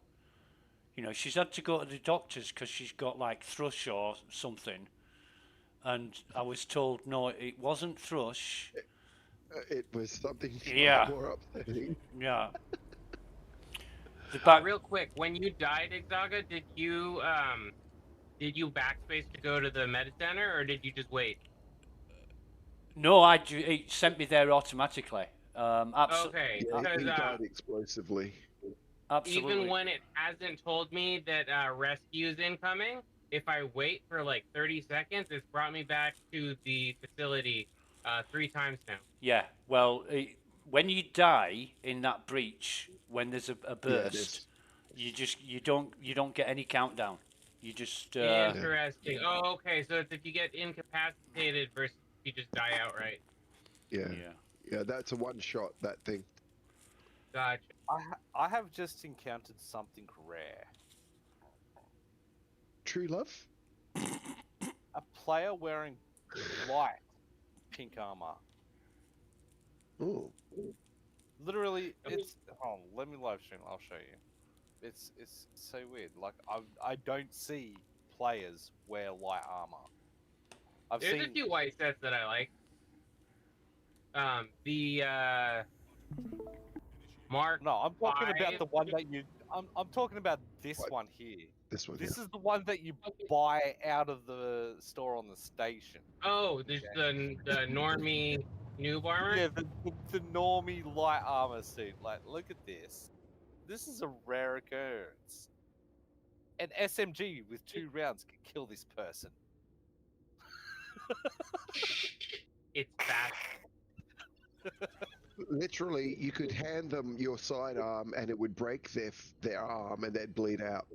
You know, she's had to go to the doctors because she's got like thrush or something, and I was told no, it wasn't thrush. It was something more upsetting. Yeah. Real quick, when you died, Exaga, did you backspace to go to the med center, or did you just wait? No, it sent me there automatically. Okay. Yeah, he died explosively. Absolutely. Even when it hasn't told me that rescue's incoming, if I wait for like 30 seconds, it's brought me back to the facility 3 times now. Yeah, well, when you die in that breach, when there's a Yeah, burst, you don't get any countdown. You just Interesting. Oh, okay. So it's if you get incapacitated versus if you just die outright. Yeah. yeah. Yeah, that's a one shot, that thing. Gotcha. I have just encountered something rare. True love? A player wearing light pink armor. Oh. Literally, it's. Hold on, let me live stream. I'll show you. It's so weird. Like I don't see players wear light armor. I've There's seen. a few white sets that I like. The Mark. No, I'm talking about 5. the one that you. I'm talking about this What? one here. This one, This is the one that you buy out of the store on the station. Oh, there's the normie noob armor. Yeah, the normie light armor suit. Like, look at this. This is a rare occurrence. An SMG with 2 rounds can kill this person. It's fast. Literally, you could hand them your sidearm and it would break their arm and they'd bleed out.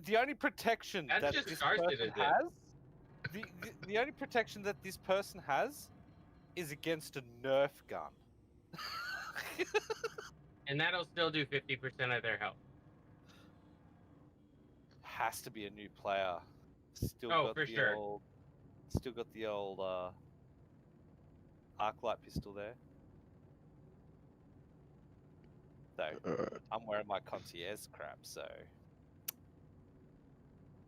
The only protection That's that just this Star person Citizen. has, the only protection that this person has, is against a Nerf gun. And that'll still do 50% of their health. Has to be a new player. Still Oh, got for the sure. old arc light pistol there. So I'm wearing my concierge crap, so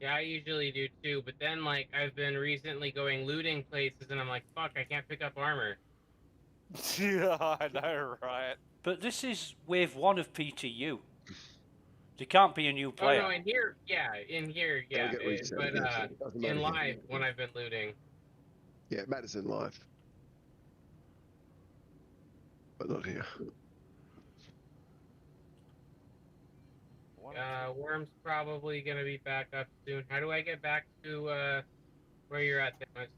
Yeah, I usually do too, but then like I've been recently going looting places and I'm like, fuck, I can't pick up armor. yeah, I know, right? But this is wave 1 of PTU. There can't be a new Oh player. no, in here, yeah, They'll get reset but eventually. It doesn't matter in here. live when I've been looting. Yeah, it matters in life. But not here. Worm's probably gonna be back up soon. How do I get back to where you're at, Thomas?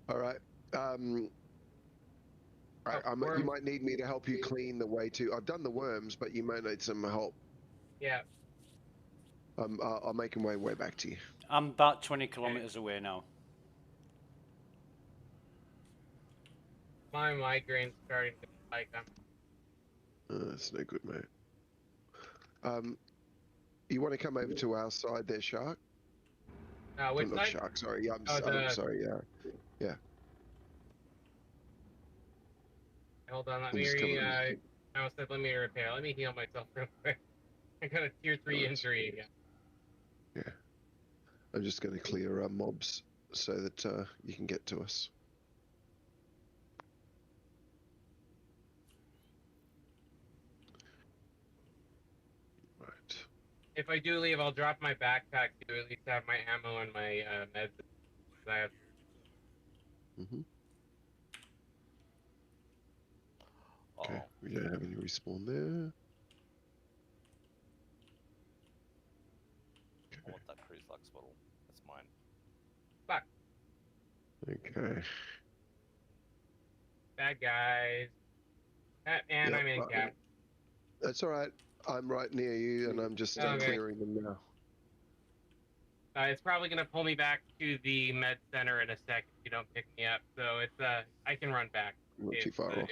All right. You might need me to help you clean the way to. I've done the worms, but you might need some help. Yeah. I'll make my way back to you. I'm about 20 kilometers away now. My migraine's starting to like them. That's no good, mate. You want to come over to our side there, Shark? Which not side? Shark, sorry. I'm sorry, yeah. Hold on, let I'm just me, coming. I almost said let me repair. Let me heal myself real quick. I got a tier 3 injury again. Yeah. I'm just going to clear mobs so that you can get to us. Right. If I do leave, I'll drop my backpack to at least have my ammo and my meds. I have. Okay, we don't have any respawn there. I want that cruise lux bottle. That's mine. Fuck. Okay. Bad guys. And I'm in cap. That's all right. I'm right near you, and I'm just clearing them now. It's probably gonna pull me back to the med center in a sec if you don't pick me up. So it's I can run back. Not too far off.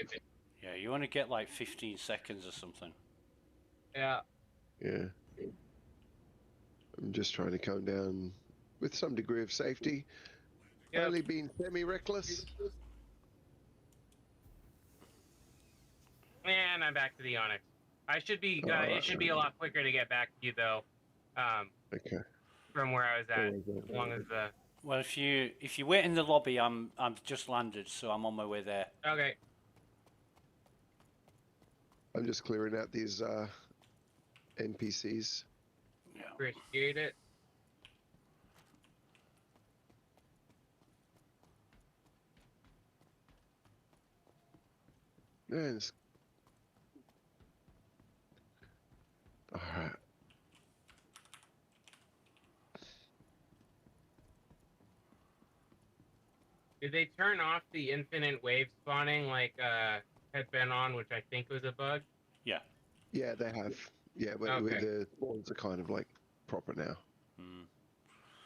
Yeah, you want to get like 15 seconds or something. Yeah. Yeah. I'm just trying to come down with some degree of safety. Yep. Only being semi-reckless. And I'm back to the Onyx. I should be. It should be a lot quicker to get back to you though. Okay. From where I was at, as long as the. Well, if you wait in the lobby, I've just landed, so I'm on my way there. Okay. I'm just clearing out these NPCs. Yeah. Appreciate it. Yes. All right. Did they turn off the infinite wave spawning like had been on, which I think was a bug? Yeah. Yeah, they have. Yeah, Okay. the spawns are kind of like proper now.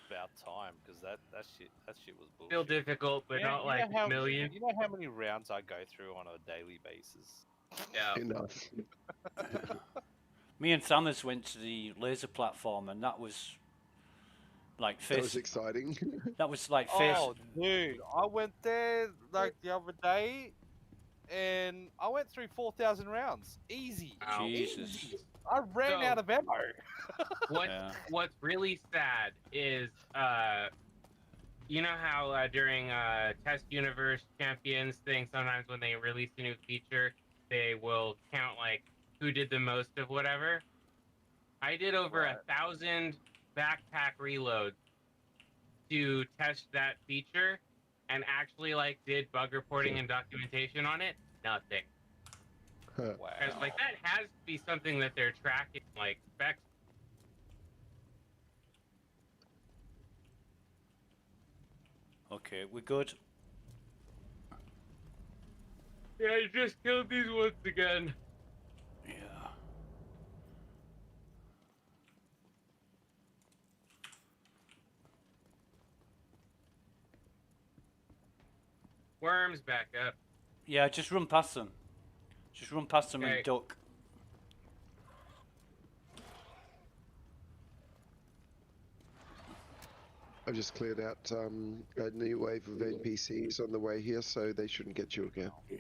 About time, because that shit was bullshit. Still difficult, but not like how, million. You know how many rounds I go through on a daily basis? Yeah. Enough. Me and Thammers went to the laser platform, and that was like That was exciting. That was like face. Oh, dude, I went there like the other day, and I went through 4,000 rounds, easy. Wow. Jesus. Easy. I ran So- out of ammo. What's really sad is you know how during Test Universe Champions thing, sometimes when they release a new feature, they will count like who did the most of whatever. I did over 1,000 backpack reloads to test that feature, and actually like did bug reporting and documentation on it. Nothing. Wow. Because like that has to be something that they're tracking, like specs. Okay, we're good. Yeah, I just killed these once again. Yeah. Worms back up. Yeah, just run past them. Just run past them Okay. and duck. I've just cleared out a new wave of NPCs on the way here, so they shouldn't get you again. Yeah.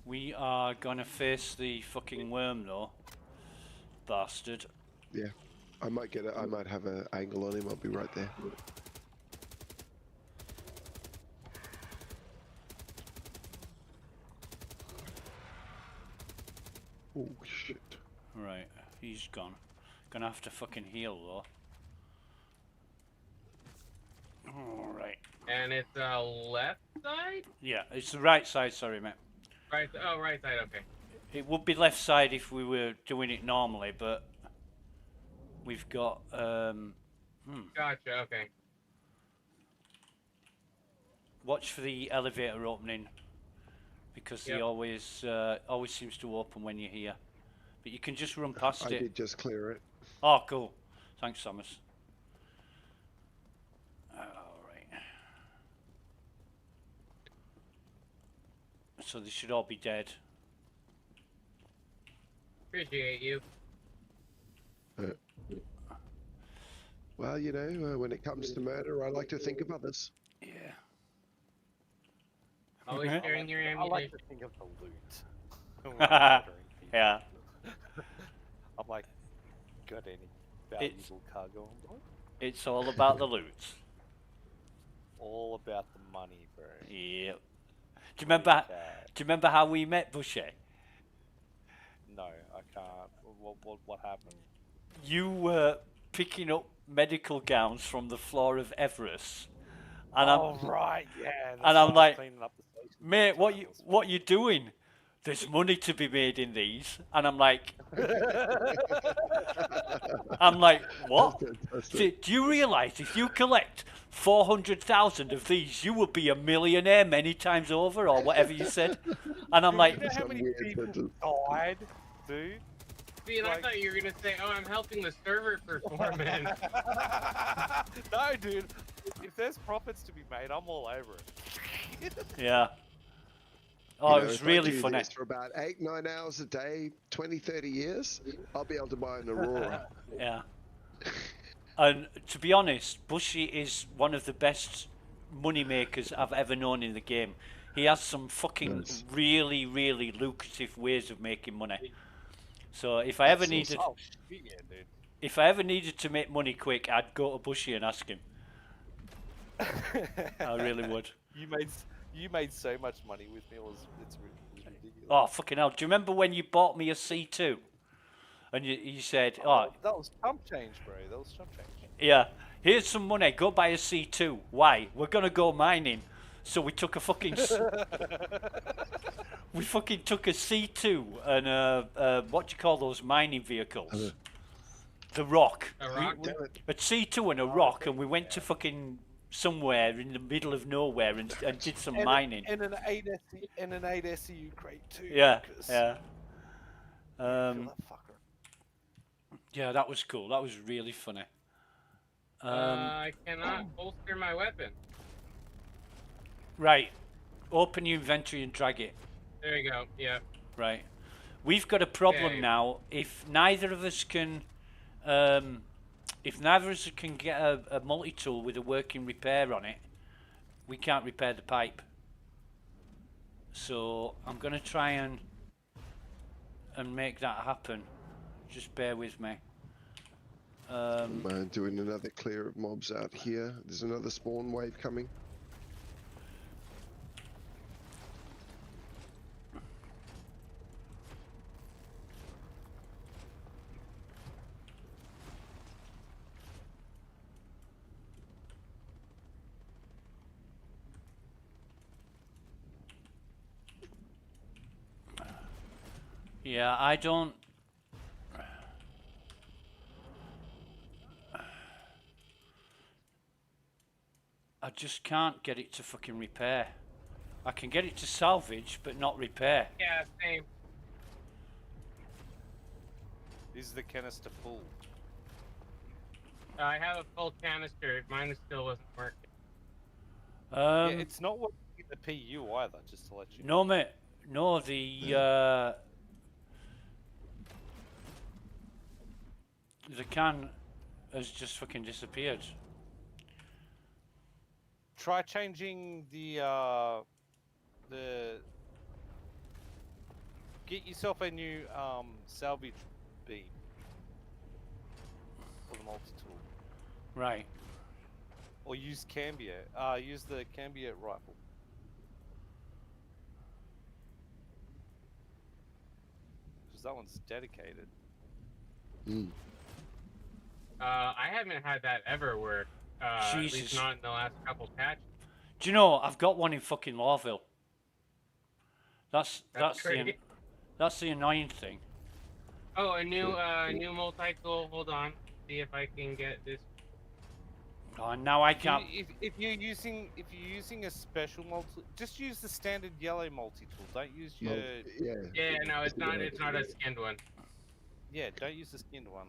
We are gonna face the fucking worm though. Bastard. Yeah, I might have an angle on him. I'll be right there. Oh shit! Right, he's gone. Gonna have to fucking heal though. Alright. And it's left side? Yeah, it's the right side, sorry mate. Right, oh, right side, okay. It would be left side if we were doing it normally, but we've got Gotcha, okay. watch for the elevator opening because they always seems to open when you're here. But you can just run past I it. did just clear it. Oh, cool. Thanks, Thomas. Alright. So they should all be dead. Appreciate you. Well, you know, when it comes to murder, I like to think of others. Yeah. Always sharing your I ammunition. like to think of the loot. when I'm murdering people. Yeah. I'm like, got any valuable cargo on board? It's all about the loot. All about the money, bro. Yep. Do you remember how we met, Bushy? No, I can't. What happened? You were picking up medical gowns from the floor of Everest. And Right, yeah. And I'm like, cleaning up the station mate, what you doing? There's money to be made in these. And I'm like, what? Do you realise if you collect 400,000 of these, you will be a millionaire many times over, or whatever you said? And I'm like, you know how many people died, dude? See, and I thought you were gonna say, "Oh, I'm helping the server performance." No, dude. If there's profits to be made, I'm all over it. yeah. Oh, You know, it was if I really do funny. this for about 8-9 hours a day, 20, 30 years, I'll be able to buy an Aurora. Yeah. And to be honest, Bushy is one of the best money makers I've ever known in the game. He has some fucking really, really lucrative ways of making money. So if I ever needed, if I ever needed to make money quick, I'd go to Bushy and ask him. I really would. You made so much money with me. It's ridiculous. Oh fucking hell! Do you remember when you bought me a C2? And you said, oh, that was chump change, bro. That was chump change. Yeah, here's some money. Go buy a C2. Why? We're gonna go mining. So we took a fucking. We fucking took a C2 and what do you call those mining vehicles? The rock. A rock? A C2 and a rock, and we went to fucking somewhere in the middle of nowhere and did some mining. And an 8 SEU crate too. Yeah, because yeah. fill that fucker. Yeah, that was cool. That was really funny. I cannot holster my weapon. Right. Open your inventory and drag it. There you go. Yeah. Right. We've got a problem Okay. now. If neither of us can get a multi-tool with a working repair on it, we can't repair the pipe. So I'm gonna try and make that happen. Just bear with me. I'm doing another clear of mobs out here. There's another spawn wave coming. Yeah, I don't. I just can't get it to fucking repair. I can get it to salvage, but not repair. Yeah, same. Is the canister full? I have a full canister. Mine still wasn't working. Yeah, it's not working in the PU either. Just to let you know. No, mate. No, the can has just fucking disappeared. Try changing the get yourself a new salvage beam for the multi-tool. Right. Or use Cambia. Use the Cambia rifle. Because that one's dedicated. I haven't had that ever work. At Jesus. least not in the last couple patches. Do you know, I've got one in fucking Lawville. That's great. that's the annoying thing. Oh, a new multi-tool. Hold on. See if I can get this. Oh, now I can't. If you're using a special multi, just use the standard yellow multi-tool. Don't use your Yeah, no, it's not a skinned one. Yeah, don't use the skinned one.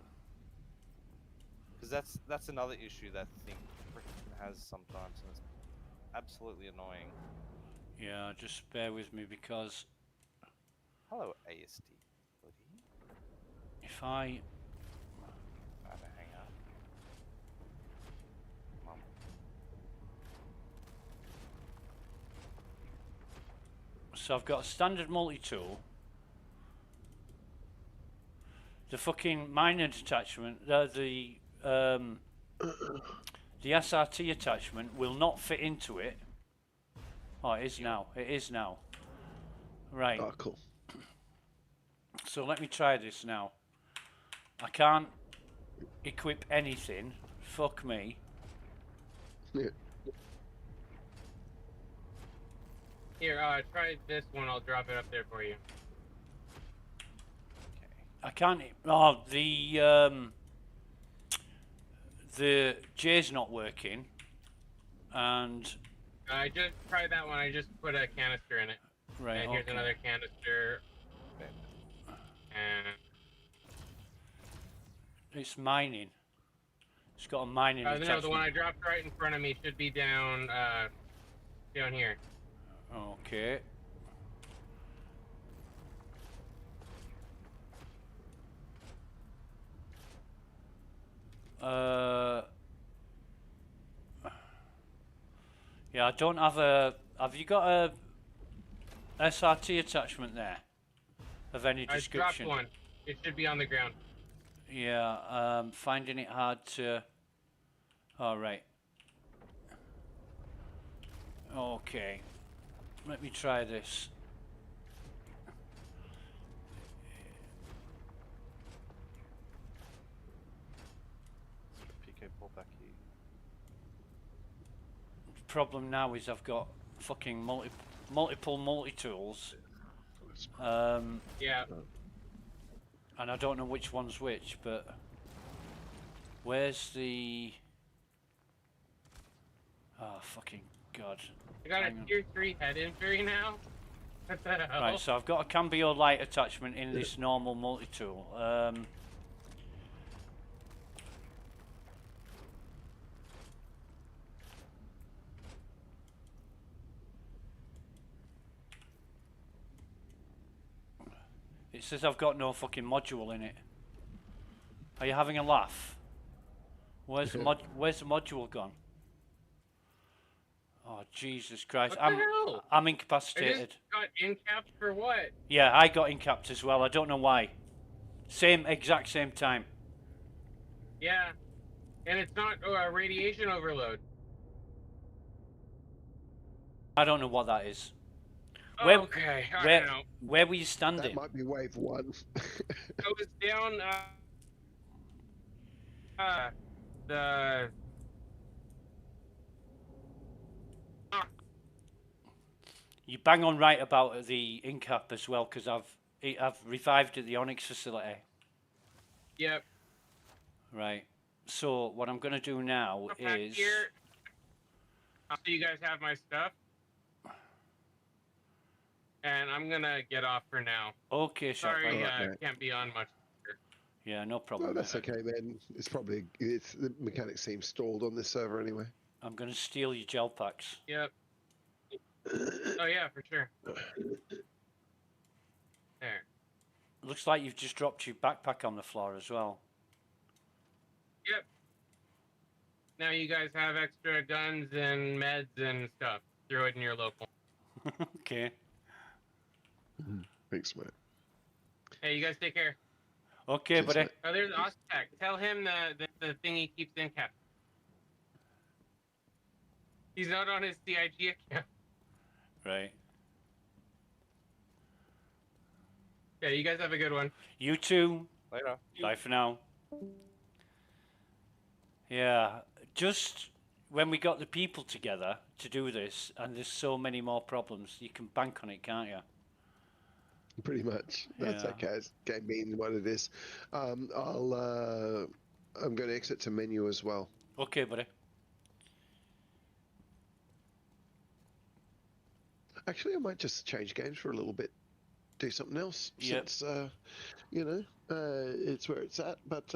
Because that's another issue that thing freaking has sometimes, and it's absolutely annoying. Yeah, just bear with me because Hello, ASD. Buddy. if I Trying to hang up. Mum. so I've got a standard multi-tool. The fucking mining attachment, the SRT attachment will not fit into it. Oh, it is now. It is now. Right. Oh, cool. So let me try this now. I can't equip anything. Fuck me. Yeah. Here, try this one. I'll drop it up there for you. I can't. Oh, the J's not working, and I just tried that one. I just put a canister in it. right. And here's okay. another canister. And It's mining. It's got a mining attachment. no, the one I dropped right in front of me should be down here. Okay. Yeah, I don't have a. Have you got a SRT attachment there of any I description? dropped one. It should be on the ground. Yeah, finding it hard to. All right. Okay. Let me try this. PK pull back here. Problem now is I've got fucking multiple multi-tools. Yeah. And I don't know which one's which, but where's the Oh, fucking God. I got a Hang on. tier 3 head injury now. What the hell? Right, so I've got a Cambio light attachment in this normal multi-tool. It says I've got no fucking module in it. Are you having a laugh? Where's the module gone? Oh, Jesus Christ. What the hell? I'm I incapacitated. just got incapped for what? Yeah, I got incapped as well. I don't know why. Exact same time. Yeah. And it's not radiation overload. I don't know what that is. Okay, I don't know. Where were you standing? That might be wave 1. I was down the You bang on right about the incap as well, because I've revived at the Onyx facility. Yep. Right. So what I'm gonna do now is. Here. So you guys have my stuff. And I'm gonna get off for now. Okay, sorry, Right, can't be on much longer. Yeah, no problem. No, that's okay, man. It's probably the mechanics seem stalled on this server anyway. I'm gonna steal your gel packs. Yep. Oh yeah, for sure. There. Looks like you've just dropped your backpack on the floor as well. Yep. Now you guys have extra guns and meds and stuff. Throw it in your local. Okay. Thanks, mate. Hey, you guys take care. Okay, Cheers, buddy. mate. Oh, there's Oztech. Tell him the thing he keeps in cap. He's not on his CIG account. Right. Yeah, you guys have a good one. You too. Later. Bye for now. Yeah, just when we got the people together to do this, and there's so many more problems, you can bank on it, can't you? Pretty much. That's Yeah. okay. It's game being what it is. I'm going to exit to menu as well. Okay, buddy. Actually, I might just change games for a little bit. Do something else. Yep. Since, it's where it's at. But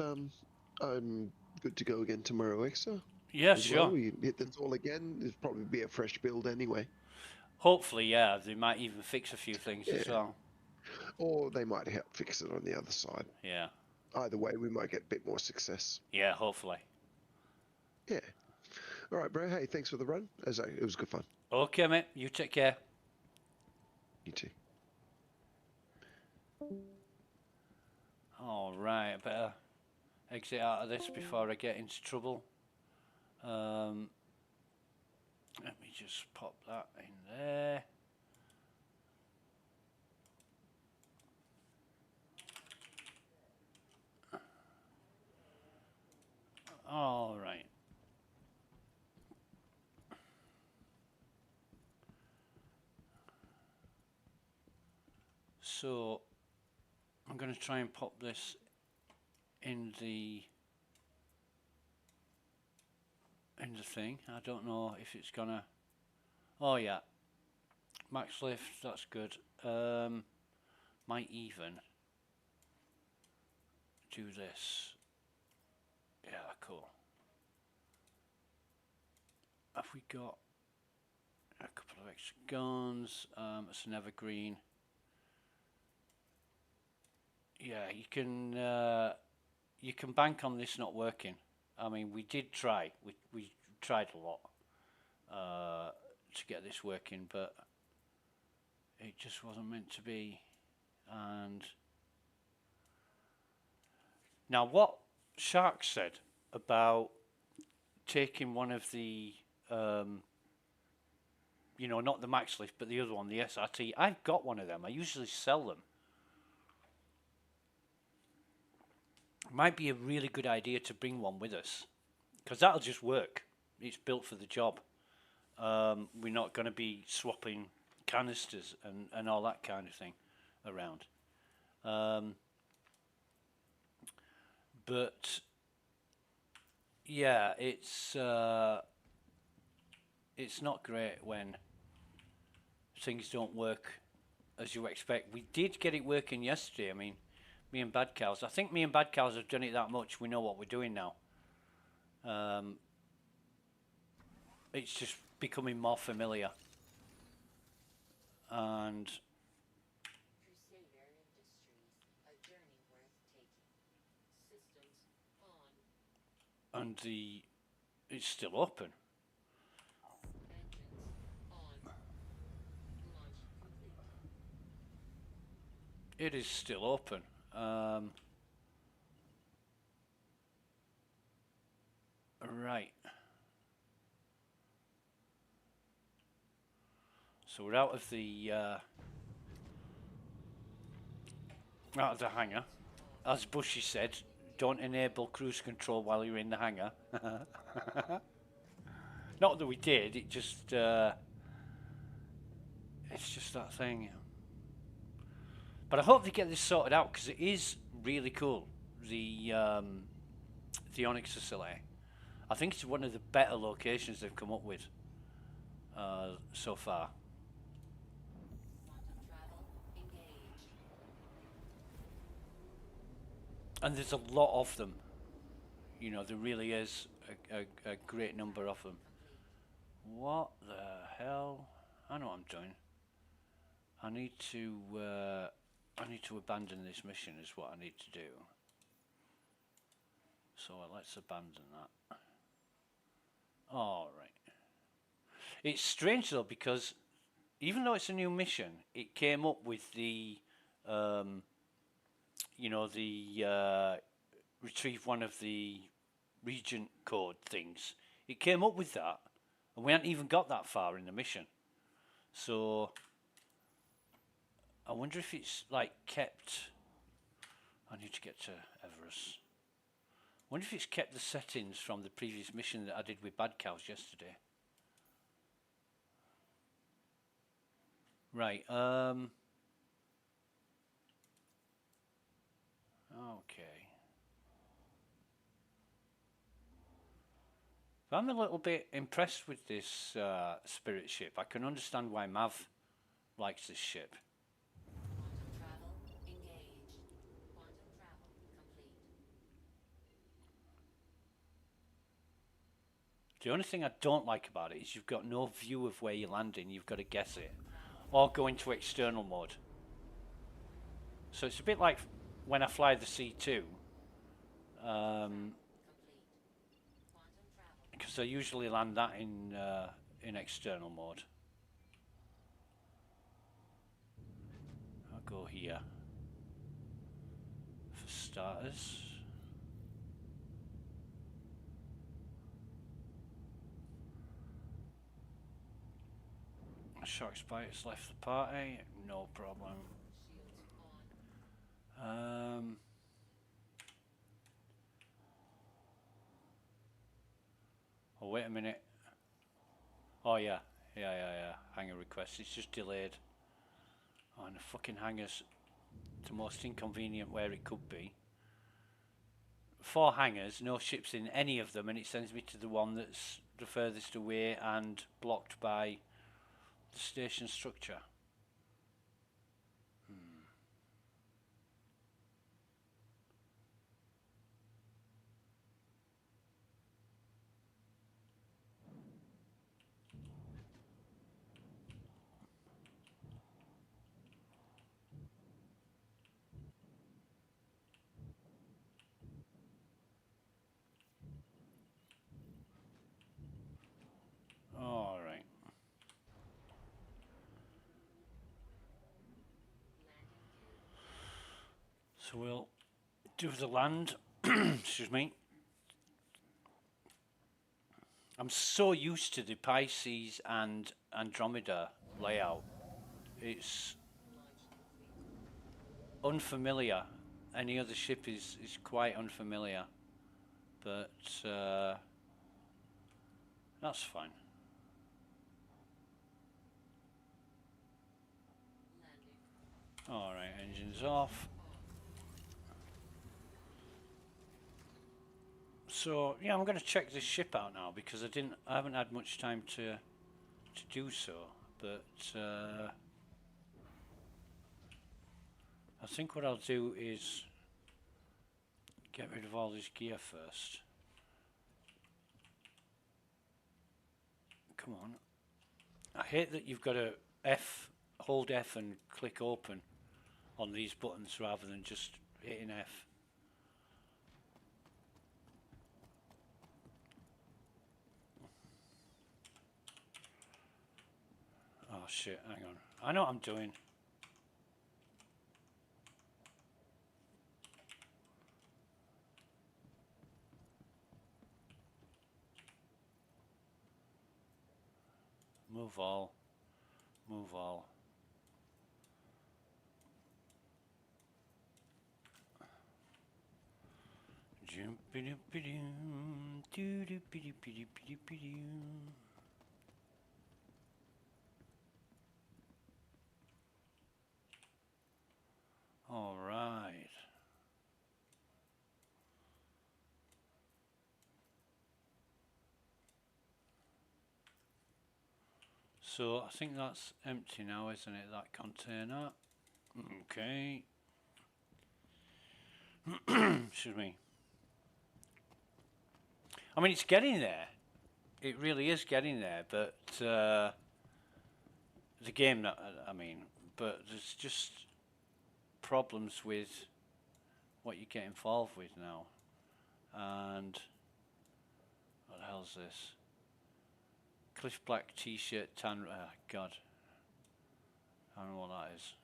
I'm good to go again tomorrow, Extra. Yeah, as sure. Well. We hit this all again. It'll probably be a fresh build anyway. Hopefully, yeah. They might even fix a few things as well. Or they might help fix it on the other side. Yeah. Either way, we might get a bit more success. Yeah, hopefully. Yeah. All right, bro. Hey, thanks for the run. It was good fun. Okay, mate. You take care. You too. All right. I better exit out of this before I get into trouble. Let me just pop that in there. All right. So I'm going to try and pop this in the thing. I don't know if it's gonna. Oh yeah, max lift. That's good. Might even do this. Yeah, cool. Have we got a couple of extra guns? It's an evergreen. Yeah, you can bank on this not working. I mean, we did try. We tried a lot to get this working, but it just wasn't meant to be. And now, what Shark said about taking one of the, not the max lift, but the other one, the SRT. I've got one of them. I usually sell them. Might be a really good idea to bring one with us, because that'll just work. It's built for the job. We're not going to be swapping canisters and all that kind of thing around. But yeah, it's it's not great when things don't work as you expect. We did get it working yesterday. I mean, me and Bad Cows. I think me and Bad Cows have done it that much. We know what we're doing now. It's just becoming more familiar. And Crusader Industries, a journey worth taking. Systems on. and it's still open. Engines on. Launch complete. It is still open. Right. So we're out of the hangar. As Bushy said, don't enable cruise control while you're in the hangar. Not that we did. It just it's just that thing. But I hope they get this sorted out because it is really cool. The Onyx facility. I think it's one of the better locations they've come up with so far. Quantum travel engaged. And there's a lot of them. You know, there really is a great number of them. What the hell? I know what I'm doing. I need to abandon this mission is what I need to do. So let's abandon that. Alright. It's strange though because even though it's a new mission, it came up with the retrieve one of the Regent code things. It came up with that, and we hadn't even got that far in the mission. So I wonder if it's like kept. I need to get to Everest. I wonder if it's kept the settings from the previous mission that I did with Bad Cows yesterday. Right. Okay. I'm a little bit impressed with this spirit ship. I can understand why Mav likes this ship. Quantum travel engaged. Quantum travel complete. The only thing I don't like about it is you've got no view of where you're landing. You've got to guess it. Or go into external mode. So it's a bit like when I fly the C2. Because I usually land that in external mode. I'll go here. For starters. Shark Spiders left the party, no problem. Oh wait a minute. Oh yeah. Hangar request. It's just delayed. Oh, and the fucking hangar's the most inconvenient where it could be. 4 hangars, no ships in any of them, and it sends me to the one that's the furthest away and blocked by the station structure. All right. So we'll do the land. Excuse me. I'm so used to the Pisces and Andromeda layout. It's unfamiliar. Any other ship is quite unfamiliar. But that's fine. Alright, engines off. So yeah, I'm going to check this ship out now because I haven't had much time to to do so, but I think what I'll do is get rid of all this gear first. Come on. I hate that you've got to hold F and click open on these buttons rather than just hitting F. Oh shit, hang on. I know what I'm doing. Move all. Move all. All right. So I think that's empty now, isn't it, that container? Okay. Excuse me. I mean, it's getting there. It really is getting there, but the game, I mean, but there's just problems with what you get involved with now. And what the hell's this? Cliff Black T-shirt, tan. God, I don't know what that is.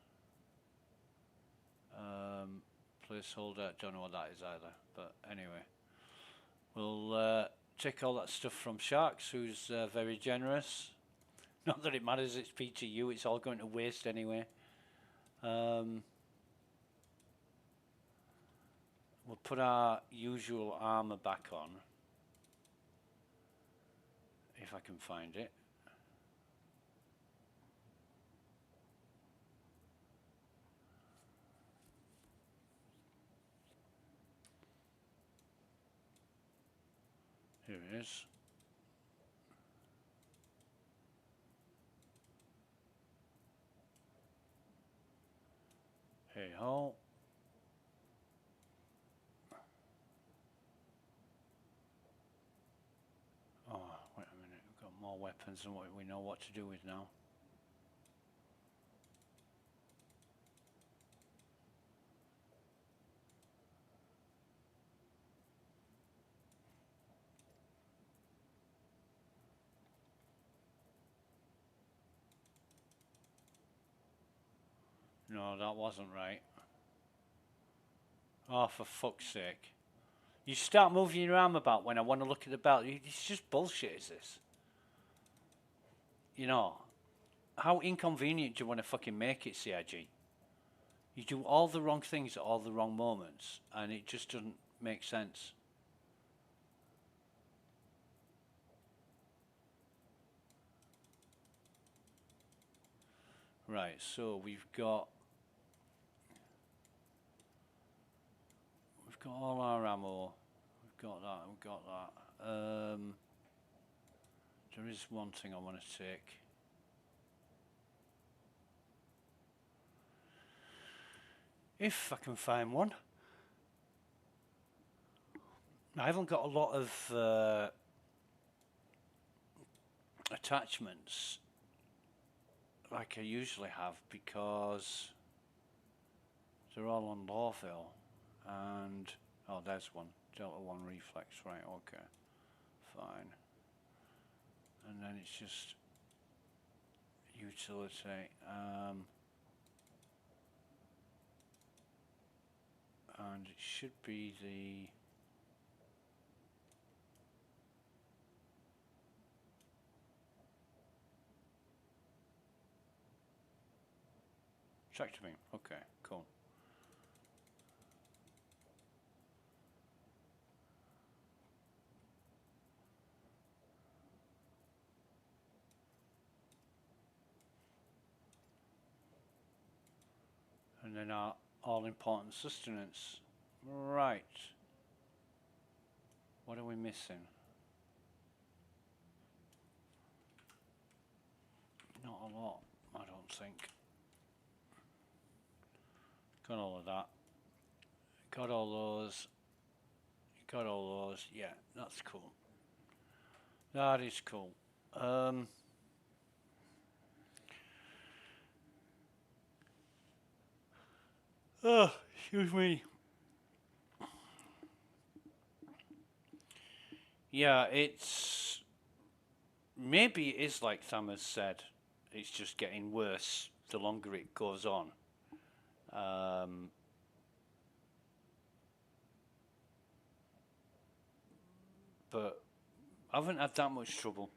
Placeholder. Don't know what that is either. But anyway, we'll take all that stuff from Sharks, who's very generous. Not that it matters. It's PTU. It's all going to waste anyway. We'll put our usual armor back on. If I can find it. Here it is. Hey ho. Oh, wait a minute. We've got more weapons than what we know what to do with now. No, that wasn't right. Oh, for fuck's sake. You start moving your arm about when I want to look at the belt. It's just bullshit, is this? You know, how inconvenient do you want to fucking make it, CIG? You do all the wrong things at all the wrong moments, and it just doesn't make sense. Right, so we've got all our ammo. We've got that. We've got that. There is one thing I want to take. If I can find one. I haven't got a lot of attachments like I usually have because they're all on Lawville. And oh, there's one. Delta 1 reflex, right, okay. Fine. And then it's just utility. And it should be the tractor beam. Okay, cool. And then our all-important sustenance. Right. What are we missing? Not a lot, I don't think. Got all of that. Got all those. Got all those. Yeah, that's cool. That is cool. Oh, excuse me. Yeah, it's maybe it is like Thammers said. It's just getting worse the longer it goes on. But I haven't had that much trouble.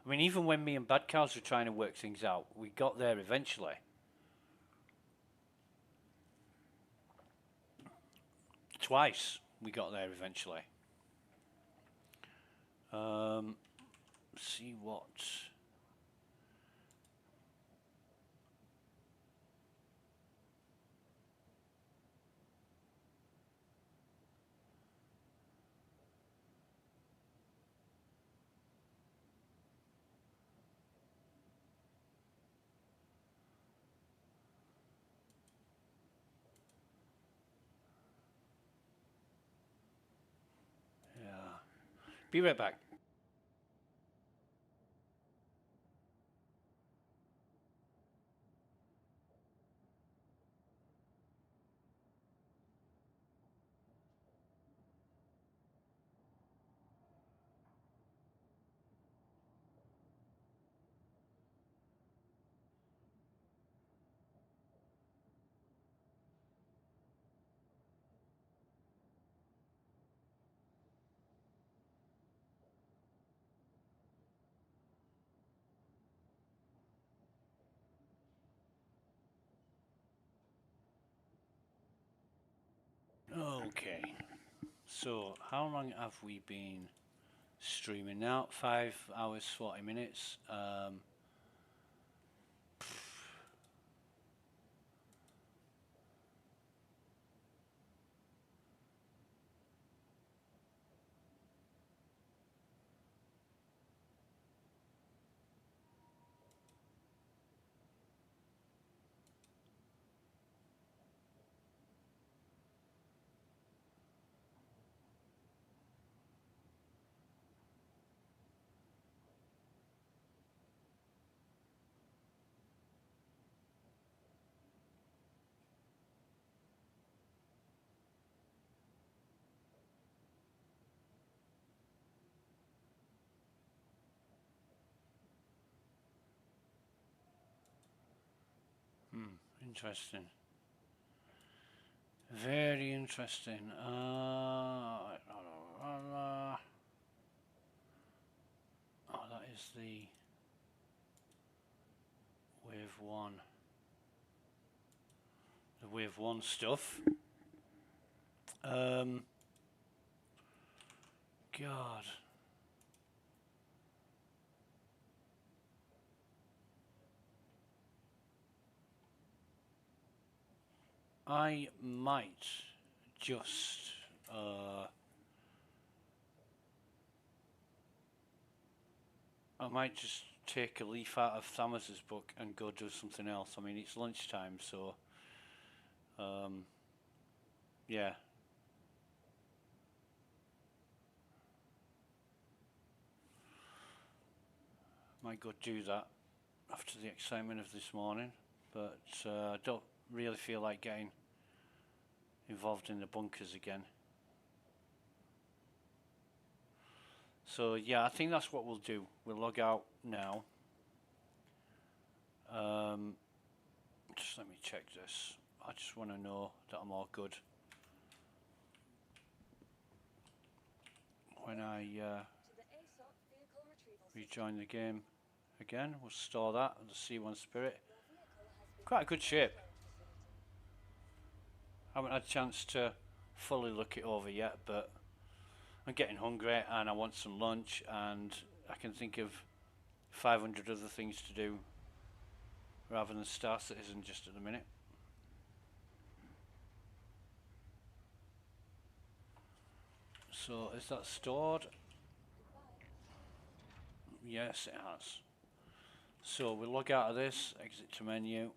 I mean, even when me and Bad Cows were trying to work things out, we got there eventually. Twice we got there eventually. See what. Yeah. Be right back. Okay. So, how long have we been streaming now? 5 hours, 40 minutes. Interesting. Very interesting. Oh, that is the wave one. The wave one stuff. God. I might just take a leaf out of Thamas's book and go do something else. I mean, it's lunchtime, so yeah. Might go do that after the excitement of this morning, but I don't really feel like getting involved in the bunkers again. So yeah, I think that's what we'll do. We'll log out now. Just let me check this. I just want to know that I'm all good. When I rejoin the game again, we'll store that, the C1 Spirit. Quite a good shape. I haven't had a chance to fully look it over yet, but I'm getting hungry and I want some lunch, and I can think of 500 other things to do rather than Star Citizen just at the minute. So is that stored? Yes, it has. So we log out of this, exit to menu.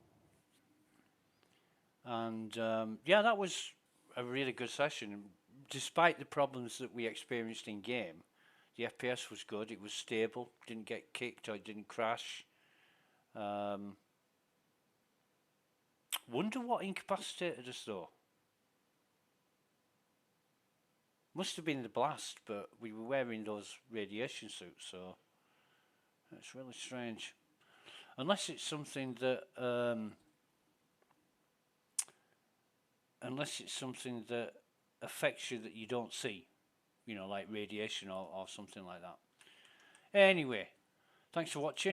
And yeah, that was a really good session. Despite the problems that we experienced in game, the FPS was good. It was stable, didn't get kicked or it didn't crash. Wonder what incapacitated us though. Must have been the blast, but we were wearing those radiation suits, so it's really strange. Unless it's something that affects you that you don't see, you know, like radiation or something like that. Anyway, thanks for watching.